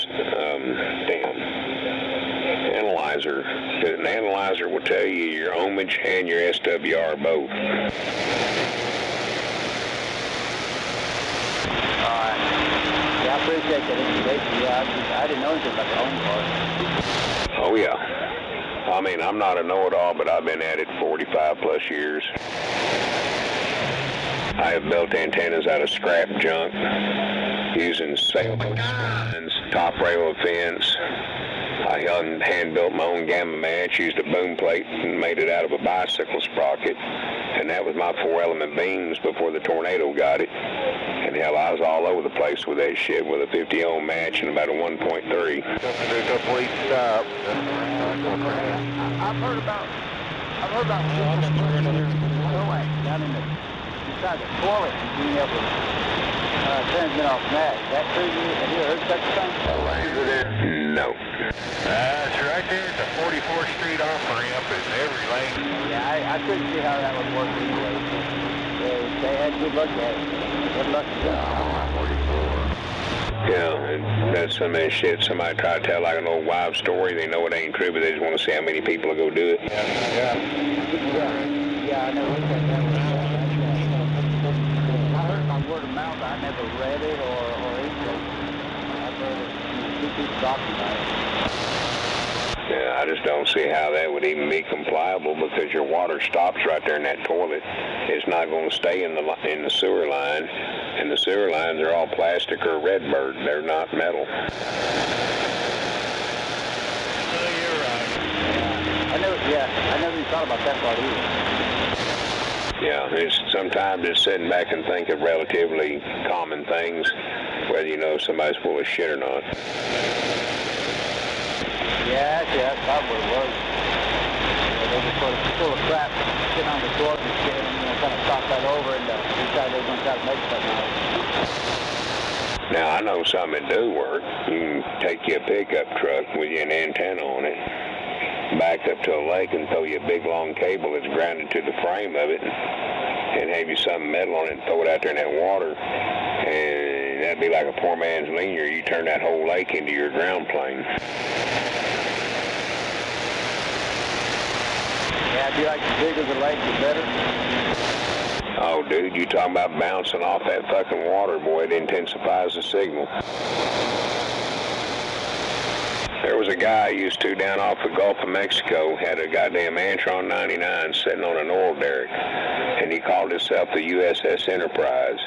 analyzer, an analyzer will tell you your ohmage and your SWR both. Alright. Yeah, I appreciate that information. Yeah, I didn't know anything about the ohm part. Oh yeah. I mean, I'm not a know-it-all, but I've been at it 45 plus years. I have built antennas out of scrap junk using sailboat spines, top rail of fence. I hand-built my own gamma match, used a boom plate and made it out of a bicycle sprocket. And that was my 4-element beams before the tornado got it. And hell, I was all over the place with that shit with a 50 ohm match and about a 1.3. Complete stop. I've heard about down in inside the toilet being able to transmit off that. That true? Have you heard such a thing? No. It's right there at the 44th Street off-ramp in every lane. Yeah, I couldn't see how that would work anyway. They had good luck at it. Good luck at Yeah, and that's some of that shit somebody try to tell like an old wives' story. They know it ain't true, but they just want to see how many people will go do it. Yeah, I never looked at that one. I heard by word of mouth. I never read it or people talking about it. Yeah, I just don't see how that would even be compliable because your water stops right there in that toilet. It's not going to stay in the sewer line, and the sewer lines are all plastic or Redbird. They're not metal. You're right. I never even thought about that part either. Yeah, sometimes it's sitting back and think of relatively common things, whether you know somebody's full of shit or not. Yeah, actually, that's probably what it was. They just sort of full of crap sitting on the toilet and shit, and kind of stopped that over and decided they were going to try to make something out of it. Now, I know some that do work. You can take your pickup truck with an antenna on it, back up to a lake and throw you a big long cable that's grounded to the frame of it, and have you something metal on it and throw it out there in that water, and that'd be like a poor man's linear. You turn that whole lake into your ground plane. Yeah, do you like the bigger the lake, the better? Oh, dude, you talking about bouncing off that fucking water, boy, it intensifies the signal. There was a guy I used to down off the Gulf of Mexico, had a goddamn Antron 99 sitting on an oil derrick, and he called himself the USS Enterprise.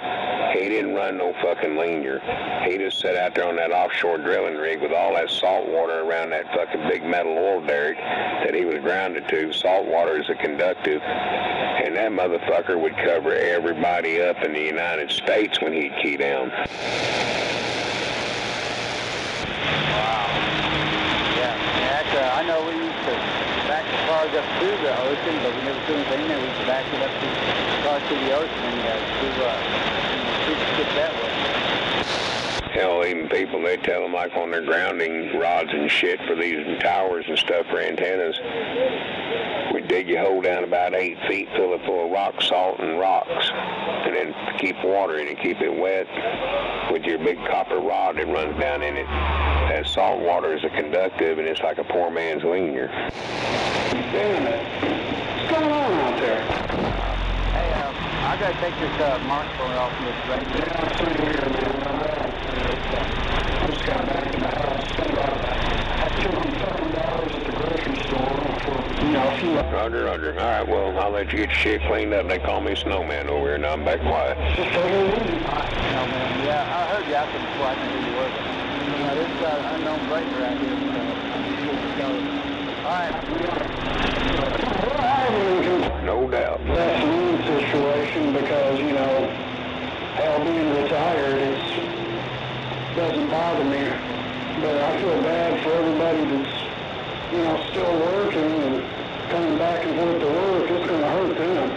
He didn't run no fucking linear. He just sat out there on that offshore drilling rig with all that salt water around that fucking big metal oil derrick that he was grounded to. Salt water is a conductive, and that motherfucker would cover everybody up in the United States when he'd key down. I know we used to back the cars up to the ocean, but we never do anything there. We used to back it up to the cars to the ocean and skip that way. Hell, even people, they tell them like on their grounding rods and shit for these towers and stuff for antennas, we dig your hole down about 8 feet, fill it full of rock salt and rocks, and then keep water in it, keep it wet with your big copper rod that runs down in it. That salt water is a conductive, and it's like a poor man's linear. Damn it. What's going on out there? Hey, I gotta take this microphone off from this thing. Yeah, I'm sitting here, man. I just got back in the house. I had $207 at the grocery store for, a few... Roger. All right, well, I'll let you get your shit cleaned up. They call me Snowman over here, now I'm back quiet. Just take it easy. Snowman, yeah, I heard you out there before. I knew who you were. This unknown breaker out here, so I'm sure it goes. All right. No doubt. That's a mean situation because, hell, being retired, it doesn't bother me. But I feel bad for everybody that's, still working and coming back and forth to work. It's going to hurt them.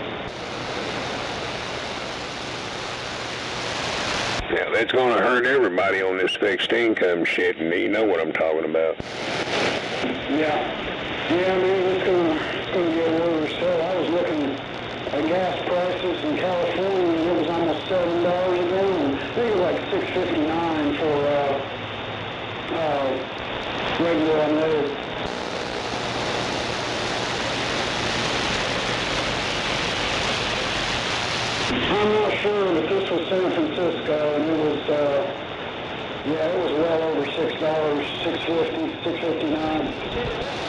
Yeah, that's going to hurt everybody on this fixed income shit, and you know what I'm talking about. Yeah, man, it's going to get worse. Hell, I was looking at gas prices in California, and it was almost $7 a gallon. I think it was like $6.59 for regular unleaded. I'm not sure, but this was San Francisco, and it was, it was well over $6, $6.50, $6.59.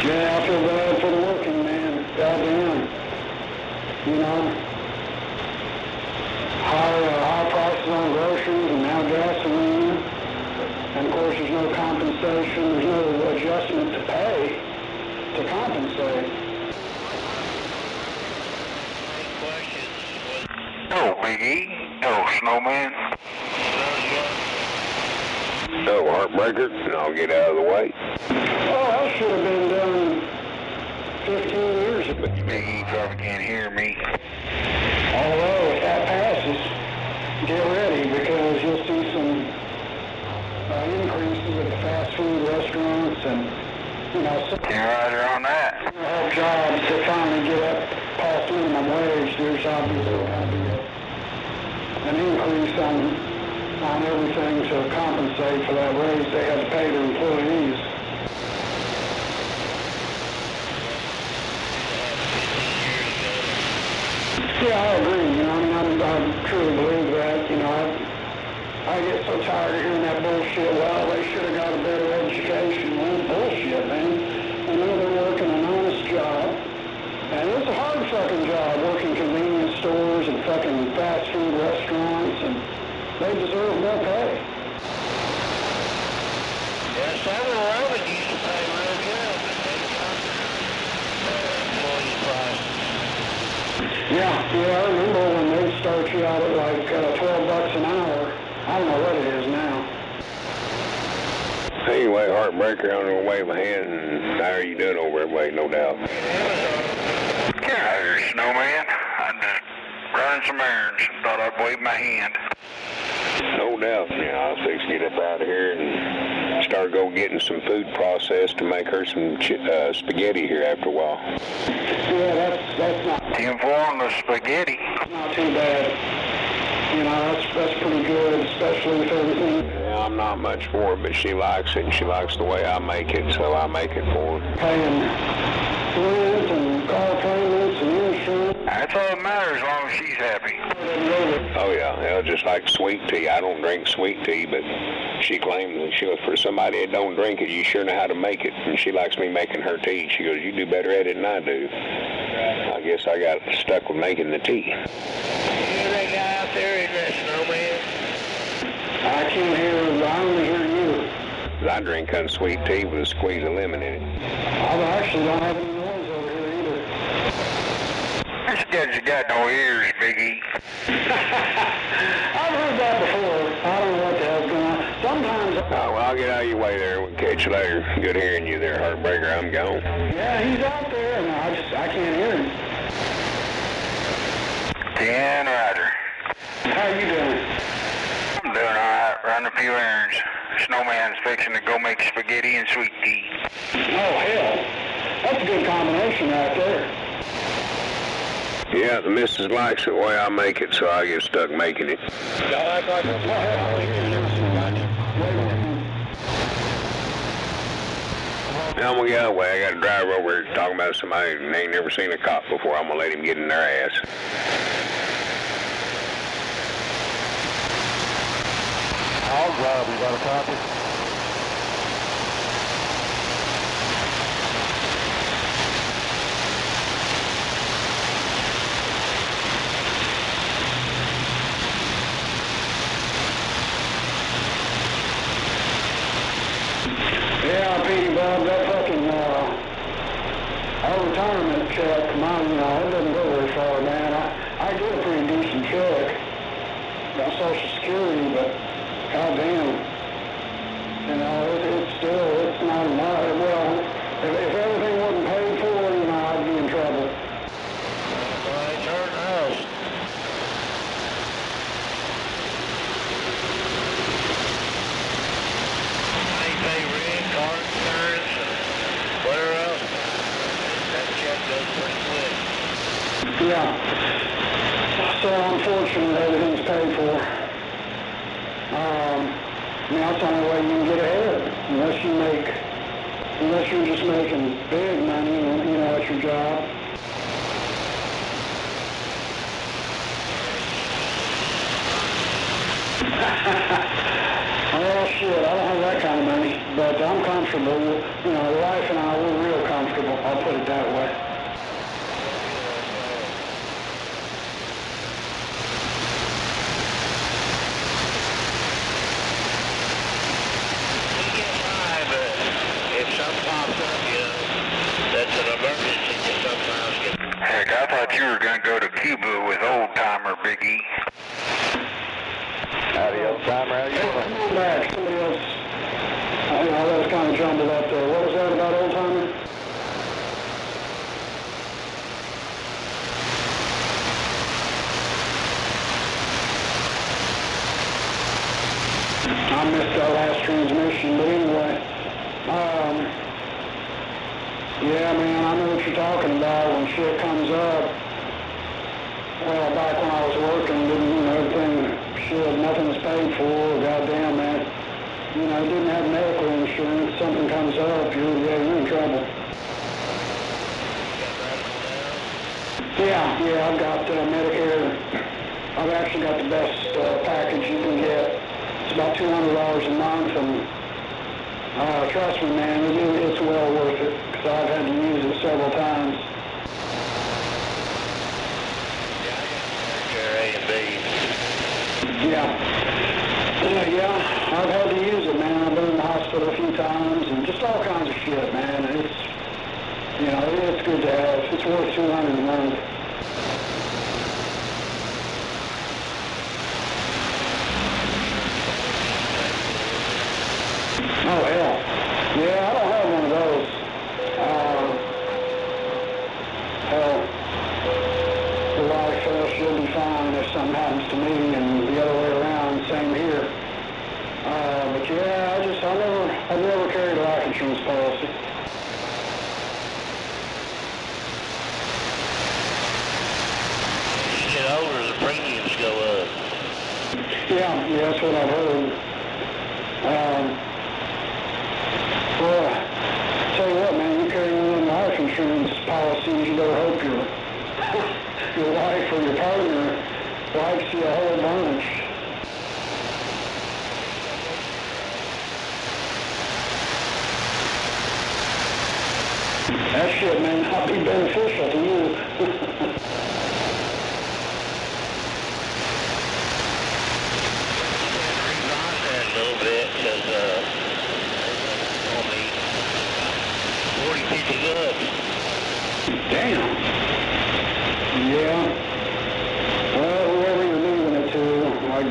Yeah, I feel bad for the working man. Goddamn. High prices on groceries and now gasoline. And of course, there's no compensation, there's no adjustment to pay to compensate. Hello, Big E. Hello, Snowman. No, Heartbreaker, and I'll get out of the way. Oh, that should have been done 15 years ago. Big E probably can't hear me. Although, if that passes, get ready because you'll see some increases at the fast food restaurants and, Roger on that. Help jobs to finally get up past minimum wage. There's obviously going to be an increase on everything to compensate for that raise they had to pay their employees. Yeah, I agree. truly believe that. You know, I get so tired of hearing that bullshit. Well, they should have got a better education. Well, bullshit, man. I know they're working an honest job. And it's a hard fucking job working convenience stores and fucking fast food restaurants, and they deserve more pay. Yeah, 7-Eleven used to pay real good, but they got employee prices. Yeah, I remember when they'd start you out at like $12 an hour. I don't know what it is now. Anyway, Heartbreaker, I'm going to wave my hand, and how are you doing over there, Wade? No doubt. Yeah, there's Snowman. I'm just running some errands. Thought I'd wave my hand. No doubt. Yeah, I was fixing to get up out of here and start getting some food processed to make her some spaghetti here after a while. Yeah, that's not 10-4 on the spaghetti. not too bad. You know, that's pretty good, especially with everything. Yeah, I'm not much for it, but she likes it, and she likes the way I make it, so I make it for her. Paying rent and car payments and insurance. That's all that matters as long as she's happy. Oh yeah, hell, just like sweet tea. I don't drink sweet tea, but she claims that for somebody that don't drink it, you sure know how to make it. And she likes me making her tea. She goes, you do better at it than I do. I guess I got stuck with making the tea. You that guy out there in that Snowman? I can't hear, I only hear you. I drink unsweet tea with a squeeze of lemon in it. I actually don't have any noise over here either. This guy's got no ears, Biggie. I've heard that before. I don't know what the hell's going on. Sometimes... Oh, well, I'll get out of your way there. We'll catch you later. Good hearing you there, Heartbreaker. I'm gone. Yeah, he's out there, and I can't hear him. 10 Roger. How you doing? I'm doing all right. Running a few errands. Snowman's fixing to go make spaghetti and sweet tea. Oh, hell. That's a good combination right there. Yeah, the missus likes it the way I make it, so I get stuck making it. Now I'm going to get out of the way. I got a driver over here talking about somebody that ain't never seen a cop before. I'm going to let him get in their ass. I'll drive. You got a copy? Yeah, Petey Bob, that fucking our retirement check, mine, it doesn't go very far, man. I get a pretty decent check. Got Social Security, but goddamn, it's not enough. Well, if everything wasn't paid for, I'd be in trouble. Well, it's hurting us. I ain't pay rent, car insurance, whatever else. That check goes pretty quick. Yeah. So unfortunately, everything's paid for. That's the only way you can get ahead, unless you're just making big money, at your job. Oh shit, I don't have that kind of money, but I'm comfortable. The wife and I, we're real comfortable. I'll put it that way. Heck, I thought you were going to go to Cuba with old-timer Biggie. Howdy, old-timer. How you doing? Come on back. Somebody else. That was kind of jumbled up there. What was that about old-timer? I missed our last transmission, but anyway. Yeah, man, I know what you're talking about when shit comes up. Well, back when I was working, nothing was paid for, goddamn, man. Didn't have medical insurance, something comes up, you're in trouble. Yeah, I've got Medicare I've actually got the best package you can get. It's about $200 a month, and trust me, man, it's well worth it, because I've had to use it several times. Yeah, I've had to use it, man. I've been in the hospital a few times, and just all kinds of shit, man. It's, you know, it's good to have. It's worth $200 a month. Oh, hell. Yeah, I don't have one of those. Hell, the wife, she'll be fine if something happens to me, and the other way around, same here. But yeah, I've never carried a life insurance policy. As you get older, the premiums go up. Yeah, that's what I've heard. Well, tell you what, man, you carry one of them life insurance policies, you better hope your wife or your partner likes you a whole bunch. That shit may not be beneficial to you. A little bit, because only 40, 50 bucks. Damn. Yeah. Well, whoever you're leaving it to, like,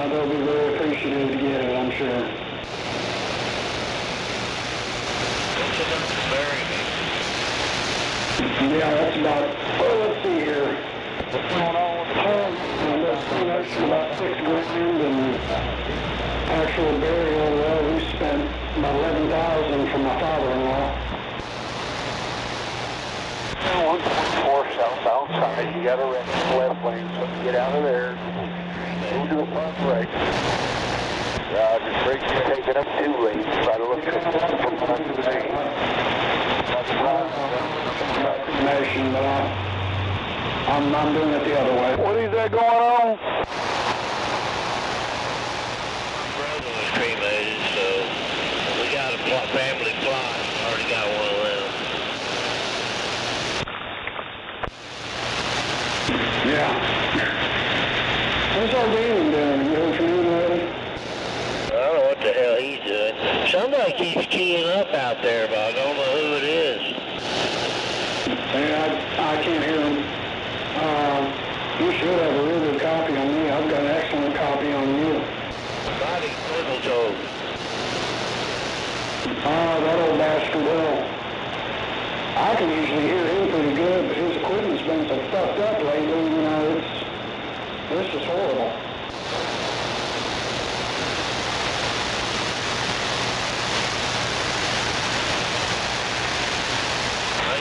they'll be very appreciative to get it, I'm sure. Yeah, that's about, let's see here. What's going on with the that's about $6 grand, and actual burial, well, we spent about $11,000 for my father-in-law. 124 southbound side, you got a wreck in the left lane, so get out of there. Move to the front right. Roger, brakes are taking up 2 lanes. Try to look at the front of the lane. Nation, but I'm doing it the other way. What is that going on? My brother was cremated, so we got a family plot. Already got one of them. Yeah. What's our Damon doing? You heard from him already? I don't know what the hell he's doing. Somebody keeps keying up out there, but I don't know who it is. Hey, I can't hear him. You should have a real good copy on me. I've got an excellent copy on you. Body little told. That old bastard, well, I can usually hear him pretty good, but his equipment's been so fucked up lately, you know, this is horrible.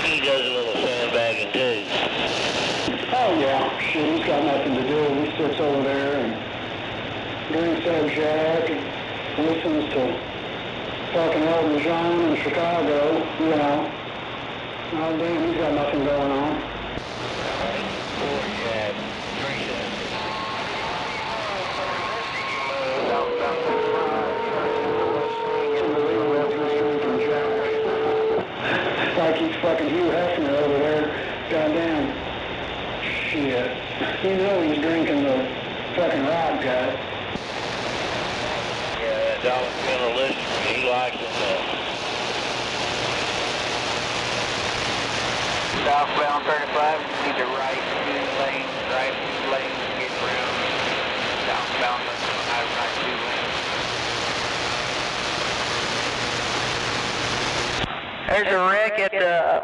He does a little sandbagging too. Oh yeah, shit, he's got nothing to do. He sits over there and drinks that Jack and listens to fucking Elton John in Chicago, you know. Oh damn, he's got nothing going on. Like he's fucking Hugh Hefner over there. Goddamn. Shit. You know he's drinking the fucking rock gut. Yeah, that Donald Miller list, he likes it. Southbound 35, you need to right 2 lanes, get around. Southbound, right 2 lanes. There's a wreck at the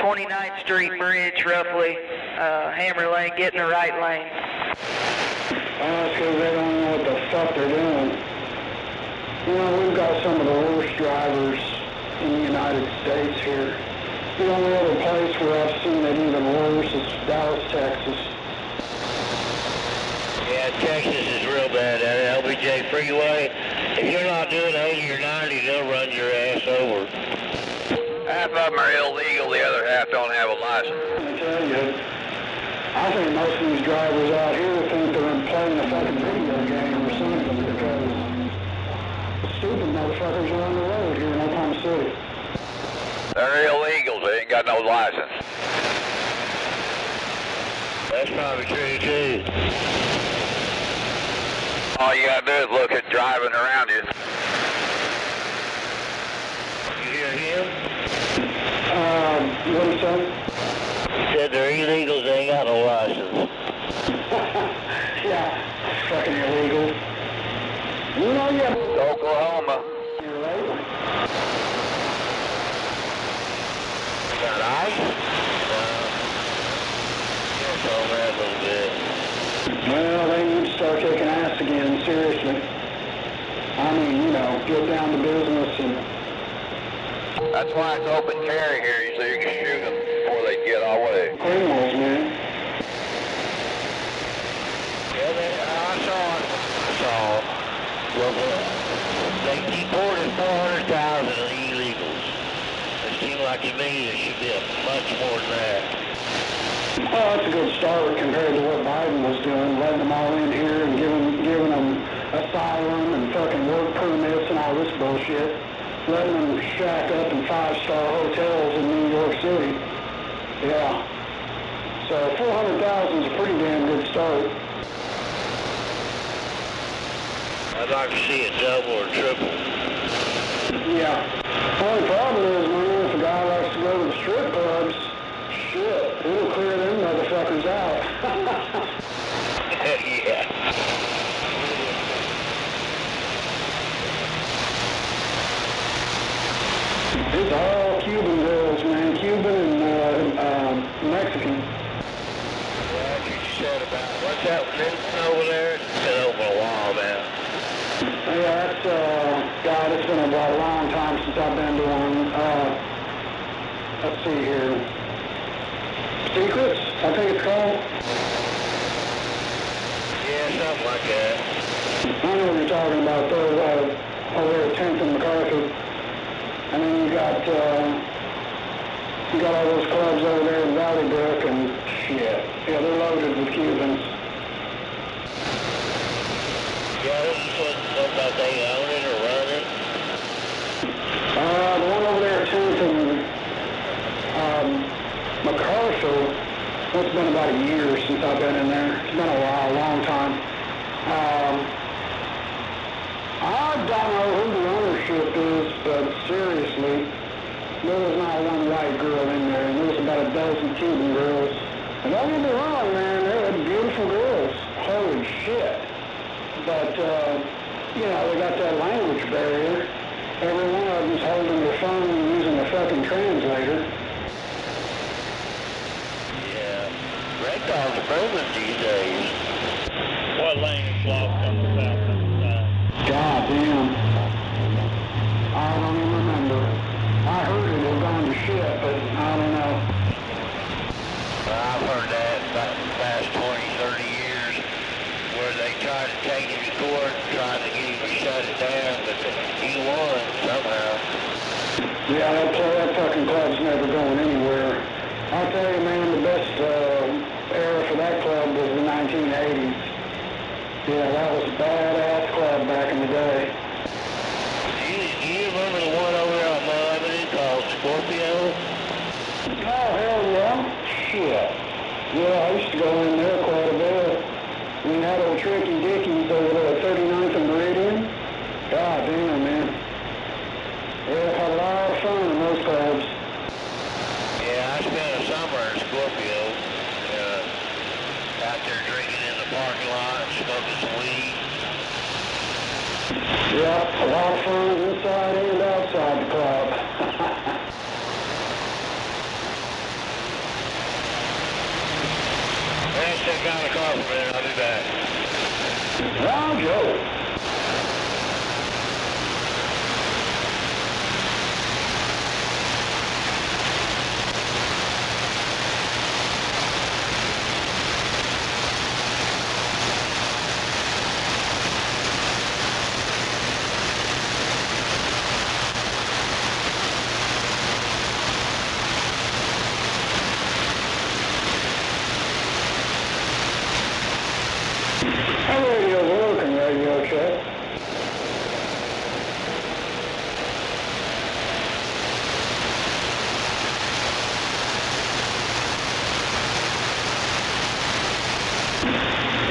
29th Street Bridge, roughly. Hammer Lane, get in the right lane. That's because they don't know what the fuck they're doing. You know, we've got some of the worst drivers in the United States here. The only other place where I've seen it even worse is Dallas, Texas. Yeah, Texas is real bad at it. LBJ Freeway. If you're not doing 80 or 90, they'll run your ass over. Half of them are illegal, the other half don't have a license. I tell you, I think most of these drivers out here think they're playing a fucking video game or something because stupid motherfuckers are on the road here in Oklahoma City. They're illegals. They ain't got no license. That's probably true too. All you gotta do is look at driving around you. You hear him? What did he say? He said they're illegals, they ain't got no license. Yeah, fucking illegals. You know you have Oklahoma. You're right. Got ice? Yes, on that a little bit. Well, they need to start kicking ass again, seriously. I mean, you know, get down to business and... That's why it's open carry here, so you can shoot them before they get away. Criminals, man. Yeah, I saw it. Well, they deported 400,000 illegals. It seemed like to me there should be much more than that. Well, that's a good start compared to what Biden was doing, letting them all in here and giving them asylum and fucking work permits and all this bullshit. Letting them shack up in 5-star hotels in New York City. Yeah. So 400,000 is a pretty damn good start. I'd like to see it double or triple. Yeah. The only problem is, man, if a guy likes to go to the strip clubs, shit, it'll clear them motherfuckers out. Yeah. It's all Cuban girls, man. Cuban and Mexican. Well, that's what you said about what's that Newton over there? It's been over a while now. Yeah, that's, God, it's been a long time since I've been to one. Let's see here. Secrets, I think it's called. Yeah, something like that. I know what you're talking about, though, over there at 10th and MacArthur. And then you got all those clubs over there in Valley Brook and shit. Yeah, they're loaded with Cubans. Yeah, this is what about they own it or run it? The one over there at 10th and MacArthur, well, it's been about a year since I've been in there. It's been a while, a long time. I don't know who the ownership is, but seriously, there was not one white girl in there, and there was about a dozen Cuban girls. And don't get me wrong, man, they're beautiful girls. Holy shit. But, you know, they got that language barrier. Every one of them's holding their phone and using a fucking translator. Yeah. Red dogs are booming these days. What language law comes about? God damn. I don't even remember. I heard it had gone to shit, but I don't know. I've heard that about the past 20, 30 years, where they tried to take him to court, tried to get him to shut it down, but he won somehow. Yeah, that fucking club's never going anywhere. I'll tell you, man, the best era for that club was the 1980s. Yeah, that was a badass club back in the day. Do you remember the one over there on Mill Avenue called Scorpio? Oh, hell yeah. Shit. Yeah, I used to go in there quite a bit. We had old Tricky Dickies over there at 39th and Meridian. God damn, man. Yeah, had a lot of fun in those clubs. Yeah, I spent a summer in Scorpio, out there drinking in the parking lot and smoking some weed. Yeah, a lot of fun inside and outside the club. Let's check out the car for a minute, I'll be back. Round Joe. Our radio's working, radio check.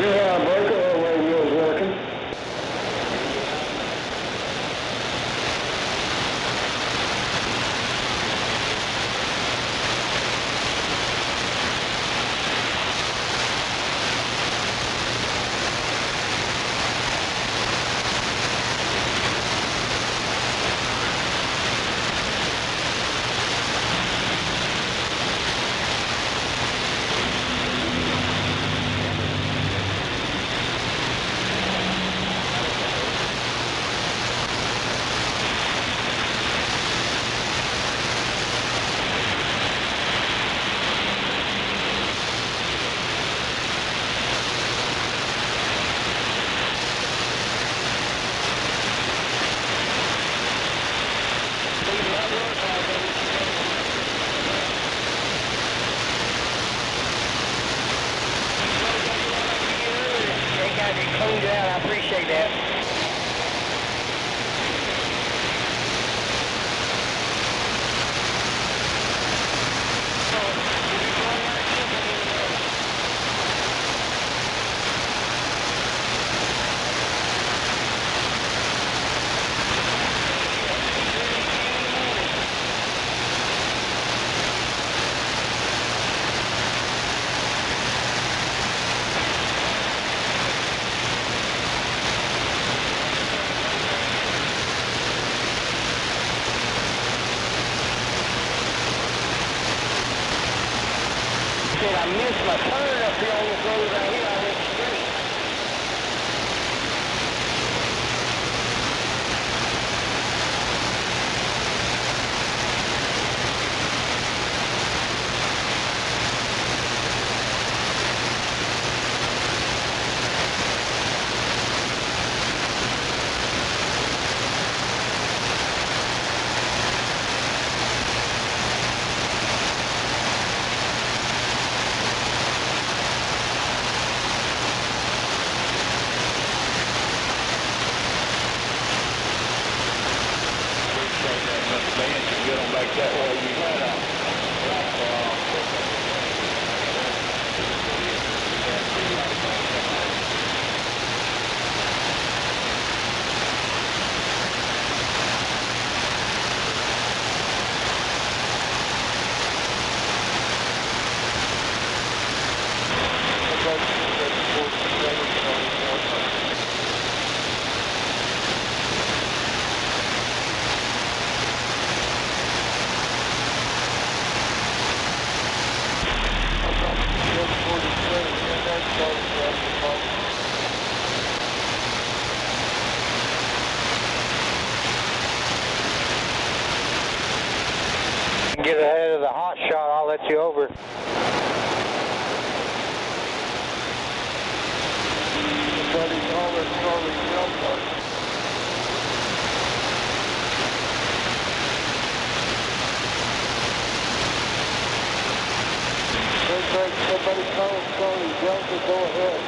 Yeah, breaker, our radio's working. Cleaned it out. I appreciate that. I missed my turn up here on this road right here. I went straight. That way you had a Get ahead of the hot shot, I'll let you over. Somebody call Charlie Delta, go ahead.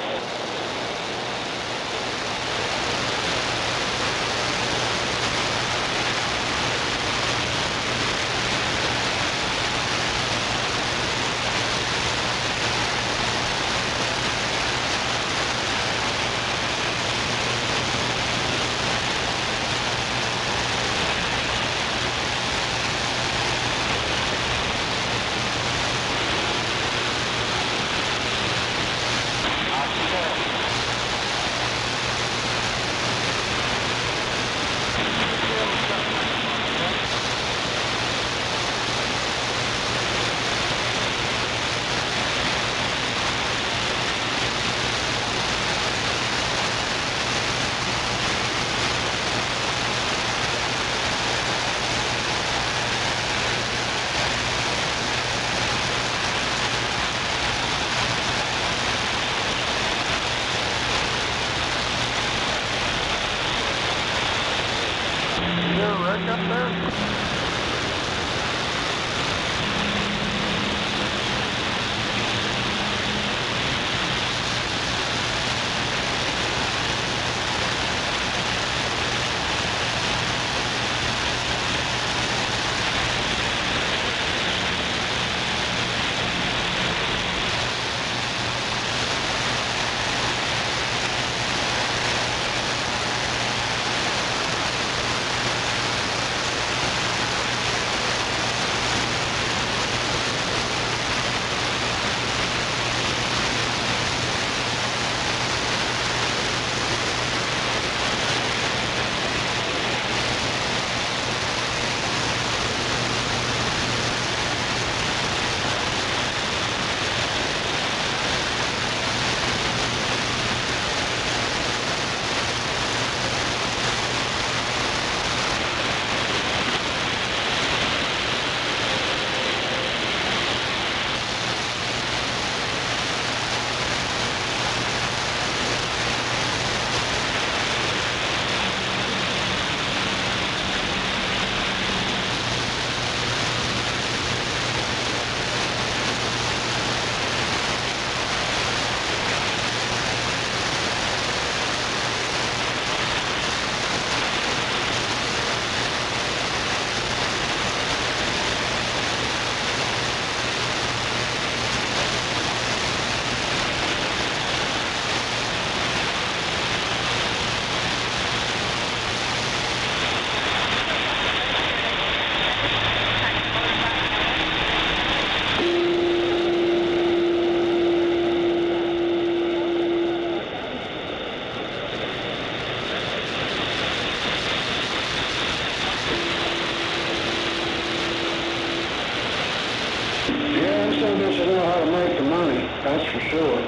that's for sure.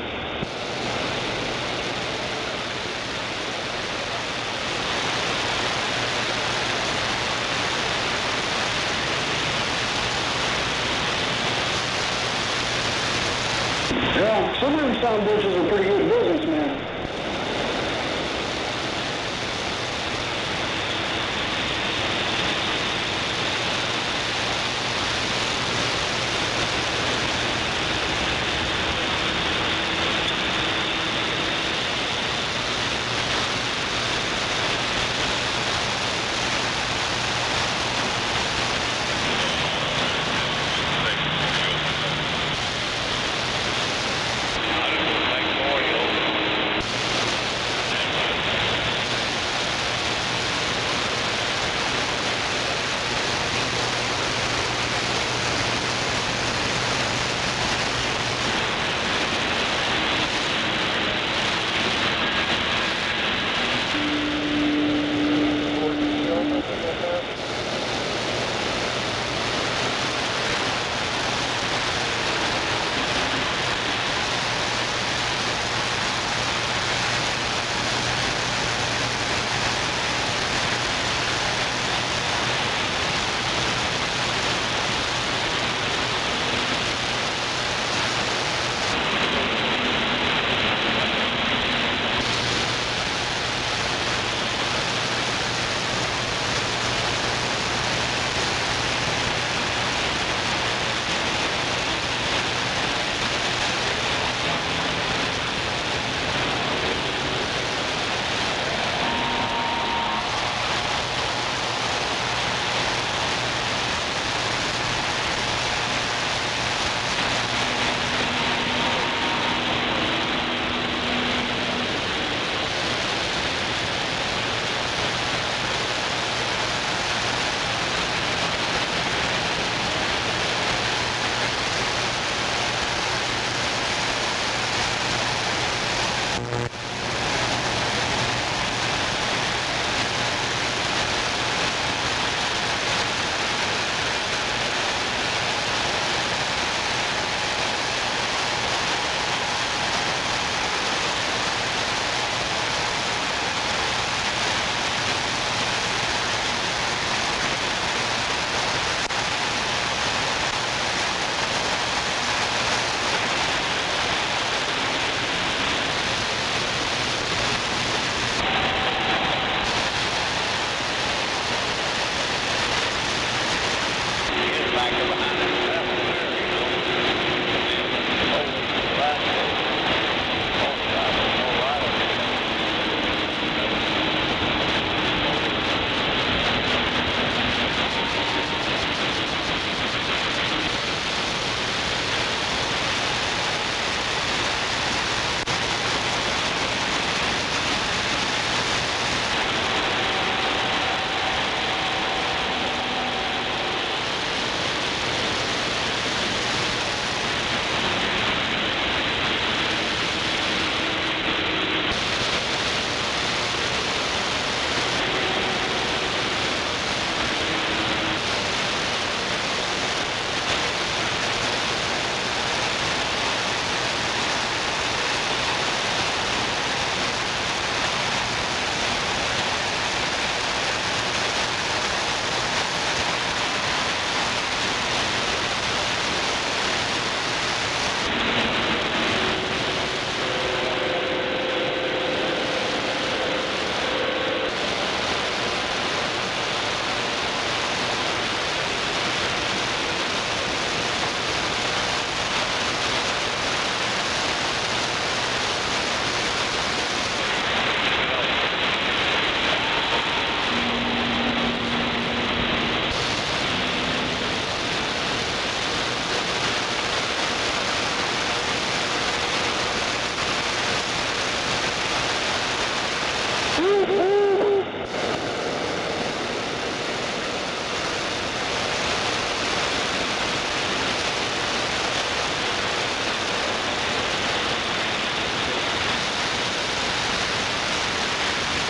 Yeah, some of them sound bitches are pretty good businessmen.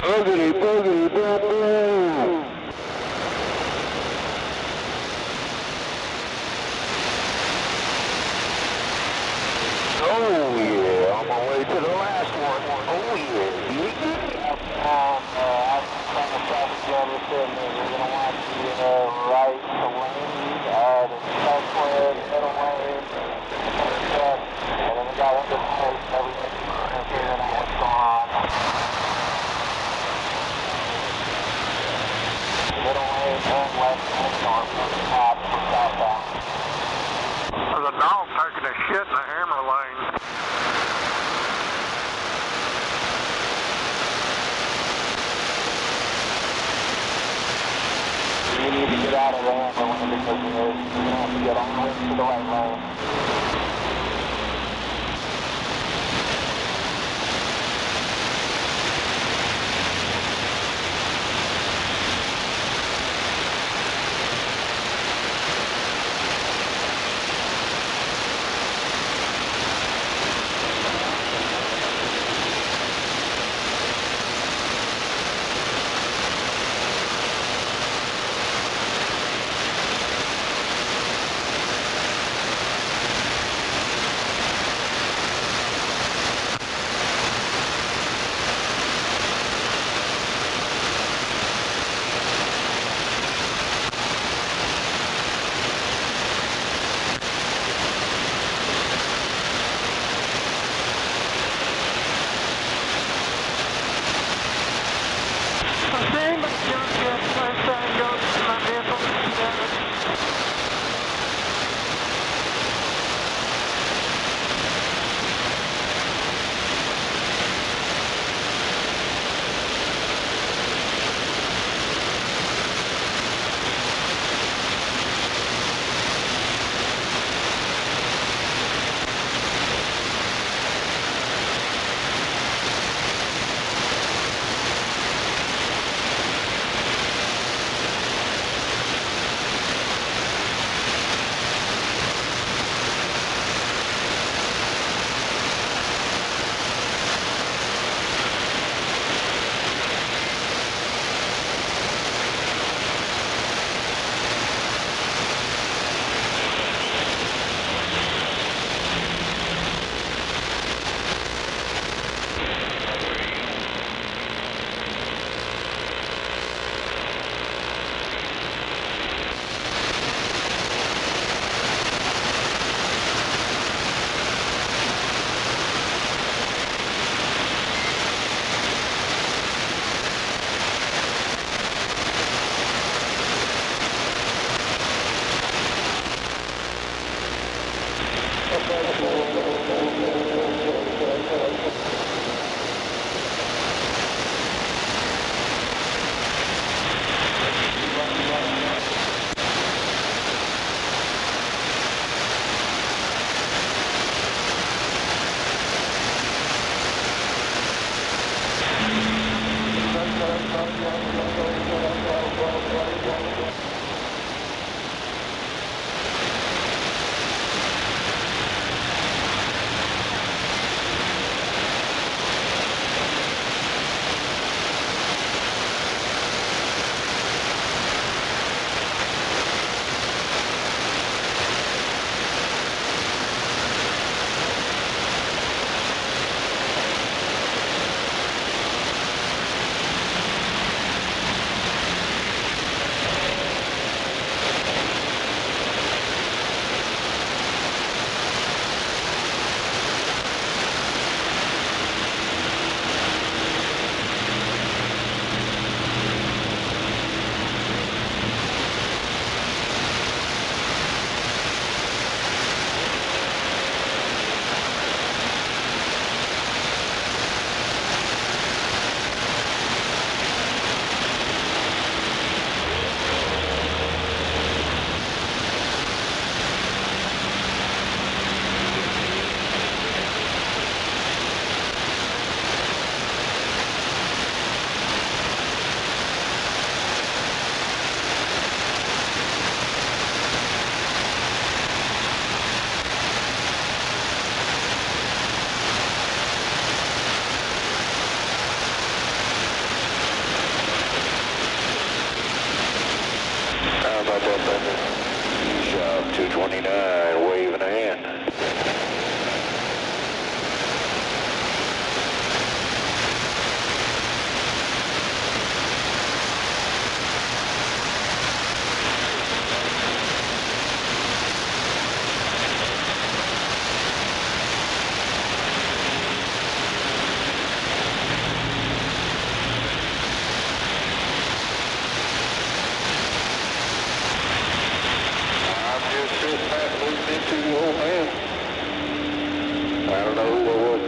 Boogity, boogity, boom, boom. Oh. out of there, but when it because you're going to have to get on to the right lane.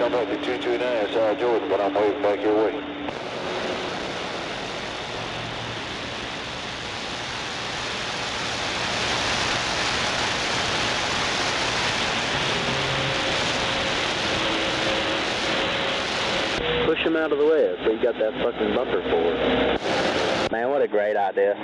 I'm up at 229 South Jordan, but I'm waving back your way. him out of the way so you got that fucking bumper forward. Man, what a great idea.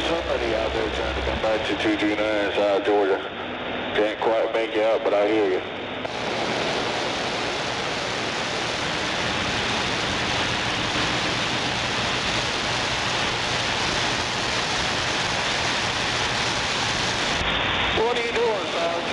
Somebody out there trying to come back to 229 South Georgia. Can't quite make you out, but I hear you. What are you doing, Sarge?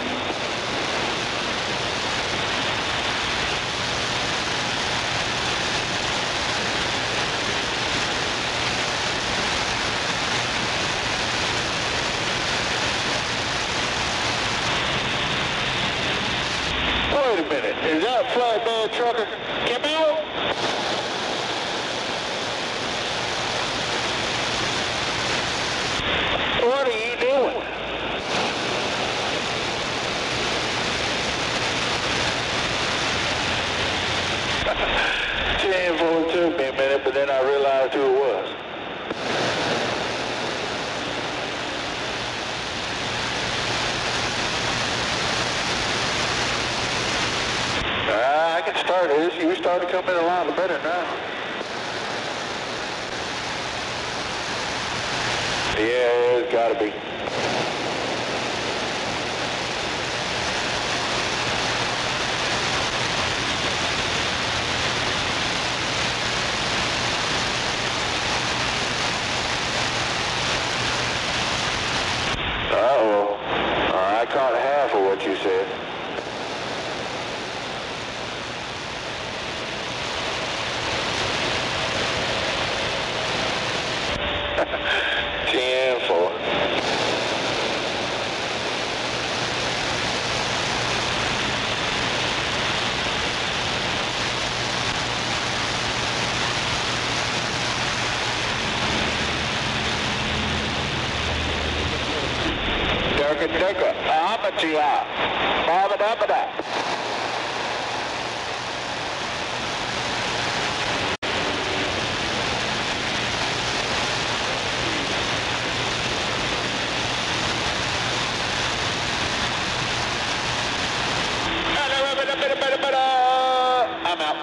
Wait a minute, is that flatbed trucker? Come out! What are you doing? It took me a minute, but then I realized who it was. I can start this. You started coming a lot better now. Yeah, it's gotta be. Uh-oh. I caught half of what you said. Tenfold. Durka, Amatia, Babadabada. I'm out.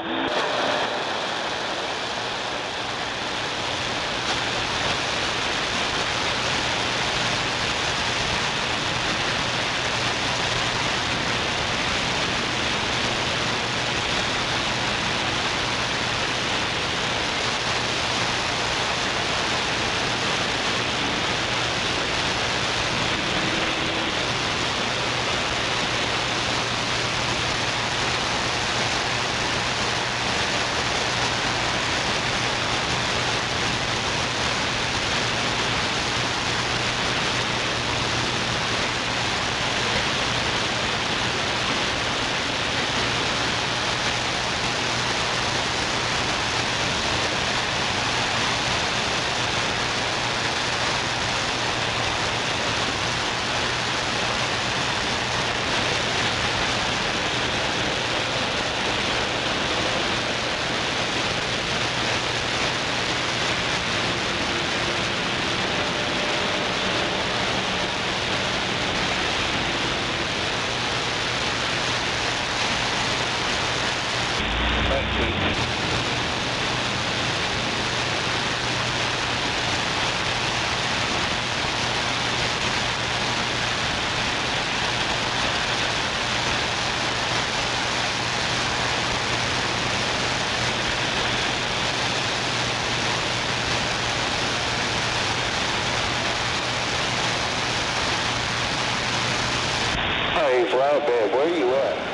Where are you at?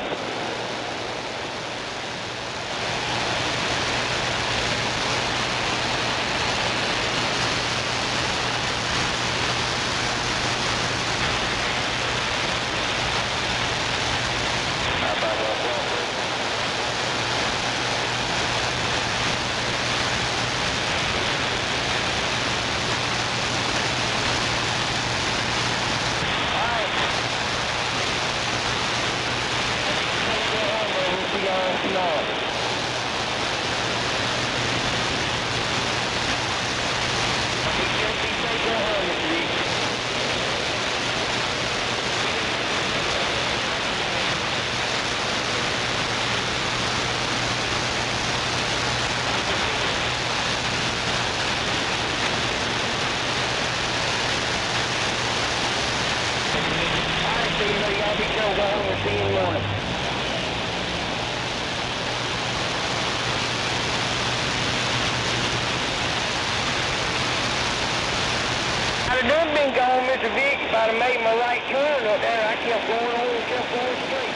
I'd have done been gone, Mr. Vic, if I'd have made my right turn up there. I kept going on and kept going straight.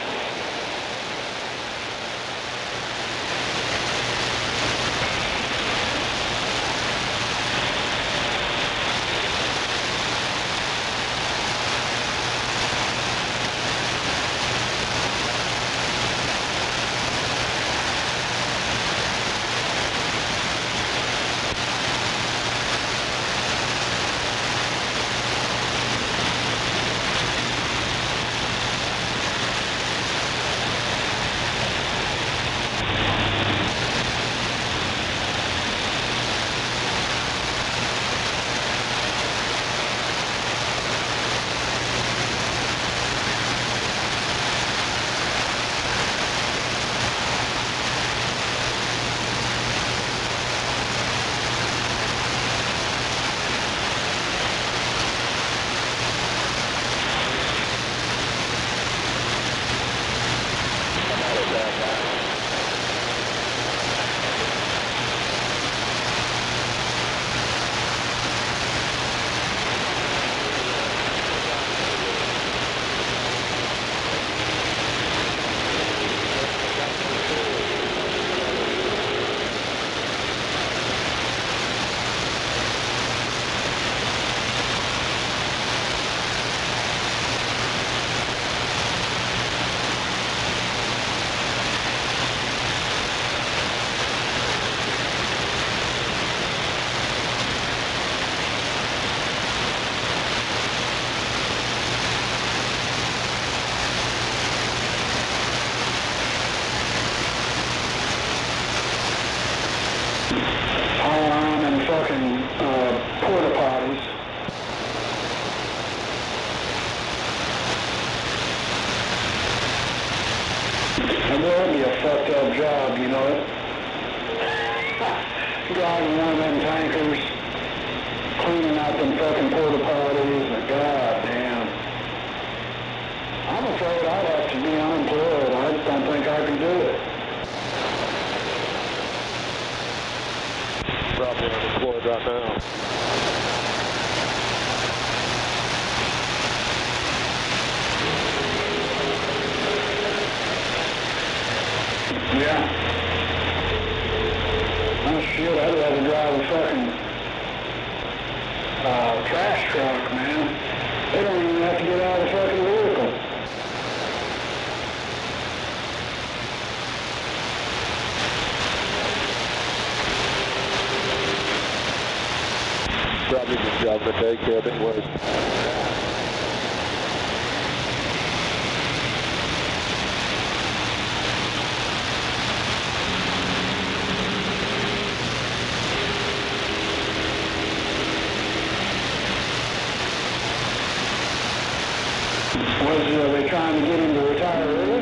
Porta potties. And that would be a fucked up job, you know it? Driving one of them tankers, cleaning out them fucking porta potties, and goddamn. I'm afraid I'd have to be unemployed. I just don't think I can do it. Probably unemployed right now. Yeah. Oh shit, I'd rather drive a fucking trash truck, man. They don't even have to get out of the fucking vehicle. Probably just driving a day cab anyways. Was they trying to get him to retire early?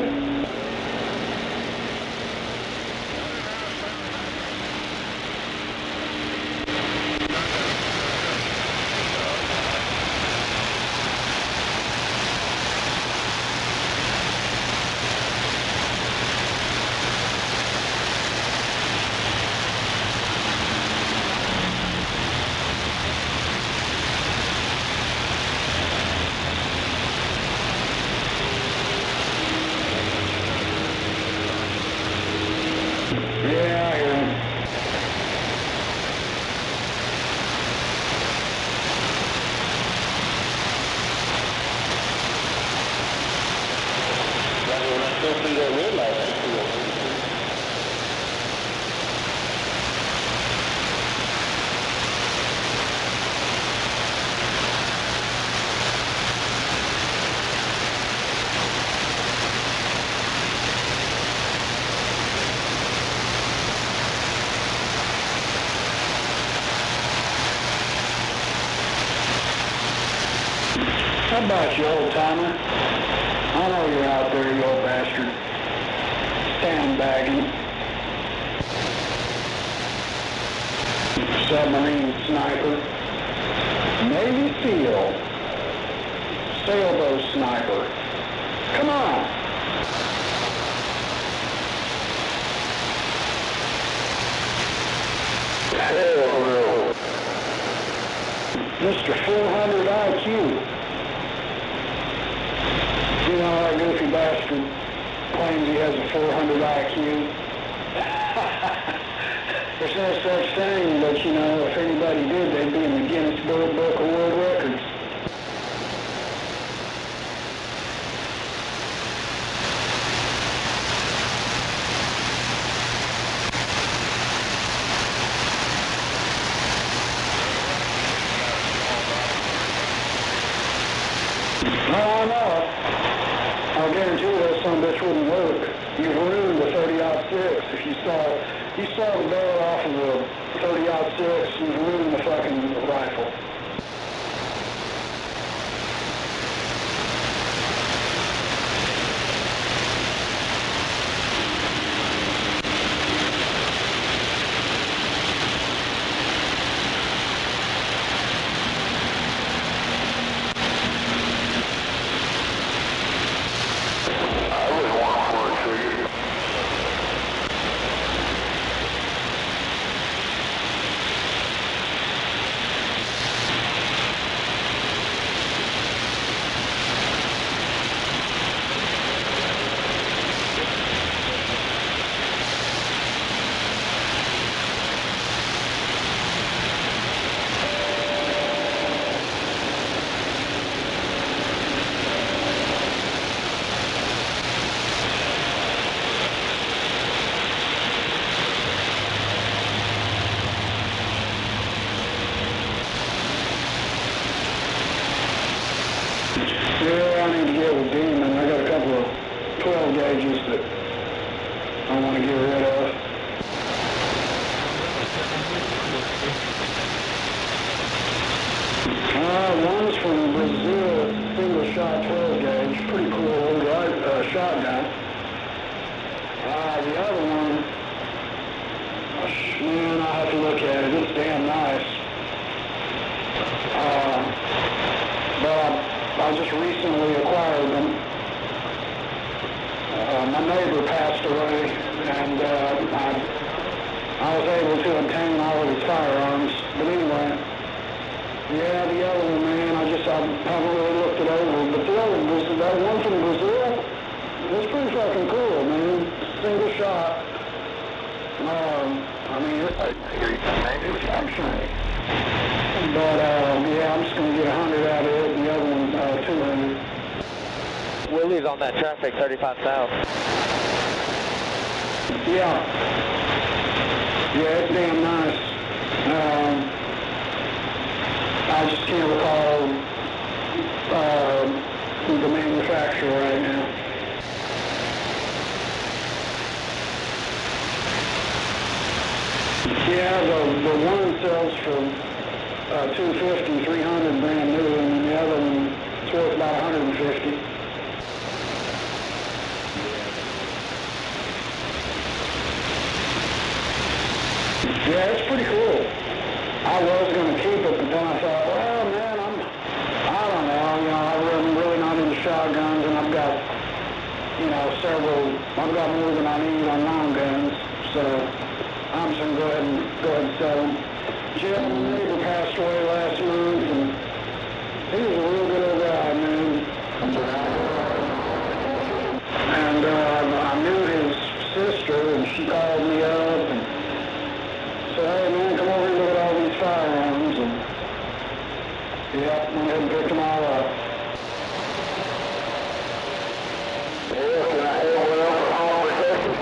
Yeah, I hear him. When I go through that red light, I see that. How about you, old timer? I know you're out there, you old bastard. Sandbagging. Submarine sniper. Navy SEAL. Sailboat sniper. Come on. Hell no. Mr. 400 IQ. You know, that goofy bastard claims he has a 400 IQ. There's no such thing, but you know, if anybody did, they'd be in the Guinness Book of World Records. Oh, I know. I'll guarantee you that some bitch wouldn't work. You'd ruin the 30-06 if you saw the barrel off of the 30-06, you'd ruin the fucking rifle. Yeah, I need to get with Demon. I got a couple of 12 gauges that I want to get rid of. One's from Brazil, single shot 12 gauge, pretty cool old shotgun. The other one, man, I'll have to look at it. It's damn nice. But I just recently acquired them. My neighbor passed away, and I was able to obtain all of his firearms. But anyway, yeah, the other one, man, I haven't really looked it over. But the other one, that one from Brazil, it's pretty fucking cool, man. Single shot. I mean, it's functioning. But, yeah, I'm just going to get 100 out of it, and the other one, 200. Willie's on that traffic, 35 south. Yeah. Yeah, it's damn nice. I just can't recall the manufacturer right now. Yeah, the one sells for 250, 300 brand new, and the other one is worth about 150. Yeah, it's pretty cool. I was going to keep it, but then I thought, well, man, I don't know, I'm really not into shotguns, and I've got, I've got more than I need on long guns, so I'm just going to go ahead and sell them. Jim, my neighbor passed away last month, and he was a real good old guy, man. And I knew his sister, and she called me up and said, hey man, come over and look at all these firearms. And yeah, went ahead and picked them all up. Yeah, can I have one over home protection?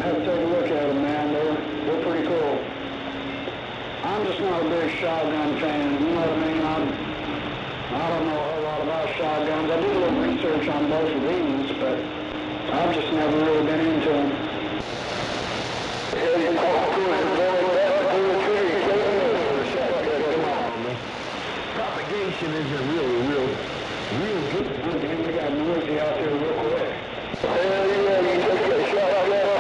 Have to take a look at them, man. They're pretty cool. I'm just not a big shotgun fan, you know what I mean? I don't know a whole lot about shotguns. I did a little research on both of these, but I've just never really been into them. Propagation isn't really real good. We got noisy out there real quick. Hell yeah, you take a shot out there.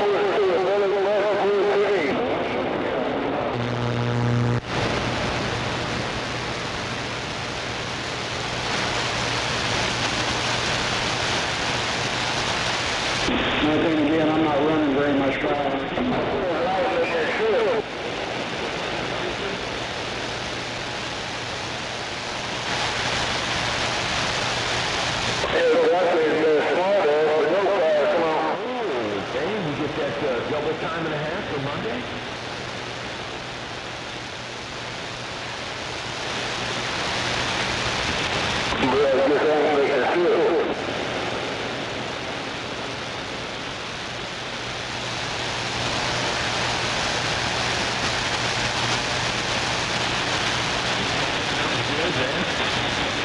But then again, I'm not running very much drive. Double time and a half for Monday?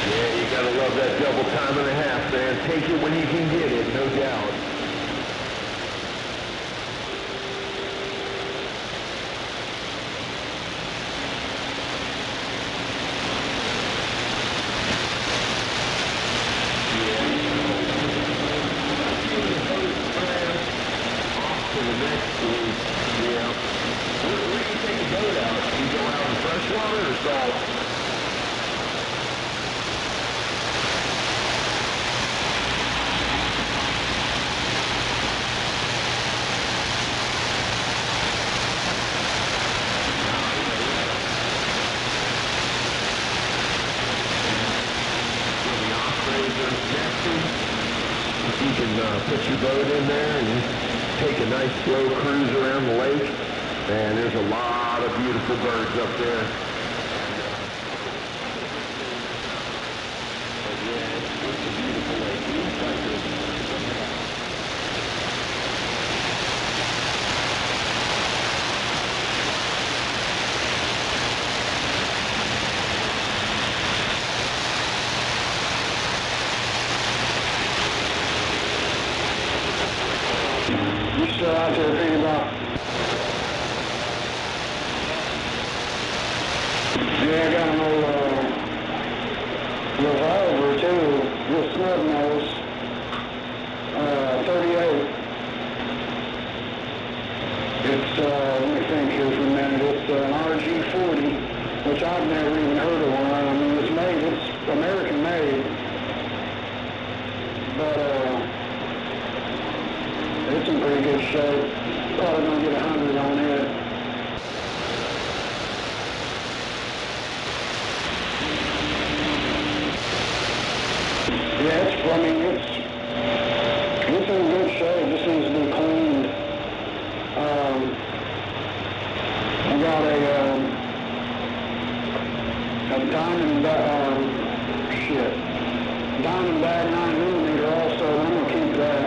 Yeah, you gotta love that double time and a half, man. Take it when you can get it, no doubt. Freshwater or salt? If you can put your boat in there and take a nice slow cruise around the lake, man, there's a lot of beautiful birds up there. But yeah, it's a beautiful lake. You still out there thinking about? Yeah, I got an old revolver too, real snub nose, 38. It's, let me think here for a minute, it's an RG-40, which I've never even heard of one. I mean, it's American made, but it's in pretty good shape. Probably gonna get 100 on it. Yeah, it's in good shape. Just needs to be cleaned. I got a Diamondback 9mm also. I'm gonna keep that.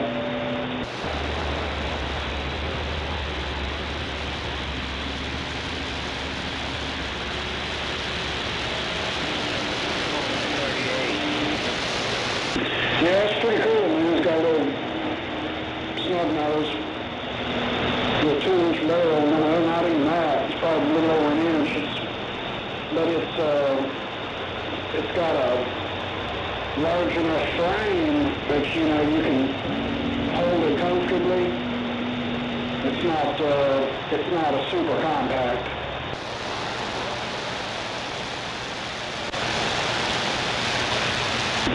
Yeah, it's pretty cool, man. It's got a little snub nose. Little 2-inch barrel. No, not even that. It's probably a little over an inch. But it's got a large enough frame that, you know, you can hold it comfortably. It's not a super compact.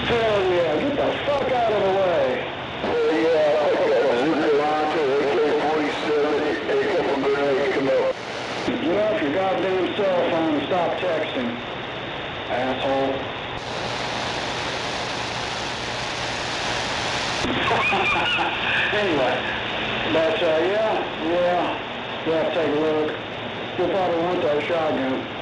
Hell yeah, get the fuck out of the way. Hell yeah, I think that was Zucker Launcher, AK-47, a couple grenades come up. Get off your goddamn cell phone and stop texting, asshole. Anyway, but yeah, we'll have to take a look. You'll probably want that shotgun.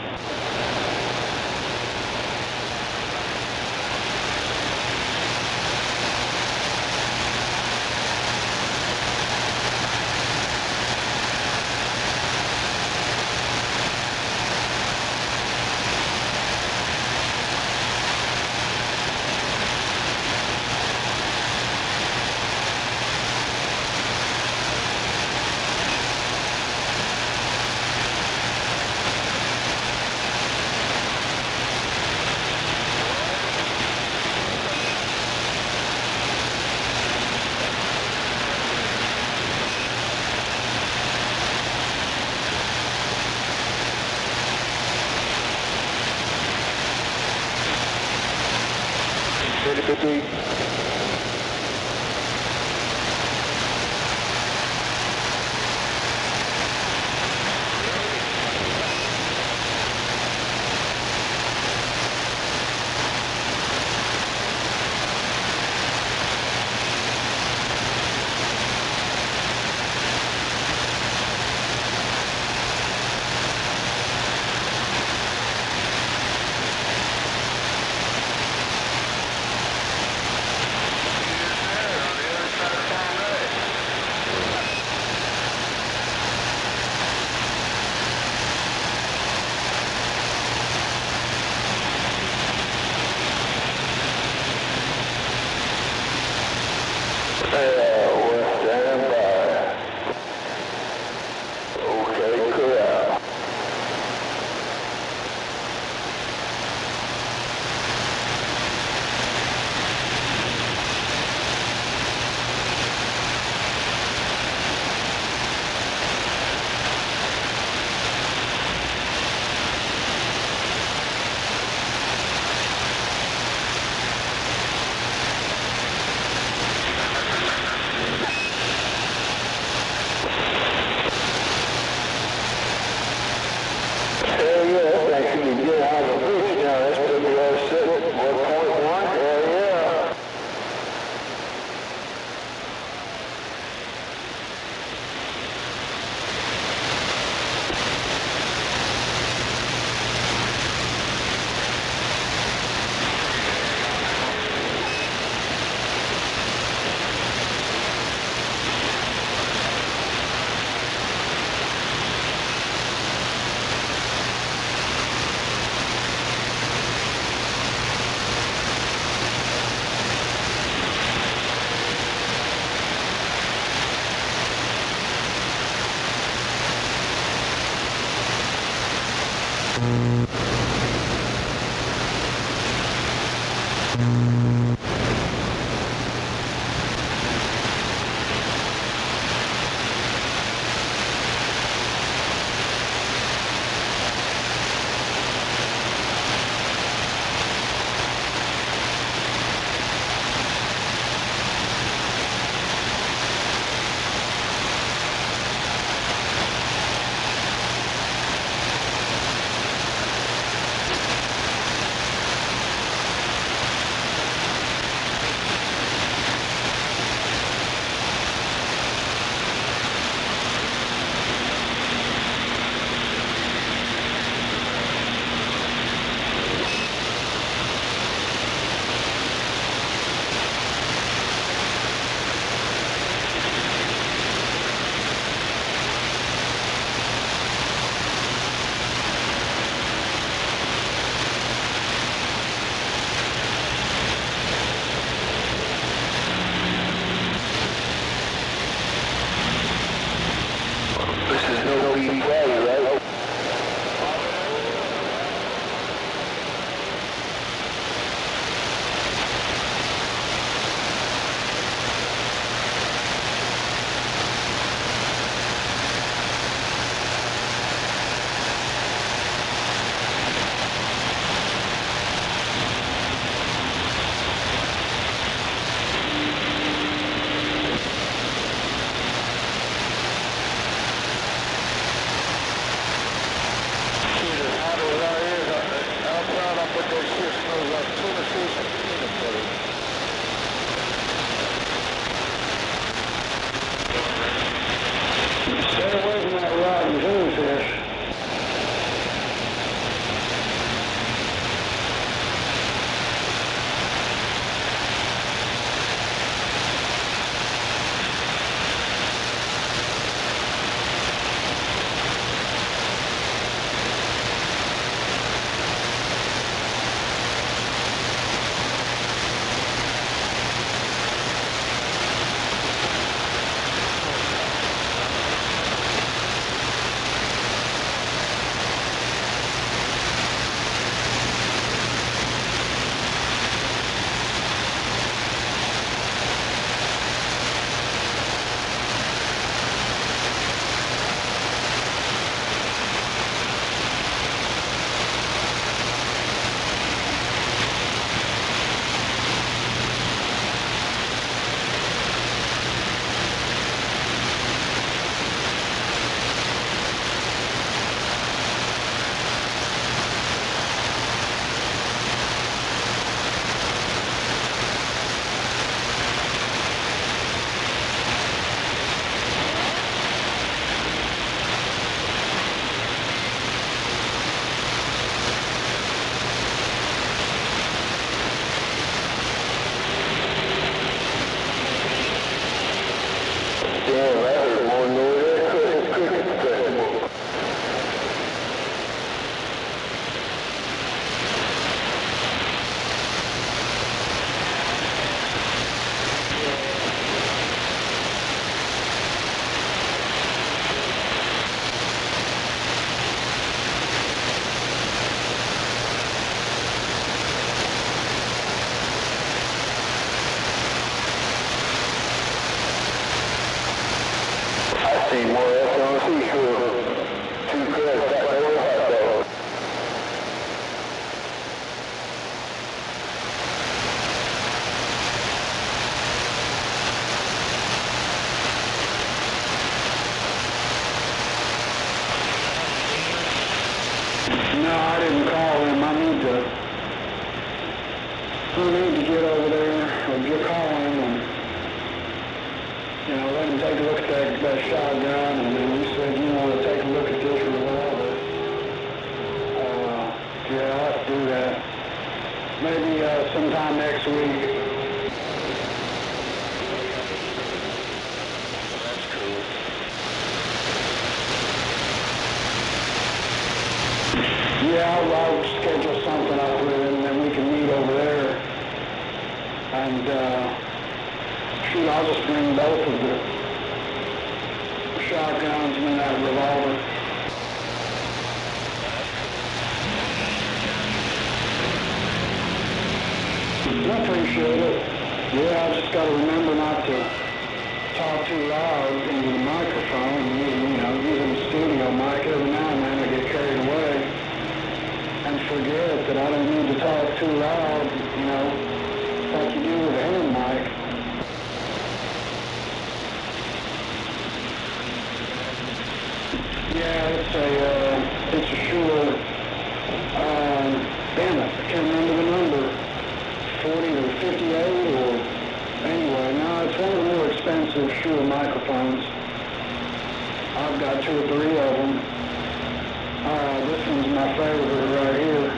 No, I didn't call him. I need to get over there or call him and, let him take a look at that shotgun, and then you said you want to take a look at this revolver. Yeah, I'll have to do that. Maybe sometime next week. That's cool. Yeah, I'll schedule something up with him, and then we can meet over there. And, shoot, I'll just bring both of the shotguns and that revolver. I appreciate it. Yeah, I just got to remember not to talk too loud into the microphone. Using the studio mic, every now and then I get carried away and forget that I don't need to talk too loud, like you do with a hand mic. Yeah, it's a Shure, damn it, I can't remember the number, 40 or 58 or, anyway, no, it's one of the more expensive Shure microphones. I've got 2 or 3 of them. This one's my favorite right here.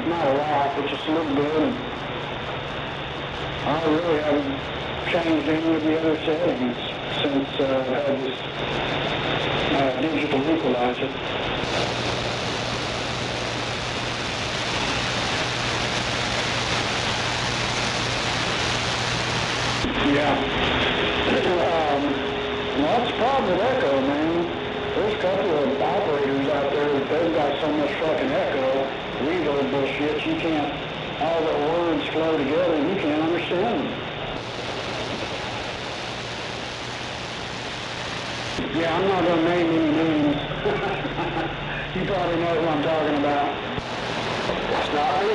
Not a lot, but just a little bit. I really haven't changed any of the other settings since I had this digital equalizer. Yeah. That's the problem with echo, man. There's a couple of operators out there that they've got so much fucking echo, reverb bullshit, you can't, all the words flow together and you can't understand them. Yeah, I'm not going to name any names. You probably know who I'm talking about. It's not me.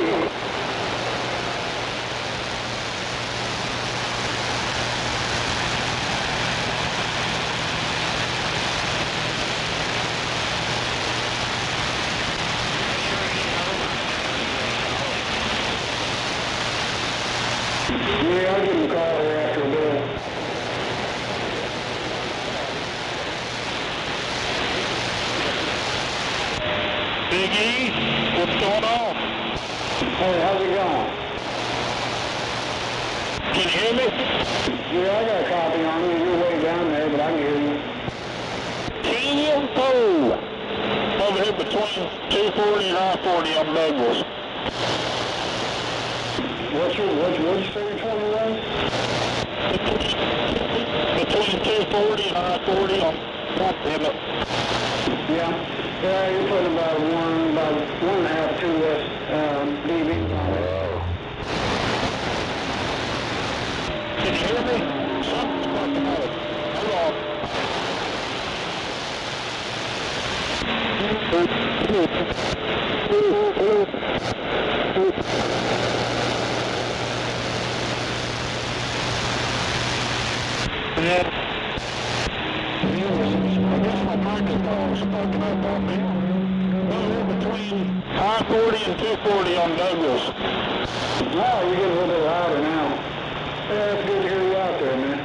Yeah, I'll give him a call here after a bit. Big E, what's going on? Hey, how's it going? Can you hear me? Yeah, I got a copy on you. You're way down there, but I can hear you. Over here between 240 and I-40 on Douglas. What'd you say your 20 was? Between 240 and I-40 on Emmett. Yeah, you're putting about 1.5, 2 less dBs on it. Can you hear me? Something's fucking up. Hold on. Yeah. I guess my microphone's fucking up on me. Well, between I-40 and 240 on Douglas. Oh, you're getting a little bit louder now. Yeah, it's good to hear you out there, man.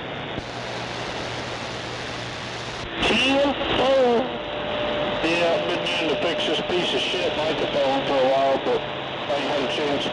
Yeah, I've been meaning to fix this piece of shit microphone for a while, but I ain't had a chance.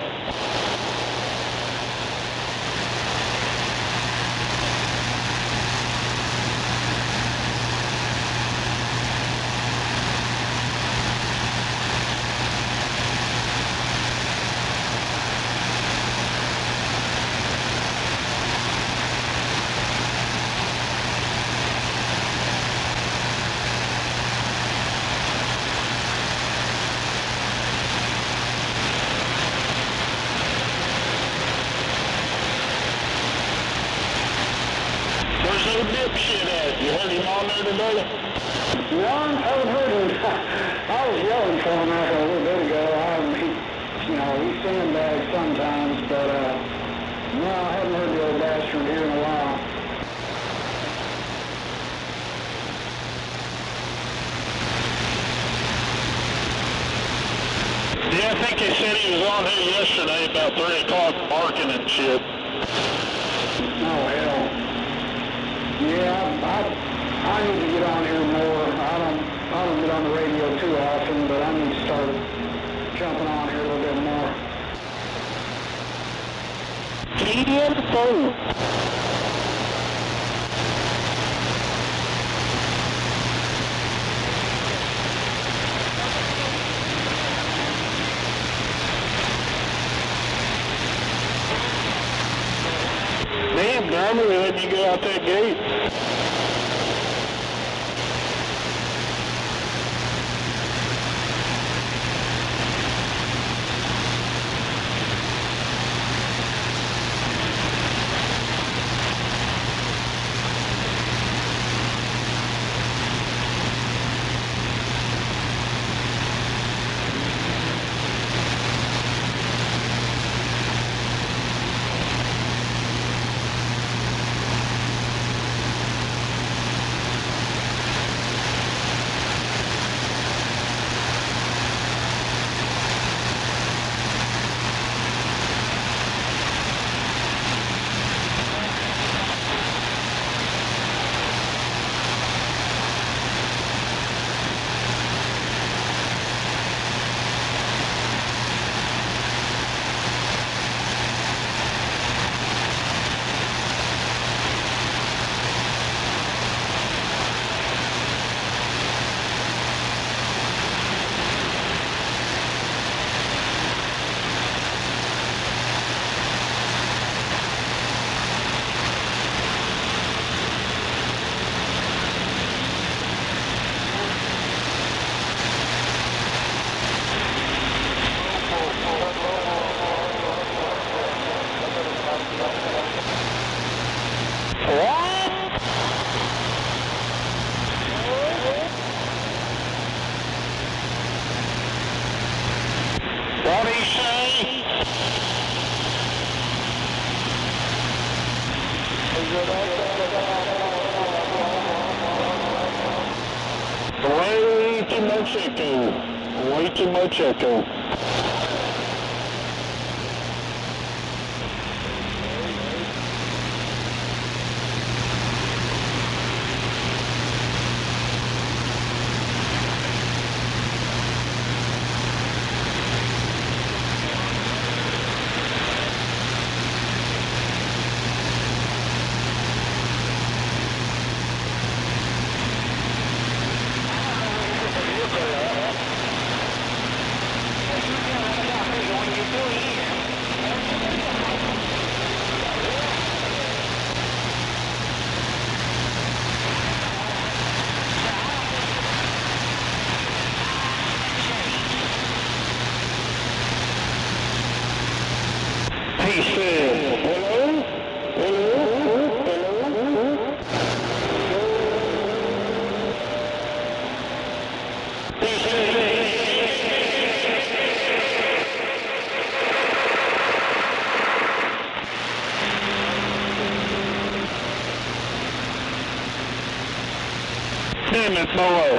heard him on there today? No, I haven't heard him. I was yelling for him out there a little bit ago. He sandbags sometimes, but no, I haven't heard the old bastard here in a while. Yeah, I think they said he was on here yesterday about 3 o'clock barking and shit. Oh, hell. Yeah, I need to get on here more. I don't get on the radio too often, but I need to start jumping on here a little bit more. Damn, Darby, they let you go out that gate. What'd he say? Way too much echo. Way too much echo. He said, hello, hello, hello. He said, damn it, boy.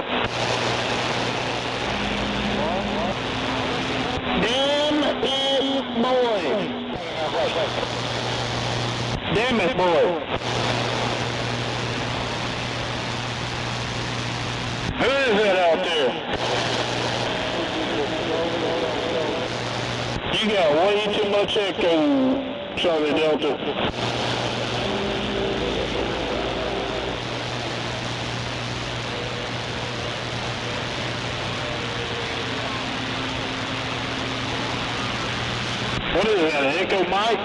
Damn it, boy. Damn it, boy. Who is that out there? You got way too much echo, Charlie Delta. What is that, an echo mic?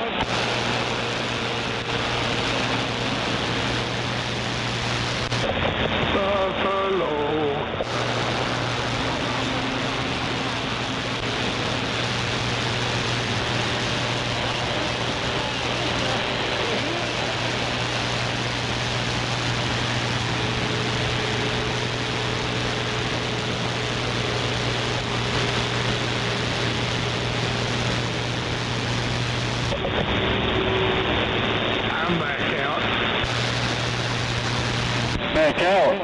out.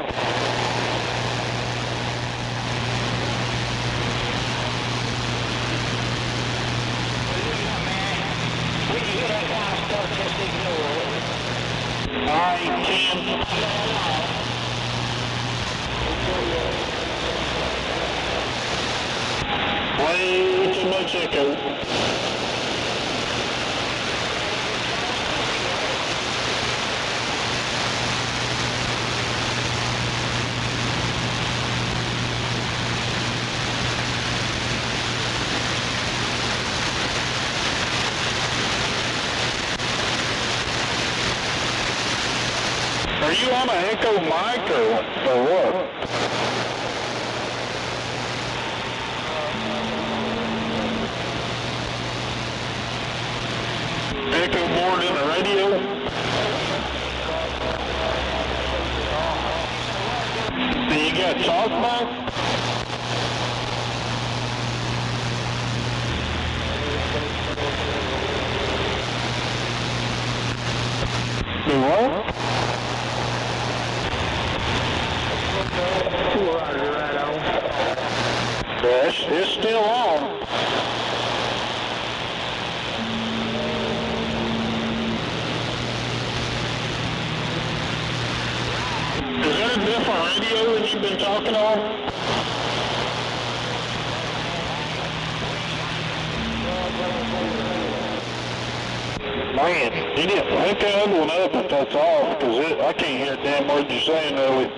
Alright, 10. Way too much echo. Are you on an echo mic or what? Echo board in the radio? Do you got talkback? Do what? Right on. Yes, it's still on. Is that a different radio that you've been talking on? Man, you need to hook the other one up if that's off, because I can't hear a damn word you're saying really.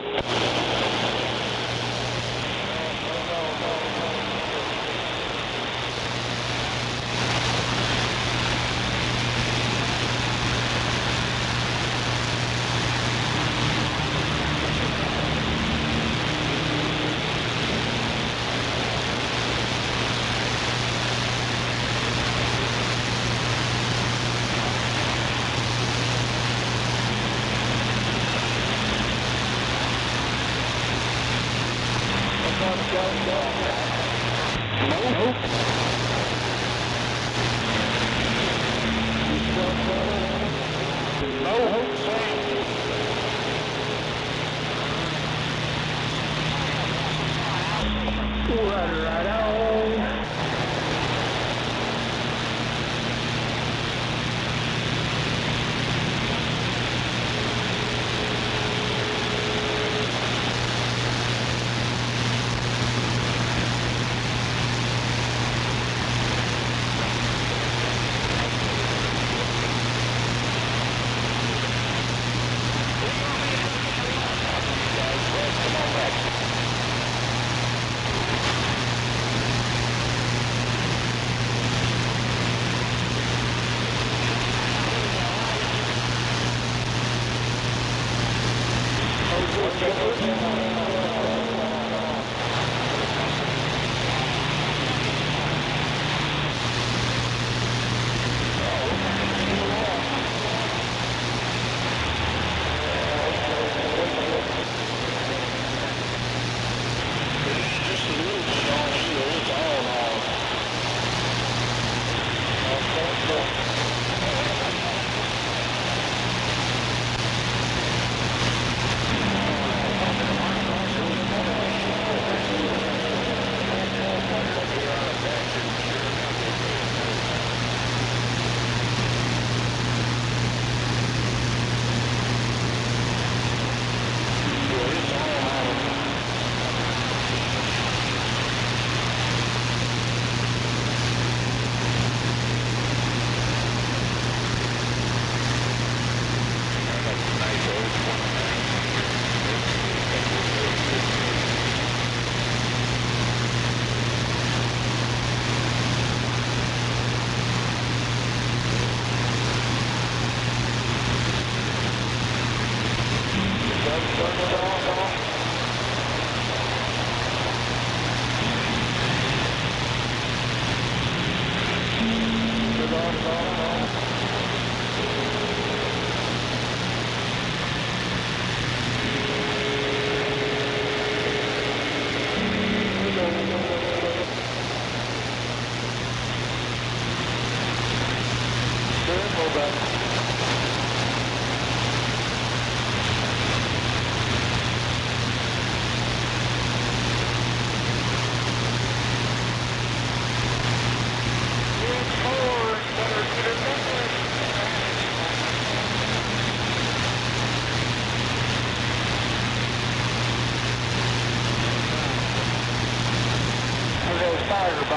Right on.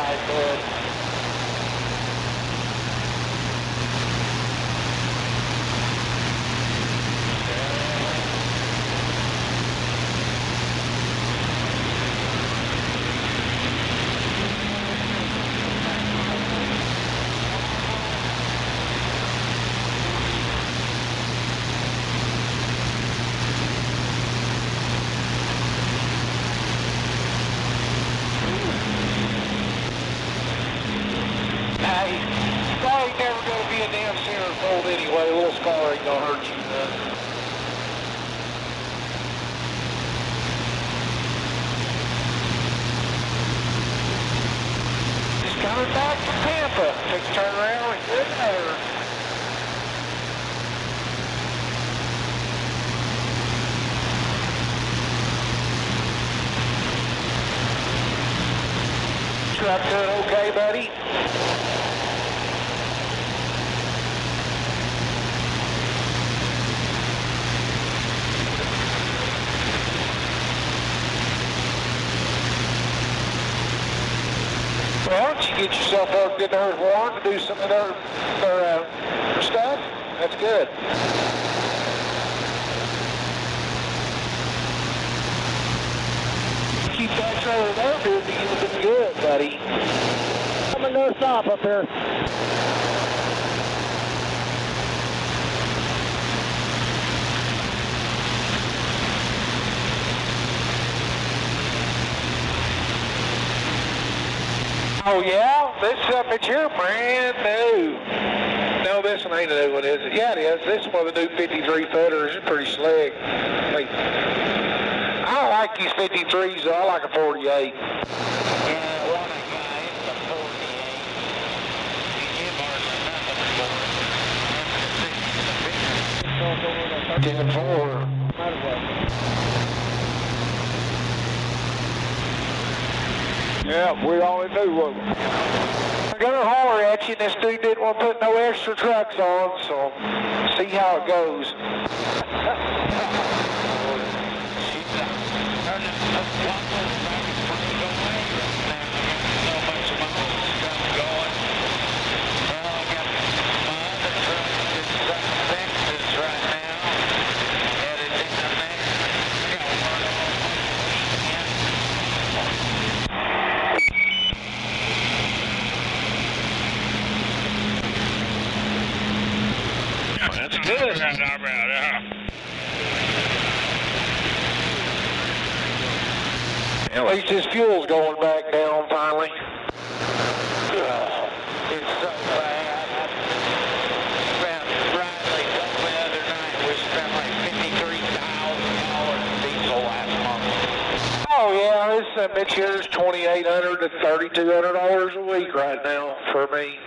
right, bud. Hey, that ain't never gonna be a damn centerfold anyway. A little scar ain't gonna hurt you none. Just coming back from Tampa. Takes a turn around and good there. Truck doing okay, buddy? Well, did you get yourself worked in their warrant to do some of their stuff? That's good. Keep that trailer there, dude. You've been good, buddy. I'm gonna go stop up here. Oh yeah? This it's here brand new. No, this one ain't a new one, is it? Yeah, it is. This is one of the new 53 footers. It's pretty slick. Wait. I don't like these 53s though. I like a 48. Yeah, one guy, it's a 48. 10-4. Yeah, we only knew what. I'm gonna holler at you, and this dude didn't want to put no extra trucks on, so see how it goes. That's good. At least his fuel's going back down finally. It's so bad. Riley told me the other night we spent like $53,000 in diesel last month. Oh yeah, this year's $2,800 to $3,200 a week right now for me.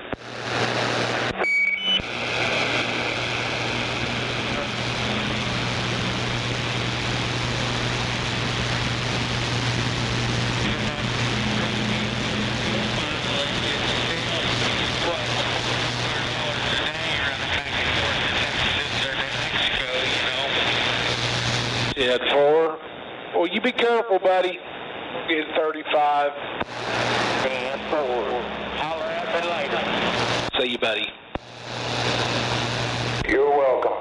Yeah, 4. Well, you be careful, buddy. I'm getting 35. And 4. Holler at me later. See you, buddy. You're welcome.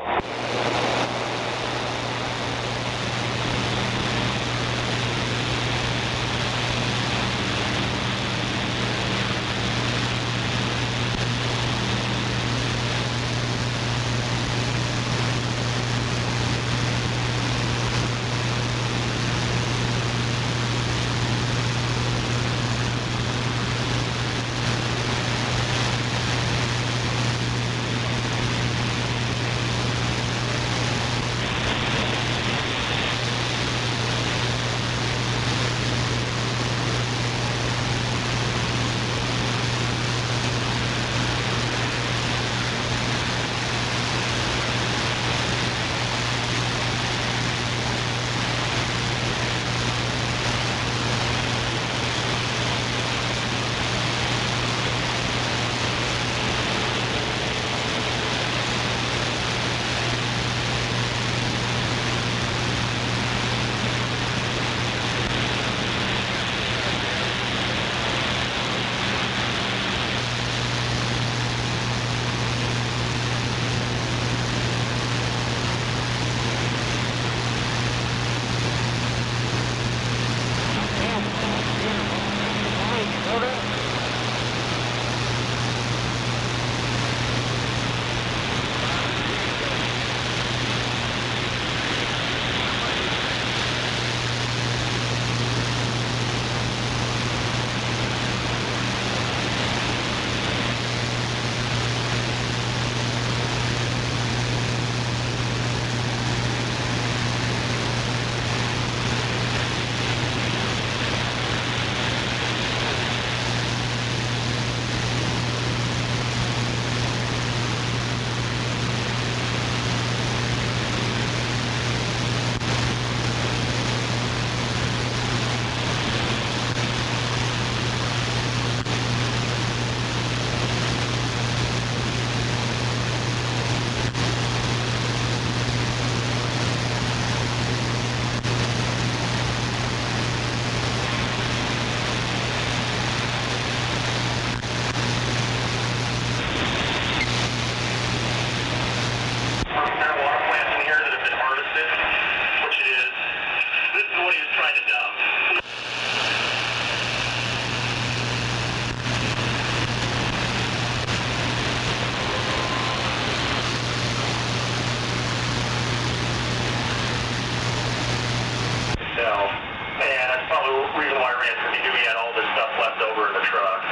kind of dumb. So, and that's probably the reason why I ran, because he knew he had all this stuff left over in the truck.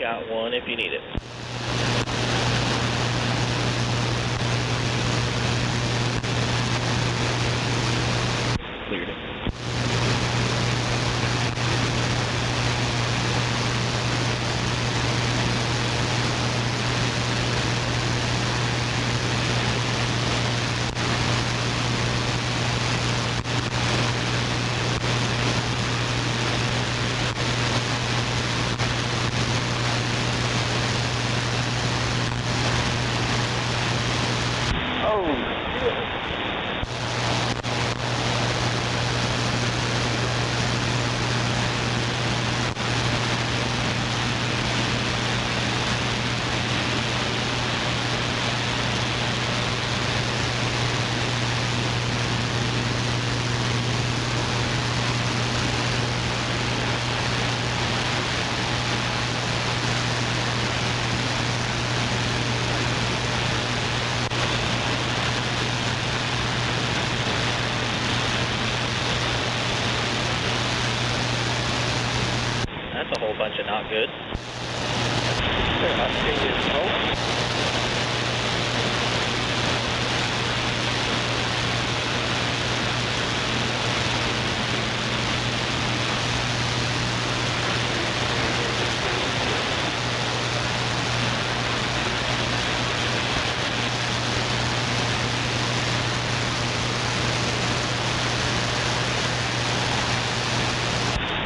Got one if you need it. Cleared it. That's a whole bunch of not good. They're not taking smoke.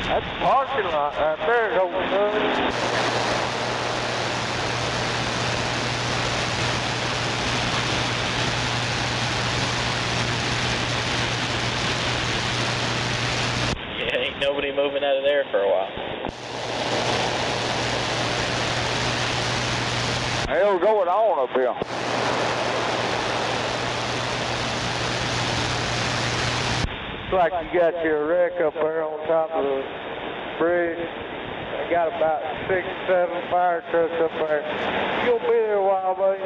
That's the parking lot right there, old son. Yeah, ain't nobody moving out of there for a while. Hell's going on up here? Looks like you got your wreck up there on top of the bridge. I got about 6, 7 fire trucks up there. You'll be there a while, buddy.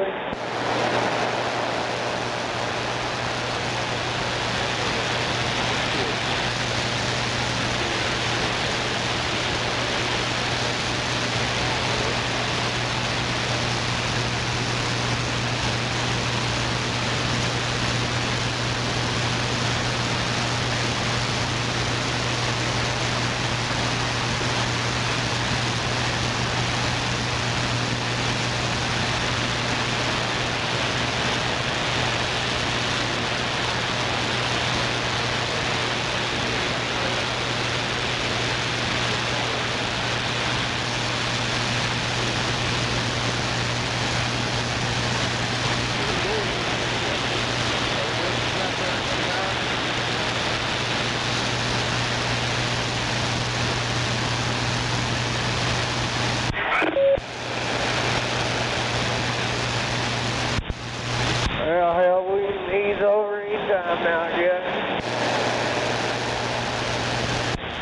Well, hell, we can ease over anytime now, I guess.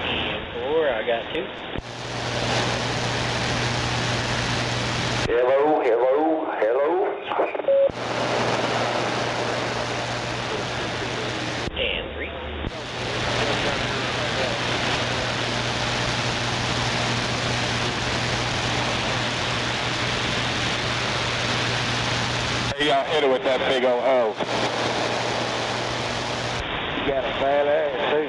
EM4, I got 2. Hello, hello, hello. And 3. He got hit it with that big old hoe. You got a bad ass, too.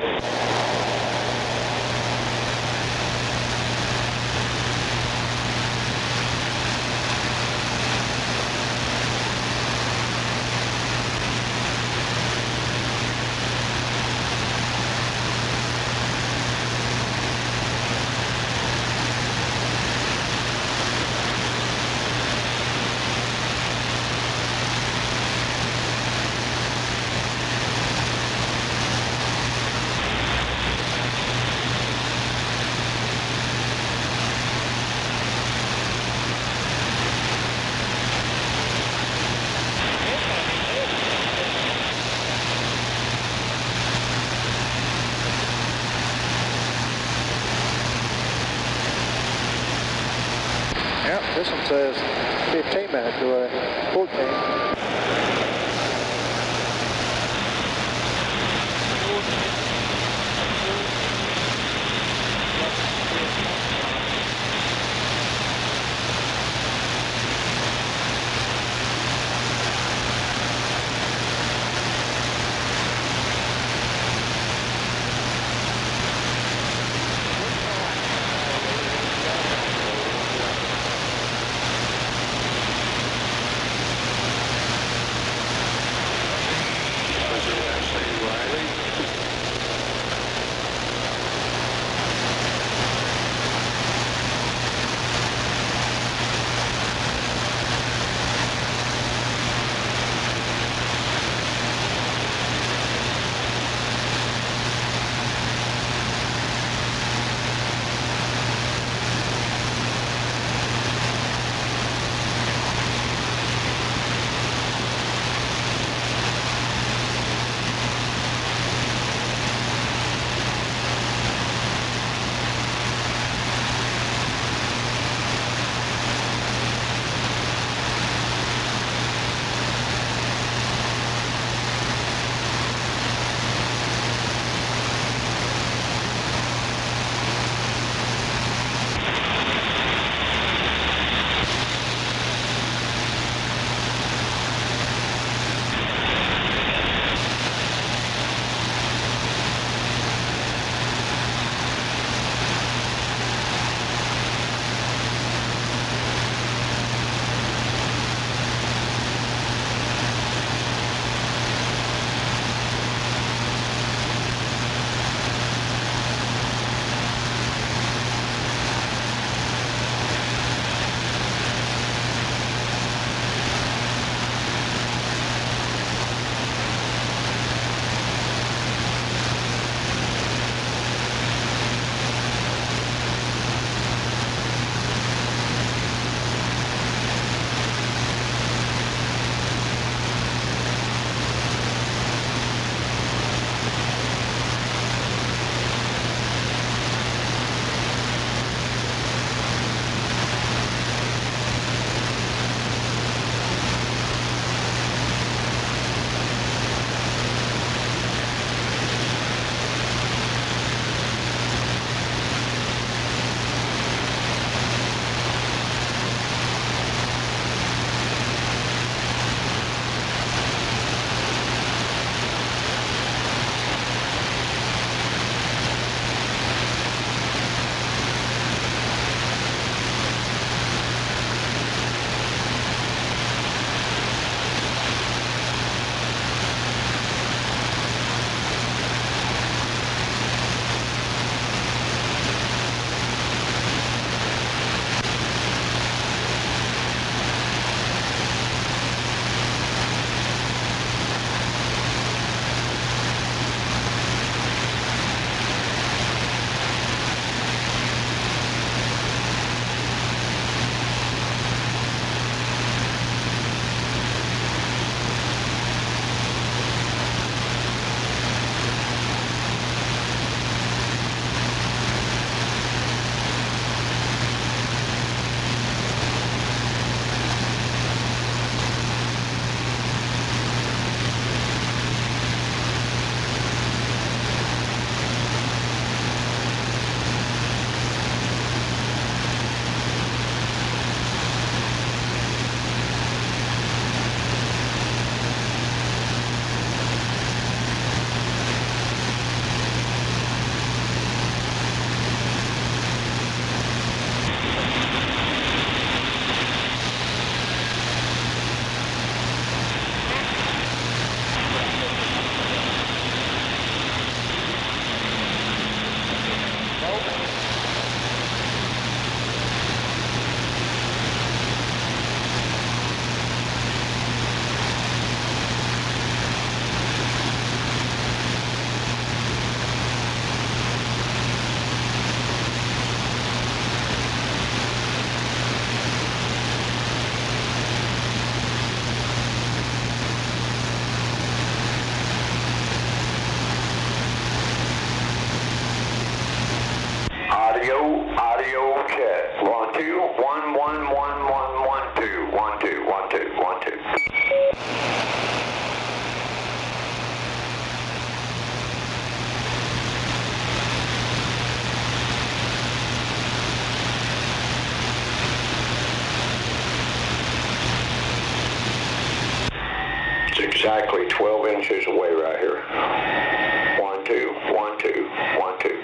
Yep, this one says 15 minutes away, 14. exactly 12 inches away right here. 1, 2, 1, 2, 1, 2.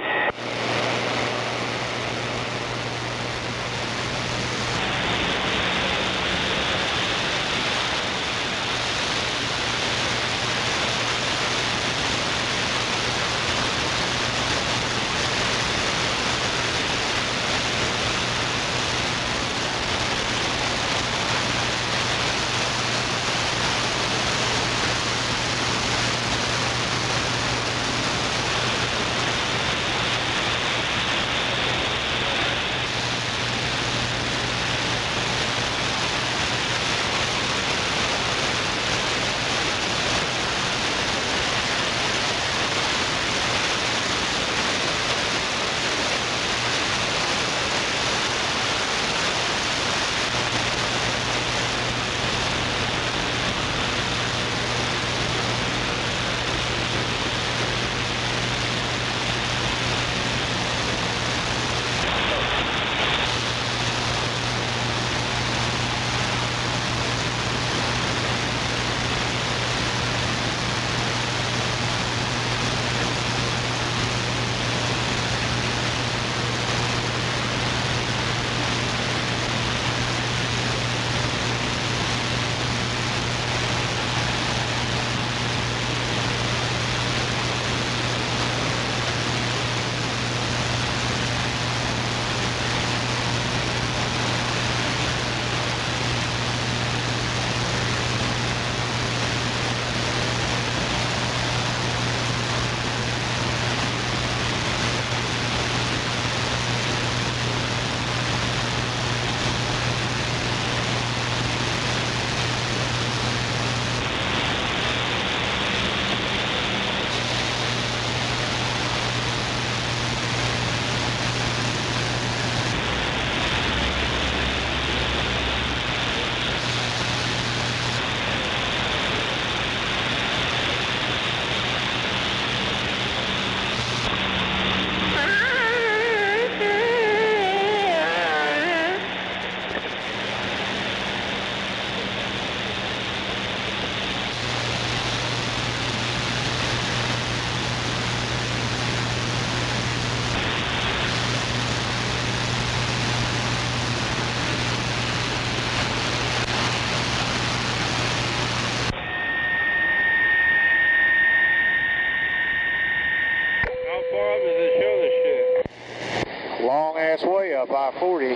Long ass way up I-40.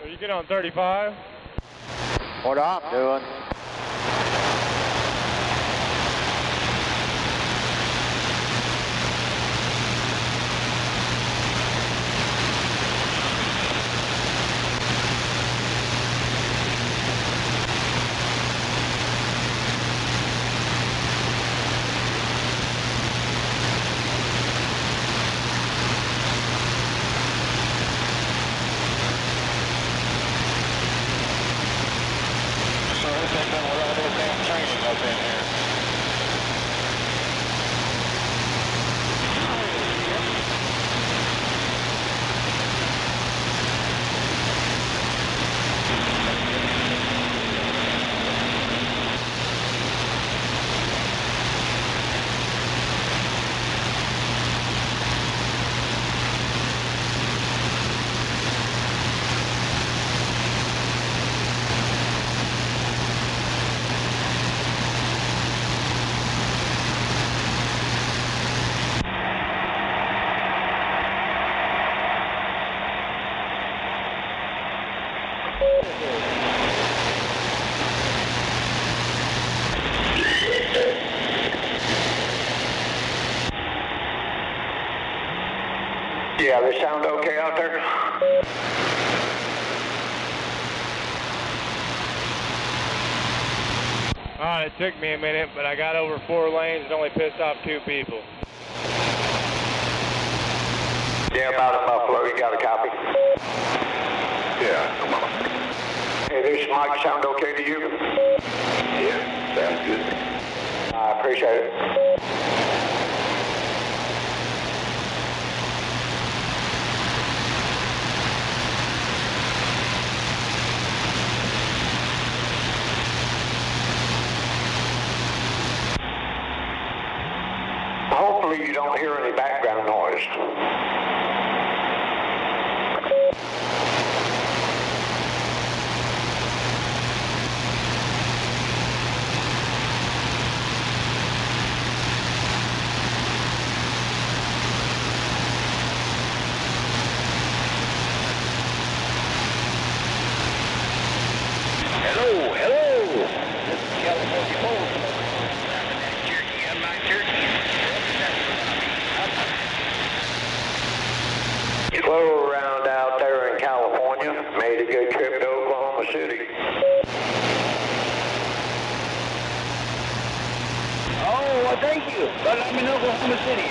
So you get on 35? What I'm doing. Yeah, they sound okay out there? Alright, it took me a minute, but I got over 4 lanes and only pissed off 2 people. Yeah, about it, Buffalo. You got a copy? Yeah, come on. Hey, this mic sound okay to you? Yeah, sounds good. I appreciate it. Hopefully you don't hear any background noise. Hello, hello. This is California Post. Turkey, I'm my turkey. Slow around out there in California. Made a good trip to Oklahoma City. Oh, well, thank you. But I'm in Oklahoma City.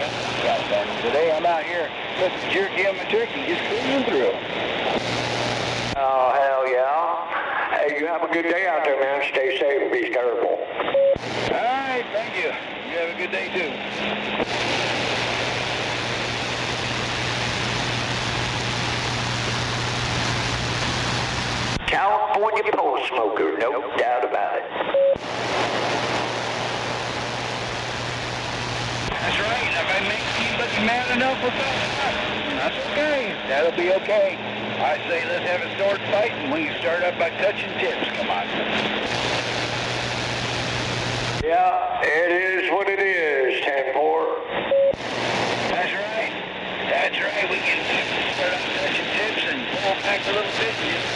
Today I'm out here putting jerky on my turkey, just cruising through. Oh, hell yeah. Hey, you have a good day out there, man. Stay safe and be careful. All right, thank you. You have a good day, too. California Post smoker, no doubt about it. That's right. If I make you look mad enough for something, that's okay. That'll be okay. I say let's have a sword fight, and we can start up by touching tips. Come on. Yeah, it is what it is, 10-4. That's right. That's right. We can start up touching tips and pull back a little bit and just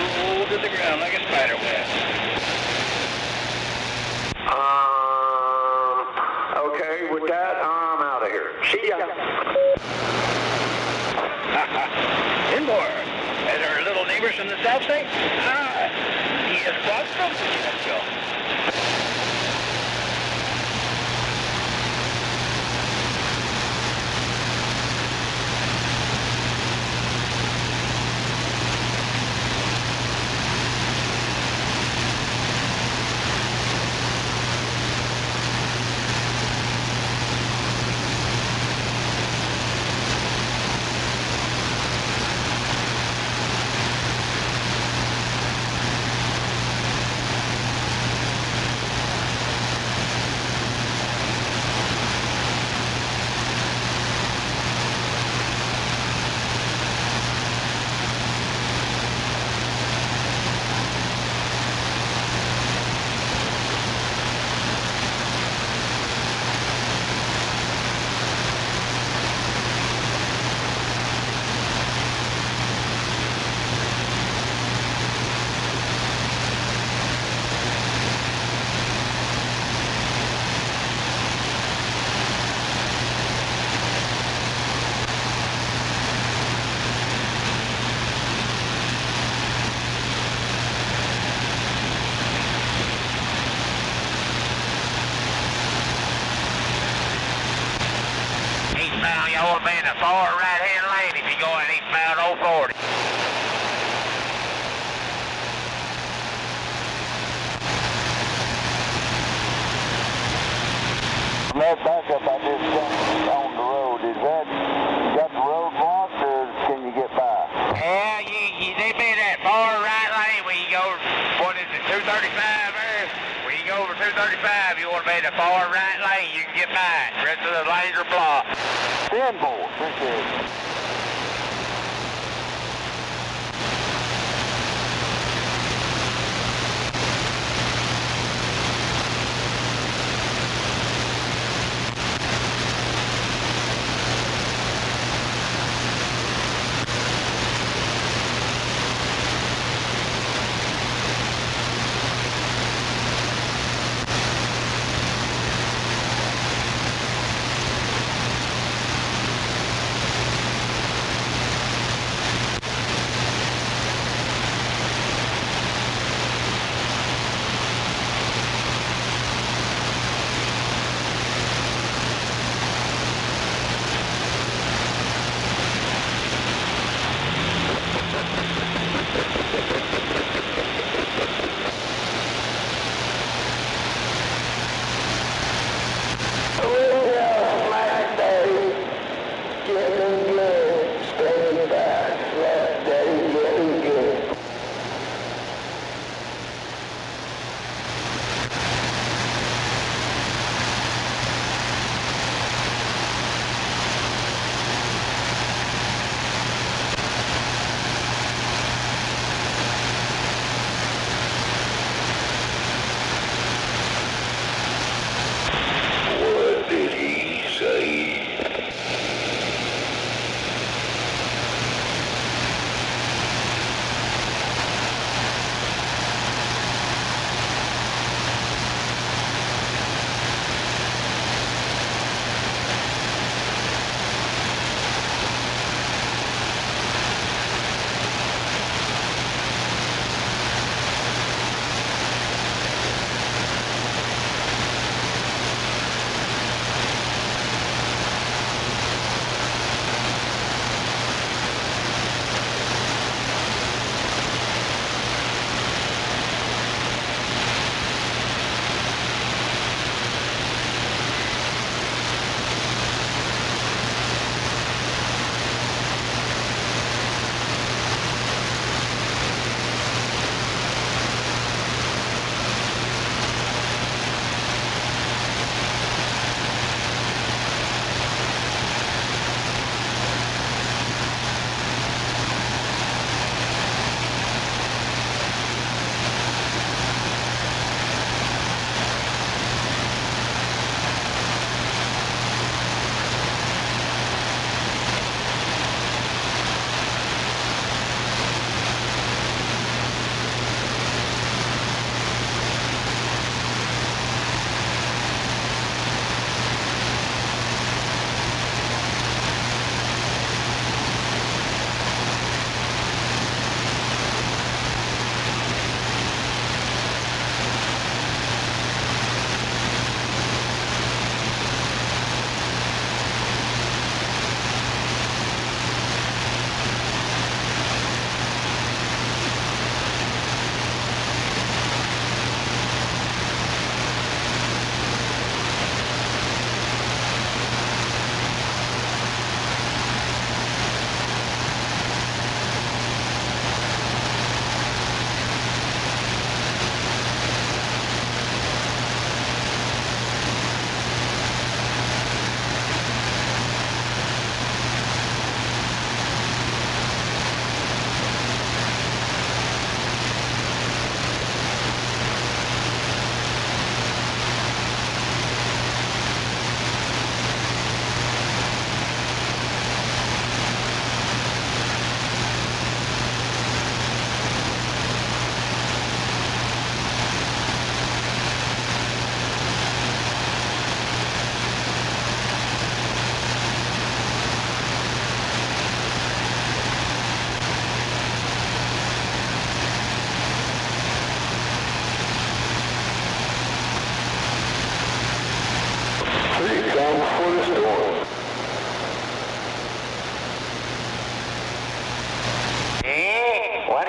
roll to the ground like a spider web. Okay, with that, I'm out of here. See ya. Inboard. As our little neighbors from the south say, yes, welcome. Let's go. Eastbound, you ought to be in the far right-hand lane if you're going eastbound 040. That backup I just jumped on the road, is that, you got the road blocked or can you get by? Yeah, they be in that far right lane when you go, what is it, 235 there? When you go over 235, you want to be in the far right lane, you can get by. The rest of the lanes are blocked. 10 more, appreciate it.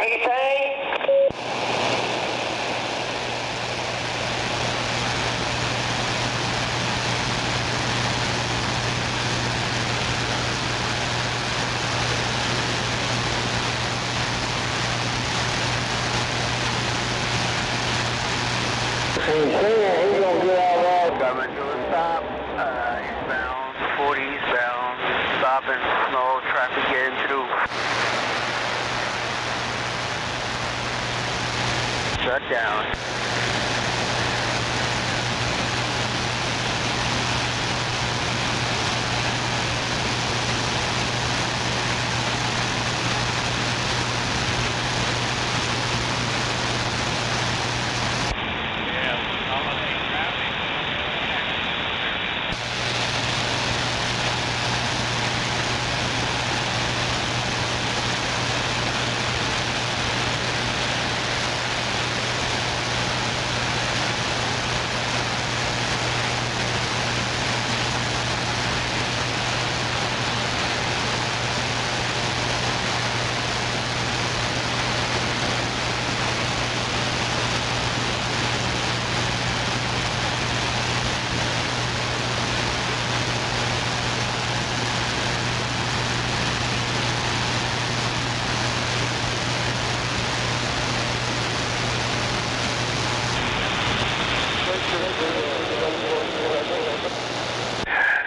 he say? He's gonna get all right. Coming to a stop, eastbound, 40 eastbound, stopping, no traffic getting through. Shut down.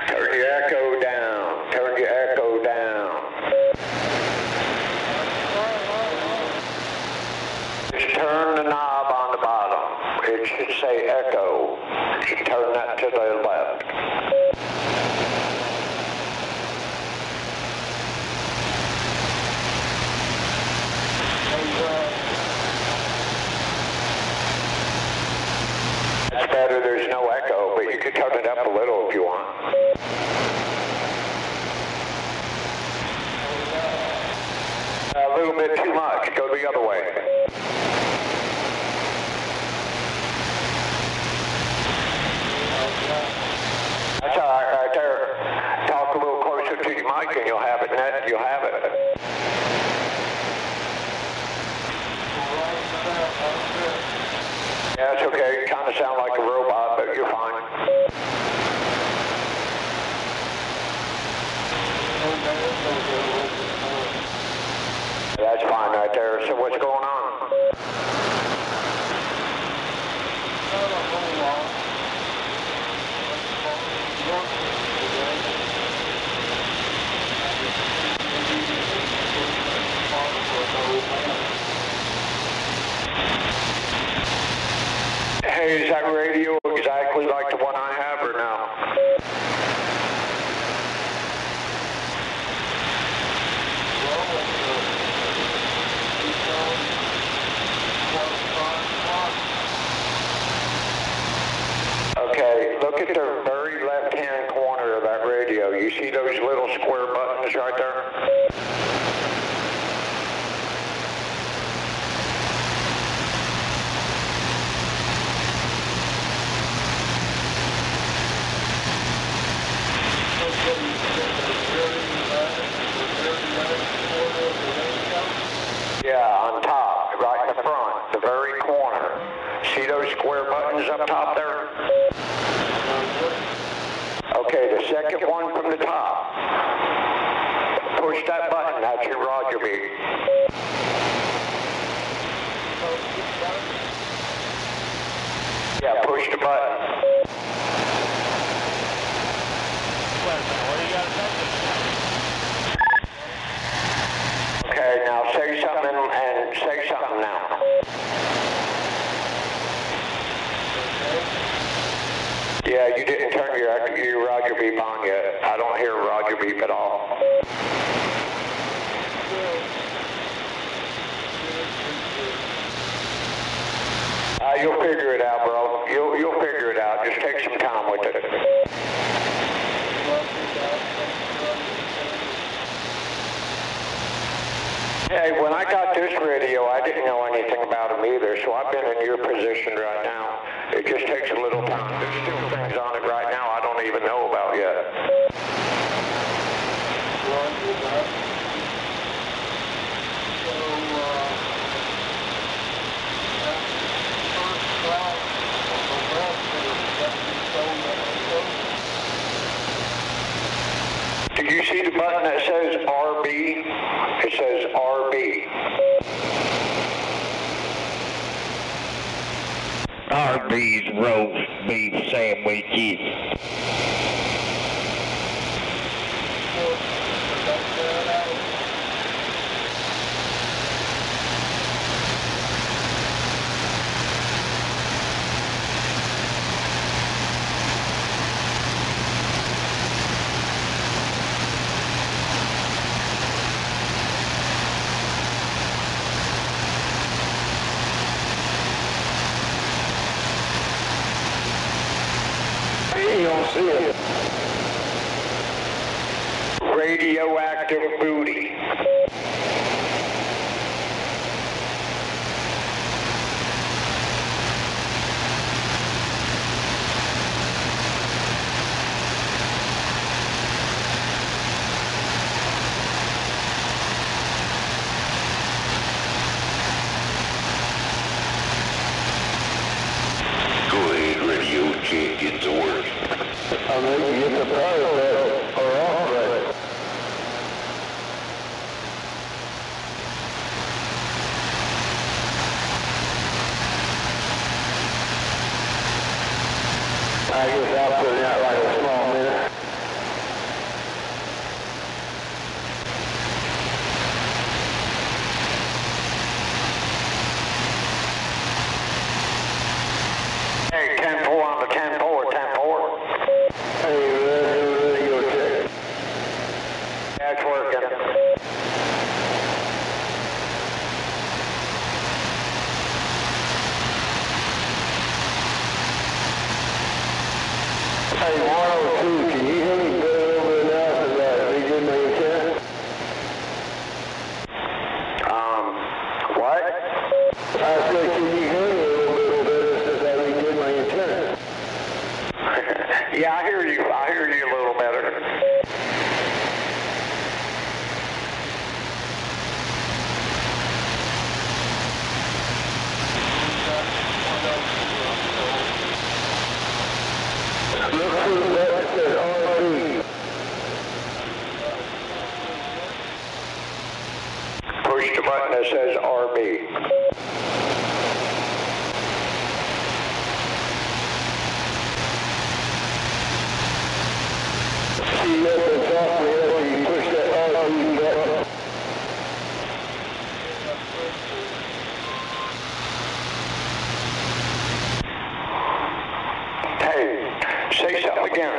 Turn your echo down. Turn your echo down. Just turn the knob on the bottom. It should say echo. Just turn that to the left. That's better. There's no echo, but you can turn it up a little if you want. A little bit too much. Go the other way. That's all right there. Talk a little closer to your mic and you'll have it. You'll have it. Yeah, it's okay. You kind of sound like a robot, but you're fine. That's fine right there. So what's going on? Hey, is that radio exactly like the one I have or no? Okay, look at the very left-hand corner of that radio. You see those little square buttons right there? Yeah, on top, right in the front, the very corner. See those square buttons up top there? Okay, the second one from the top. Push that button, that's your Roger beat. Yeah, push the button. Okay, now say something and say something now. Yeah, you didn't turn your Roger beep on yet. I don't hear Roger beep at all. You'll figure it out, bro. You'll figure it out. Just take some time with it. Hey, when I got this radio, I didn't know anything about them either, so I've been in your position right now. It just takes a little time. There's still things on it right now I don't even know about yet. It says RB. Arby's roast beef sandwiches. You don't see it. Radioactive booty. Go ahead, radio, can't get to work. I mean, you get the power back or off right. I guess I'll put it out like a small minute. Hey, 10-4 on the 10-4, 10-4. Hey, radio check. Yeah, it's working. Hey, 102, can you hear me better over now since I redid my antenna? What? I said, can you hear me a little bit better since I redid my antenna? Yeah, I hear you a little better. Look for the button that says RB. Push the button that says RB. See up and top of it, you push that RB button. Hey, say something again.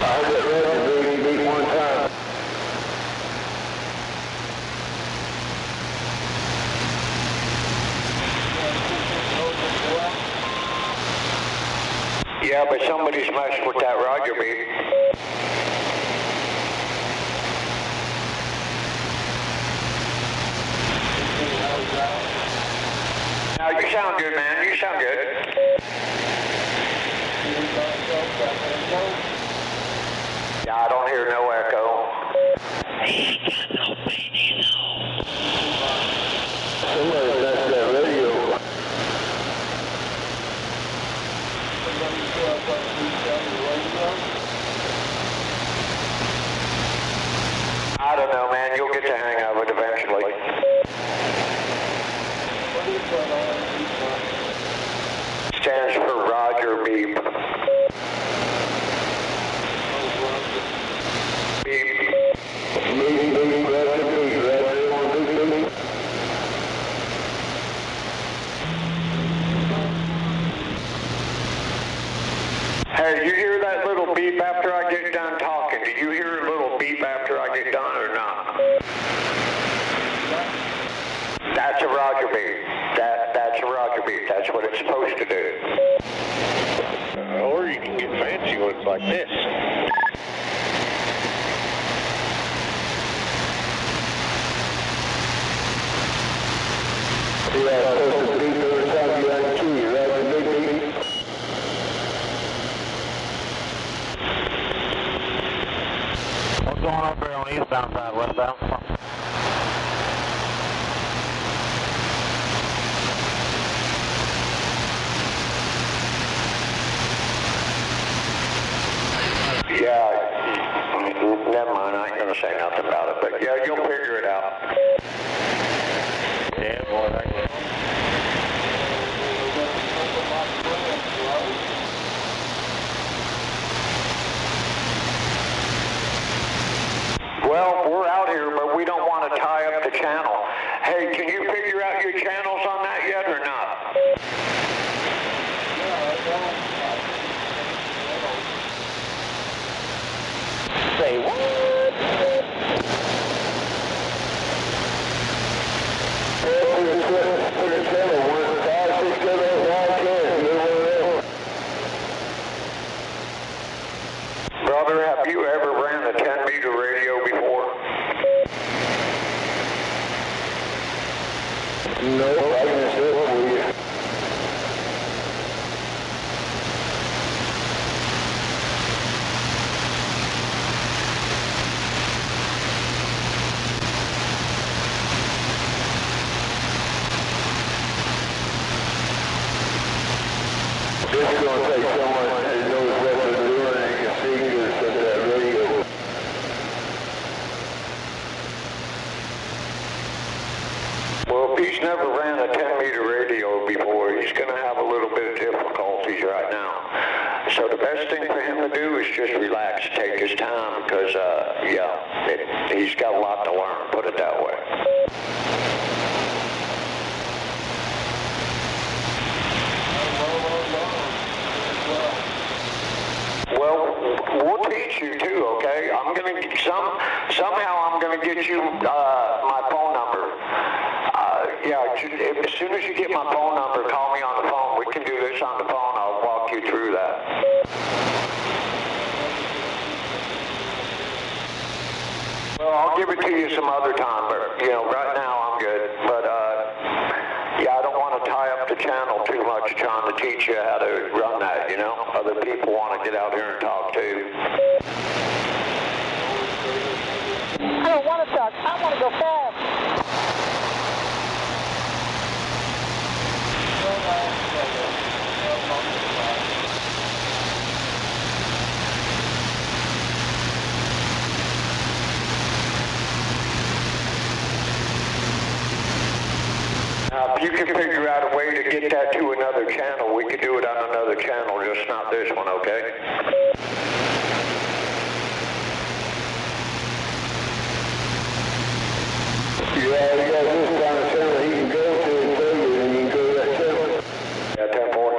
I get ready to beat one time. Yeah, but somebody's messed with that Roger beat. Now you sound good, man. You sound good. Yeah, I don't hear no echo. Somebody messed that radio. I don't know, man. You'll get the hang of it eventually. Stands for Roger Beep. Beep. Hey, you hear that little beep after I get done talking? Do you hear a little beep after I get done or not? That's a Roger beep. That's a Roger beep. That's what it's supposed to do. Or you can get fancy ones like this. Yeah, supposed to beat every time you have a key, right? The big beat. What's going on there on the eastbound side, westbound? Yeah, never mind, I ain't gonna say nothing about it, but yeah, you'll figure it out. Yeah, boy, I guess. Well, we're out here, but we don't want to tie up the channel. Hey, can you figure out your channels on that yet or not? Say what? Brother, have you ever ran a 10-meter radio before? No, I can say it for you. This is going to take someone who knows what they're doing and can see to set that radio. Well, if he's never ran a 10-meter radio before, he's going to have a little bit of difficulties right now. So the best thing for him to do is just relax, take his time, because, he's got a lot to learn, put it that way. Well, we'll teach you too, okay? I'm gonna somehow I'm gonna get you my phone number. As soon as you get my phone number, call me on the phone. We can do this on the phone. I'll walk you through that. Well, I'll give it to you some other time, but right now I'm good. But I don't want to tie up the channel too much trying to teach you how to run that, Other people want to get out here and talk too. I don't want to talk. I want to go fast. If you can figure out a way to get that to another channel, we could do it on another channel, just not this one, okay? Yeah, we got this kind of channel he can go to and tell you, and you can go to that channel. Yeah, 10-4.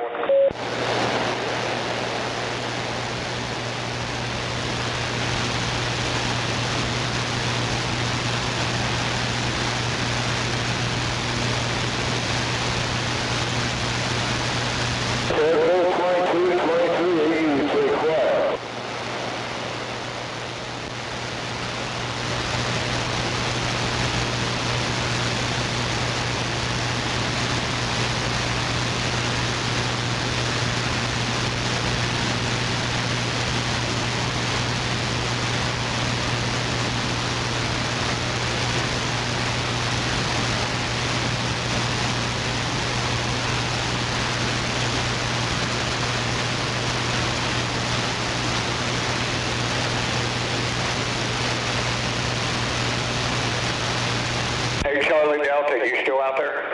Hey, Charlie Delta, you still out there?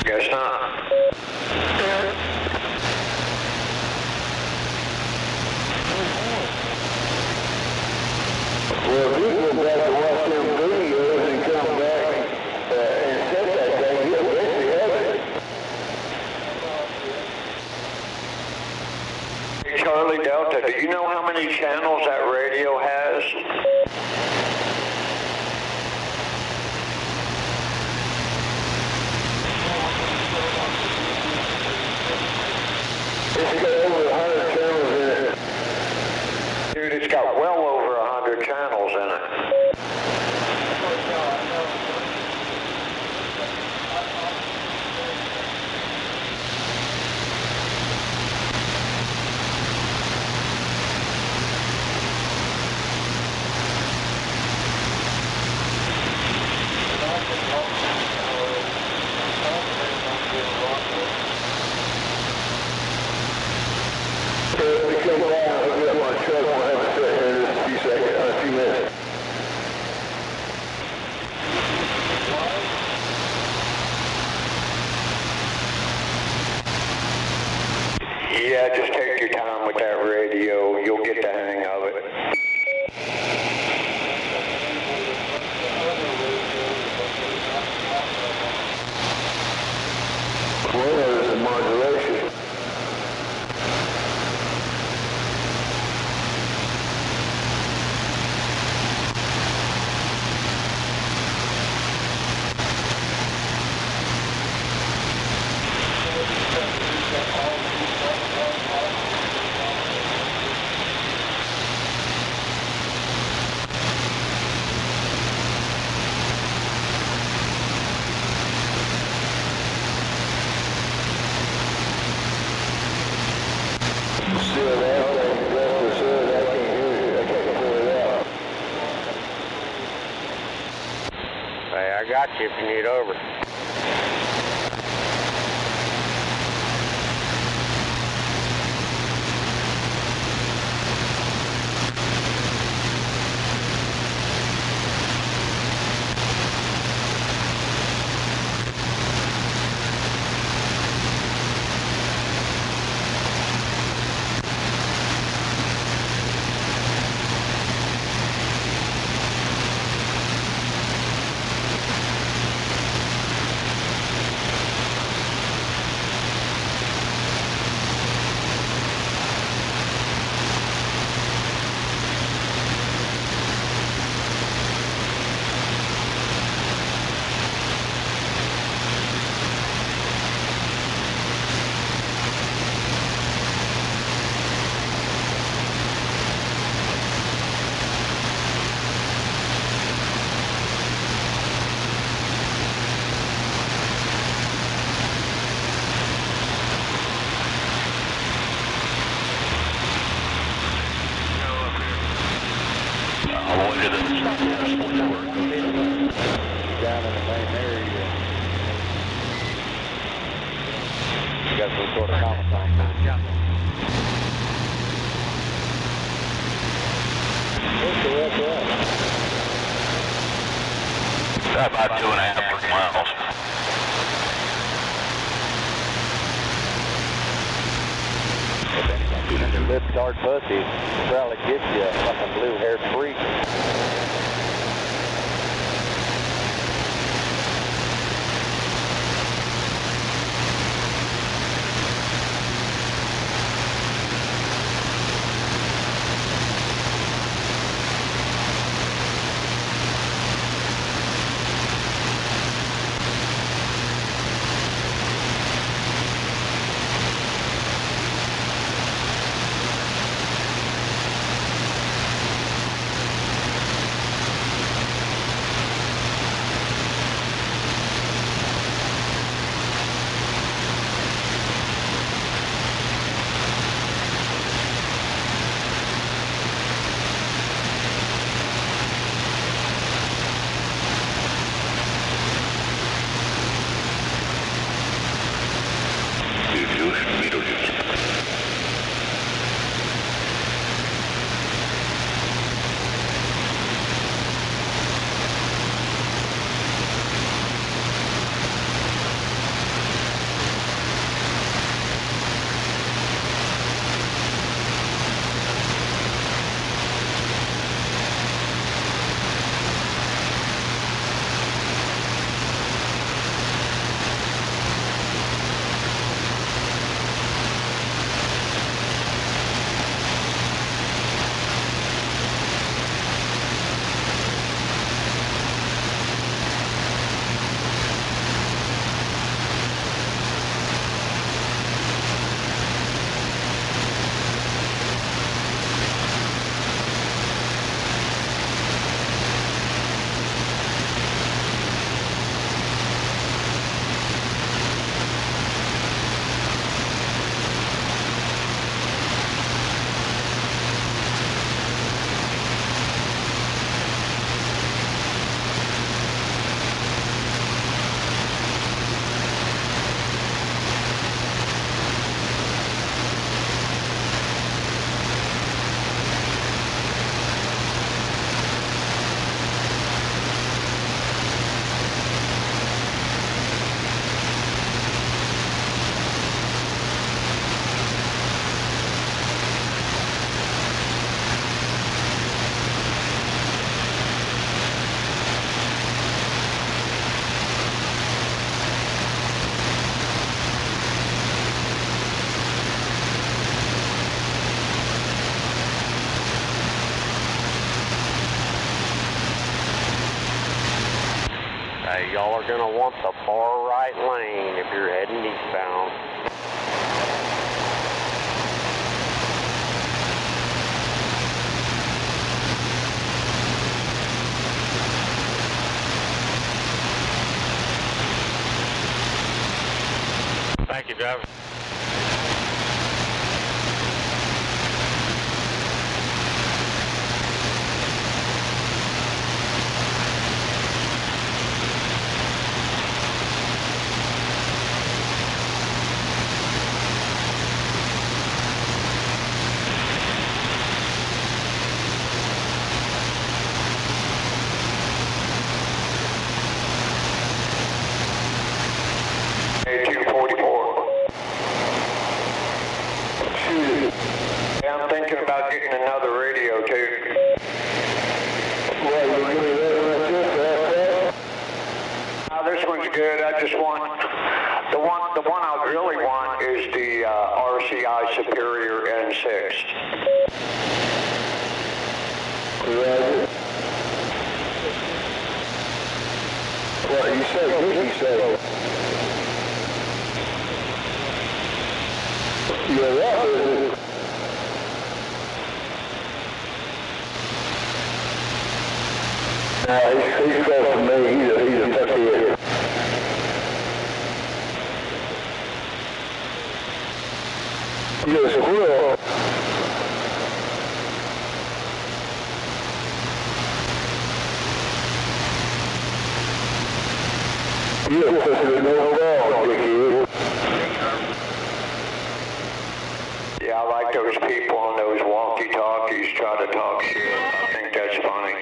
Guess not. Well, if you go back to watch them videos and come back and set that thing, you'll eventually have it. Hey, Charlie Delta, do you know how many channels that radio has? It's got over 100 channels in it. Dude, it's got well over 100 channels in it. I got you if you need over. About 2.5, 3 miles. Lift guard pussy probably gets you a fucking blue hair freak. Hey, y'all are going to want the far right lane if you're heading eastbound. Thank you, driver. good. I just want the one I really want is the RCI Superior N6. Roger. What you say? You say? You're right, is it? Nah, he's close to me. He's a fuckhead. You're a squirrel. You're supposed to know wrong, dickhead. Yeah, I like those people on those walkie-talkies try to talk shit. I think that's funny.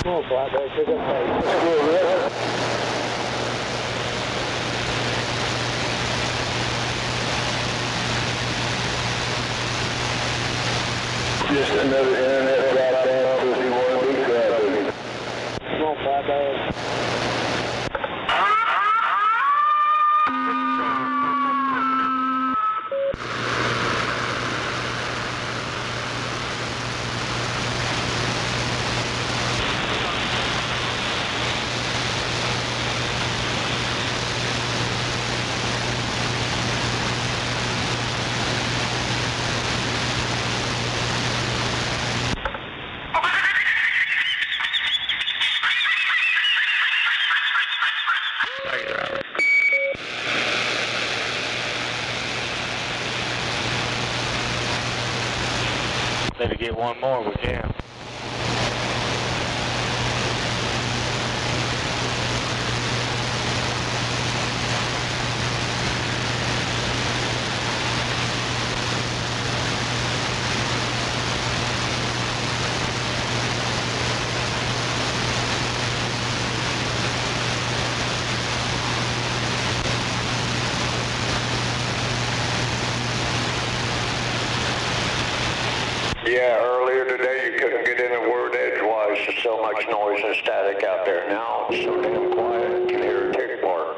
Come on, Flatback, pick up pace. Just another internet drop down because he wanted to be crowded. Come on, Flatback. Need to get one more, we can. Yeah, earlier today you couldn't get in a word edgewise. There's so much noise and static out there now. It's so damn quiet. You can hear a tick bark.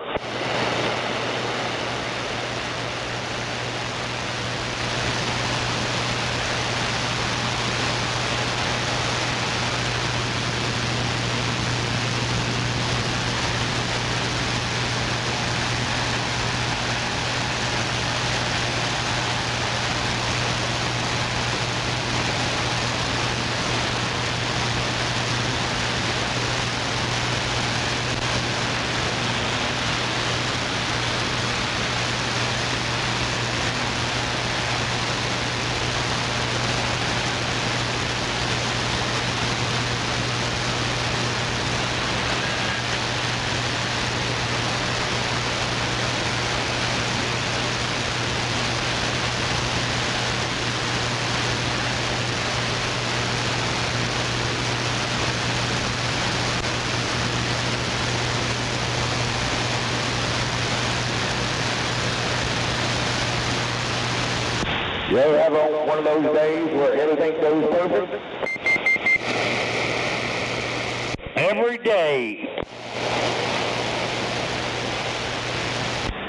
You ever have one of those days where everything goes perfect? Every day.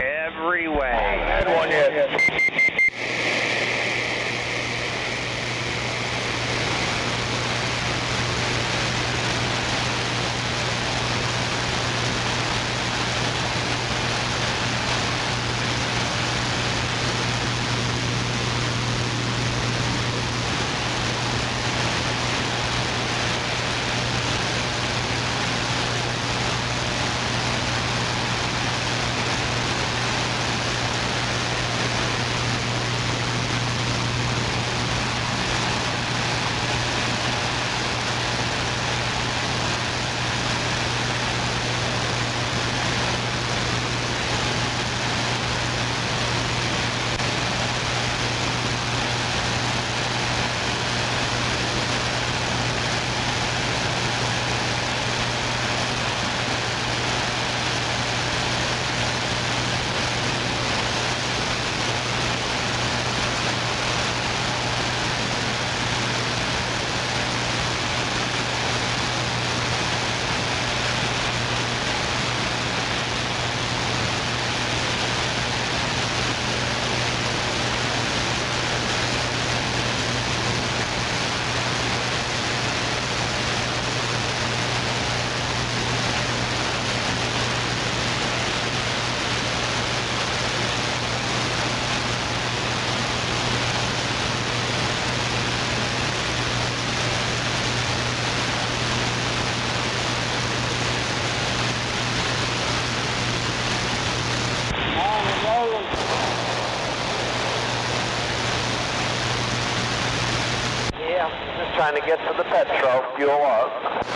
Every way. I had one yet. trying to get to the petrol, fuel up.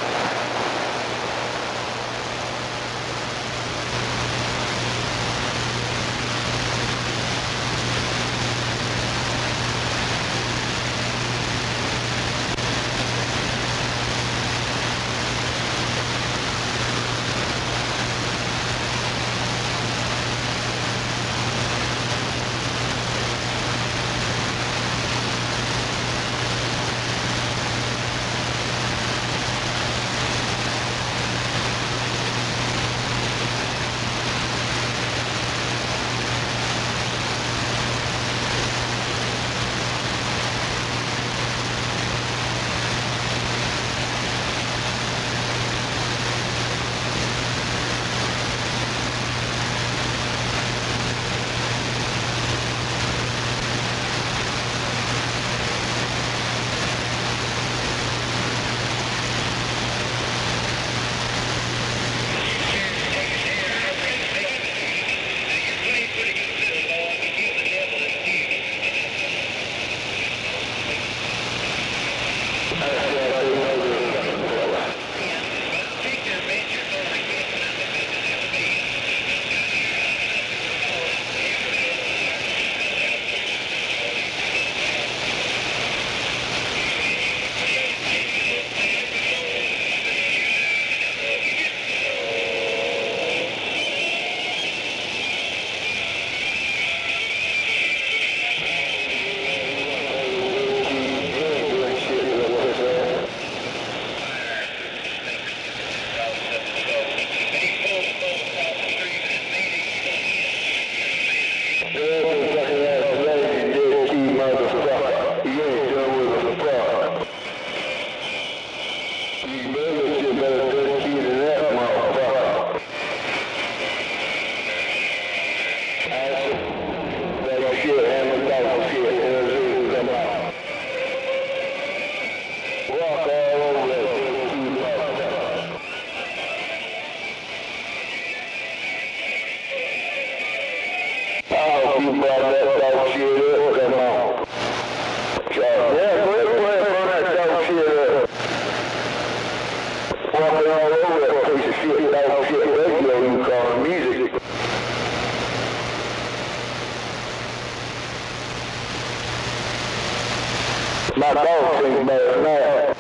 My dog seems better than that.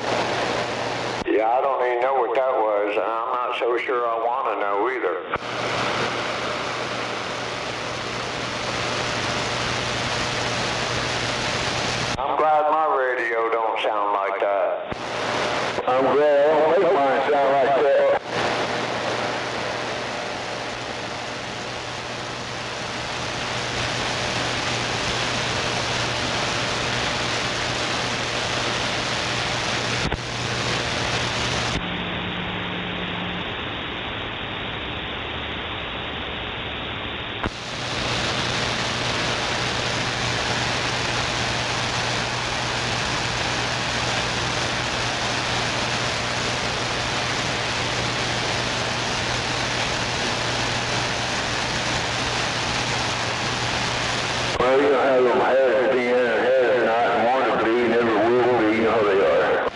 Yeah, I don't even know what that was, and I'm not so sure I want to know either. I'm glad my radio don't sound like that. I'm glad I don't make mine sound like that. Well, you don't have them hazards at the end and hazards not and want to be, never will be, you know how they are.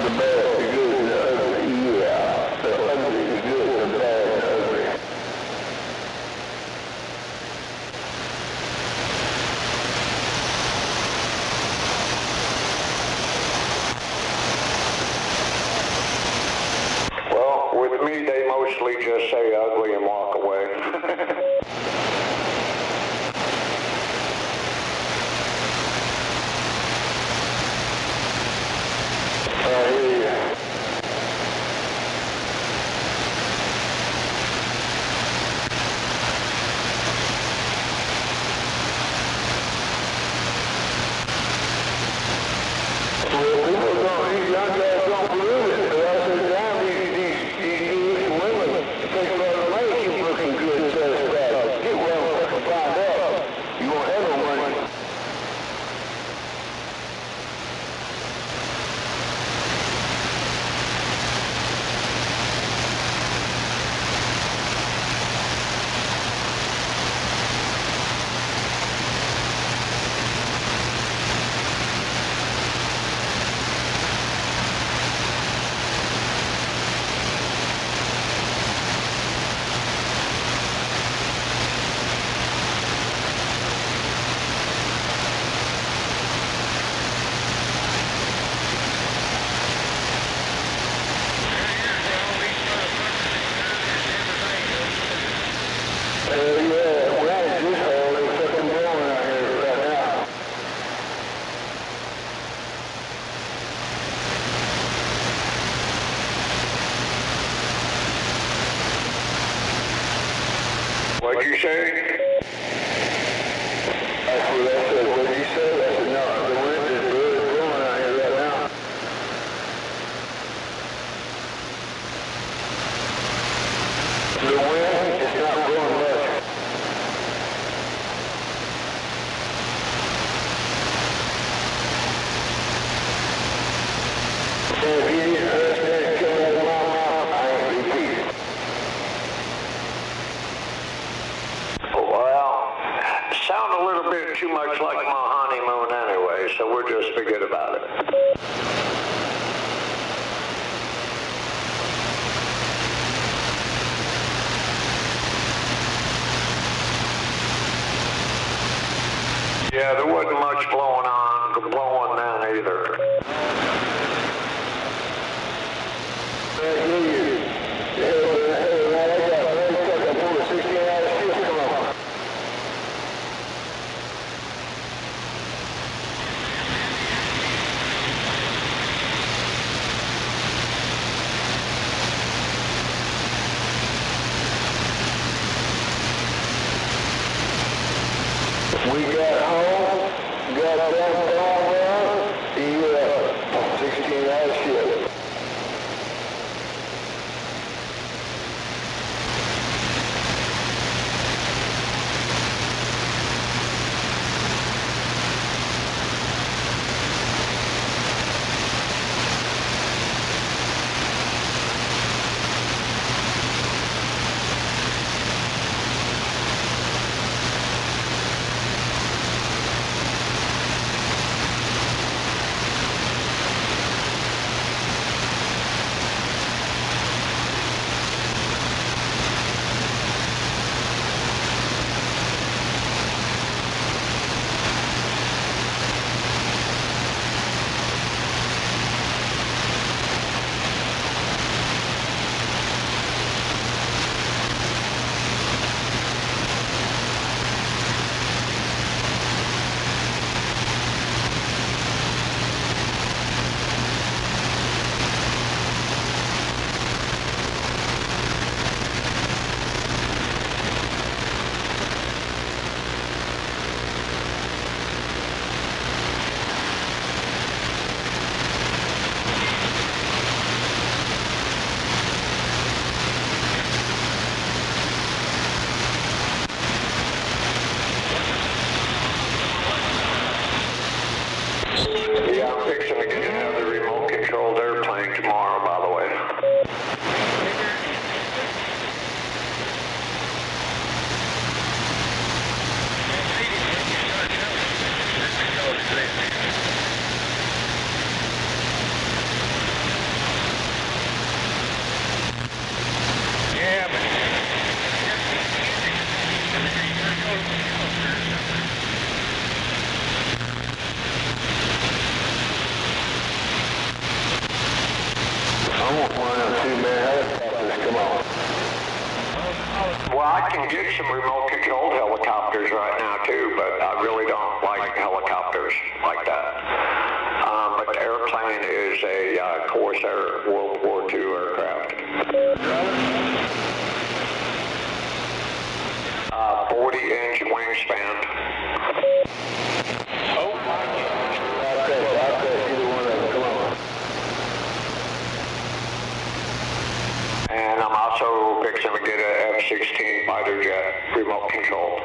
the bad, the good, and the ugly. Yeah, the ugly, the good, the bad, and the ugly. Well, with me, they mostly just say ugly and walk away. What'd you say? That's what I said. What'd you say? I said, no, the wind is really blowing out here right now. The wind is not blowing much. So if you need to understand it coming out of my mouth, I ain't repeating. Well, sound a little bit too much like my honeymoon anyway, so we'll just forget about it. Yeah, there wasn't much blowing then either. We got home, got that bomb out, 16-hour shift. Well, I can get some remote-controlled helicopters right now, too, but I really don't like helicopters like that. But the airplane is a Corsair World War II aircraft. 40-inch wingspan. Oh, my God. Either one of them. Come on. And I'm also fixing to get a F-16 fighter jet, remote control.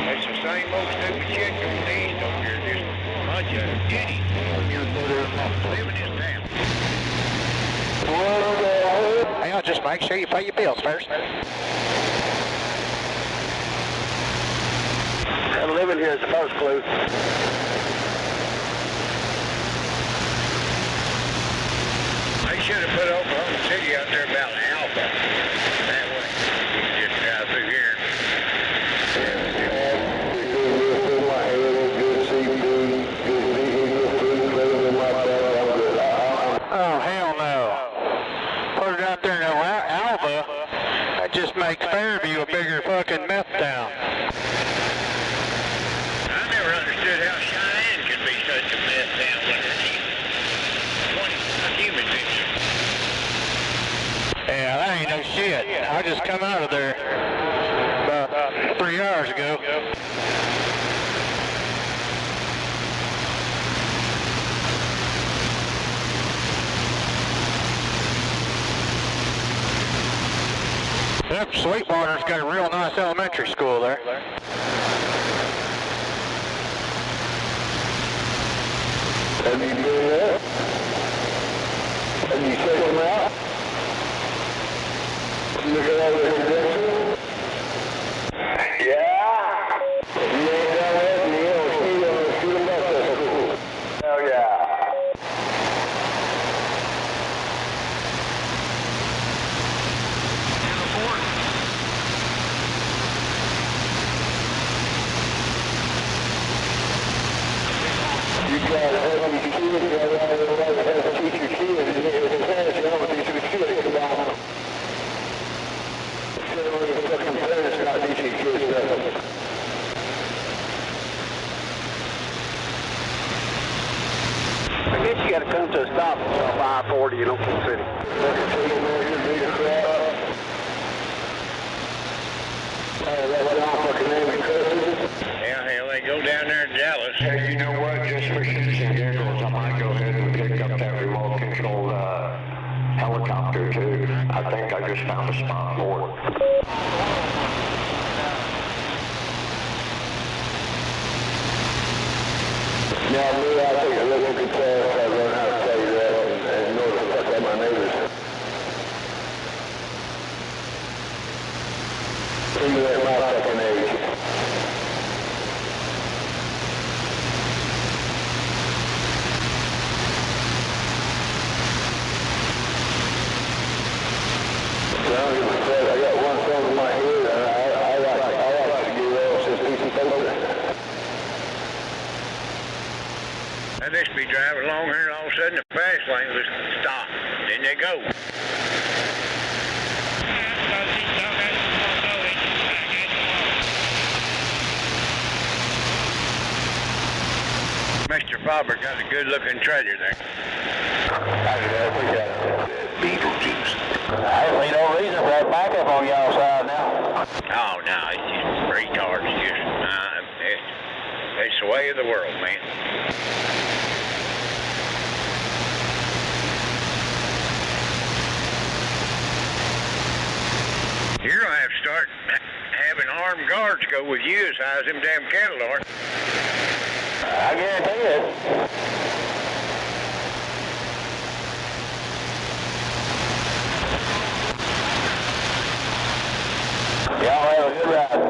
It's the same old stupid shit you need over here. Just a bunch of idiots living in town. Hang on, just make sure you pay your bills first. Living here is the first clue. They should have put Oklahoma City out there about Alpha. That way. You can just drive through here. Oh, hell no. Put it out there in Alva. That just makes Fairview a bigger fucking meth town. I never understood how Cheyenne could be such a mess down when there's 20 human beings. Yeah, that ain't no shit. I just come out of there about 3 hours ago. Yep, Sweetwater's got a real nice elementary school there. Have you been there? Have you checked them out? Look at all the credentials? Yeah? You ain't done that, and you don't shoot them up, that's cool. Hell yeah. You got to have these kids, you got to teach your kids, and if it's parents, you don't teach your kids about them. Instead of your fucking parents not teaching your kids nothing. I guess you got to come to a stop off I-40 in Oklahoma City. That's not fucking name and customer. Yeah, hell, they go down there to Dallas. Hey, you know what? Just for shits and giggles, I might go ahead and pick up that remote-controlled helicopter, too. I think I just found a spot for it. Now, me, I take a look at that. I learn how to play that and know the fuck out my neighbors. Even at my fucking age. I got one thing in my head, and I like to get off this piece of paper. They just be driving along here, and all of a sudden the fast lane was stop. Then they go. Mr. Faber got a good-looking treasure there. Beetlejuice. I see no reason for that backup on y'all side now. Oh, no, it's just retards. It's the way of the world, man. You're going to have to start having armed guards go with you as high as them damn cattle are. I guarantee it. Y'all have a good ride.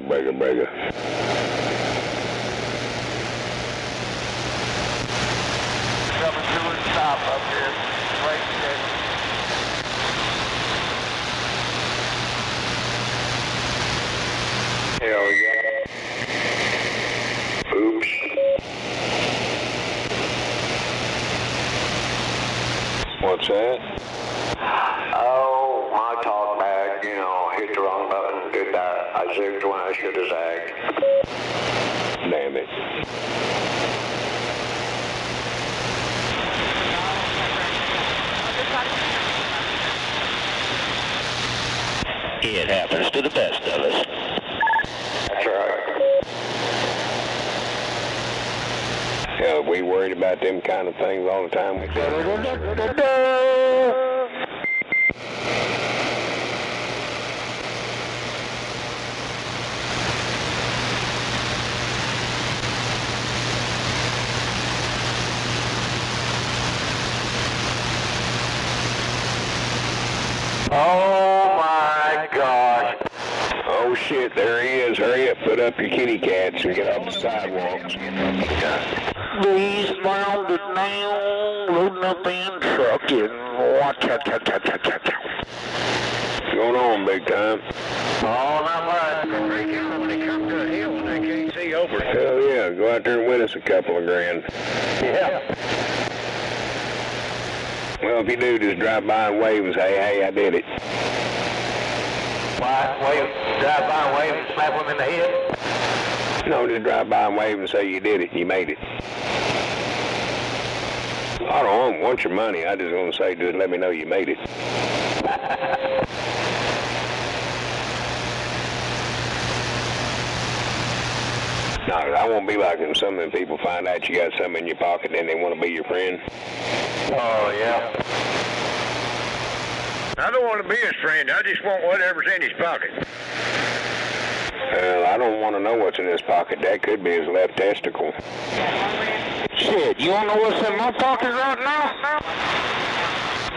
breaker. Coming to a stop up here. Right there. Hell yeah. Oops. What's that? Oh, my talk bad, you know, hit the wrong button, did that. I zigged when I should have zagged. Damn it. It happens to the best of us. That's right. Yeah, we worried about them kind of things all the time. Oh my gosh. Oh shit, there he is. Hurry up, put up your kitty cats and get off the sidewalks. These rounded down, loading up in truck and watch out. What's going on, big time? Oh, not much. When they come to a hill and they can't see over. Hell yeah, go out there and win us a couple of grand. Yeah. Well, if you do, just drive by and wave and say, hey, I did it. Why? Wave, drive by and wave and slap them in the head? No, just drive by and wave and say you did it, you made it. I don't want your money, I just want to say, just let me know you made it. No, I won't be like when some of them people find out you got something in your pocket and they want to be your friend. Oh, yeah. I don't want to be his friend. I just want whatever's in his pocket. Well, I don't want to know what's in his pocket. That could be his left testicle. Shit, you wanna know what's in my pocket right now?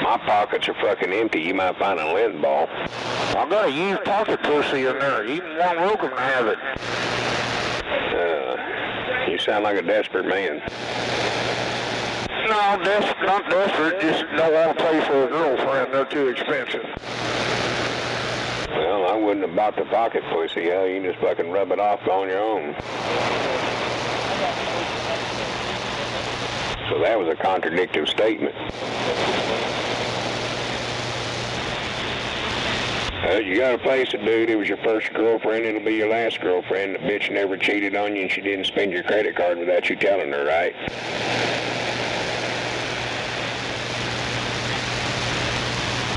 My pockets are fucking empty. You might find a lint ball. I got a used pocket pussy in there. Even one Rogan can have it. You sound like a desperate man. No, not desperate. Just don't want to pay for a girlfriend. They're too expensive. Well, I wouldn't have bought the pocket pussy. Hell, you can just fucking rub it off on your own. So that was a contradictive statement. You got a place to dude. It was your first girlfriend. It'll be your last girlfriend. The bitch never cheated on you and she didn't spend your credit card without you telling her, right?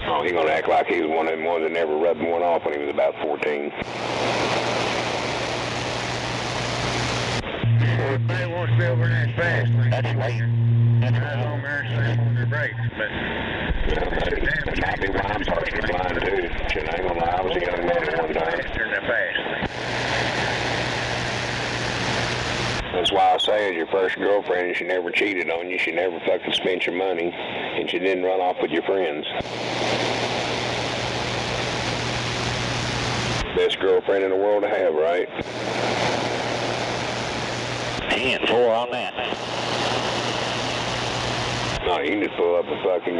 Oh, he gonna act like he was one of them ones that never rubbed one off when he was about 14. Everybody wants to be over that fast. That's late. That's right on there and on their brakes. But that might be why I'm partially blind too. Shit, I ain't gonna lie, I was a young man at one time. That's why I say as your first girlfriend, and she never cheated on you, she never fucking spent your money, and she didn't run off with your friends. Best girlfriend in the world to have, right? 10-4 on that. No, you can just pull up a fucking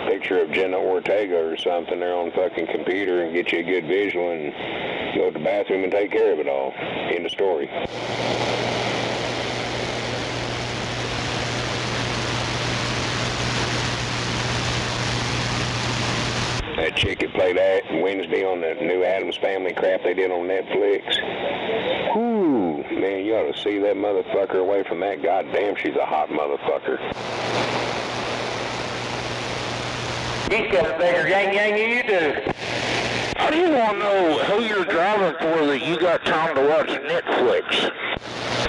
picture of Jenna Ortega or something there on fucking computer and get you a good visual and go to the bathroom and take care of it all. End of story. That chick that played Wednesday on the new Addams Family crap they did on Netflix. Ooh, man, you ought to see that motherfucker away from that. Goddamn, she's a hot motherfucker. He's got a bigger gang than you do. How do you want to know who you're driving for that you got time to watch Netflix?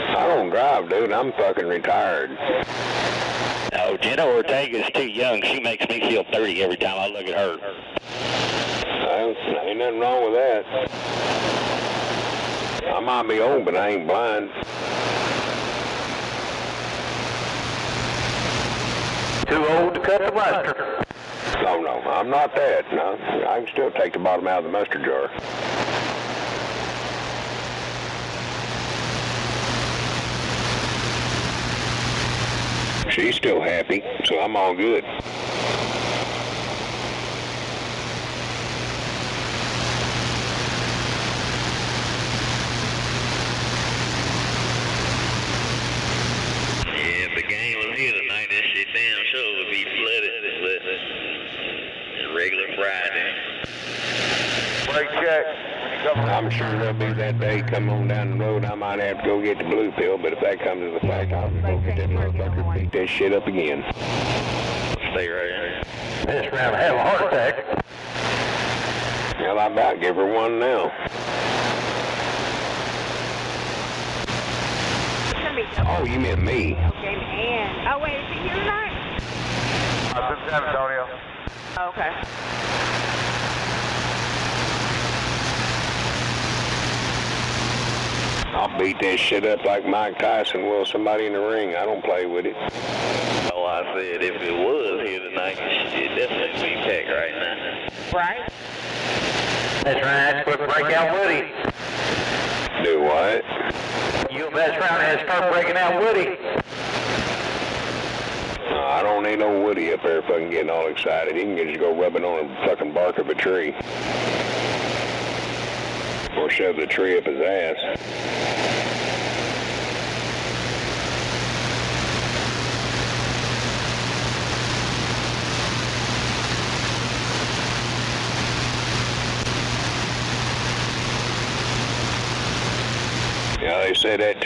I don't drive, dude. I'm fucking retired. No, Jenna Ortega's too young. She makes me feel 30 every time I look at her. Ain't nothing wrong with that. I might be old, but I ain't blind. Too old to cut the mustard. No, no, I'm not that. No, I can still take the bottom out of the mustard jar. She's still happy, so I'm all good. Yeah, if the game was here tonight, this shit damn sure would be flooded, but it's regular Friday. Brake check. I'm sure there'll be that day come on down the road. I might have to go get the blue pill, but if that comes to the fact, I'll just go get that motherfucker and beat that shit up again. Stay right here. This round have a heart attack. Well, I about give her one now. Oh, you meant me. Okay, man. Oh, wait, is he here tonight? This is San Antonio. Okay. I'll beat that shit up like Mike Tyson will somebody in the ring. I don't play with it. Oh, I said if it was here tonight, it'd definitely be packed right now. Right. That's right. Quit break out Woody. Do what? You mess around and start breaking out Woody. I don't need no Woody up there fucking getting all excited. He can just go rubbing on the fucking bark of a tree. Or shove the tree up his ass. Yeah, they said that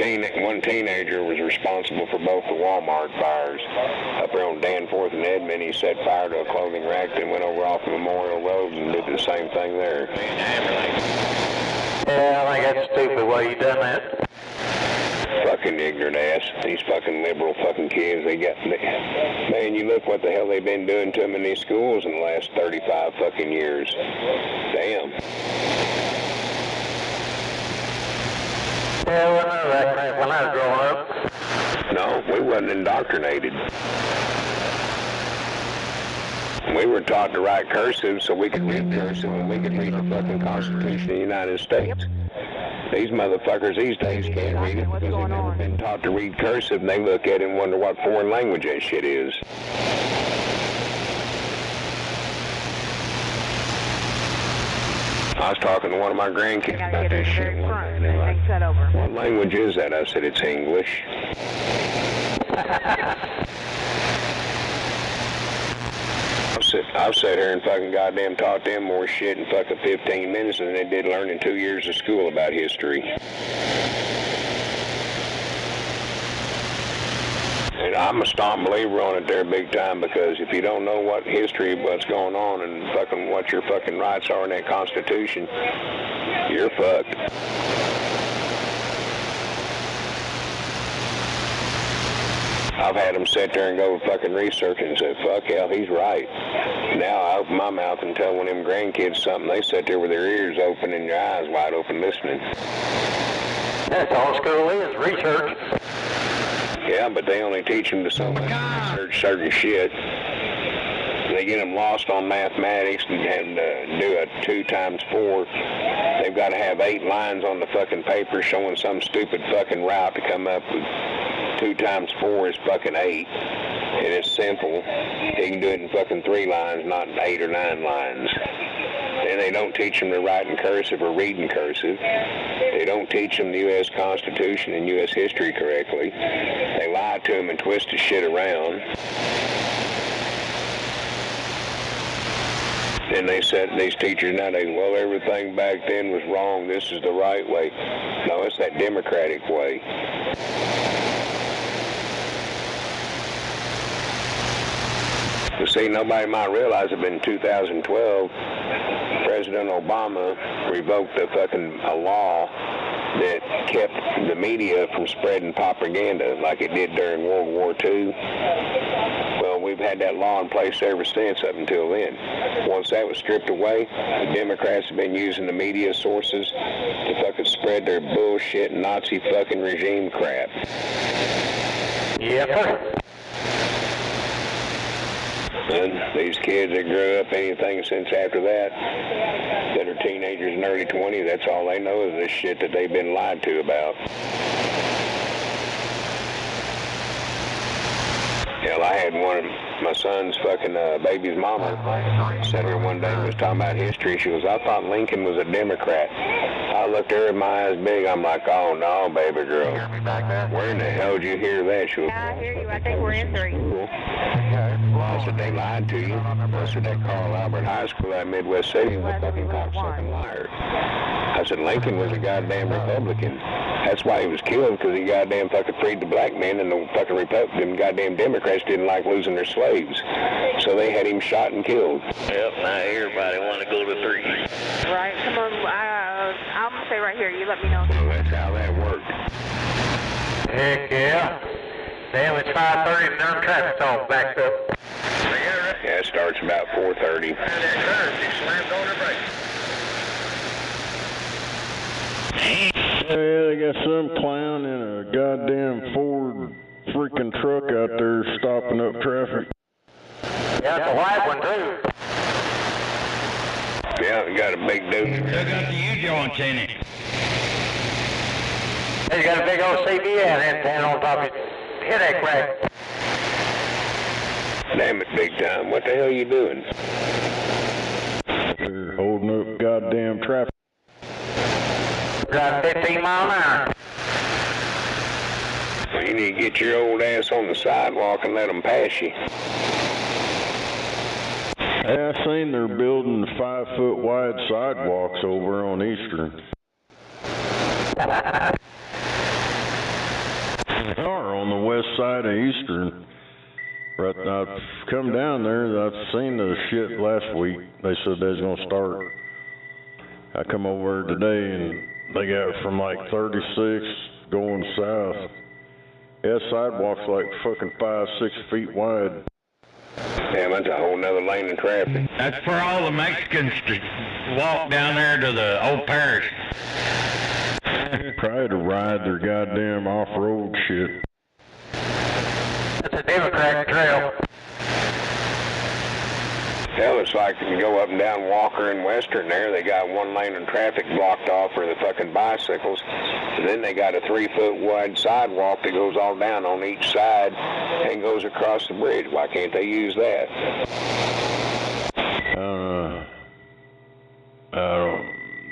one teenager was responsible for both the Walmart fires. Up there on Danforth and Edmond, he set fire to a clothing rack, then went over off Memorial Road and did the same thing there. Yeah, I think that's stupid why you done that. Fucking ignorant ass. These fucking liberal fucking kids, man, you look what the hell they've been doing to them in these schools in the last 35 fucking years. Damn. Yeah, well, I know that crap when I was growing up. No, we wasn't indoctrinated. We were taught to write cursive so we could read cursive and we could read the fucking Constitution of the United States. These motherfuckers these days can't read it because they've never been taught to read cursive, and they look at it and wonder what foreign language that shit is. I was talking to one of my grandkids about this shit one day. What language is that? I said, it's English. I've sat here and fucking goddamn taught them more shit in fucking 15 minutes than they did learning 2 years of school about history. And I'm a staunch believer on it there big time, because if you don't know what history, what's going on, and fucking what your fucking rights are in that Constitution, you're fucked. I've had them sit there and go fucking research and say, fuck hell, he's right. Now I open my mouth and tell one of them grandkids something, they sit there with their ears open and their eyes wide open listening. That's all school is, research. Yeah, but they only teach them to research certain shit. They get them lost on mathematics and have to do a 2 times 4. They've got to have 8 lines on the fucking paper showing some stupid fucking route to come up with 2 times 4 is fucking 8. And it's simple. He can do it in fucking 3 lines, not 8 or 9 lines. And they don't teach them to write in cursive or read in cursive. They don't teach them the U.S. Constitution and U.S. history correctly. They lie to them and twist the shit around. And they said, these teachers nowadays, well, everything back then was wrong. This is the right way. No, it's that democratic way. You see, nobody might realize it, but in 2012, President Obama revoked a law that kept the media from spreading propaganda like it did during World War II. Well, we've had that law in place ever since up until then. Once that was stripped away, the Democrats have been using the media sources to fucking spread their bullshit Nazi fucking regime crap. Yep. And these kids that grew up anything since after that are teenagers in early 20s, that's all they know is this shit that they've been lied to about. Hell, I had one of my son's fucking baby's mama sat here one day and was talking about history. She goes, I thought Lincoln was a Democrat. I looked at her with my eyes big. I'm like, oh no, baby girl. Where in the hell did you hear that? She goes, Yeah, I hear you. I think we're in 3. I said, they lied to you. I said, that Carl Albert High School out in Midwest City was a fucking cocksucking liar. I said, Lincoln was a goddamn Republican. That's why he was killed, because he goddamn fucking freed the black men, and the fucking Republican goddamn Democrats didn't like losing their slaves. So they had him shot and killed. Yep, now everybody want to go to 3. Right, come on. I'm going to stay right here. You let me know. So that's how that worked. Heck yeah. Damn, it's 5:30 and their traffic's all backed up. Yeah, it starts about 4:30. Yeah, they got some clown in a goddamn Ford freaking truck out there stopping up traffic. Yeah, it's a white one too. Yeah, we got a big dude. Look up the U-joints in it. Hey, you got a big old CBN antenna on top of your headache rack. Damn it, big time. What the hell are you doing? They're holding up goddamn traffic. Driving 15 miles an hour. Well, you need to get your old ass on the sidewalk and let them pass you. Hey, I seen they're building 5-foot wide sidewalks over on Eastern. They are on the west side of Eastern. Right now, I've come down there, I've seen the shit last week. They said they was gonna start. I come over today and they got from like 36 going south. Yeah, sidewalks like fucking 5-6 feet wide. Damn, that's a whole nother lane of traffic. That's for all the Mexicans to walk down there to the old parish. Try to ride their goddamn off-road shit. It's a Democrat trail. Hell, it's like you can go up and down Walker and Western there. They got one lane of traffic blocked off for the fucking bicycles. And then they got a 3-foot wide sidewalk that goes all down on each side and goes across the bridge. Why can't they use that?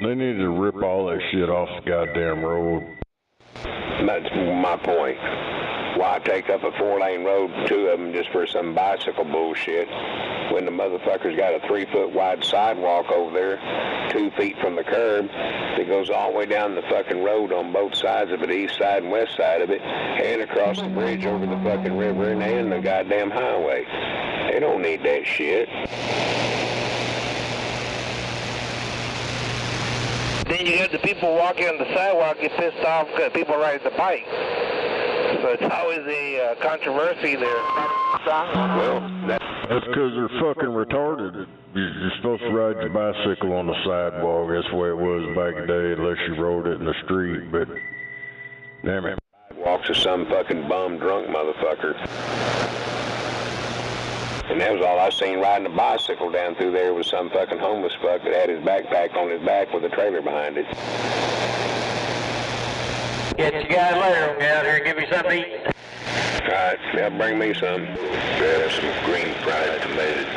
They need to rip all that shit off the goddamn road. That's my point. Why take up a 4-lane road, 2 of them, just for some bicycle bullshit, when the motherfucker's got a 3-foot wide sidewalk over there, 2 feet from the curb, that goes all the way down the fucking road on both sides of it, east side and west side of it, and across the bridge over the fucking river and the goddamn highway. They don't need that shit. Then you got the people walking on the sidewalk get pissed off because people ride the bike. So it's always a controversy there. Well, that's because they're fucking retarded. You're supposed to ride your bicycle on the sidewalk. That's the way it was back in the day, unless you rode it in the street. But damn it, sidewalks are some fucking bum drunk motherfucker. And that was all I seen riding a bicycle down through there was some fucking homeless fuck that had his backpack on his back with a trailer behind it. Get you guys later, get out here and give me something to eat. Alright, yeah, bring me some. Yeah, some green fried tomatoes.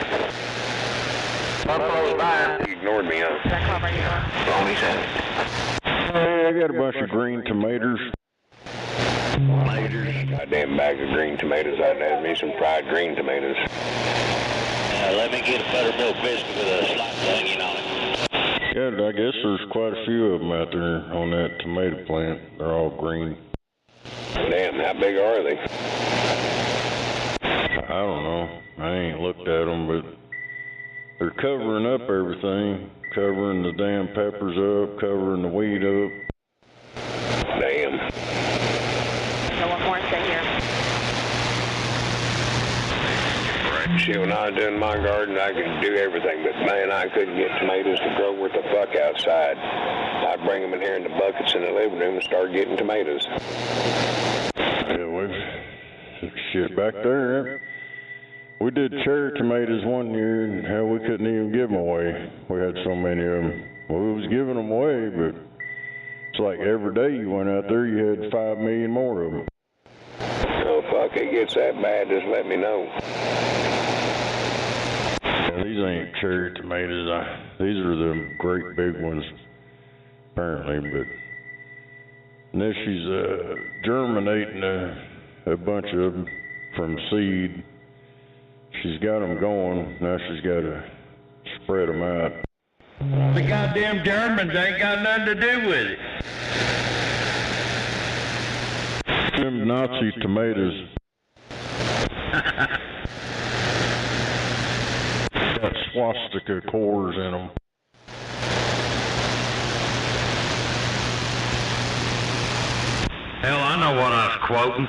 Buffalo's fine. You ignored me, huh? Only said. Hey, I got a bunch of green tomatoes. Goddamn bag of green tomatoes. I'd have me some fried green tomatoes. Let me get a buttermilk biscuit with a slot onion on it. Yeah, I guess there's quite a few of them out there on that tomato plant. They're all green. Damn, how big are they? I don't know. I ain't looked at them, but they're covering up everything. Covering the damn peppers up, covering the weed up. Damn. So one more, stay here. Shit, when I was doing my garden, I could do everything, but man, I couldn't get tomatoes to grow worth the fuck outside. I'd bring them in here in the buckets in the living room and start getting tomatoes. Yeah, well, shit back there. We did cherry tomatoes one year, and hell, we couldn't even give them away. We had so many of them. Well, we was giving them away, but it's like every day you went out there, you had 5 million more of them. Oh, fuck, it gets that bad, just let me know. Yeah, these ain't cherry tomatoes. These are the great big ones, apparently, but... And then she's germinating a bunch of them from seed. She's got them going, now she's got to spread them out. The goddamn Germans ain't got nothing to do with it. Them Nazi tomatoes. Got swastika cores in them. Hell, I know what I was quoting.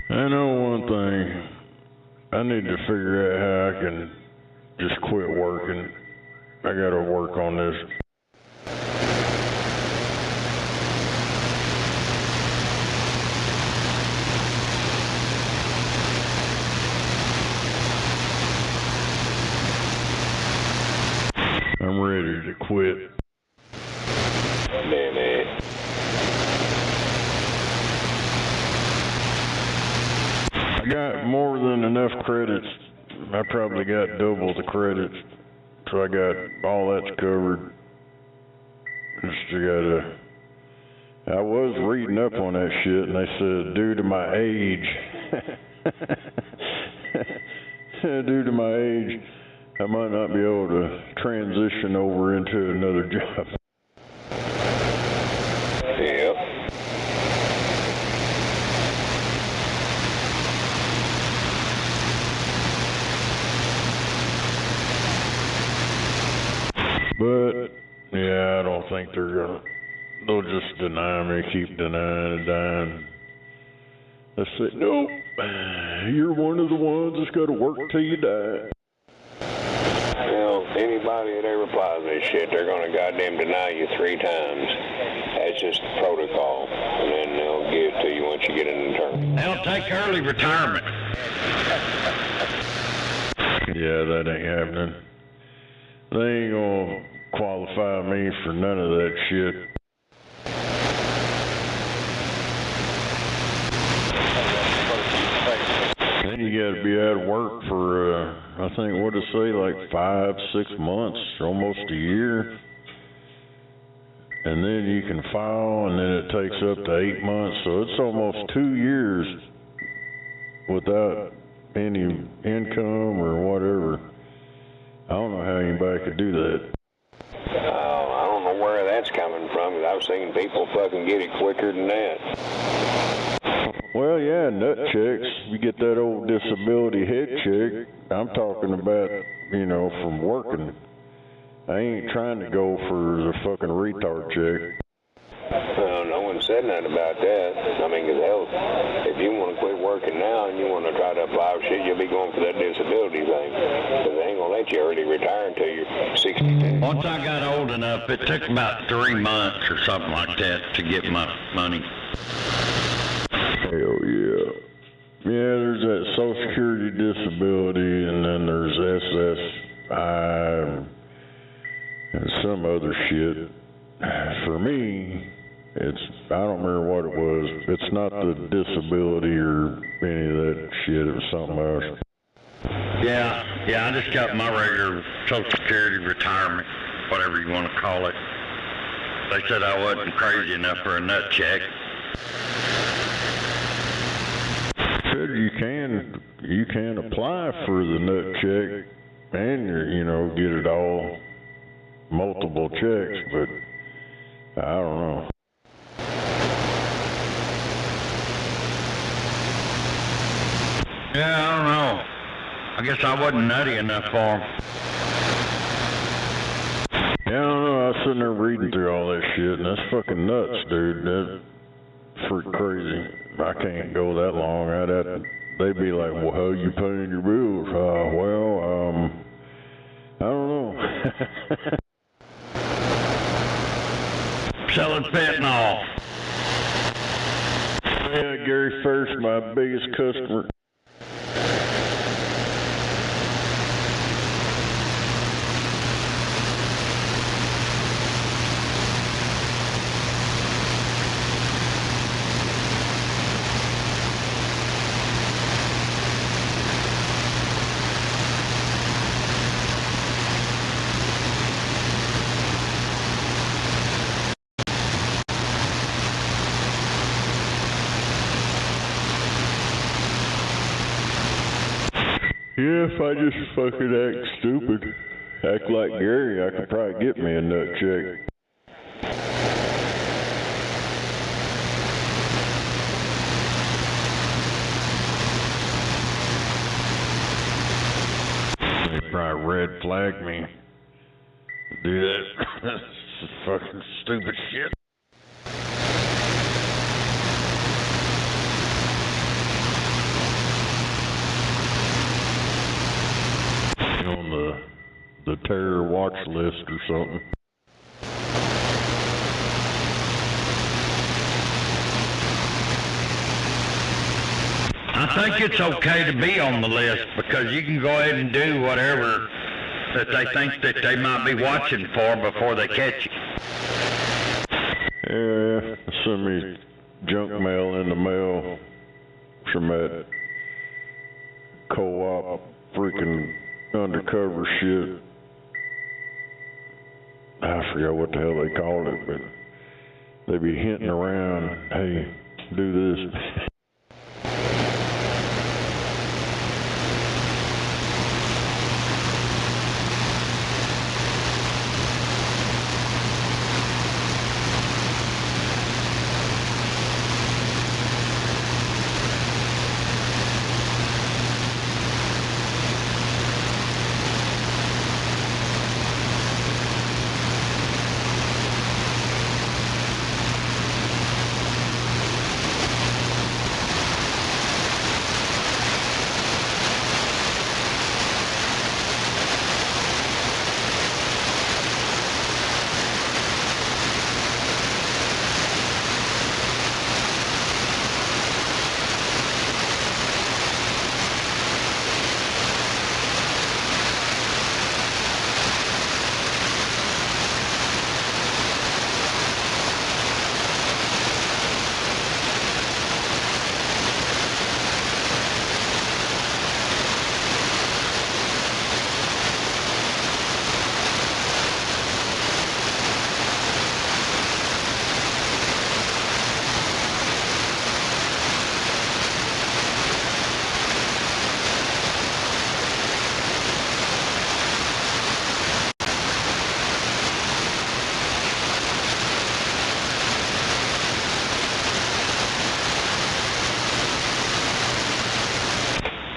I know one thing. I need to figure out how I can just quit working. I gotta work on this. I'm ready to quit. Damn it. I got more than enough credits. I probably got double the credits. So I got all that's covered. Just gotta... I was reading up on that shit and they said due to my age, due to my age, I might not be able to transition over into another job. Yep. But, yeah, I don't think they're gonna, they'll just deny me, keep denying and dying. They'll say, nope, you're one of the ones that's gotta work till you die. Well, anybody that ever applies this shit, they're gonna goddamn deny you 3 times. That's just protocol. And then they'll give it to you once you get an intern. They'll take early retirement. Yeah, that ain't happening. They ain't gonna qualify me for none of that shit. Then you gotta be out of work for, I think, what to say, like 5, 6 months, almost a year. And then you can file, and then it takes up to 8 months, so it's almost 2 years without any income or whatever. I don't know how anybody could do that. I don't know where that's coming from, but I've seen people fucking get it quicker than that. Well, yeah, nut checks. You get that old disability head check. I'm talking about, you know, from working. I ain't trying to go for the fucking retard check. No one said nothing about that. I mean, 'cause hell, if you want to quit working now and you want to try to apply for shit, you'll be going for that disability thing. 'Cause they ain't gonna let you early retire until you're 62. Once I got old enough, it took about 3 months or something like that to get my money. Hell yeah. Yeah, there's that Social Security disability, and then there's SSI and some other shit. For me, it's, I don't remember what it was. It's not the disability or any of that shit. It was something else. Yeah, I just got my regular Social Security retirement, whatever you want to call it. They said I wasn't crazy enough for a nut check. Said you can apply for the nut check and you know, get it all, multiple checks, but I don't know. Yeah, I don't know. I guess I wasn't nutty enough for them. Yeah, I don't know. I was sitting there reading through all that shit, and that's fucking nuts, dude. That's freak crazy. I can't go that long. They'd be like, well, how you paying your bills? I don't know. my biggest customer. Yeah, if I just fucking act stupid, act like Gary, I could probably get me a nut check. They probably red flag me. Do that. That's fucking stupid shit. On the terror watch list or something. I think it's okay to be on the list because you can go ahead and do whatever that they think that they might be watching for before they catch you. Yeah, send me junk mail in the mail from that co-op freaking undercover shit. I forgot what the hell they called it, but they be hinting around, hey, do this.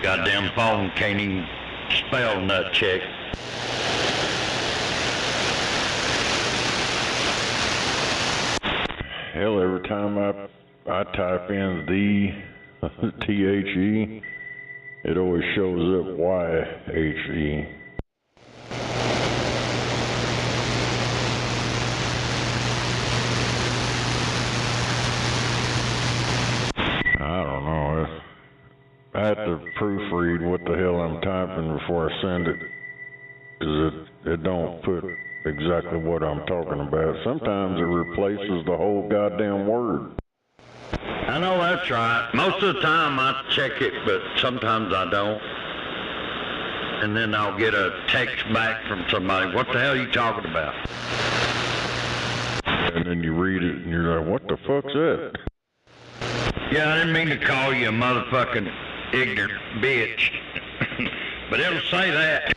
Goddamn phone can't even spell nut check. Hell, every time I type in the THE, it always shows up YHE. I don't know. I have to proofread what the hell I'm typing before I send it, because it don't put exactly what I'm talking about. Sometimes it replaces the whole goddamn word. I know that's right. Most of the time I check it, but sometimes I don't. And then I'll get a text back from somebody, what the hell are you talking about? And then you read it and you're like, what the fuck's that? Yeah, I didn't mean to call you a motherfucking ignorant bitch. But it'll say that.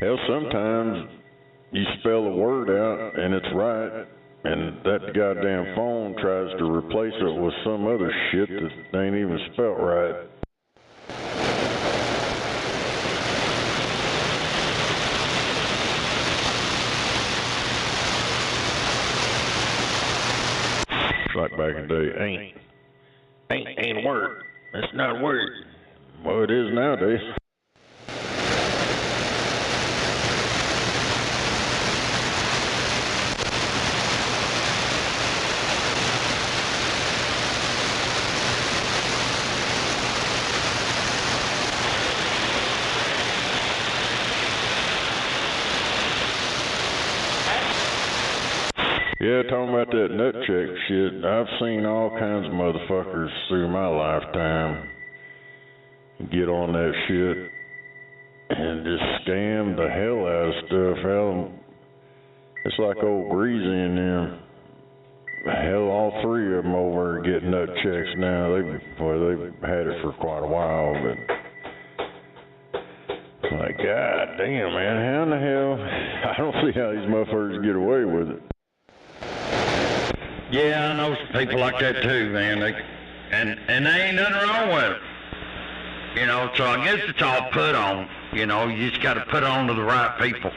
Hell, sometimes you spell a word out and it's right, and that goddamn phone tries to replace it with some other shit that ain't even spelt right. Like back in the day, ain't a word. That's not a word. Well, it is nowadays. Yeah, talking about that nut check shit, I've seen all kinds of motherfuckers through my lifetime get on that shit and just scam the hell out of stuff. Hell, it's like old Breezy and them. Hell, all three of them over get nut checks now. They've had it for quite a while, but like, god damn, man, how in the hell? I don't see how these motherfuckers get away with it. Yeah, I know some people like that too, man. And there ain't nothing wrong with it. You know, so I guess it's all put on. You know, you just got to put on to the right people.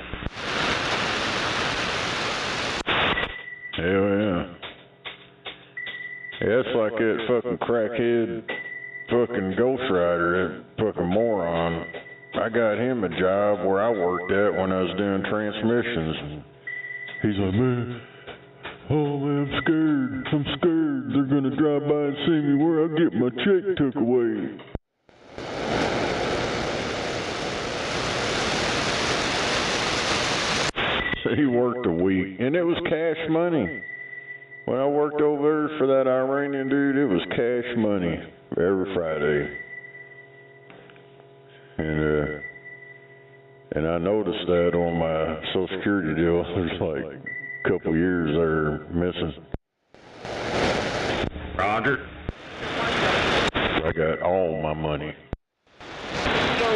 Hell yeah. Yeah, it's like that fucking crackhead fucking ghostwriter, that fucking moron. I got him a job where I worked at when I was doing transmissions. And he's like, man, oh man, I'm scared. They're gonna drive by and see me where I get my check took away. He worked a week, and it was cash money. When I worked over there for that Iranian dude, it was cash money every Friday. And I noticed that on my Social Security deal. There's like a couple years there missing. Roger. I got all my money. Yo.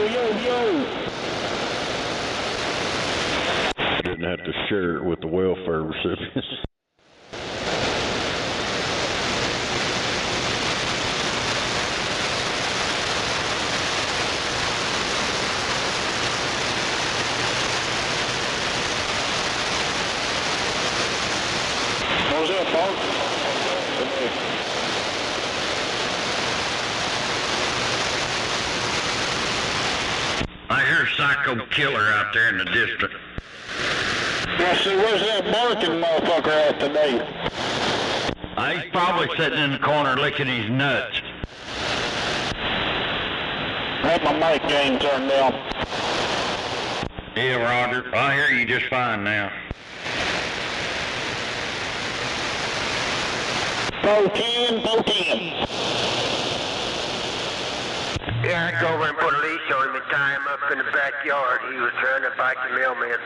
I didn't have to share it with the welfare recipients. What was that, Bob? I hear Psycho Killer out there in the district. Yeah, see, where's that barking motherfucker at today? He's probably sitting in the corner licking his nuts. I had my mic gain turned down. Yeah, Roger. I hear you just fine now. 410. Yeah, I'd go over and put a leash on him and tie him up in the backyard. He was trying to bite the mailman.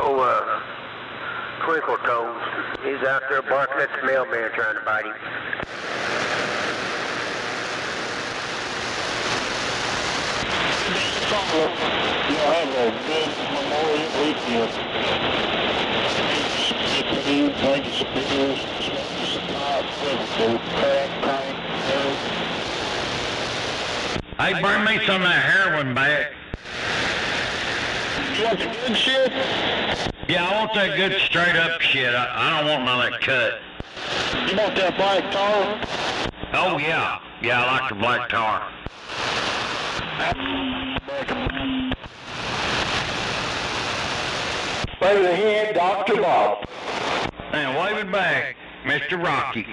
Oh, Twinkle Toes. He's out there barking at the mailman trying to bite him. You'll have a good Memorial weekend. Hey, bring me some of that heroin back. You want the good shit? Yeah, I want that good straight up shit. I don't want none of that cut. You want that black tar? Oh, yeah. Yeah, I like the black tar. Over the head, Dr. Bob. And wave it back, Mr. Rocky.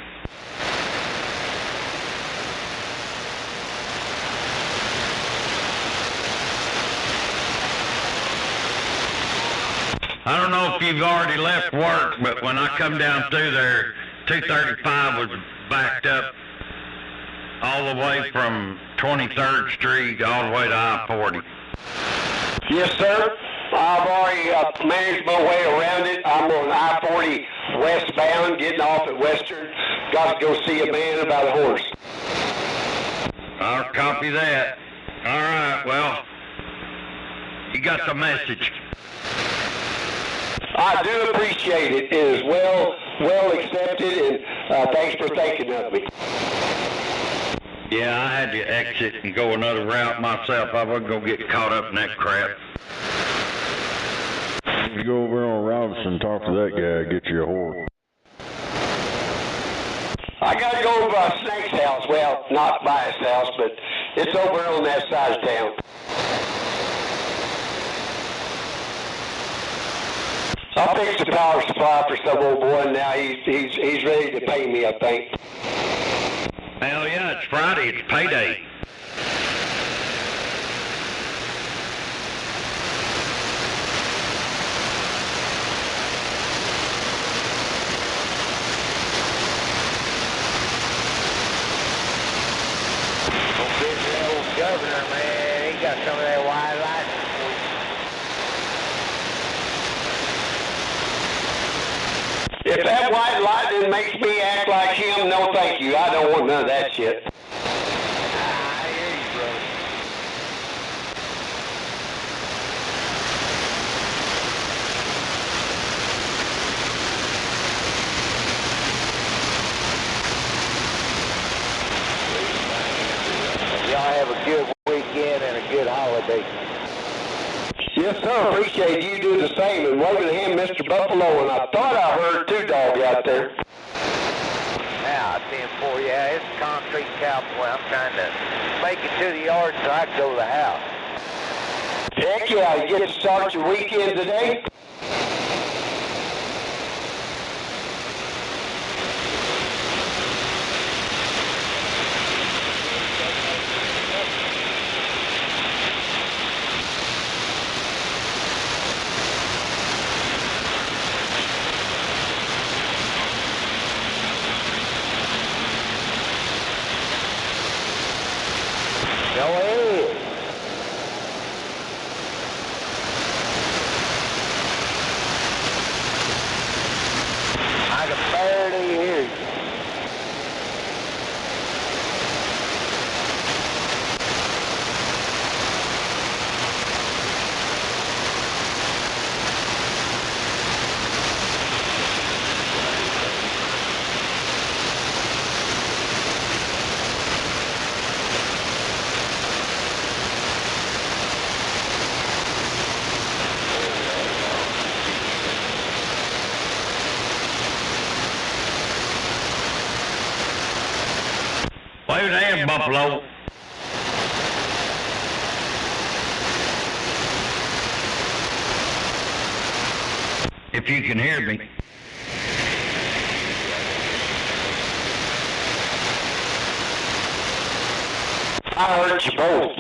I don't know if you've already left work, but when I come down through there, 235 was backed up all the way from 23rd Street all the way to I-40. Yes, sir. I've already managed my way around it. I'm on I-40 westbound, getting off at Western. Got to go see a man about a horse. I'll copy that. All right, well, you got the message. I do appreciate it. It is well accepted, and thanks for thinking of me. Yeah, I had to exit and go another route myself. I wasn't going to get caught up in that crap. You go over on Robinson, talk to that guy, get you a whore. I got to go over by Snake's house. Well, not by his house, but it's over on that side of town. I'll fix the power supply for some old boy, and now he's ready to pay me, I think. Hell yeah, it's Friday, it's payday. then makes me act like him. No, thank you. I don't want none of that shit. I hear you, brother. Y'all have a good weekend and a good holiday. Yes, sir. Appreciate you doing the same. And waving to him, Mr. Buffalo. And I thought I heard two dogs out there. Now, 10-4, yeah, it's a concrete cowboy. I'm trying to make it to the yard so I can go to the house. Heck yeah, you get to start your weekend today? Go ahead. I can barely hear you. Wave your hand, Buffalo. If you can hear me. I heard you both.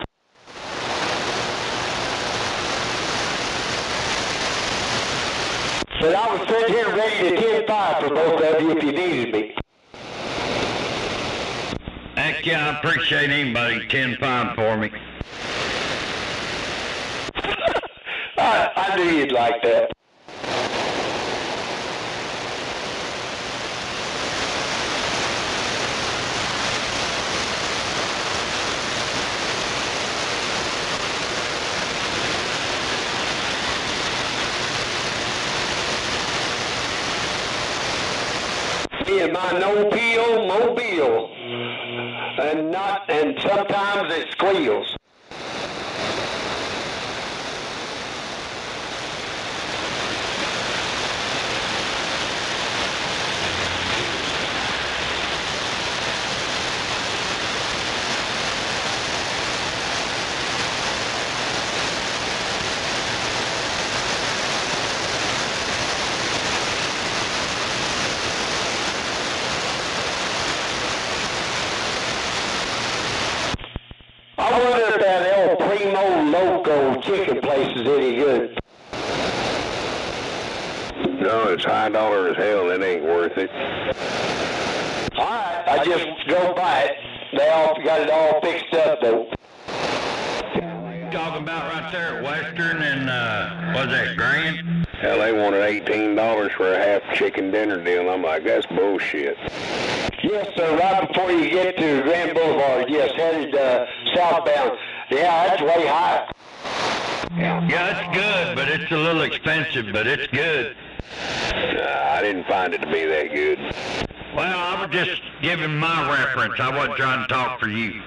But I was sitting here ready to 10-5 for both of you if you needed me. Heck yeah, I appreciate anybody 10-5 for me. I knew you'd like that. Me and my no-peel mobile. And sometimes it squeals. I wonder if that El Primo Loco chicken place is any good. No, it's high dollar as hell. It ain't worth it. All right, I just drove by it. They all got it all fixed up though. Talking about right there at Western and, was that Grand? Hell, they wanted $18 for a half chicken dinner deal. I'm like, that's bullshit. Yes, sir, right before you get to Grand Boulevard, yes, headed southbound. Yeah, that's way high. Yeah, it's good, but it's a little expensive, but it's good. I didn't find it to be that good. Well, I was just giving my reference. I wasn't trying to talk for you.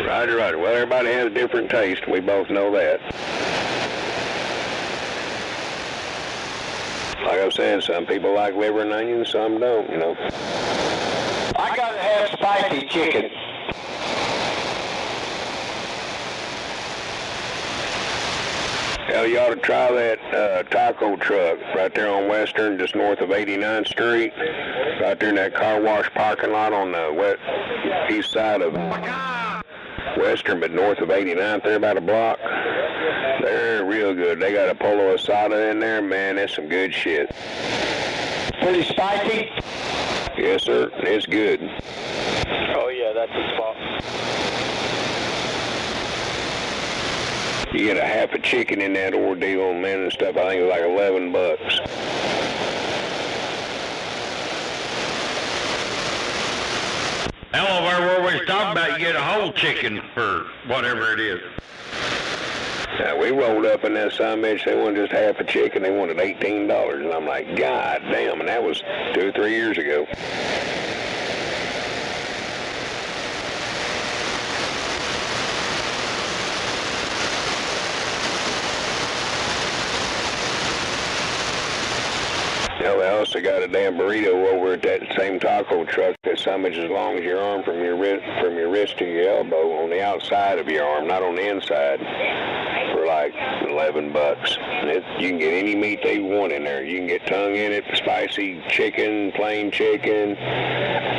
Roger, roger. Well, everybody has a different taste. We both know that. Like I said, some people like liver and onions, some don't, you know. I gotta have spicy chicken. Hell, you ought to try that taco truck right there on Western, just north of 89th Street. Right there in that car wash parking lot on the east side of Western, but north of 89th, there about a block. They're real good. They got a polo asada in there, man. That's some good shit. Pretty spicy? Yes, sir. It's good. Oh, yeah, that's the spot. You get a half a chicken in that ordeal, man, and stuff. I think it's like $11. Hello, where we was talking about, you get a whole chicken for whatever it is. Now, we rolled up in that son bitch, they wanted just half a chicken, they wanted $18, and I'm like, God damn, and that was 2 or 3 years ago. Hell, they also got a damn burrito over at that same taco truck that's so much as long as your arm from your wrist to your elbow on the outside of your arm, not on the inside, for like $11. And you can get any meat they want in there. You can get tongue in it, spicy chicken, plain chicken,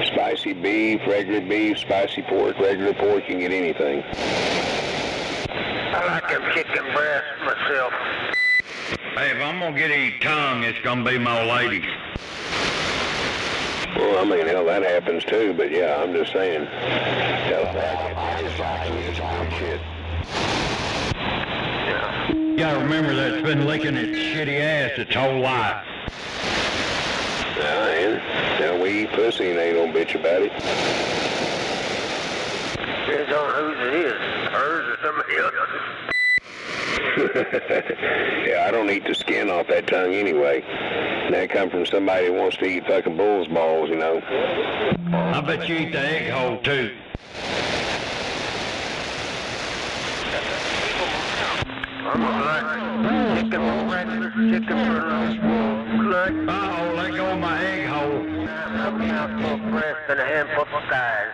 spicy beef, spicy pork, regular pork. You can get anything. I like them chicken breasts myself. Hey, if I'm gonna get any tongue, it's gonna be my old lady. Well, I mean, hell, that happens too, but yeah, I'm just saying. Hell, shit. You gotta remember that it's been licking its shitty ass its whole life. Nah, and now we eat pussy and they don't bitch about it. Depends on whose it is, hers or somebody else's. Yeah, I don't eat the skin off that tongue anyway. And that come from somebody who wants to eat fucking bull's balls, you know. I bet you eat the egg hole too. I'm like chicken for breakfast, chicken for lunch. Uh-oh, let go of my egg hole. Put me out for a breast and a handful of thighs.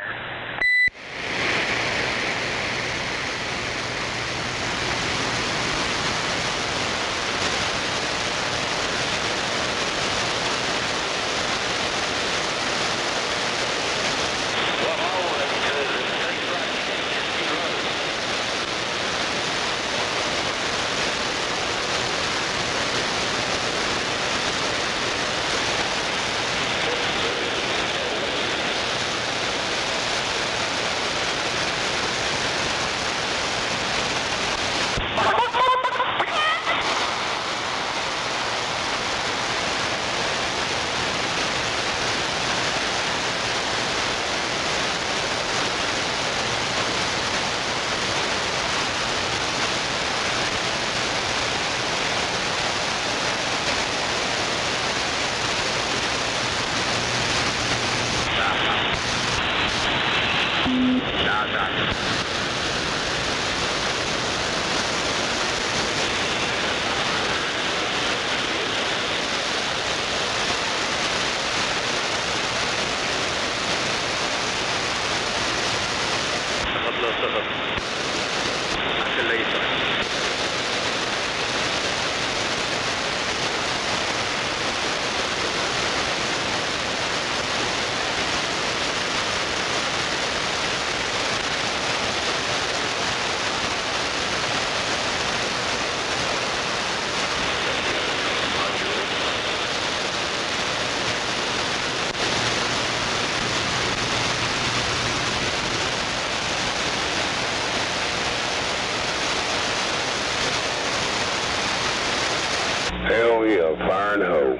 Hell yeah, fire and hoe.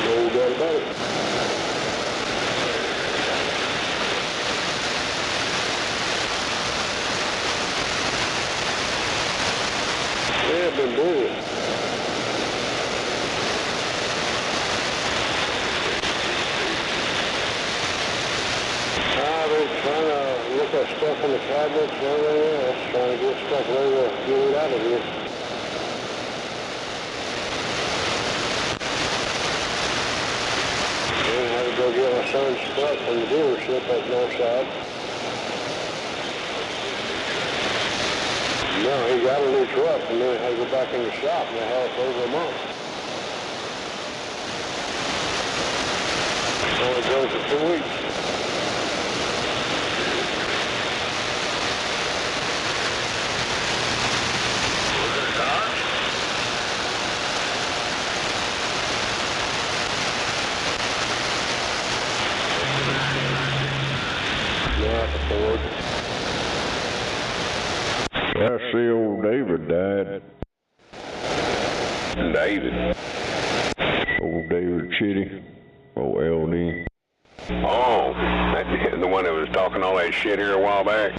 No doubt about it. Yeah, I've been doing it. Trying to look at stuff in the cabinets and everything else, trying to get stuff ready to get it out of here. Then I had to go get my son's truck from the dealership at Northside. No, he got a new truck and then I had to go back in the shop and I had it for over a month. Only drove for 2 weeks. Not the Ford. Yeah, I see old David died. David? Old David Chitty. Old LD. Oh, the one that was talking all that shit here a while back?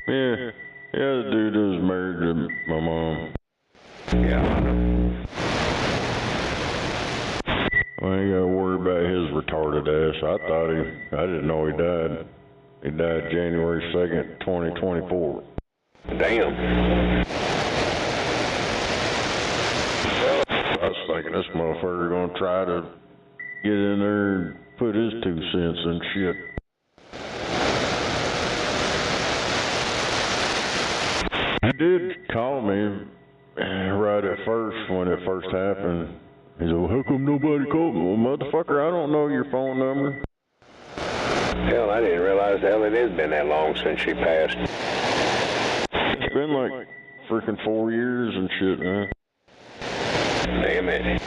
Yeah, the dude that was married to my mom. Yeah, I know. I ain't gotta worry about his retarded ass. I didn't know he died. He died January 2nd, 2024. Damn. I was thinking this motherfucker gonna try to get in there and put his 2 cents in shit. He did call me right at first when it first happened. He said, well, how come nobody called me? Well, motherfucker, I don't know your phone number. Hell, I didn't realize the hell it has been that long since she passed. It's been like freaking 4 years and shit, man. Damn it.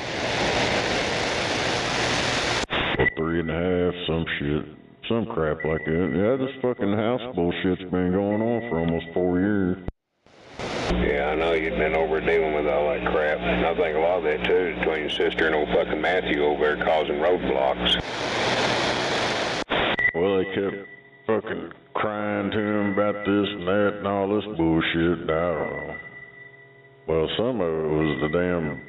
Or 3.5, some shit. Some crap like that. Yeah, this fucking house bullshit's been going on for almost 4 years. Yeah, I know you'd been over dealing with all that crap. And I think a lot of that, too, between your sister and old fucking Matthew over there causing roadblocks. Well, they kept fucking crying to him about this and that and all this bullshit. I don't know. Well, some of it was the damn...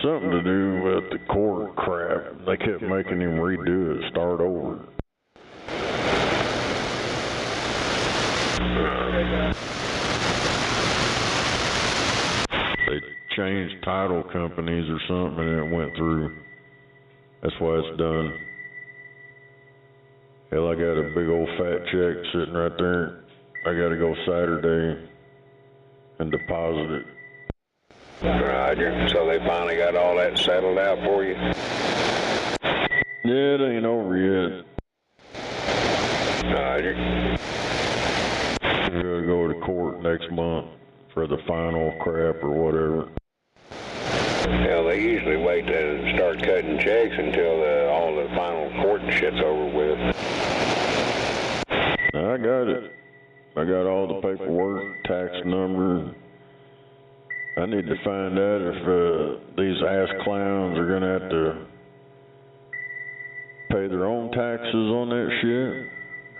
something to do with the court crap. They kept making him redo it, start over. They changed title companies or something and it went through. That's why it's done. Hell, I got a big old fat check sitting right there. I gotta go Saturday and deposit it. Roger. So they finally got all that settled out for you? Yeah, it ain't over yet. Roger. We gotta go to court next month for the final crap or whatever. Hell, they usually wait to start cutting checks until all the final court shit's over with. I got it. I got all the paperwork, tax number. I need to find out if these ass clowns are gonna have to pay their own taxes on that shit.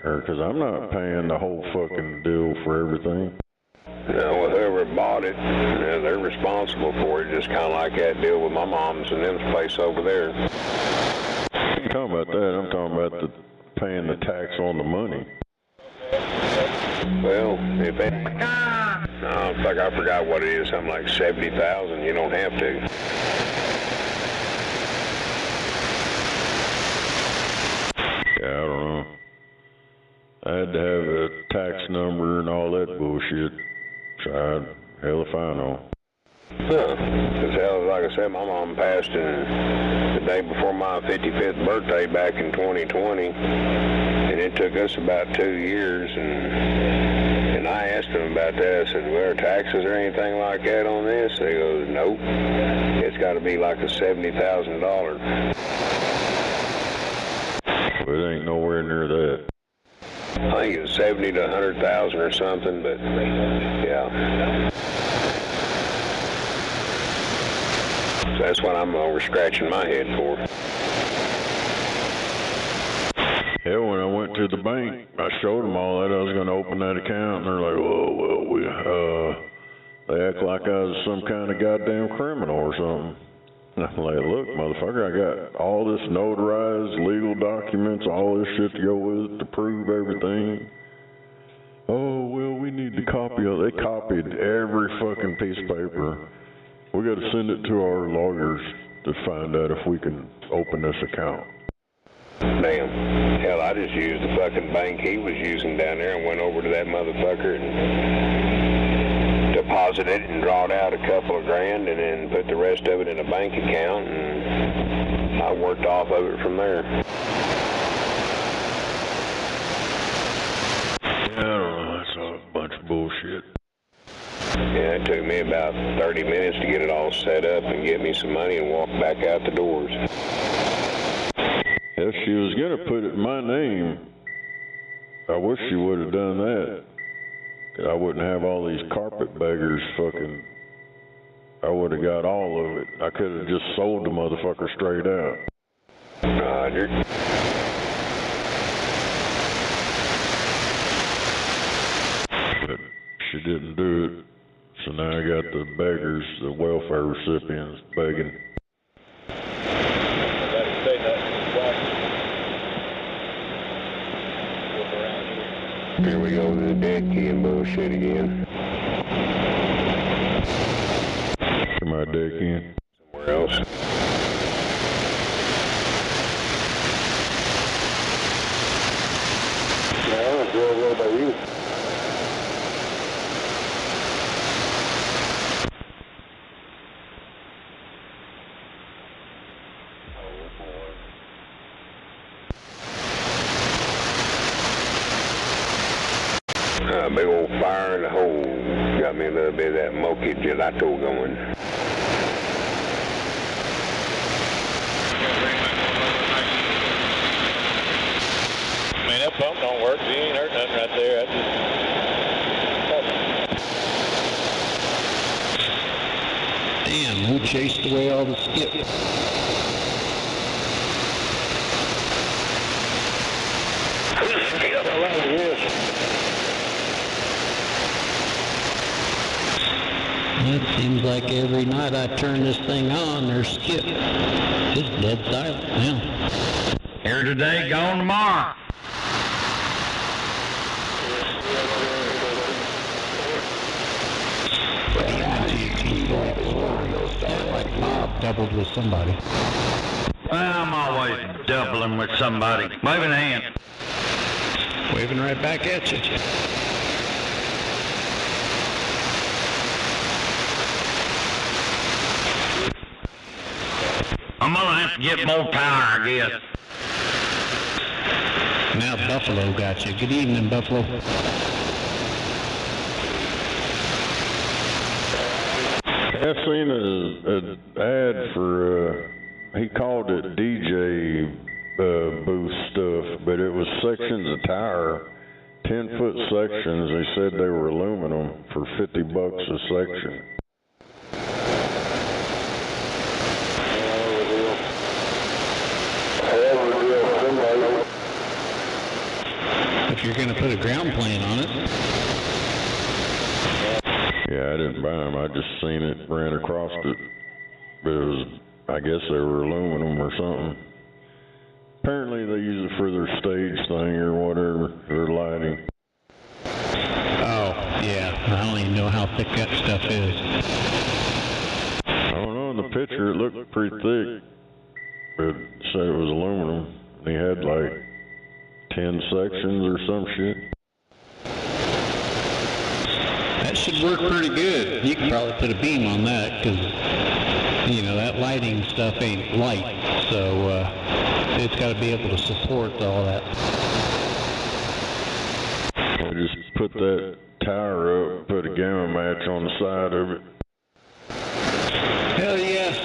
Or, cause I'm not paying the whole fucking deal for everything. No, whoever bought it, they're responsible for it, just kind of like that deal with my mom's and them's place over there. I ain't talking about that, I'm talking about paying the tax on the money. Well, if it... No, it's like I forgot what it is, something like 70,000, you don't have to. Yeah, I don't know. I had to have a tax number and all that bullshit. Hell if I know. Huh. Because hell, like I said, my mom passed the day before my 55th birthday back in 2020. And it took us about 2 years. And I asked them about that. I said, well, are taxes or anything like that on this? They go, nope. It's got to be like a $70,000. Well, it ain't nowhere near that. I think it's 70 to 100,000 or something, but yeah. So that's what I'm over scratching my head for. Hell, when I went to the bank, I showed them all that I was going to open that account, and they're like, well, they act like I was some kind of goddamn criminal or something. And I'm like, look, motherfucker, I got all this notarized legal documents, all this shit to go with it to prove everything. Oh, well, we need to copy it. They copied every fucking piece of paper. We got to send it to our lawyers to find out if we can open this account. Damn. Hell, I just used the fucking bank he was using down there and went over to that motherfucker and deposited and drawed out a couple of grand and then put the rest of it in a bank account, and I worked off of it from there. Yeah, I don't know. That's a bunch of bullshit. Yeah, it took me about 30 minutes to get it all set up and get me some money and walk back out the doors. If she was going to put it in my name, I wish she would have done that. I wouldn't have all these carpetbaggers fucking, I would have got all of it. I could have just sold the motherfucker straight out. Roger. But she didn't do it, so now I got the beggars, the welfare recipients begging. Here we go to the dead keying bullshit again. Am I dead keying? Somewhere else. Yeah, I'm real well by you. Big old fire in the hole. Got me a little bit of that Moki gelato going. Man, that pump don't work. You ain't hurt nothing right there. Damn, who chased away all the skip? It seems like every night I turn this thing on, there's skip. It's dead silent now. Here today, gone tomorrow. Like Bob doubled with somebody. I'm always doubling with somebody. Waving a hand. Waving right back at you. I'm gonna have to get more power, I guess. Now Buffalo got you. Good evening, Buffalo. I've seen an ad for, he called it DJ booth stuff, but it was sections of tire, 10-foot sections. They said they were aluminum for $50 a section. If you're going to put a ground plane on it. Yeah, I didn't buy them. I just seen it, ran across it. But it was, I guess they were aluminum or something. Apparently they use it for their stage thing or whatever, their lighting. Oh, yeah. I don't even know how thick that stuff is. I don't know, in the picture it looked pretty thick. But it said it was aluminum. And he had like 10 sections or some shit. That should work pretty good. You could probably put a beam on that because, you know, that lighting stuff ain't light. So it's got to be able to support all that. I just put that tire up, put a gamma match on the side of it. Hell yes.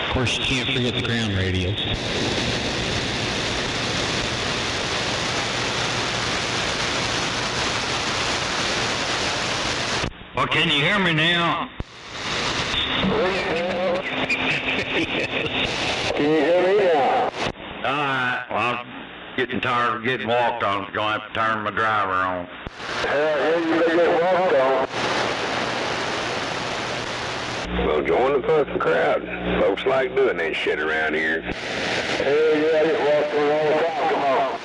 Of course, you can't forget the ground radios. Well, can you hear me now? Can you hear me now? Alright, well, I'm getting tired of getting walked on. I'm going to have to turn my driver on. Yeah, you better get walked on. Well, join the fucking crowd. Folks like doing that shit around here. Hell yeah, I get walked on all the time. Come on.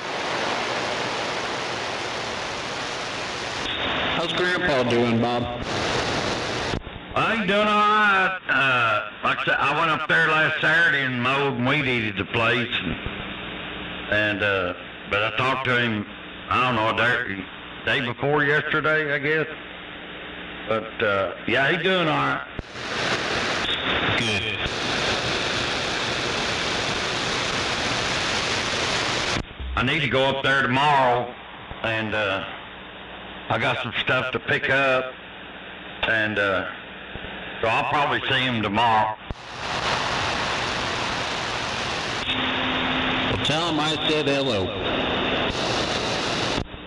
How's Grandpa doing, Bob? I'm doing all right. Like I said, I went up there last Saturday and mowed and weed eated the place, and but I talked to him, I don't know, day before yesterday, I guess. But yeah, he's doing all right. Good. I need to go up there tomorrow, and I got some stuff to pick up, and so I'll probably see him tomorrow. Well, tell him I said hello.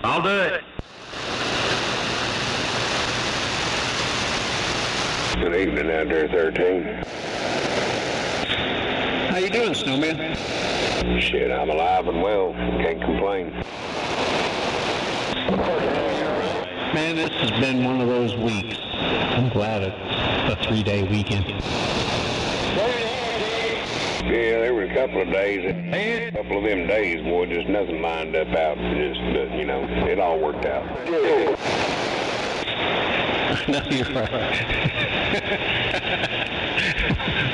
I'll do it. Good evening out there, 13. How you doing, Snowman? Shit, I'm alive and well. Can't complain. Man, this has been one of those weeks. I'm glad it's a 3-day weekend. Yeah, there were a couple of days. A couple of them days, boy, just nothing lined up out. Just, you know, it all worked out. No, you're right.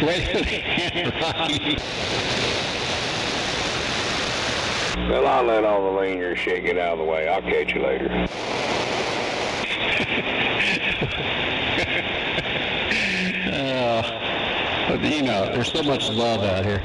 Wait a minute, Rocky. Well, I'll let all the linear shit get out of the way. I'll catch you later. But you know, there's so much love out here.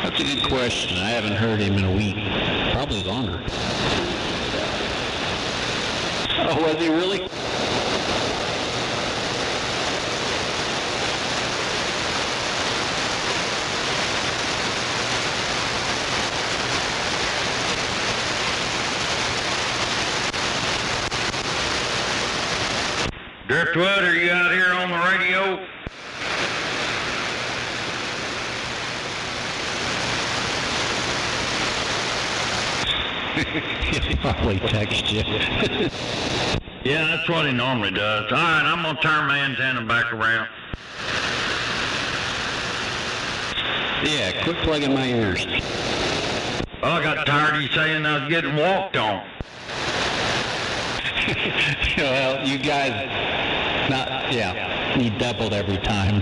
That's a good question. I haven't heard him in a week. Probably longer. Oh, was he really? Driftwood, are you out here on the radio? He'll probably text you. Yeah, that's what he normally does. All right, I'm going to turn my antenna back around. Yeah, quit plugging my ears. Well, I got tired of you saying I was getting walked on. Well, you guys, you doubled every time.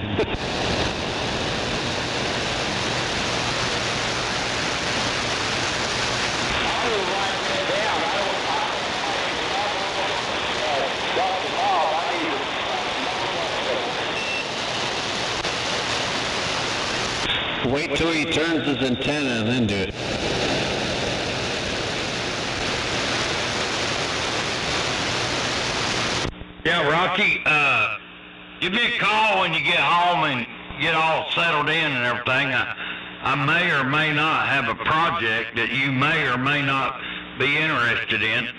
Wait till he turns his antenna and then do it. Yeah, Rocky, give me a call when you get home and get all settled in and everything. I may or may not have a project that you may or may not be interested in.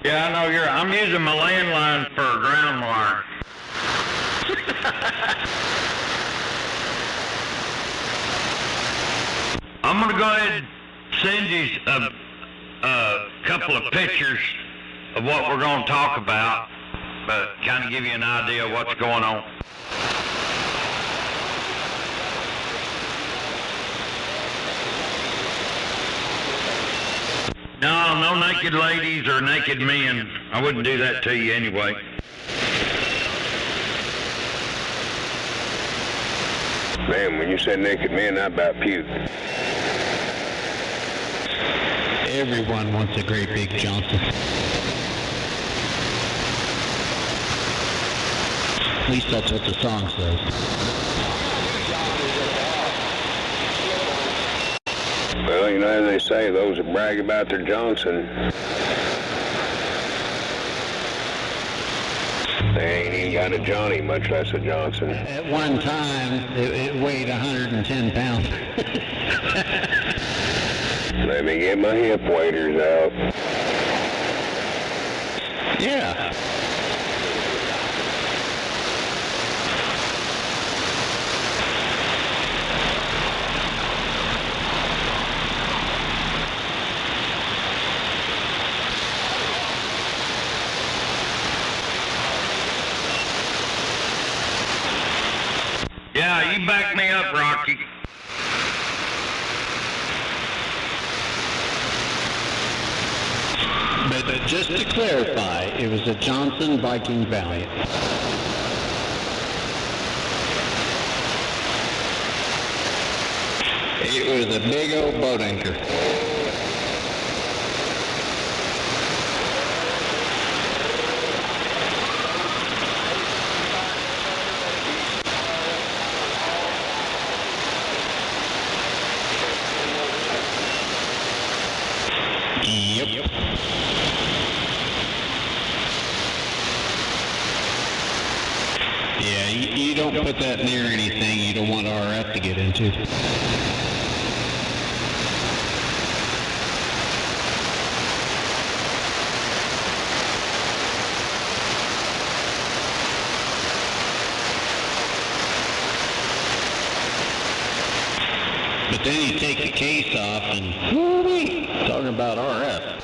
Yeah, I know I'm using my landline for ground wire. I'm going to go ahead and send you a couple of pictures of what we're going to talk about, but kind of give you an idea of what's going on. No naked ladies or naked men. I wouldn't do that to you anyway. Man, when you said naked men, I about puked. Everyone wants a great big Johnson. At least that's what the song says. Well, you know, as they say, those that brag about their Johnson, they ain't even got a Johnny, much less a Johnson. At one time, it weighed 110 pounds. Let me get my hip waders out. Yeah. Yeah, back me up, Rocky. But just to clarify, it was a Johnson Viking Valiant. It was a big old boat anchor. Yep. Yeah, you don't put that near anything you don't want RF to get into. But then you take the case off and woo-wee, talking about RF.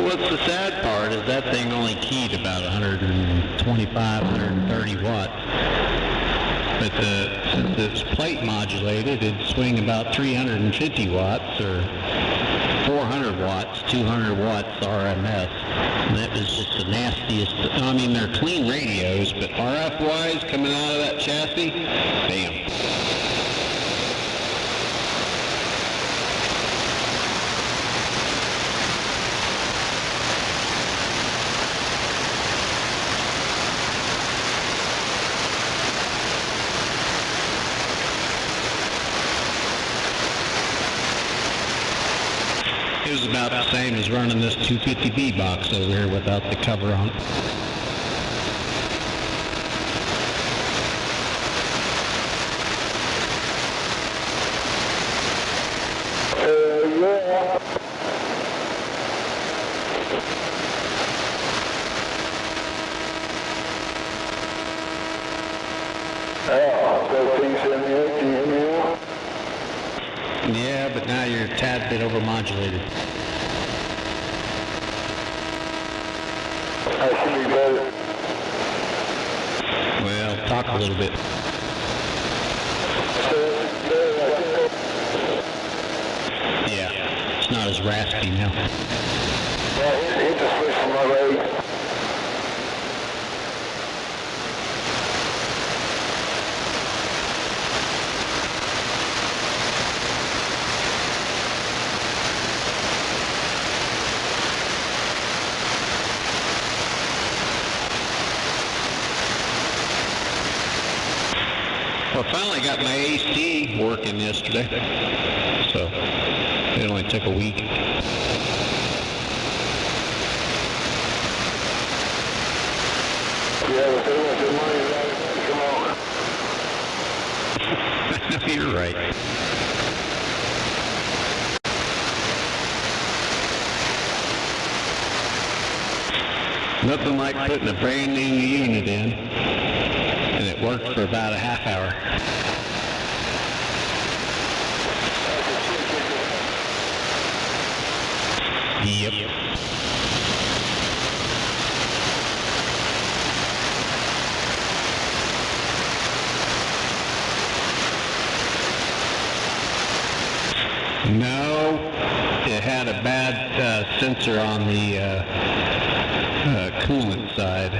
What's the sad part is that thing only keyed about 125, 130 watts. But since it's plate modulated, it'd swing about 350 watts or 400 watts, 200 watts RMS. And that was just the nastiest. I mean, they're clean radios, but RF-wise, coming out of that chassis, bam. It was about the same as running this 250B box over here without the cover on. Yeah. Yeah, but now you're a tad bit overmodulated. I should be better. Well, talk a little bit. Yeah, it's not as raspy now. Yeah, hit the switch from my leg. Well, I finally got my AC working yesterday, so it only took a week. Yeah, if they want their money back, come on. You're right. Nothing like putting a brand new unit in, and it worked for about a half hour. Yep. No, it had a bad sensor on the coolant side,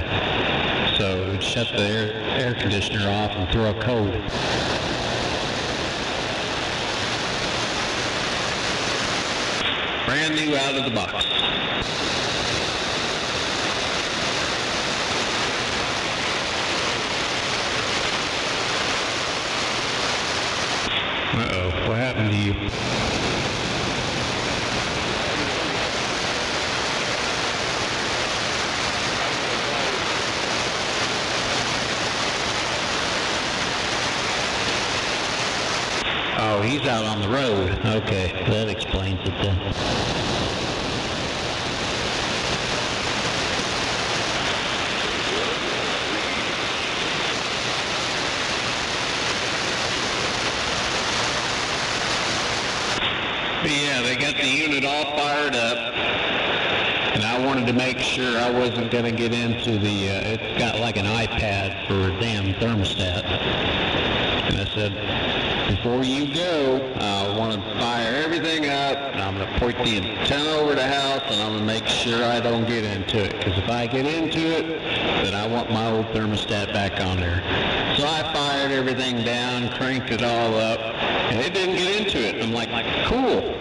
so it would shut the air conditioner off and throw a cold. Brand new out of the box. Uh-oh, what happened to you? Oh, he's out on the road. Okay, that explains it then. the unit all fired up, and I wanted to make sure I wasn't going to get into the, it's got like an iPad for a damn thermostat. And I said, before you go, I want to fire everything up, and I'm going to point the antenna over the house, and I'm going to make sure I don't get into it. Because if I get into it, then I want my old thermostat back on there. So I fired everything down, cranked it all up, and it didn't get into it. I'm like, cool.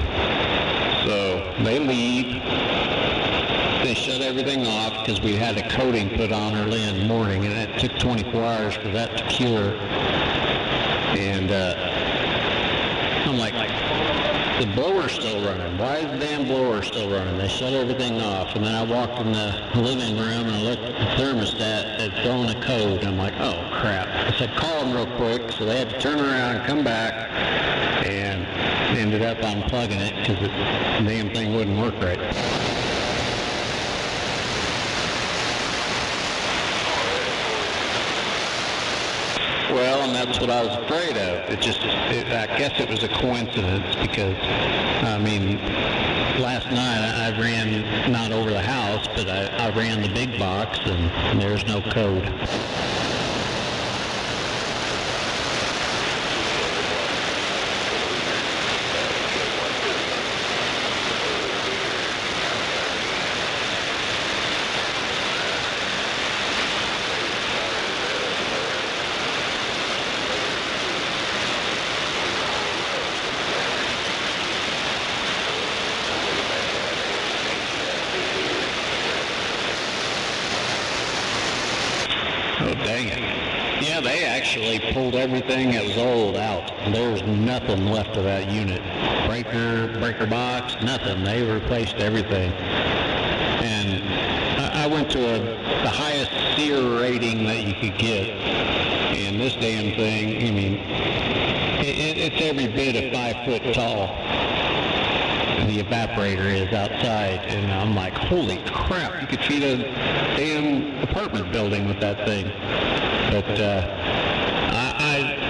So they leave. They shut everything off because we had a coating put on early in the morning, and it took 24 hours for that to cure. And I'm like, the blower's still running. Why is the damn blower still running? They shut everything off. And then I walked in the living room and I looked at the thermostat. They'd thrown a code. I'm like, oh, crap. I said, call them real quick. So they had to turn around and come back. And ended up unplugging it because the damn thing wouldn't work right. Well, and that's what I was afraid of. I guess it was a coincidence because, I mean, last night I ran, not over the house, but I ran the big box and there's no code. They pulled everything that was old out. There's nothing left of that unit. Breaker box, nothing. They replaced everything. And I went to the highest SEER rating that you could get. And this damn thing, I mean, it's every bit of 5 foot tall. The evaporator is outside. And I'm like, holy crap, you could feed a damn apartment building with that thing. But,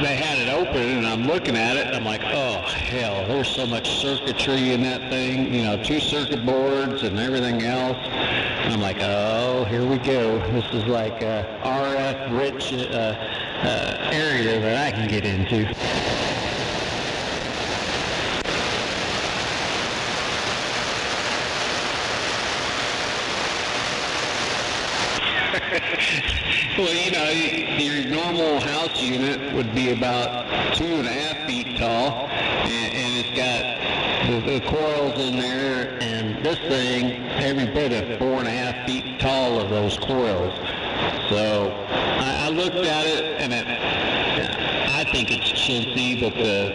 they had it open, and I'm looking at it, and I'm like, oh, hell, there's so much circuitry in that thing, 2 circuit boards and everything else. And I'm like, oh, here we go. This is like a RF-rich area that I can get into. Well, your normal house unit would be about 2.5 feet tall, and it's got the coils in there, and this thing, every bit of 4.5 feet tall of those coils. So I looked at it, and I think it's chintzy, but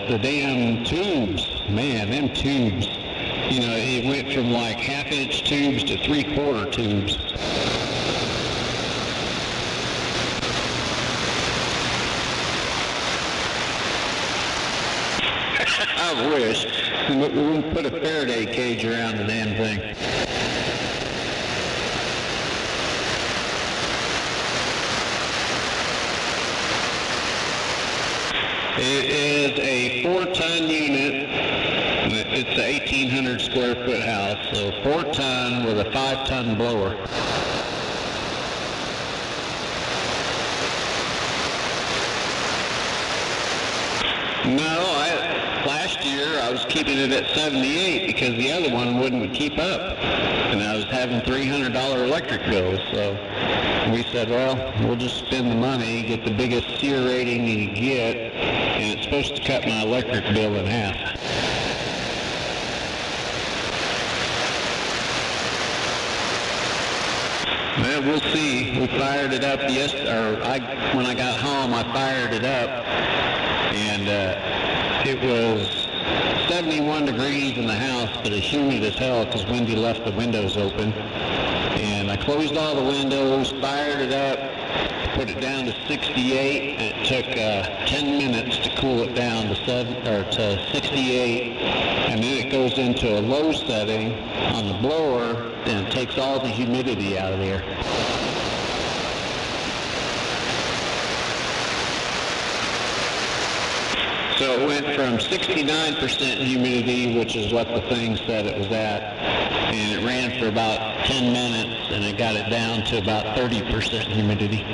the damn tubes, man, them tubes, it went from like 1/2-inch tubes to 3/4 tubes. I wish. We put a Faraday cage around the damn thing. It is a 4-ton unit. It's an 1,800 square foot house, so 4-ton with a 5-ton blower. No, last year I was keeping it at 78 because the other one wouldn't keep up, and I was having $300 electric bills. So we said, well, we'll just spend the money, get the biggest SEER rating you can get, and it's supposed to cut my electric bill in half. Well, we'll see. We fired it up when I got home, I fired it up. And it was 71 degrees in the house, but it's humid as hell because Wendy left the windows open. And I closed all the windows, fired it up, put it down to 68, and it took 10 minutes to cool it down to 68. And then it goes into a low setting on the blower, and it takes all the humidity out of there. So it went from 69% humidity, which is what the thing said it was at, and it ran for about 10 minutes, and it got it down to about 30% humidity.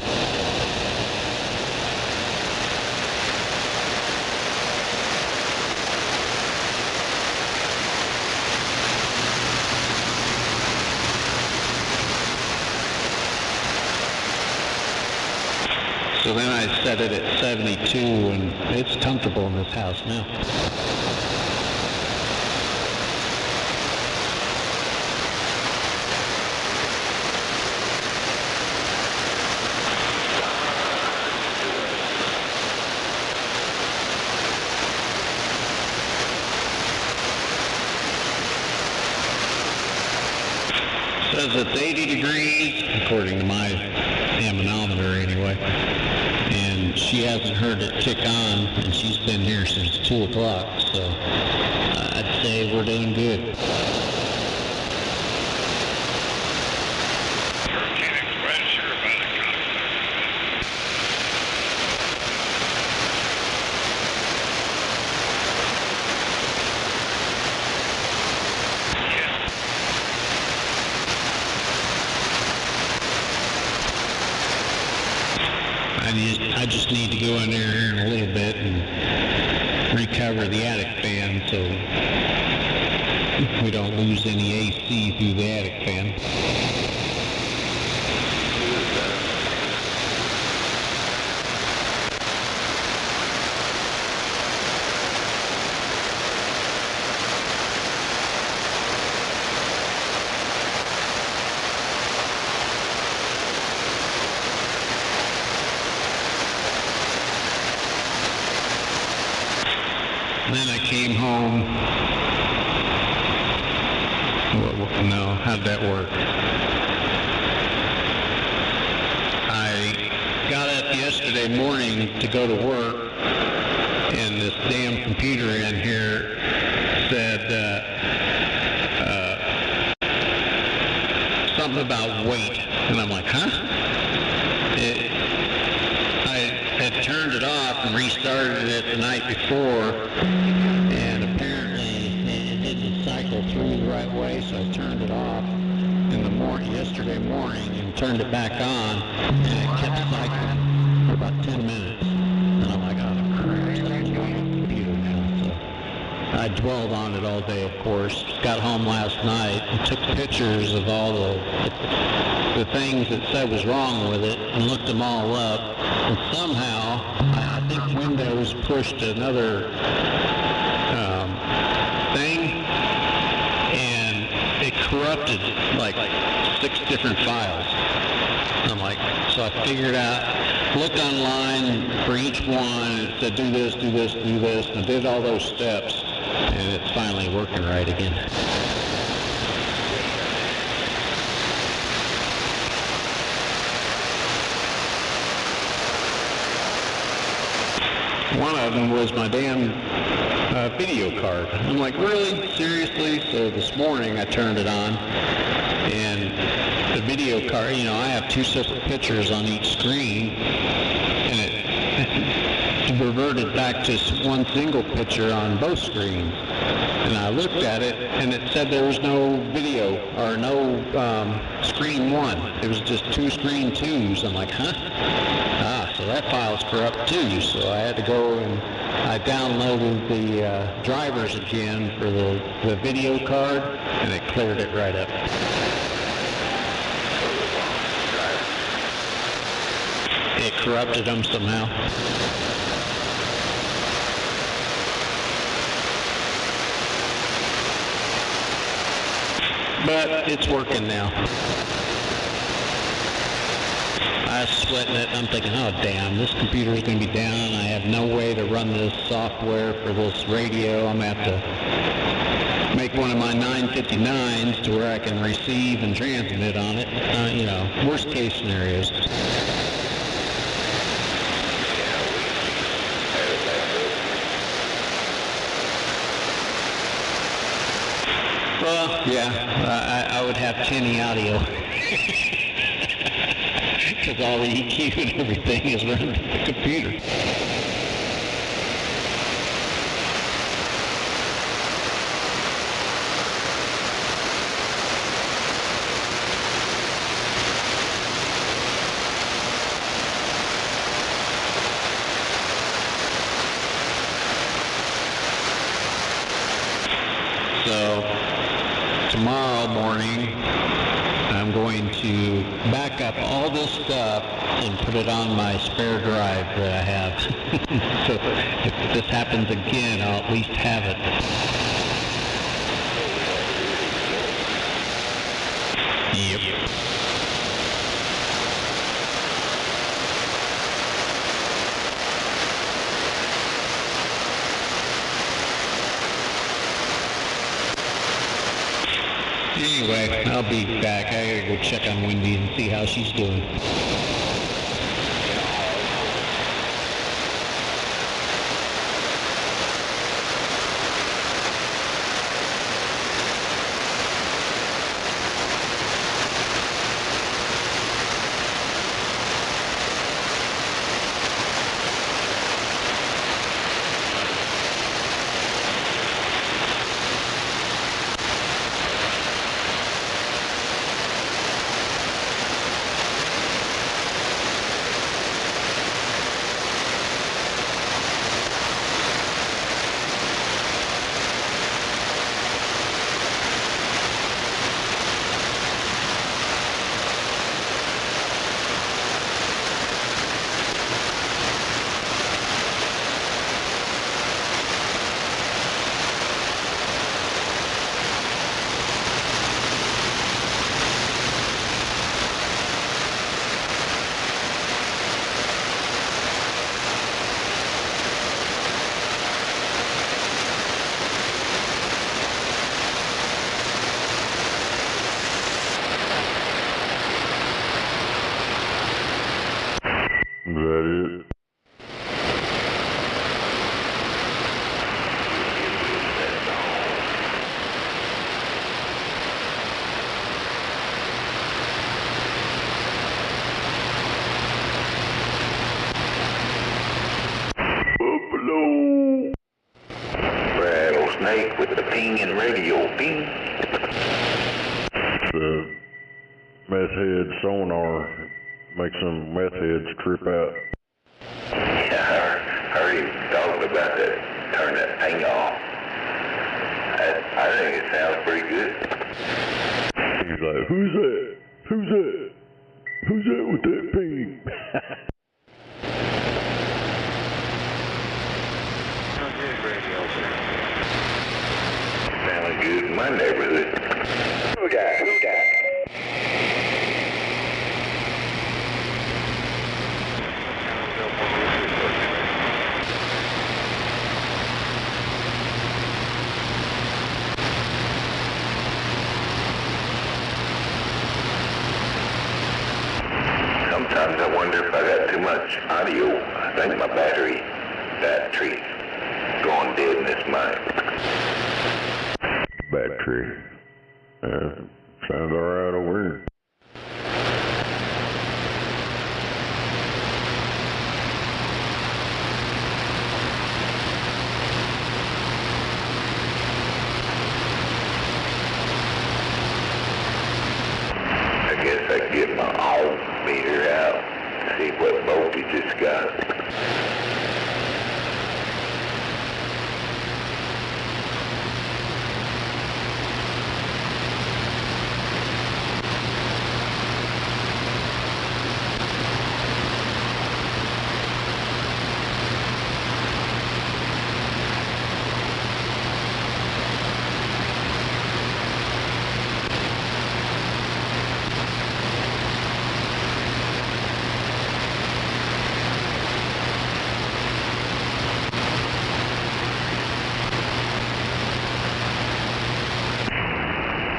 So then I set it at 72, and it's comfortable in this house now. Says it's 80 degrees, according to my anemometer anyway. And she hasn't heard it kick on, and she's been here since 2 o'clock, so I'd say we're doing good. I just need to go in there here in a little bit and recover the attic fan so we don't lose any AC through the attic fan. Then I came home. No, how'd that work? I got up yesterday morning to go to work, and this damn computer in here said something about weight. And I'm like, huh? I had turned it off and restarted it the night before, and apparently it didn't cycle through the right way, so I turned it off in the yesterday morning and turned it back on, and it kept cycling for about 10 minutes. And I'm like, oh, Christ, I'm doing a computer now. So I dwelled on it all day, of course. Got home last night and took pictures of all the things that said was wrong with it and looked them all up. And somehow, I think Windows pushed another thing, and it corrupted like 6 different files. I'm like, so I figured out, looked online for each one, and it said do this, do this, do this, and I did all those steps, and it's finally working right again. One of them was my damn video card. I'm like, really? Seriously? So this morning I turned it on, and the video card, you know, I have 2 separate pictures on each screen, and it reverted back to one single picture on both screens. And I looked at it, and it said there was no video, or no screen 1. It was just 2 screen 2s. I'm like, huh? So that file's corrupt too, so I had to go and I downloaded the drivers again for the video card, and it cleared it right up. It corrupted them somehow. But it's working now. I was sweating it, and I'm thinking, oh damn, this computer is going to be down. I have no way to run this software for this radio. I'm going to have to make one of my 959s to where I can receive and transmit on it. You know, worst case scenarios. Well, yeah, I would have tinny audio. Because all the EQ and everything is run by the computer. I'm going to back up all this stuff and put it on my spare drive that I have. So if this happens again, I'll at least have it. Yep. Anyway, I'll be back. I gotta go check on Wendy and see how she's doing. Rattlesnake with the pinging radio ping. The meth head sonar makes some meth heads trip out. Yeah, I heard him talking about that. Turn that ping off. I think it sounds pretty good. He's like, who's that? Who's that? Who's that with that ping? Sounding good in my neighborhood. Who dat? Who dat? Sometimes I wonder if I got too much audio. I think my battery's going dead in this mic. Battery. Sounds alright over here. I guess I can get my ohm meter out, see what voltage it's got.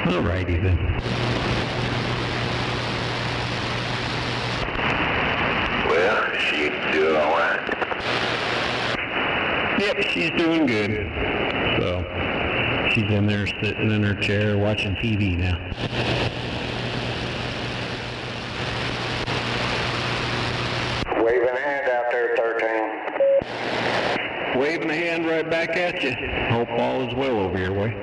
Alrighty then. Well, she doing all right. Yep, she's doing good. So, she's in there sitting in her chair watching TV now. Waving a hand out there, 13. Waving a hand right back at you. Hope all is well over your way.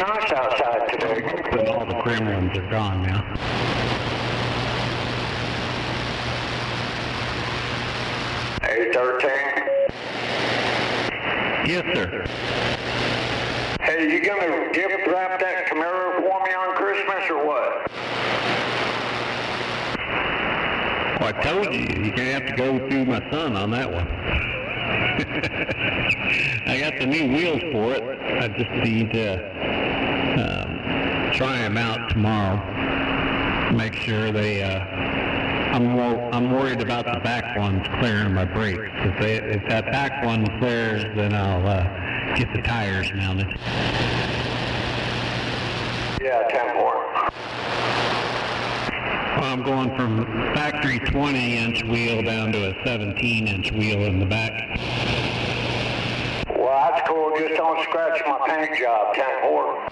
nice outside today. But all the gremlins are gone now. A13? Yes, sir. Hey, you gonna gift wrap that Camaro for me on Christmas or what? Well, I told you, you're going to have to go through my son on that one. I got the new wheels for it. I just need to try them out tomorrow. Make sure they, I'm worried about the back ones clearing my brakes. If that back one clears, then I'll get the tires mounted. Yeah, 10-4. Well, I'm going from factory 20-inch wheel down to a 17-inch wheel in the back. Well, that's cool. Just don't scratch my paint job, 10-4.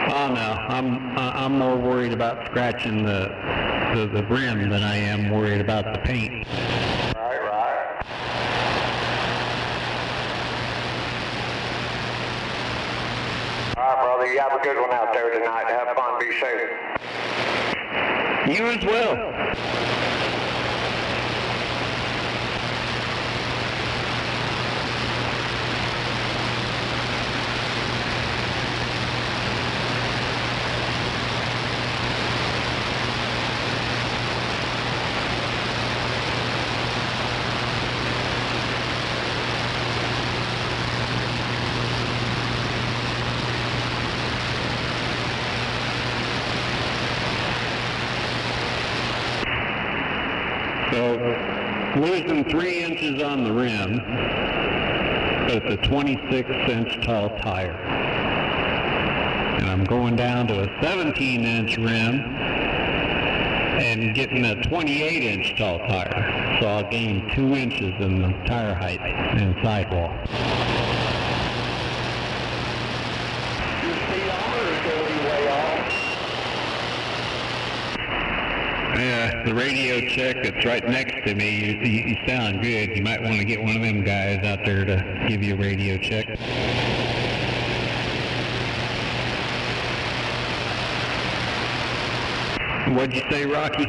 Oh no, I'm more worried about scratching the brim than I am worried about the paint. Right. All right, brother. You have a good one out there tonight. Have fun. Be safe. You as well. So, losing 3 inches on the rim, but it's a 26-inch tall tire. And I'm going down to a 17-inch rim and getting a 28-inch tall tire. So I'll gain 2 inches in the tire height and sidewall. Yeah, the radio check that's right next to me, you sound good. You might want to get one of them guys out there to give you a radio check. What'd you say, Rocky?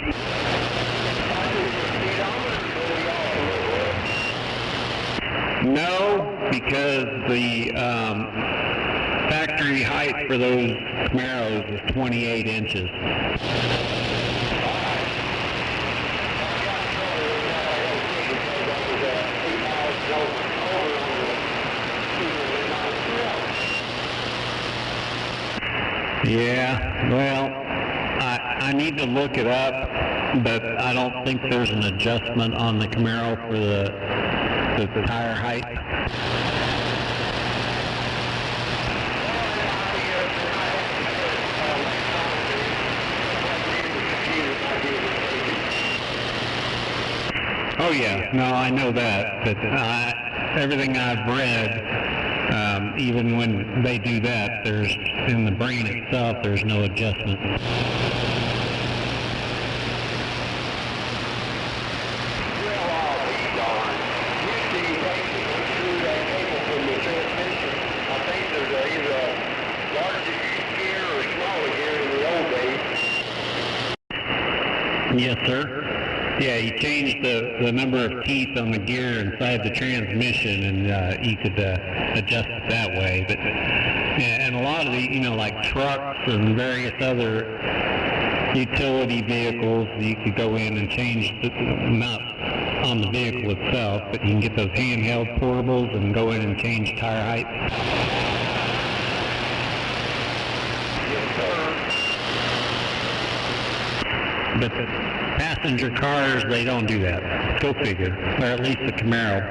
No, because the factory height for those Camaros is 28 inches. Yeah, well, I need to look it up, but I don't think there's an adjustment on the Camaro for the tire height. Oh yeah, no, I know that, but everything I've read, even when they do that, there's, in the brain itself, there's no adjustment. Yes, sir. Yeah, he changed the number of teeth on the gear inside the transmission, and you could adjust it that way. But and a lot of the, like trucks and various other utility vehicles, you could go in and change not on the vehicle itself, but you can get those handheld portables and go in and change tire height. But the passenger cars, they don't do that. Go figure. Or at least the Camaro.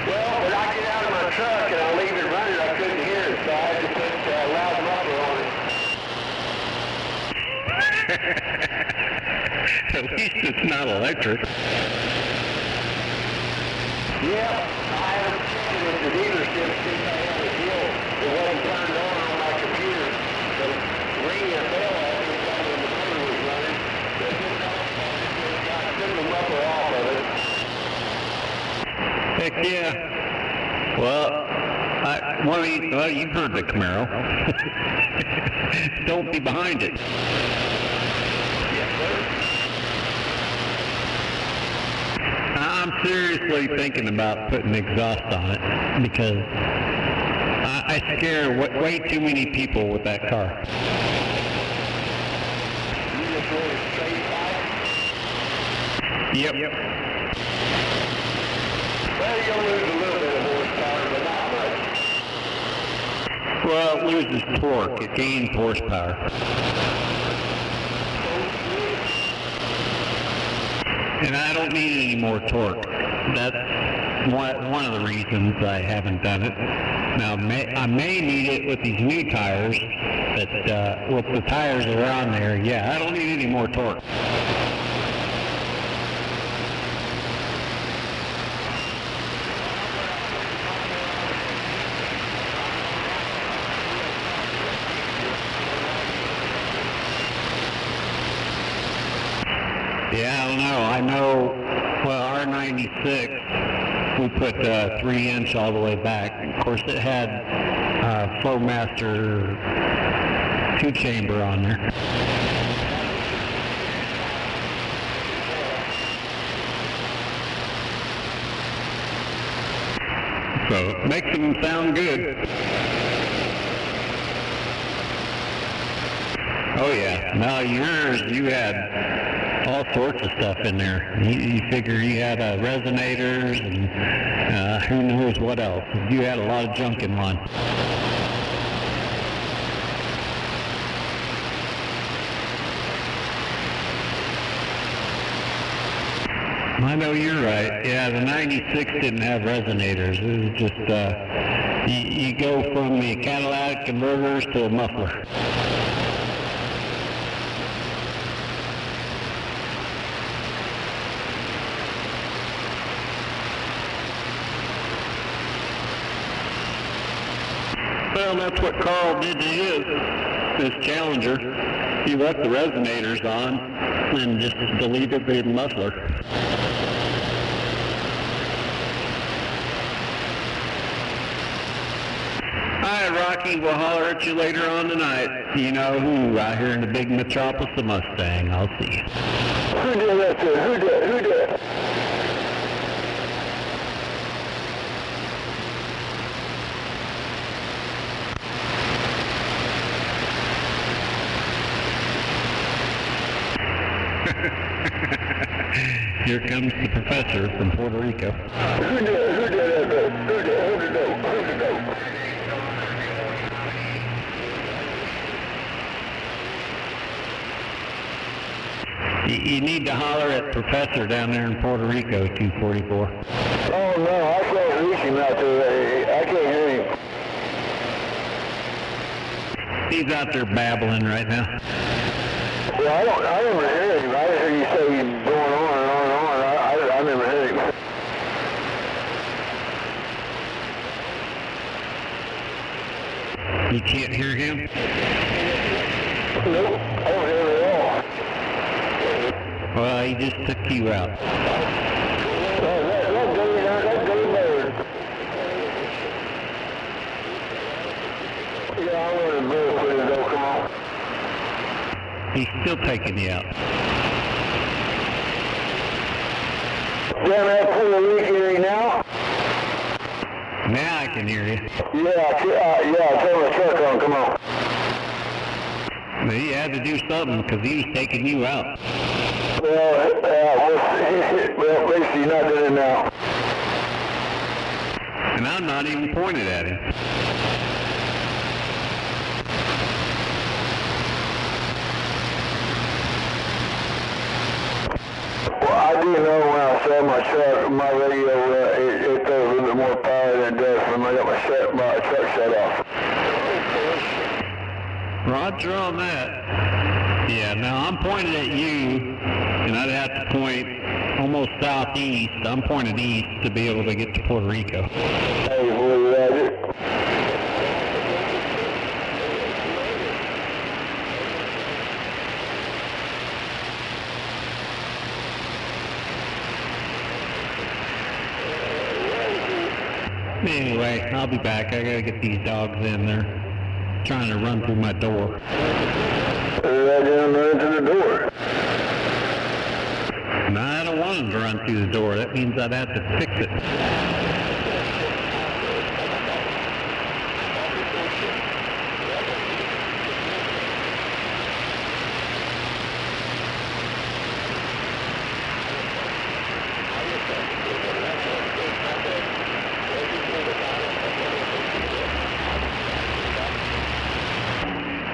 Well, when I get out of my truck and I leave it running, I couldn't hear it, so I had to put loud muffler on it. At least it's not electric. Yeah, I had them checking at the dealership since I had a deal. It wasn't turned on my computer. The ringing a bell every time the motor was running. I took the muffler off of it. Heck yeah. Well, Well, you've heard the Camaro. Don't be behind it. I'm seriously thinking about putting exhaust on it because I scare way too many people with that car. Yep. Well, you're going to lose a little bit of horsepower, but not much. Well, it loses torque. It gains horsepower. And I don't need any more torque. That's one of the reasons I haven't done it. Now, I may need it with these new tires, but with the tires that are on there, yeah, I don't need any more torque. Yeah, I don't know. I know, well, our 96, we put 3-inch all the way back. Of course, it had Flowmaster 2-chamber on there. So it makes them sound good. Oh yeah. Now yours, you had all sorts of stuff in there. You figure you had resonators and who knows what else. You had a lot of junk in one. I know you're right. Yeah, the 96 didn't have resonators. It was just, you go from the catalytic converters to a muffler. Well, that's what Carl did to his Challenger. He left the resonators on and just deleted the muffler. Hi, Rocky. We'll holler at you later on tonight. You know who, out here in the big metropolis of Mustang. I'll see you. Who did that to? Who did? Here comes the professor from Puerto Rico. Who did that? Who did You need to holler at Professor down there in Puerto Rico, 244. Oh no, I can't reach him out there. I can't hear him. He's out there babbling right now. Well, I never hear him. I hear you say he's going on and on and on. I never heard him. You can't hear him? Nope, I don't hear him at all. Well, he just took you out. Oh, that dirty bird. Yeah, I want to move with it though, come on. He's still taking you out. Down that Puerto Rico now? Now I can hear you. Yeah, turn the truck on, come on. But he had to do something because he was taking you out. Well, basically he's not doing it now. And I'm not even pointed at him. Well, I do know when I start my truck, my radio, it throws a little bit more power than it does when I got my truck shut off. Roger on that. Yeah, now I'm pointed at you, and I'd have to point almost southeast. I'm pointed east to be able to get to Puerto Rico. Hey, boy, Roger. Anyway, I'll be back. I gotta get these dogs in there. Trying to run through my door. Right down run to the door. No, I don't want them to run through the door. That means I'd have to fix it.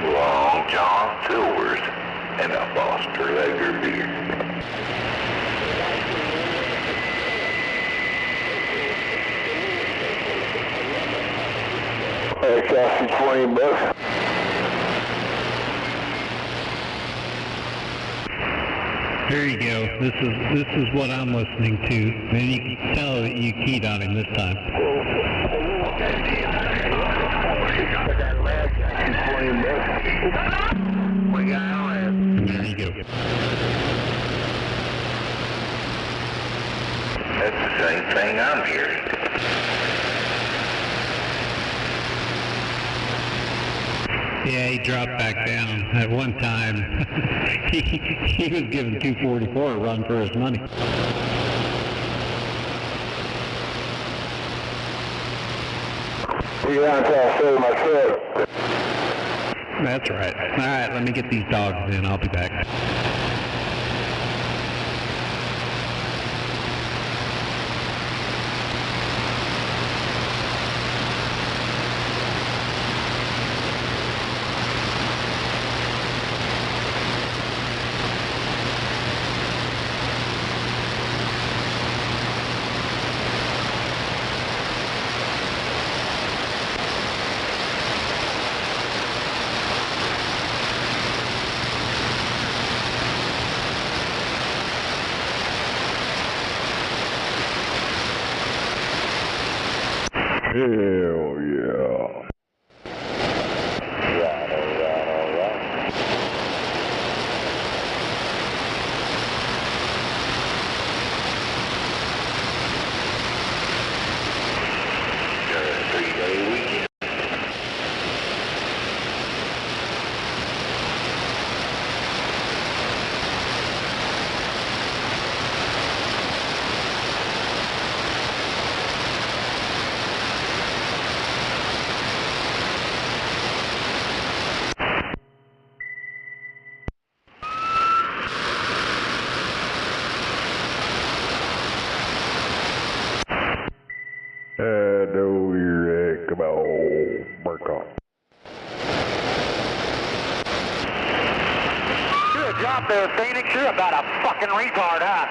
Long John Silver's and a Foster Lager beer. That cost you $20. There you go. This is what I'm listening to. And you can tell that you keyed on him this time. There you go. That's the same thing I'm hearing. Yeah, he dropped back down. At one time, he was giving 244 a run for his money. You got until I fill my truck. That's right. All right, let me get these dogs in. I'll be back. Hell yeah. I know you're at, come on, break off. You're a drop there, Phoenix. You're about a fucking retard, huh?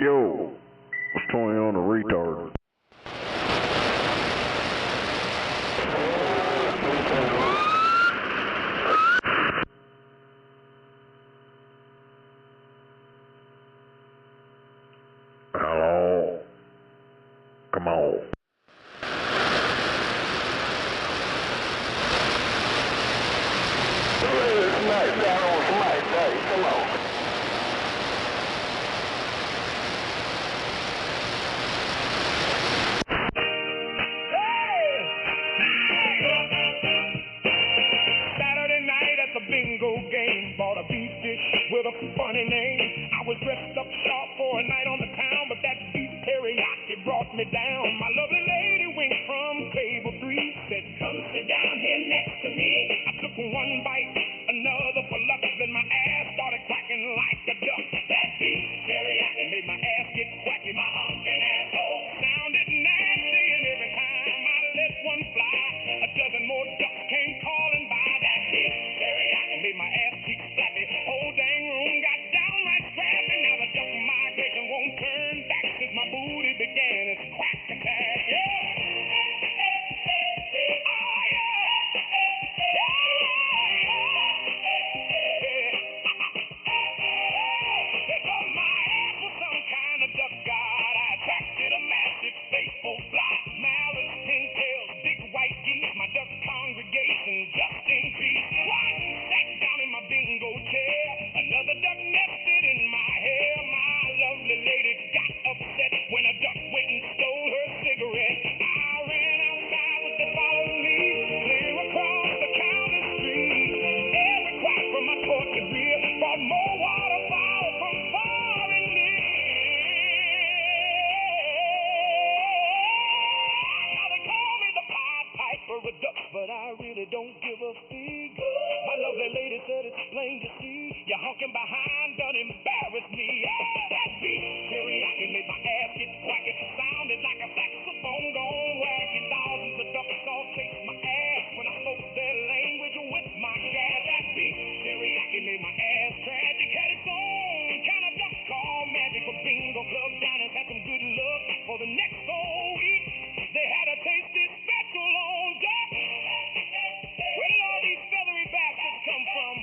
Yo, what's 20 on a retard? Hello? Come on. It's night down on Smite Day. Come on. Saturday night at the bingo game, bought a beef dish with a funny name. I was dressed up sharp for a night on the town, but that beef teriyaki brought me down. My lovely lady winked from table 3, said, "Come sit down here next to me." I took one bite, another for luck, then my ass started quacking like a duck. That beef teriyaki made my ass get quacky. My honking asshole sounded nasty, and every time I let one fly, a dozen more ducks came calling by. That beef teriyaki made my ass cheek flappy. Whole dang room got downright scrappy. Now the duck migration won't turn back since my booty began its quack attack. don't give a fig. My lovely lady said it's plain to see. You're honking behind, done embarrass me. Yeah, that beat, teriyaki made my ass get wacky. Sounded like a saxophone gone wacky. Thousands of duck sauce chased my ass when I spoke their language with my gas. That beat, teriyaki made my ass tragic. Had its own kind of duck called magic. For bingo club diners had some good luck for the next 4 weeks. They had a tasty special on deck. Where did all these feathery bastards come from?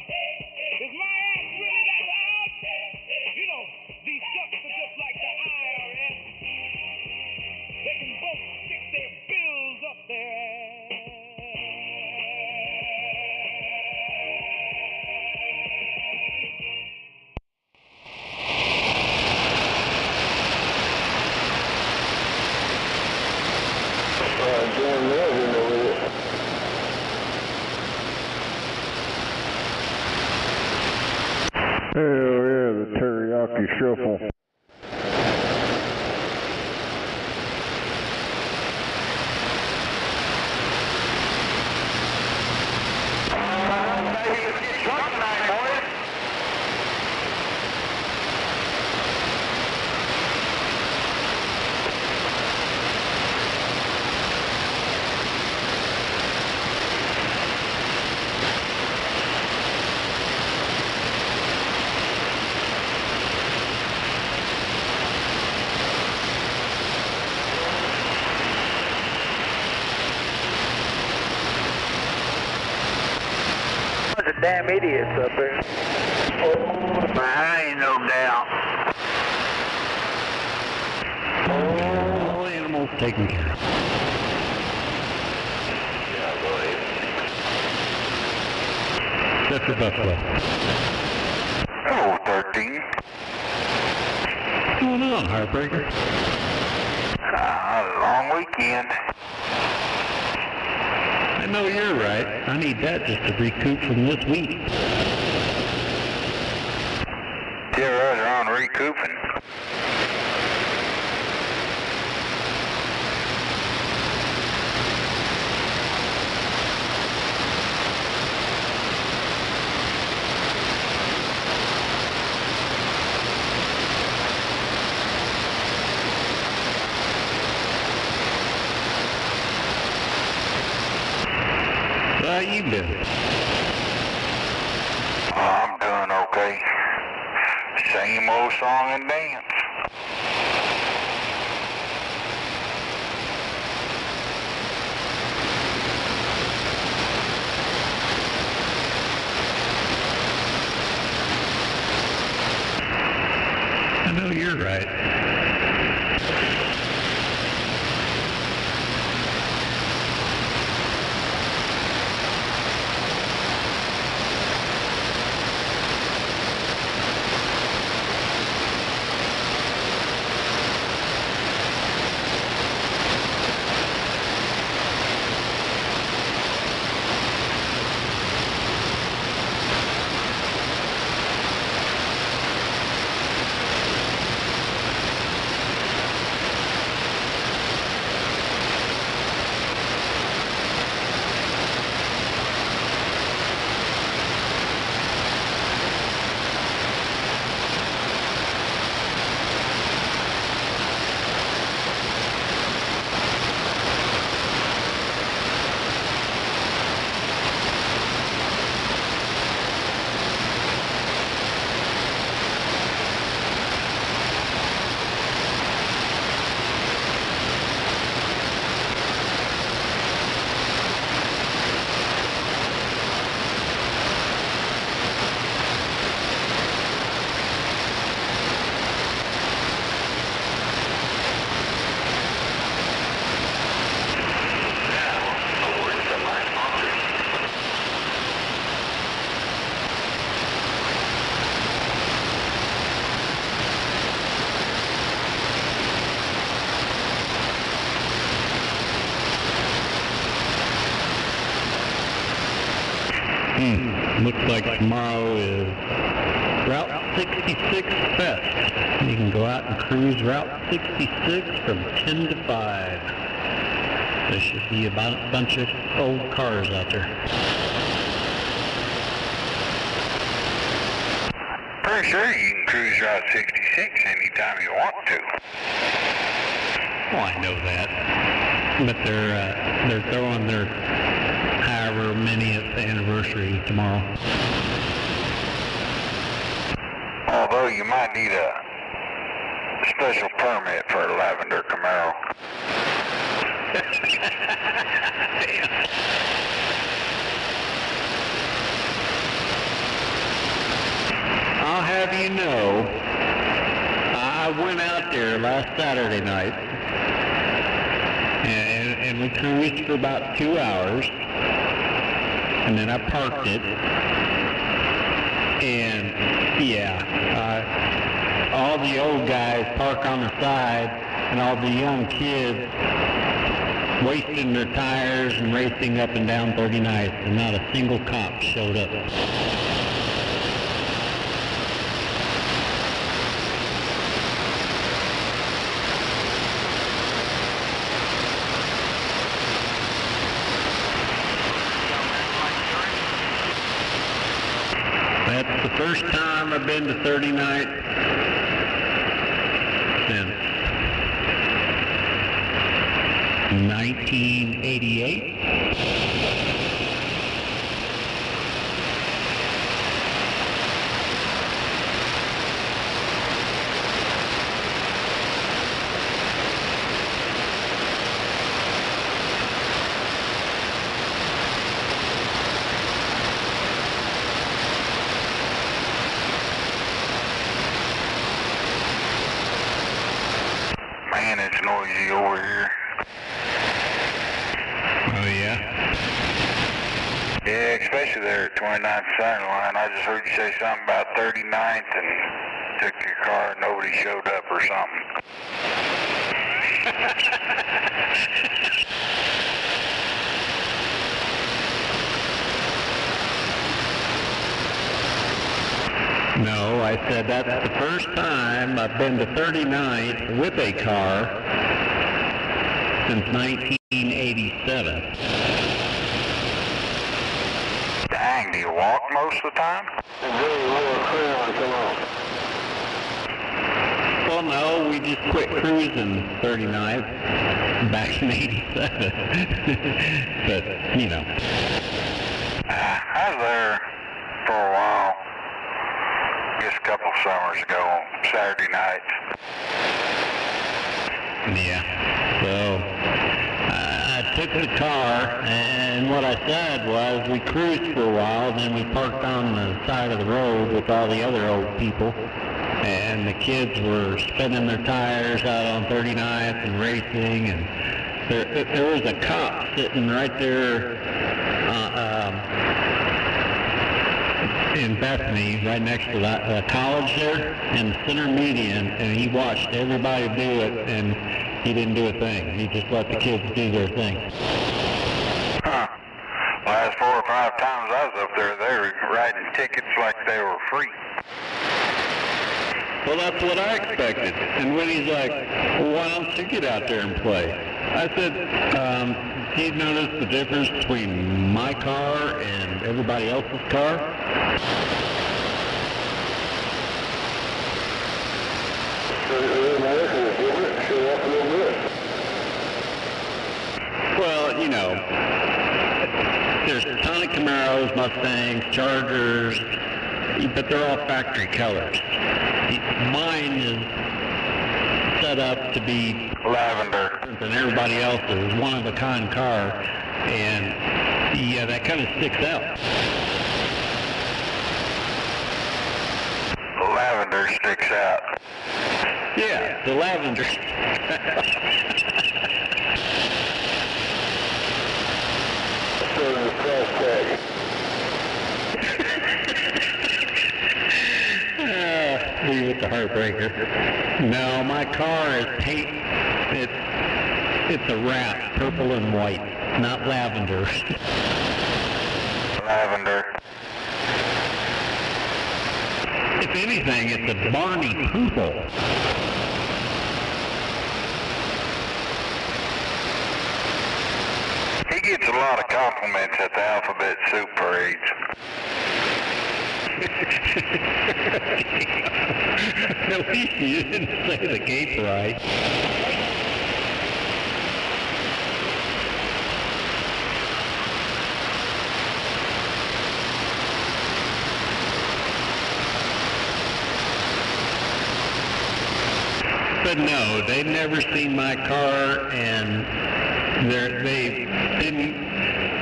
Is my ass really that loud? You know, these ducks are just like the IRS. They can both stick their bills up their ass. Hell yeah, the teriyaki shuffle. Bunch of damn idiots up there. I ain't no doubt. All animals taken care of. Yeah, go ahead. Except for buffalo. Oh, 13. What's going on, Heartbreaker? Long weekend. I know you're right. I need that just to recoup from this week. Still on recouping. How you doing? I'm doing okay. Same old song and dance. I know you're right. Looks like tomorrow is Route 66 Fest. You can go out and cruise Route 66 from 10 to 5. There should be about a bunch of old cars out there. Pretty sure you can cruise Route 66 anytime you want to. Well, I know that. But they're throwing their however manyth anniversary tomorrow. Although you might need a special permit for a lavender Camaro. I'll have you know, I went out there last Saturday night, and we cruised for about 2 hours, and then I parked it, and yeah, all the old guys park on the side, and all the young kids wasting their tires and racing up and down 39th, and not a single cop showed up. That's the first time I've been to 39th since 1988. Man, it's noisy over here. Oh, yeah? Yeah, especially there at 29th Center Line. I just heard you say something about 39th and took your car and nobody showed up or something. No, I said that's the first time I've been to 39th with a car since 1987. Dang, do you walk most of the time? Well, no, we just quit cruising 39th back in 87. But, you know. I was there for a while. Just a couple summers ago on Saturday nights. Yeah. So I took the car, and what I said was we cruised for a while, then we parked on the side of the road with all the other old people, and the kids were spinning their tires out on 39th and racing, and there was a cop sitting right there in Bethany, right next to the college there, in the center median, and he watched everybody do it, and he didn't do a thing. He just let the kids do their thing. Huh. Last 4 or 5 times I was up there, they were writing tickets like they were free. Well, that's what I expected. And when he's like, well, why don't you get out there and play? I said, do you notice the difference between my car and everybody else's car? Well, you know, there's a ton of Camaros, Mustangs, Chargers, but they're all factory colors. Mine is set up to be lavender than everybody else's, one-of-a-kind car, and yeah, that kind of sticks out. Lavender sticks out. Yeah, the lavender. Leave it the heartbreaker. No, my car is paint. It's a wrap, purple and white, not lavender. Lavender. If anything, it's a Barney purple. compliments at the alphabet soup parades. At least you didn't say the gape right. But no, they've never seen my car, and they didn't.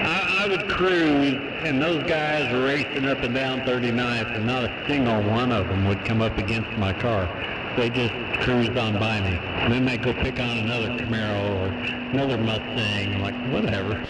I would cruise, and those guys were racing up and down 39th, and not a single one of them would come up against my car. They just cruised on by me. And then they go pick on another Camaro or another Mustang. I'm like, whatever.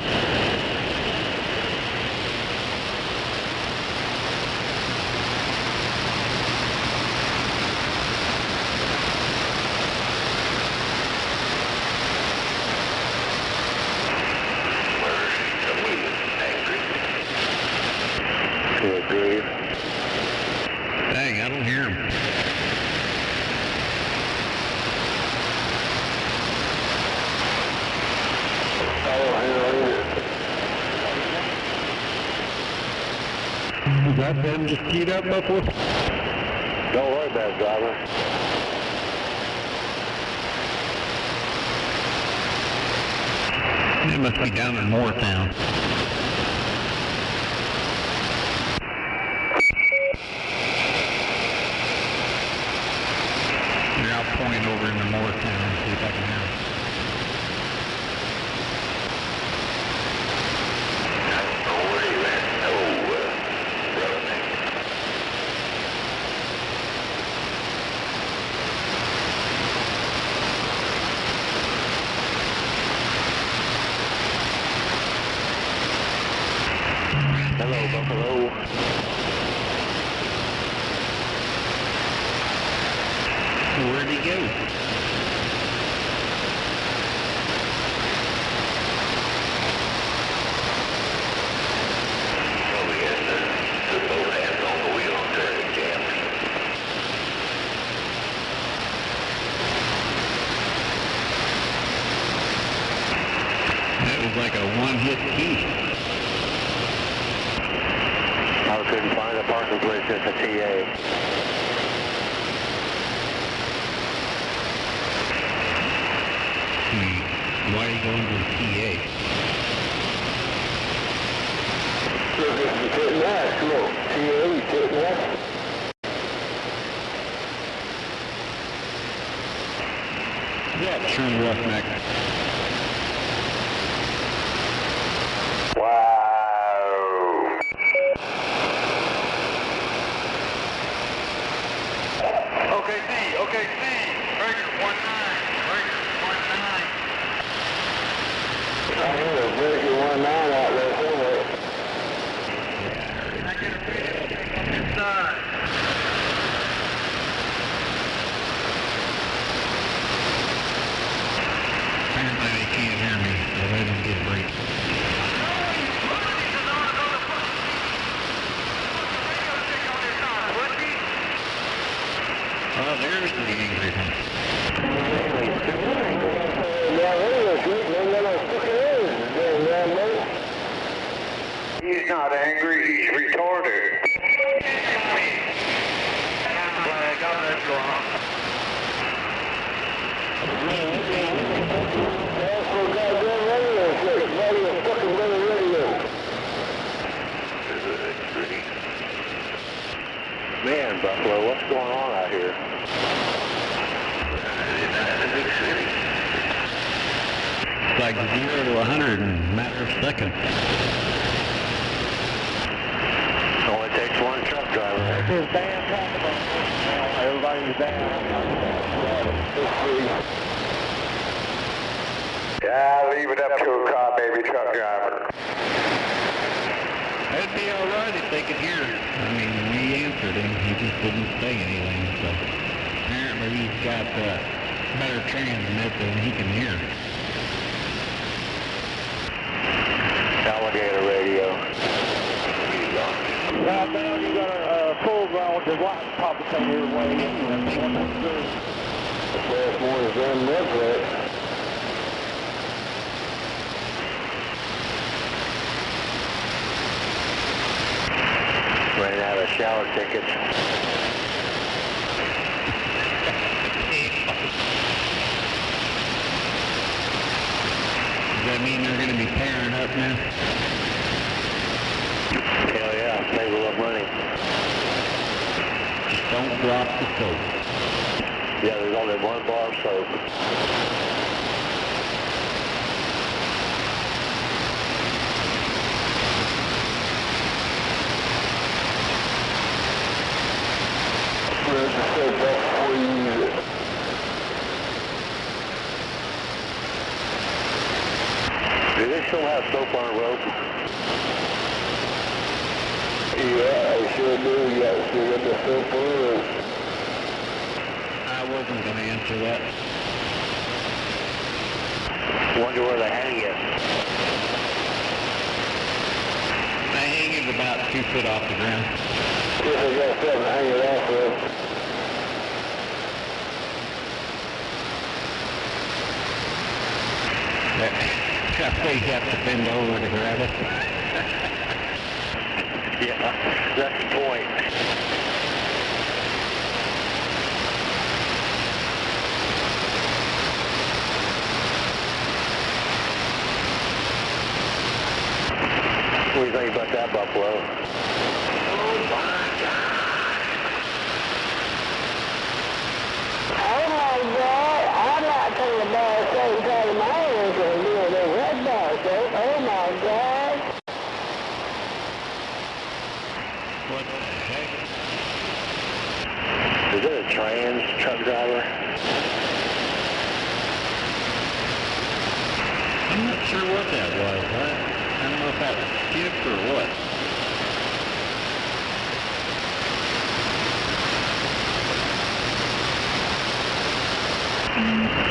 Dang, I don't hear him. Is that them just keyed up, Buffalo? Don't worry about it, driver. They must be down in Moortown. I'll point over into Moortown and see if I can hear him. Hello, Buffalo. Where'd he go? That was like a one-hit key. I couldn't find a parking place at the TA. Why are you going to the TA? You couldn't ask, look. TA, you couldn't ask. Yeah, true roughneck. Wow. Okay, C. Breaker 19. Breaker 19. I hear a breaker 19 out there somewhere. I get a big inside. Apparently they can't hear me, so they don't get a break. Oh, there's the angry one. He's not angry, he's retarded. Man, Buffalo, what's going on out here? It's like 0 to 100 in a matter of seconds. Only takes one truck driver. This damn talking about everybody's down. Yeah, leave it up to a crybaby truck driver. That'd be all right if they could hear it. I mean, we answered him. He just didn't say anything. So apparently he's got better transmit than he can hear. Alligator radio. Right now you got a full ground with the lights popping your way. The first one is in Midwest. shower tickets. Does that mean they're going to be pairing up now? Hell yeah, save a little money. Just don't drop the soap. Yeah, there's only one bar of soap. Spread the soap up before you use it. Do they still have soap on a rope? Yeah, I sure do. You got to still get the soap on the rope. I wasn't going to answer that. Wonder where they hang it. They hang it about 2 foot off the ground. If they got something to hang it off of. I think you have to bend over to grab it. Yeah, that's the point. What do you think about that, Buffalo? Oh my God, I'm not taking a bar of soap out of my ankle and doing a red bar of soap. Oh my God. What the heck? Is it a trans truck driver? I'm not sure what that was. I don't know if that was Skip or what.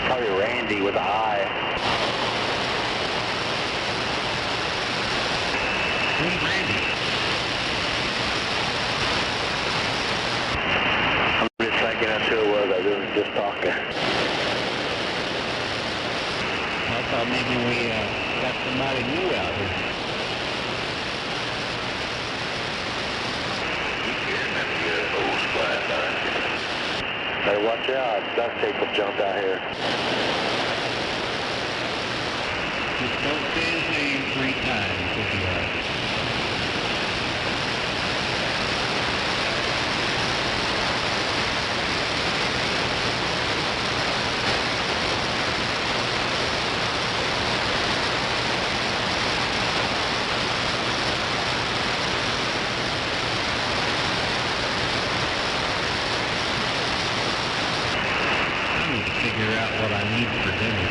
Probably Randy with an eye. Who's Randy? I'm just thinking that's who it was. I was just talking. I thought maybe we got somebody new out here. Better watch out. Duct tape will jump out here. Just don't say his name 3 times if you are. Figure out what I need for dinner.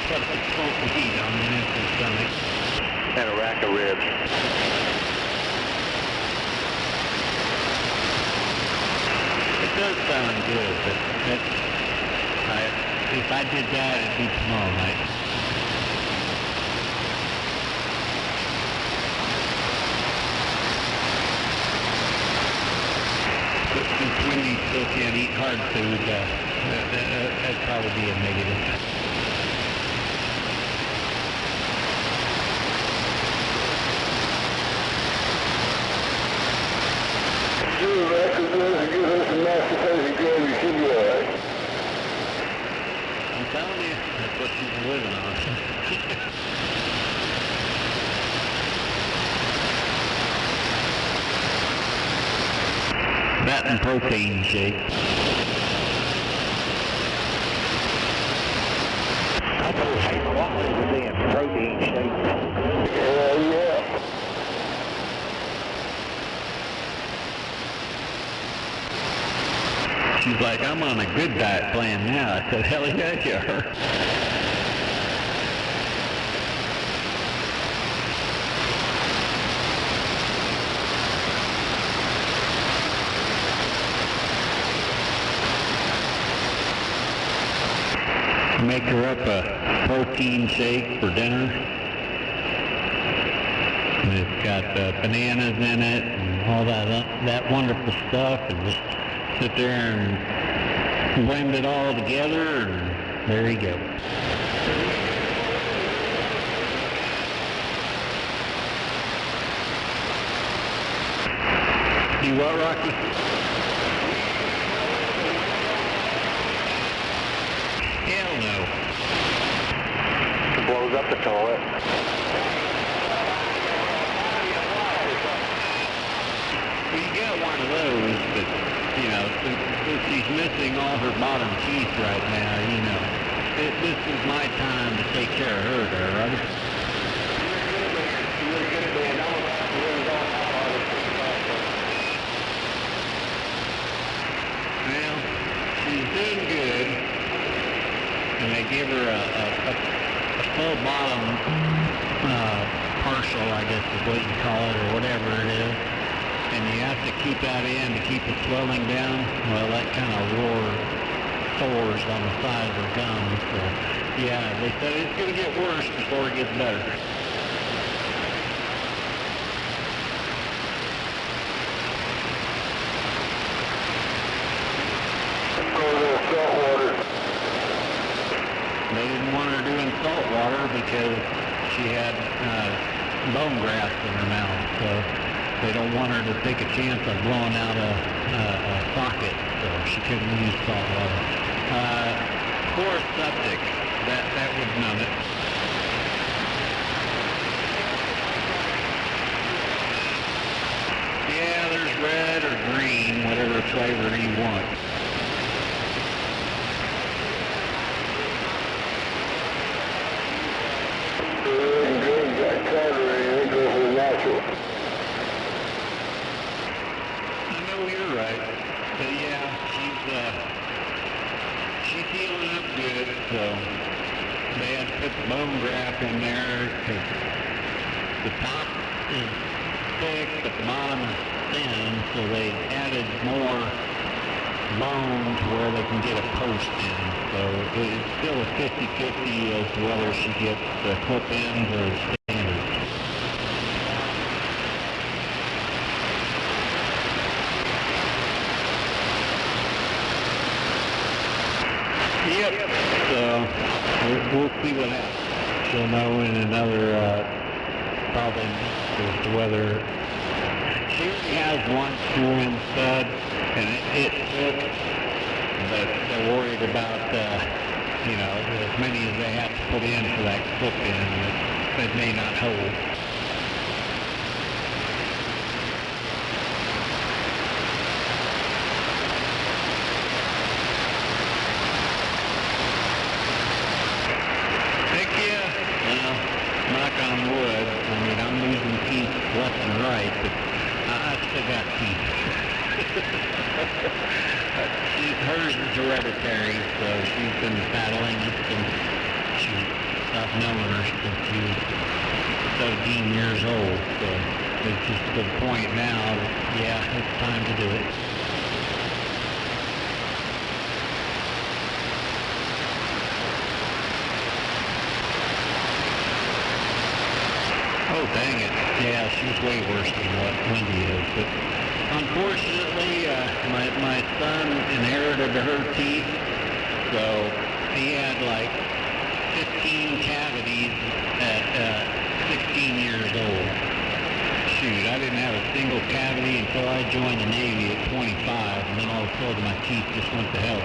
Put a full heat on an empty stomach. And a rack of ribs. It does sound good, but if I did that, it'd be tomorrow night. But since Wendy still can't eat hard food, that'd probably be a negative. Give us a mastication gravy, should be all right. I'm telling you, that's what she's living on. That and protein shake. I know Hayden Watley was in protein shake. Yeah. She's like, I'm on a good diet plan now. I said, hell yeah, you are. Make her up a protein shake for dinner. And it's got bananas in it and all that wonderful stuff, and just sit there and blend it all together, and there you go. Do what, Rocky? Hell no. It blows up the toilet. Well, you got one of those, but, you know, since she's missing all her bottom teeth right now, you know, this is my time to take care of her there, right? Well, she's doing good, and they give her a full bottom partial, I guess is what you call it, or whatever it is. And you have to keep that in to keep the swelling down. Well, that kind of sores on the side of her gums. So, yeah, they said it's going to get worse before it gets better. They didn't want her doing salt water because she had bone grafts in her mouth. So they don't want her to take a chance of blowing out a socket, so she couldn't use salt water. Course septic, that would numb it. Yeah, there's red or green, whatever flavor you want. She's healing up good, so they had to put the bone graft in there because the top is thick but the bottom is thin, so they added more bone to where they can get a post in. So it's still a 50-50 as to whether she gets the clip-ins or standard. Yep, so we'll see what happens. She'll know in another, probably as to whether she already has one screw-in stud, and it fits, but they're worried about, you know, as many as they have to put in for that clip-in that may not hold. On wood, I mean, I'm losing teeth left and right, but I still got teeth. Hers is hereditary, so she's been battling it since she stopped knowing her since she was 17 years old. So it's just to the point now that, yeah, it's time to do it. Oh, dang it. Yeah, she's way worse than what Wendy is. But unfortunately, my son inherited her teeth, so he had like 15 cavities at 16 years old. Shoot, I didn't have a single cavity until I joined the Navy at 25, and then all of a sudden my teeth just went to hell.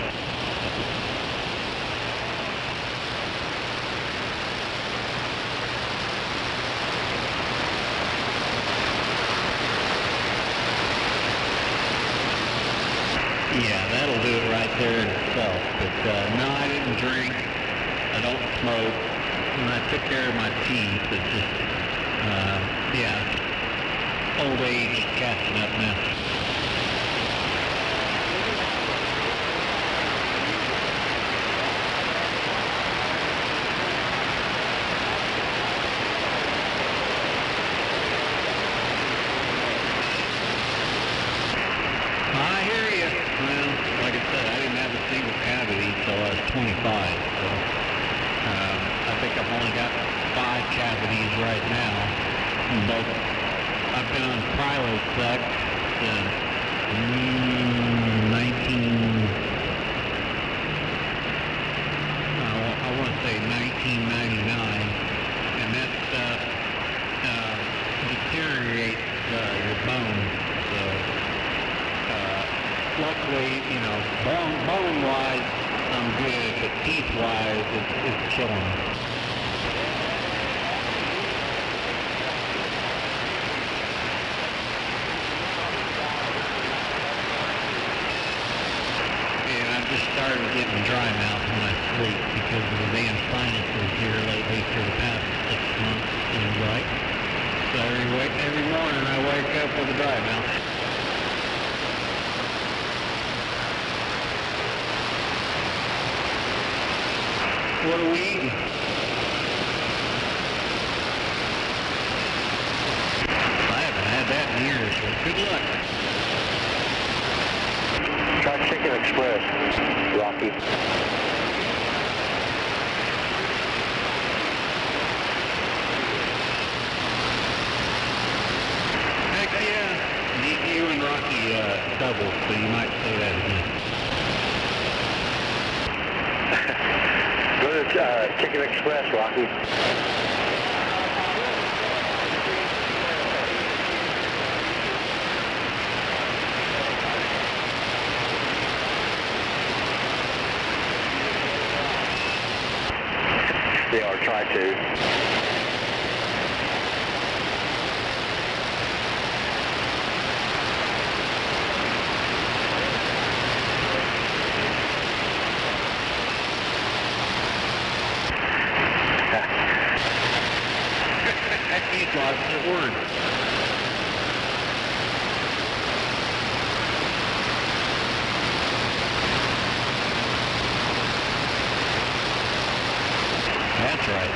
Yeah, that'll do it right there in itself. But no, I didn't drink. I don't smoke. When I took care of my teeth, it just, yeah, old age catching up now. Until I was 25, so I think I've only got 5 cavities right now, but I've been on Prilosec since luckily, you know, bone-wise, I'm good, but teeth-wise, it's killing me. And I've just started getting dry mouth when I sleep because of the damn sinuses here lately for the past 6 months, it seems like. So every morning I wake up with a dry mouth. What are we eating? I haven't had that in years, so good luck. Try Chicken Express, Rocky. Heck yeah. You and Rocky double, so you might say that again. Go to Chicken Express, Rocky. They are trying to. He's lost his word. That's right.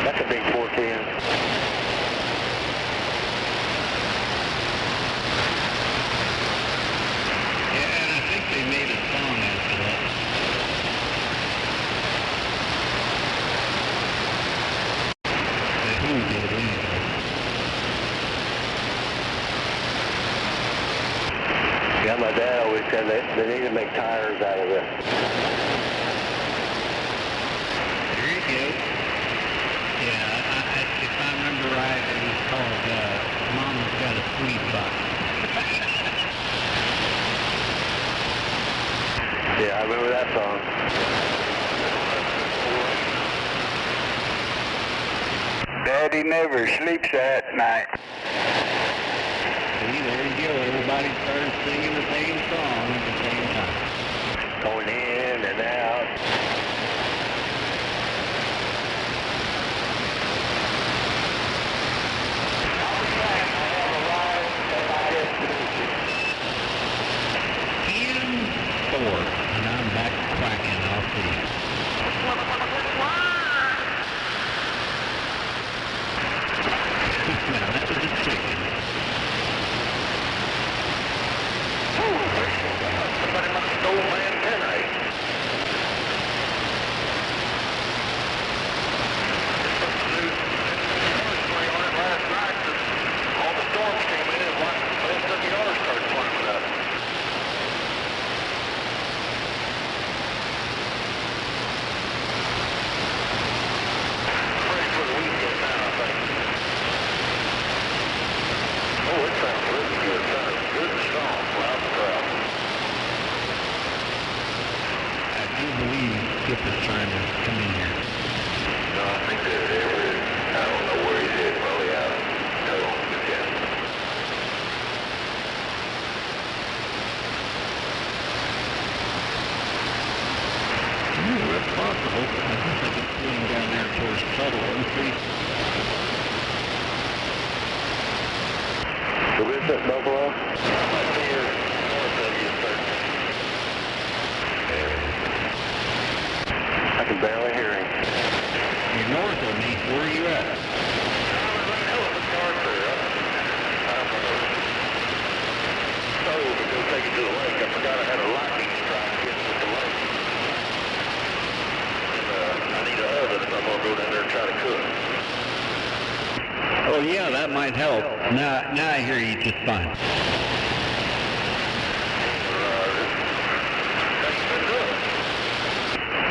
That's a big 410. Yeah, and I think they made a song after that. Who did anyway? Yeah, my dad always said they need to make tires out of it. There you go. Yeah, if I remember right, it was called Mama's Got a Sweet Box. Yeah, I remember that song. Daddy never sleeps at night. See, there you go. Everybody started singing the same song at the same time. Going in and out. And I'm back quacking. I'll see. Now that was a chicken. Somebody must have stole my antennae. Last night, all the storms came in and most of the others started climbing up. Ready for the weekend now, I think. Oh, it sounds really good. It sounds good and strong. Loud and proud. I do believe Skip is trying to come in here. No, I think they're there. I don't know where he's at. Probably out. No, yeah. Ooh, that's possible. I guess I could see him down there towards Tuttle. Let me see. So where's that Buffalo? Might be here north of you, sir. I can barely hear him. You're north of me. Where are you at? To go take it to the lake. I forgot I had a lightning strike getting to the lake. And I need an oven if I'm going to go down there and try to cook. Oh yeah, that might help. Now I hear you just fine.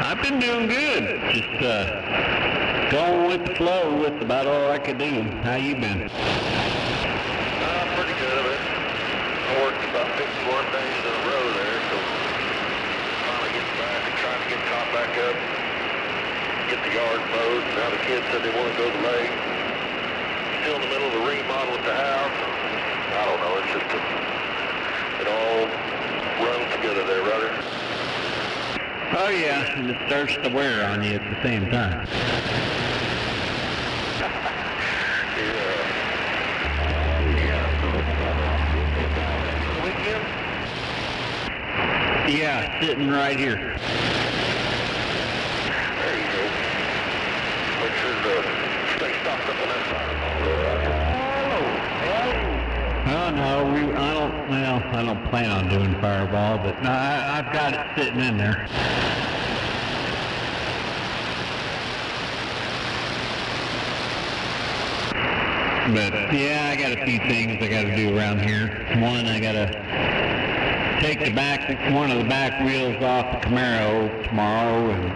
I've been doing good. Just going with the flow. That's about all I could do. How you been? Pretty good of it. I worked about 51 days in a hard mode. Now the kids said they want to go to the lake. Still in the middle of the remodel at the house. I don't know, it's just, it all runs together there, brother. Oh yeah, and it starts to wear on you at the same time. Yeah, sitting right here. There you go. Make sure to stay stocked up on that side. Oh no, I don't plan on doing Fireball, but no, I've got it sitting in there. But yeah, I got a few things I got to do around here. One, I got to take one of the back wheels off the Camaro tomorrow, and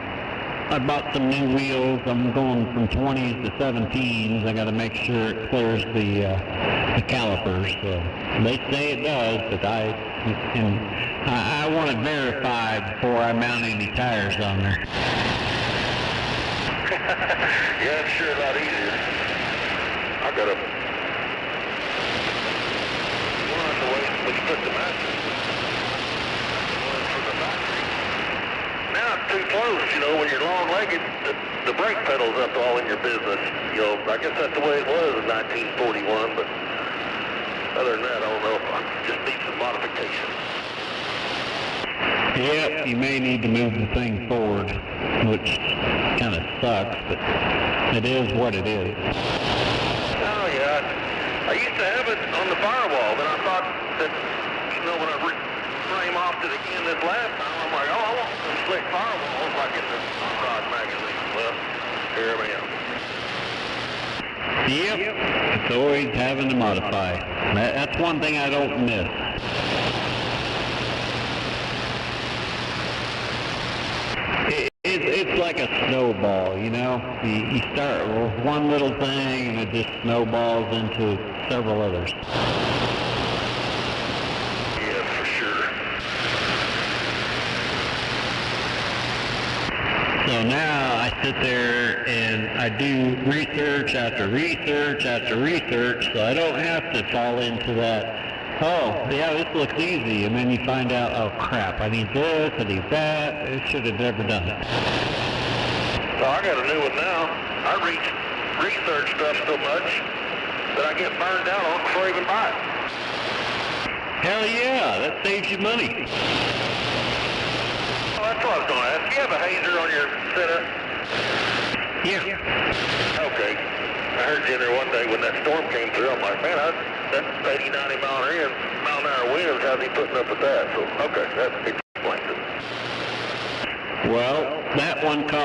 I bought some new wheels. I'm going from 20s to 17s. I got to make sure it clears the calipers. So they say it does, but I want to verify before I mount any tires on there. Yeah, it's sure a lot easier. I got a one the way when you put the mattress. Now it's too close, you know, when you're long-legged, the brake pedal's up all in your business. You know, I guess that's the way it was in 1941, but other than that, I don't know if I just need some modification. Yep, you may need to move the thing forward, which kind of sucks, but it is what it is. Oh, yeah. I used to have it on the firewall, then I thought that, you know, when I frame off it again this last time, I'm like, oh, I want some slick firewalls like in the Rod magazine. Well, here I am. Yep, it's always having to modify. That's one thing I don't miss. It's like a snowball, you know? You start with one little thing and it just snowballs into several others. Yeah, for sure. So now I sit there and I do research after research after research, so I don't have to fall into that, oh, yeah, this looks easy, and then you find out, oh crap, I need this, I need that, I should have never done it. So I got a new one now. I research stuff so much that I get burned out on it before I even buy it. Hell yeah, that saves you money. Well, that's what I was going to ask. Do you have a hazer on your center? Yeah. Okay. I heard you in there one day when that storm came through. I'm like, man, that's 80, 90 mile an hour winds. How's he putting up with that? So, okay, that explains it. Well, that one caught